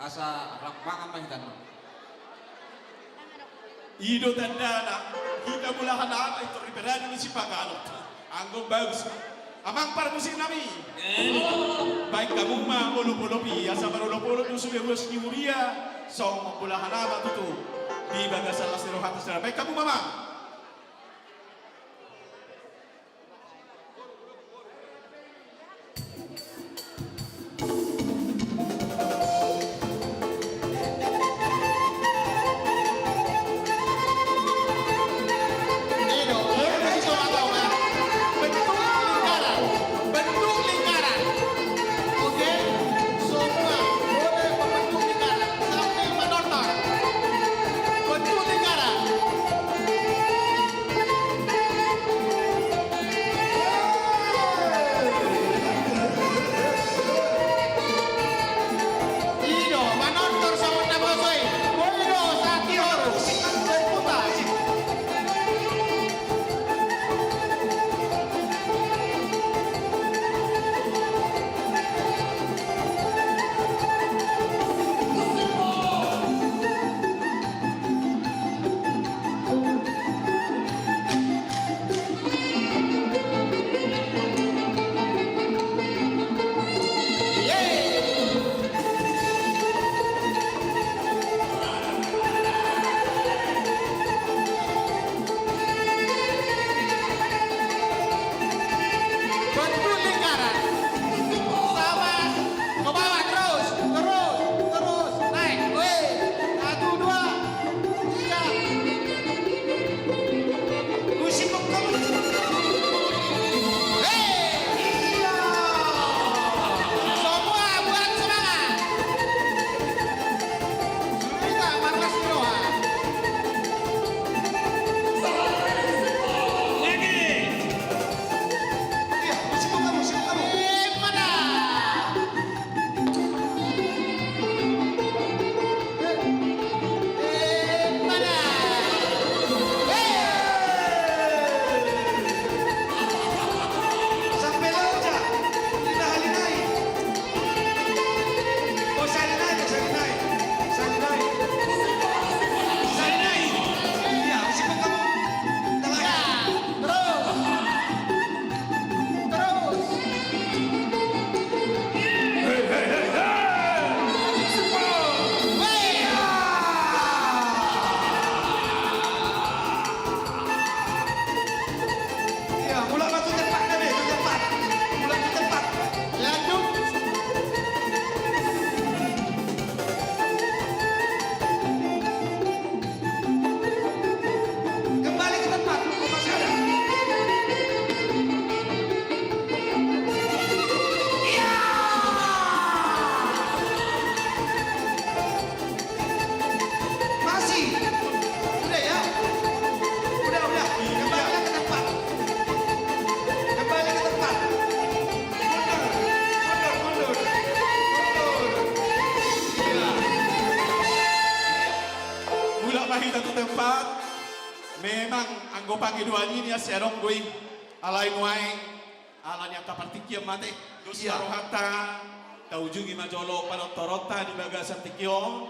asa makan mahitan. Ido tandana, kita mulahan apa itu riberani si pakalot. Anggap bagus. Amang para musik nami. Baik kamu mah ulu-ulupi, asa marulupulot yung subiwas ni Muria. So, mapulahan apa tutu. Di bagasan las nirohatas na. Baik kamu mama. Panggiduan ini ya serong gue alai nuai alanya tapartikiam mate dos marohata taujugi majolo panotorota di bagasan tikio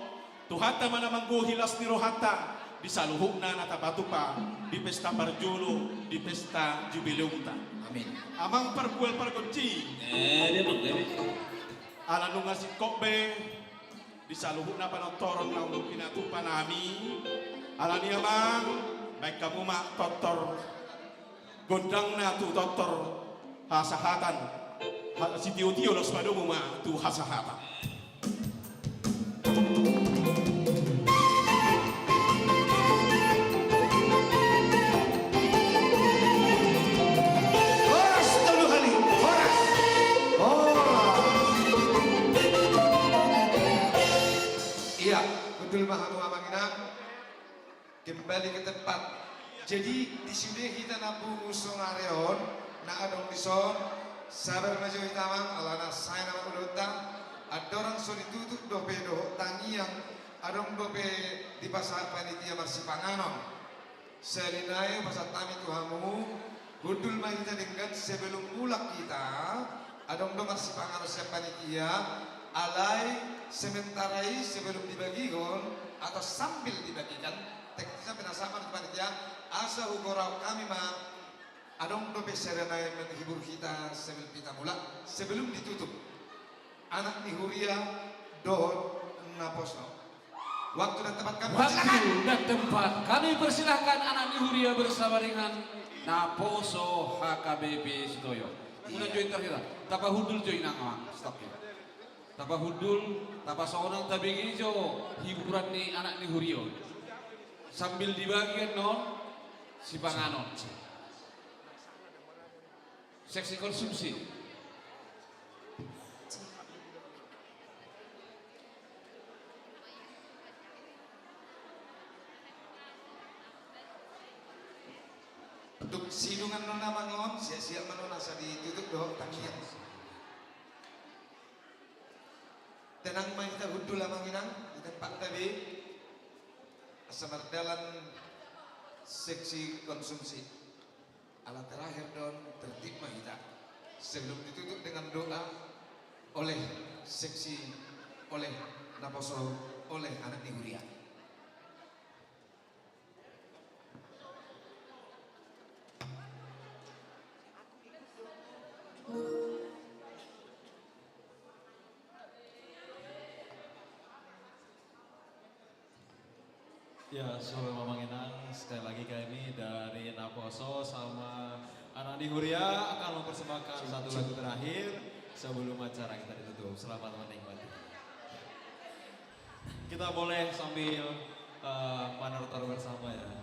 tuhata mana manggo hilas ni rohata di saluhukna natapatupa di pesta parjolo di pesta jubileumta amin amang perbual pergunci dia ala nunga si kokbe di saluhukna panotoron na pinatupa nami ala ni amang baik kamu mak totor gondangna tu dokter hasahatan si tio-tio los padomu ma tu hasahatan. Horas dulu kali, horas. Iya, betul Maha Manginang. Kembali ke tempat. Jadi di sini kita nabu musuh ngareon, na adong dison, sabar maju hitamang, alana saya nama udutang, ada orang so ditutup dope do tangiang, adong dope di pasar panitia marsipanganon. Selinai pasar tami tuhamu, hudul mah kita dengan sebelum mulak kita, adong do marsipanganon siap panitia, alai sementarai sebelum dibagikan atau sambil dibagikan, teknisnya penasaran di panitia. Asa ukorau kami mah adong dope serenai menghibur kita sebelum kita mulak sebelum ditutup anak nihuria dohot naposno waktu dan tempat kami Waktu dan tempat kami persilahkan anak nihuria bersama dengan Naposo HKBP Sutoyo. Muna join kita. Tapa hudul join nang stop ya. Tapa hudul, tapa seorang tabingi jo hiburan ni anak nihuria. Sambil dibagian non si panganon. Seksi konsumsi. untuk sidungan nona mangon siap-siap menona sa ditutup doh tangian tenang main kita hudul lamanginang di tempat tadi asamardalan seksi konsumsi ala terakhir don tertib mahita sebelum ditutup dengan doa oleh seksi oleh Naposo oleh anak nihuria. Ya, Sobat Mamanginang, sekali lagi kami dari Naposo sama anak nihuria akan mempersembahkan satu lagu terakhir sebelum acara kita ditutup. Selamat menikmati. Kita boleh sambil manortor bersama ya.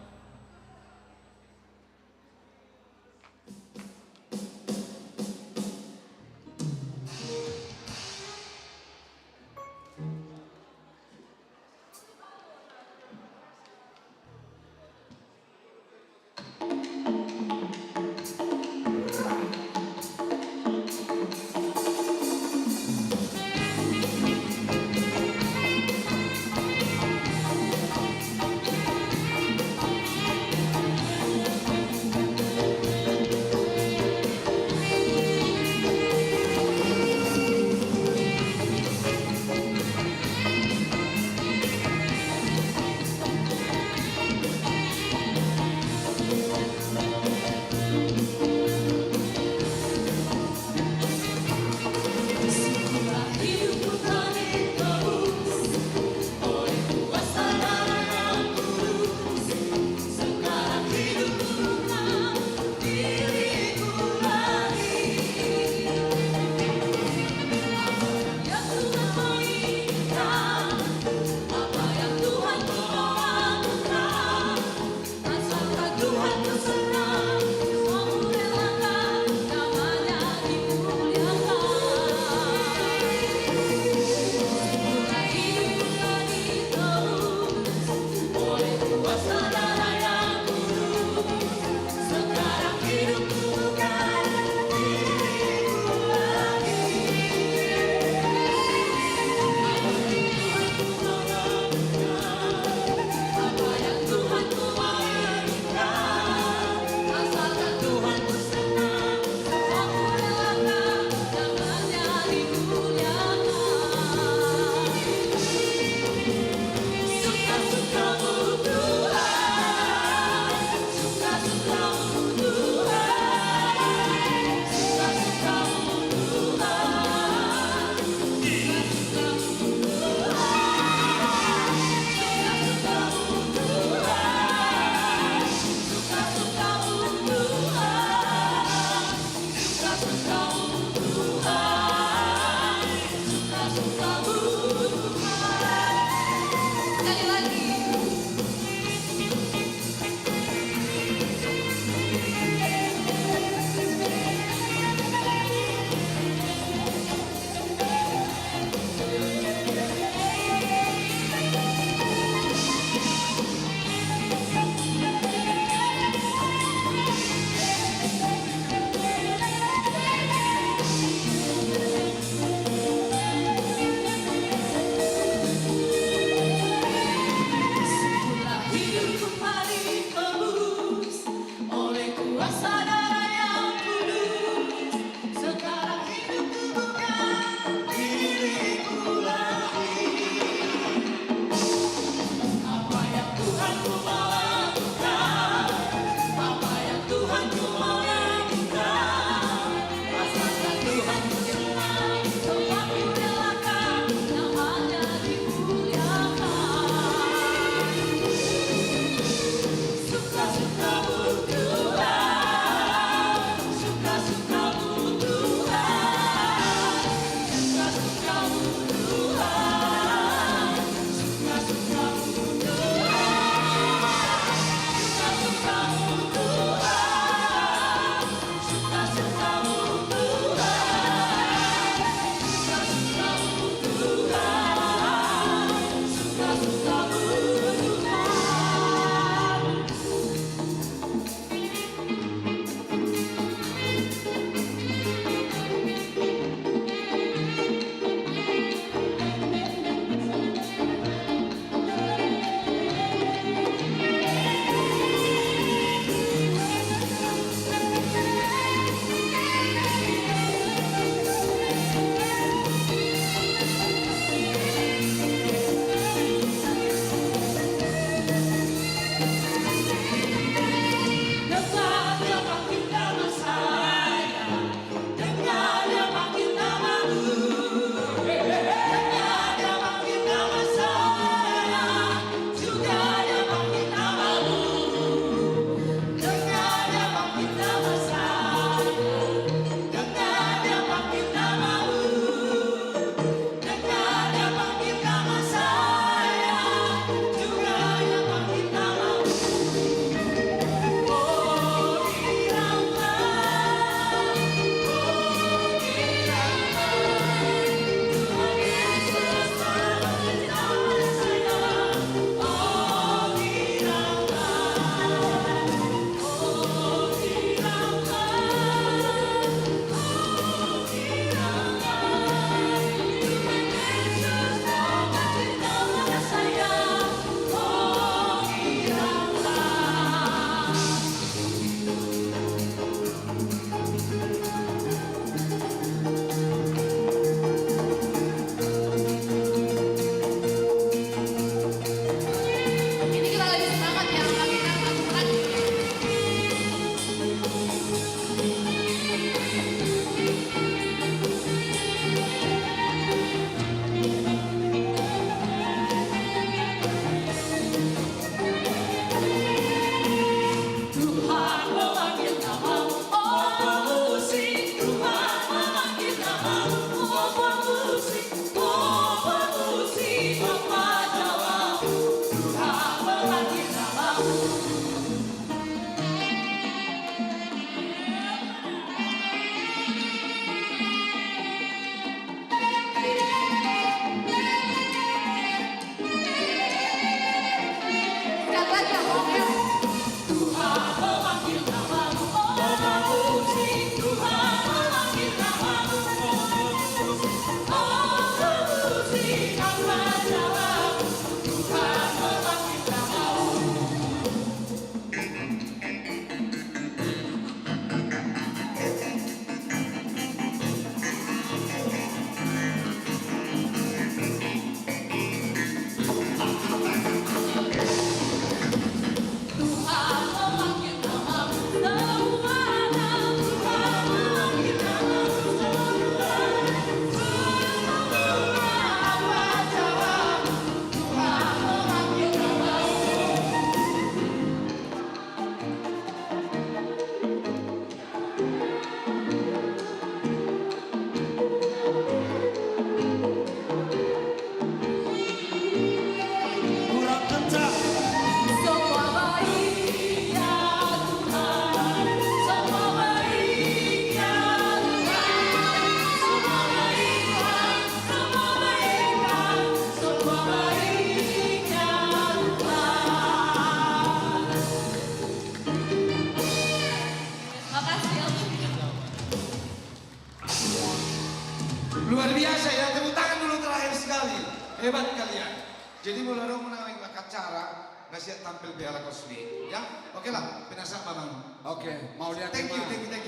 acara nasihat tampil biara kosli. Ya, oke lah, penasak mamang. Oke, mau lihat Thank you.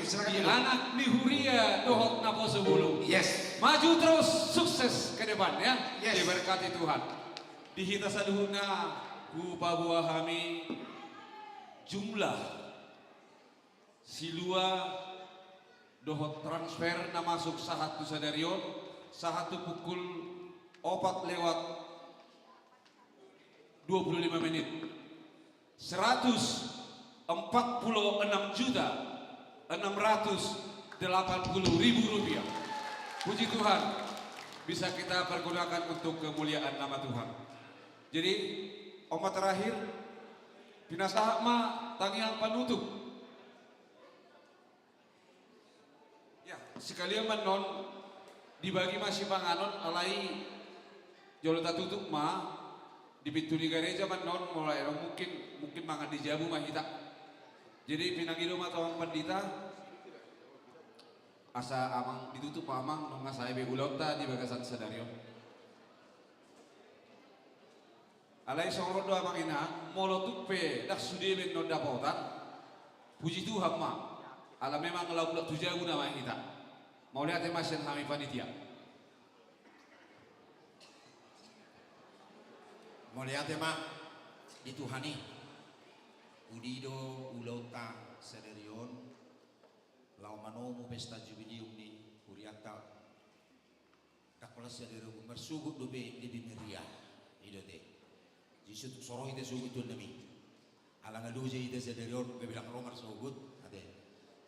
Silakan di dulu. anak Nihuria Dohok Naposo Bulu. Yes. Maju terus, sukses ke depan ya. Yes. Diberkati Tuhan. Dihita saduhuna ku pabuah kami jumlah silua dohot transfer na masuk sahatu sadarion sahatu pukul 4:25 menit 146.680.000 rupiah. Puji Tuhan bisa kita pergunakan untuk kemuliaan nama Tuhan. Jadi omat terakhir pinasa ma tangiang panutup. Ya, sekalian menon dibagi masih panganon alai jolota tutup ma di pintu di gereja menon mulai mungkin mangan di jabu mah hita. Jadi pinangido ma tawang pandita asa amang ditutup amang nong saya begulota di bagasan sadario. Alai sorodo amang ina molotuk pe dak sudi ben non dapotan. Puji Tuhan ma. Ala memang lauk tujagu nama kita. Mau lihat emasen kami panitia. Mau lihat emak dituhani. Udido ulota sederion. Lau manomu pesta jubileum ni Huriata. Dakola sederion bersugut dobe di bimeria. Ido te. Jisut soroh ite sugut tu nami. Alang aluja ite sederion kebilang romar sugut.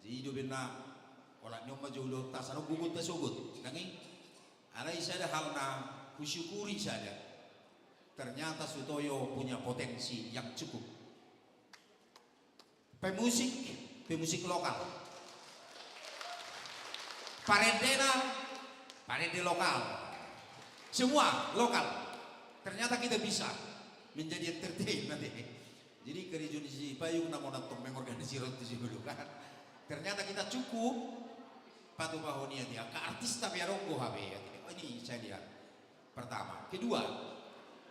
Jadi bina orang nyoma jauh tak sana gugut tak sugut, nangi. Ada isada hal na kusyukuri saja. Ternyata Sutoyo punya potensi yang cukup. Pemusik lokal. Parede lokal. Semua lokal. Ternyata kita bisa menjadi entertain nanti. Jadi kerja di payung namun nonton mengorganisir itu dulu kan. Ternyata kita cukup patu bahonia dia ke artis tapi aronggo habe ya. Oh, ini saya lihat. Pertama, kedua,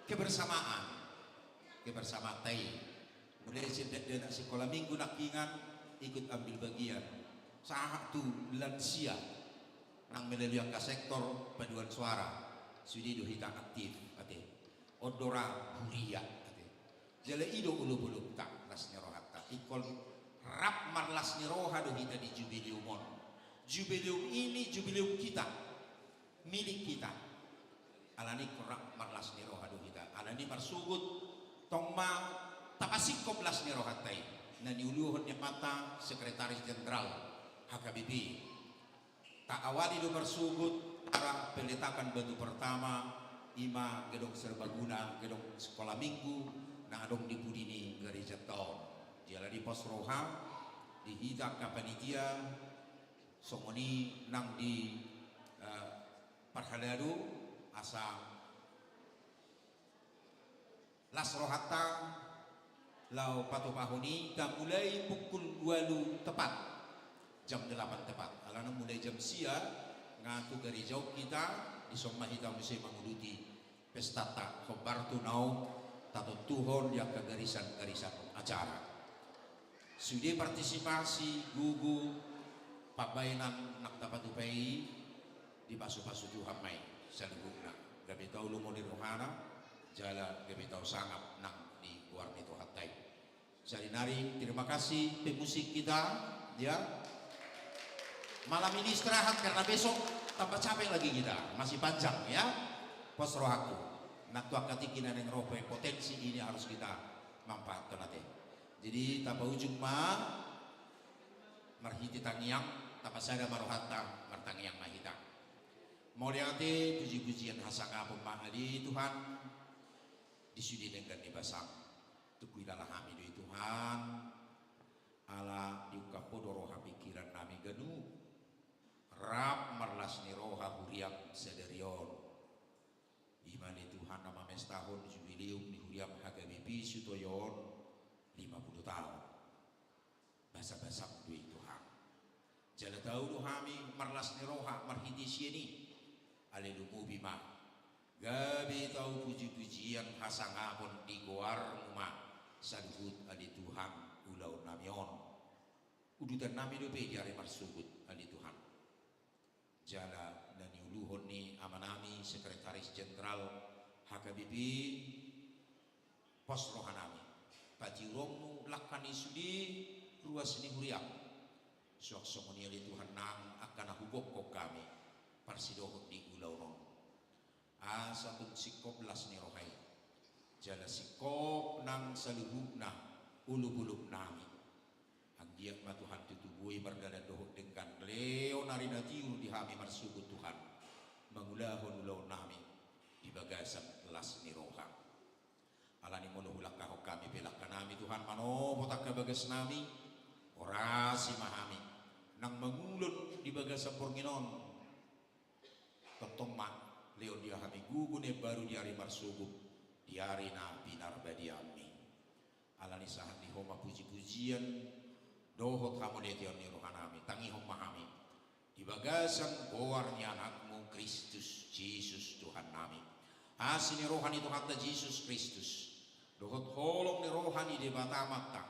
kebersamaan tai. Mulai dari sekolah minggu nakingan ikut ambil bagian. Satu lansia nang melalui ke sektor paduan suara. Sudi dohita aktif ate. Odora huria ate. Jale ido ulu-ulu tak lasnya rohata. Ikol rap marlas niroha dohita di jubileumon. Jubileum ini jubileum kita, milik kita. Alani rap marlas niroha dohita. Alani marsugut tongma tapasik koplas niroha tay. Nani uluhon ni mata sekretaris jenderal HKBP. Tak awali do marsugut para peletakan batu pertama ima gedong serbaguna gedong sekolah minggu na adong dipudini gereja tahun. Jala di pos roha di hidang kapanitia somoni nang di parhaladu asa las rohata lau patu pahuni dan mulai pukul 2 tepat jam 8 tepat alana mulai jam sia ngatu dari jauh kita di somma hitam bisa menguluti pesta tak khobar tunau tato tuhon yang kegarisan-garisan acara. Sudah partisipasi gugu pabainan nak dapat upai di pasu-pasu Tuhan mai salugna gabi tahu lu mau di rohana jala gabi tahu sangap nak di luar itu hatai. Jadi nari terima kasih pemusik kita ya. Malam ini istirahat karena besok tambah capek lagi kita masih panjang ya. Pos rohaku nak tuak katikinan yang roh potensi ini harus kita manfaatkan nanti. Jadi tapa ujung ma marhiti tangiang tapa sada marohata martangiang mahita. Mau lihat puji-pujian hasanga pemahadi Tuhan disudi dengan dibasang. Tukuilah kami doa Tuhan ala diukapodoro pikiran nami genu rap marlas niroha huriam sederion. Imani Tuhan nama mestahun jubileum di huriam HKBP Sutoyon 50 tahun basa-basa duit Tuhan jala tahu kami marlas niroha marhiti sieni alelumu bima gabi tahu puji-pujian hasangapon di goa saluhut adi Tuhan ulau namion udutan nami dope jari marsubut adi Tuhan jala dan uluhon ni amanami sekretaris jenderal HKBP pos rohanami pati romu lakani sudi ruas ni huriak sok somoni adi Tuhan nang akan hubok kok kami parsidohot di ulau non asatun sikop las ni rohai jala sikop nang saluhukna ulu-ulup nami ang giyak ma Tuhan tutubui berdada dohok dengan leo narina tiur di hami marsubut Tuhan mengulahon ulau nami di bagasan las ni roha alani molohulak kahok kami pelak kanami Tuhan mano botak ke bagas nami orasi mahami nang mengulun di bagasan pornginon totomak leo dia hami gugune baru di hari marsubut di hari na binar badiami alani sahat di homa puji-pujian dohot kamu detion ni rohanami tangi homa hami di bagasan goarnya anakmu Kristus Yesus Tuhan nami asini rohani Tuhan ta Yesus Kristus dohot holong ni rohani di batamata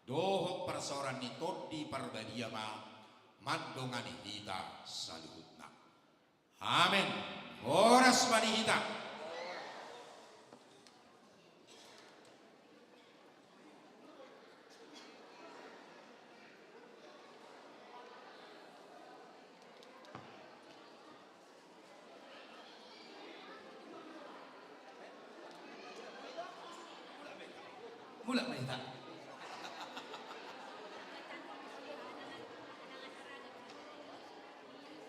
dohot persoaran ni todi parbadiama mandongani hita saluhutna amin oras manihita Mula manihita.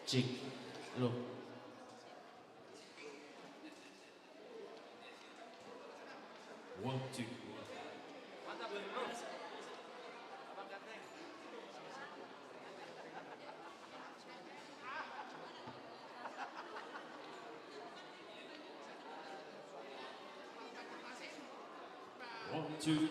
Cik, lo. One, two, one. One, two.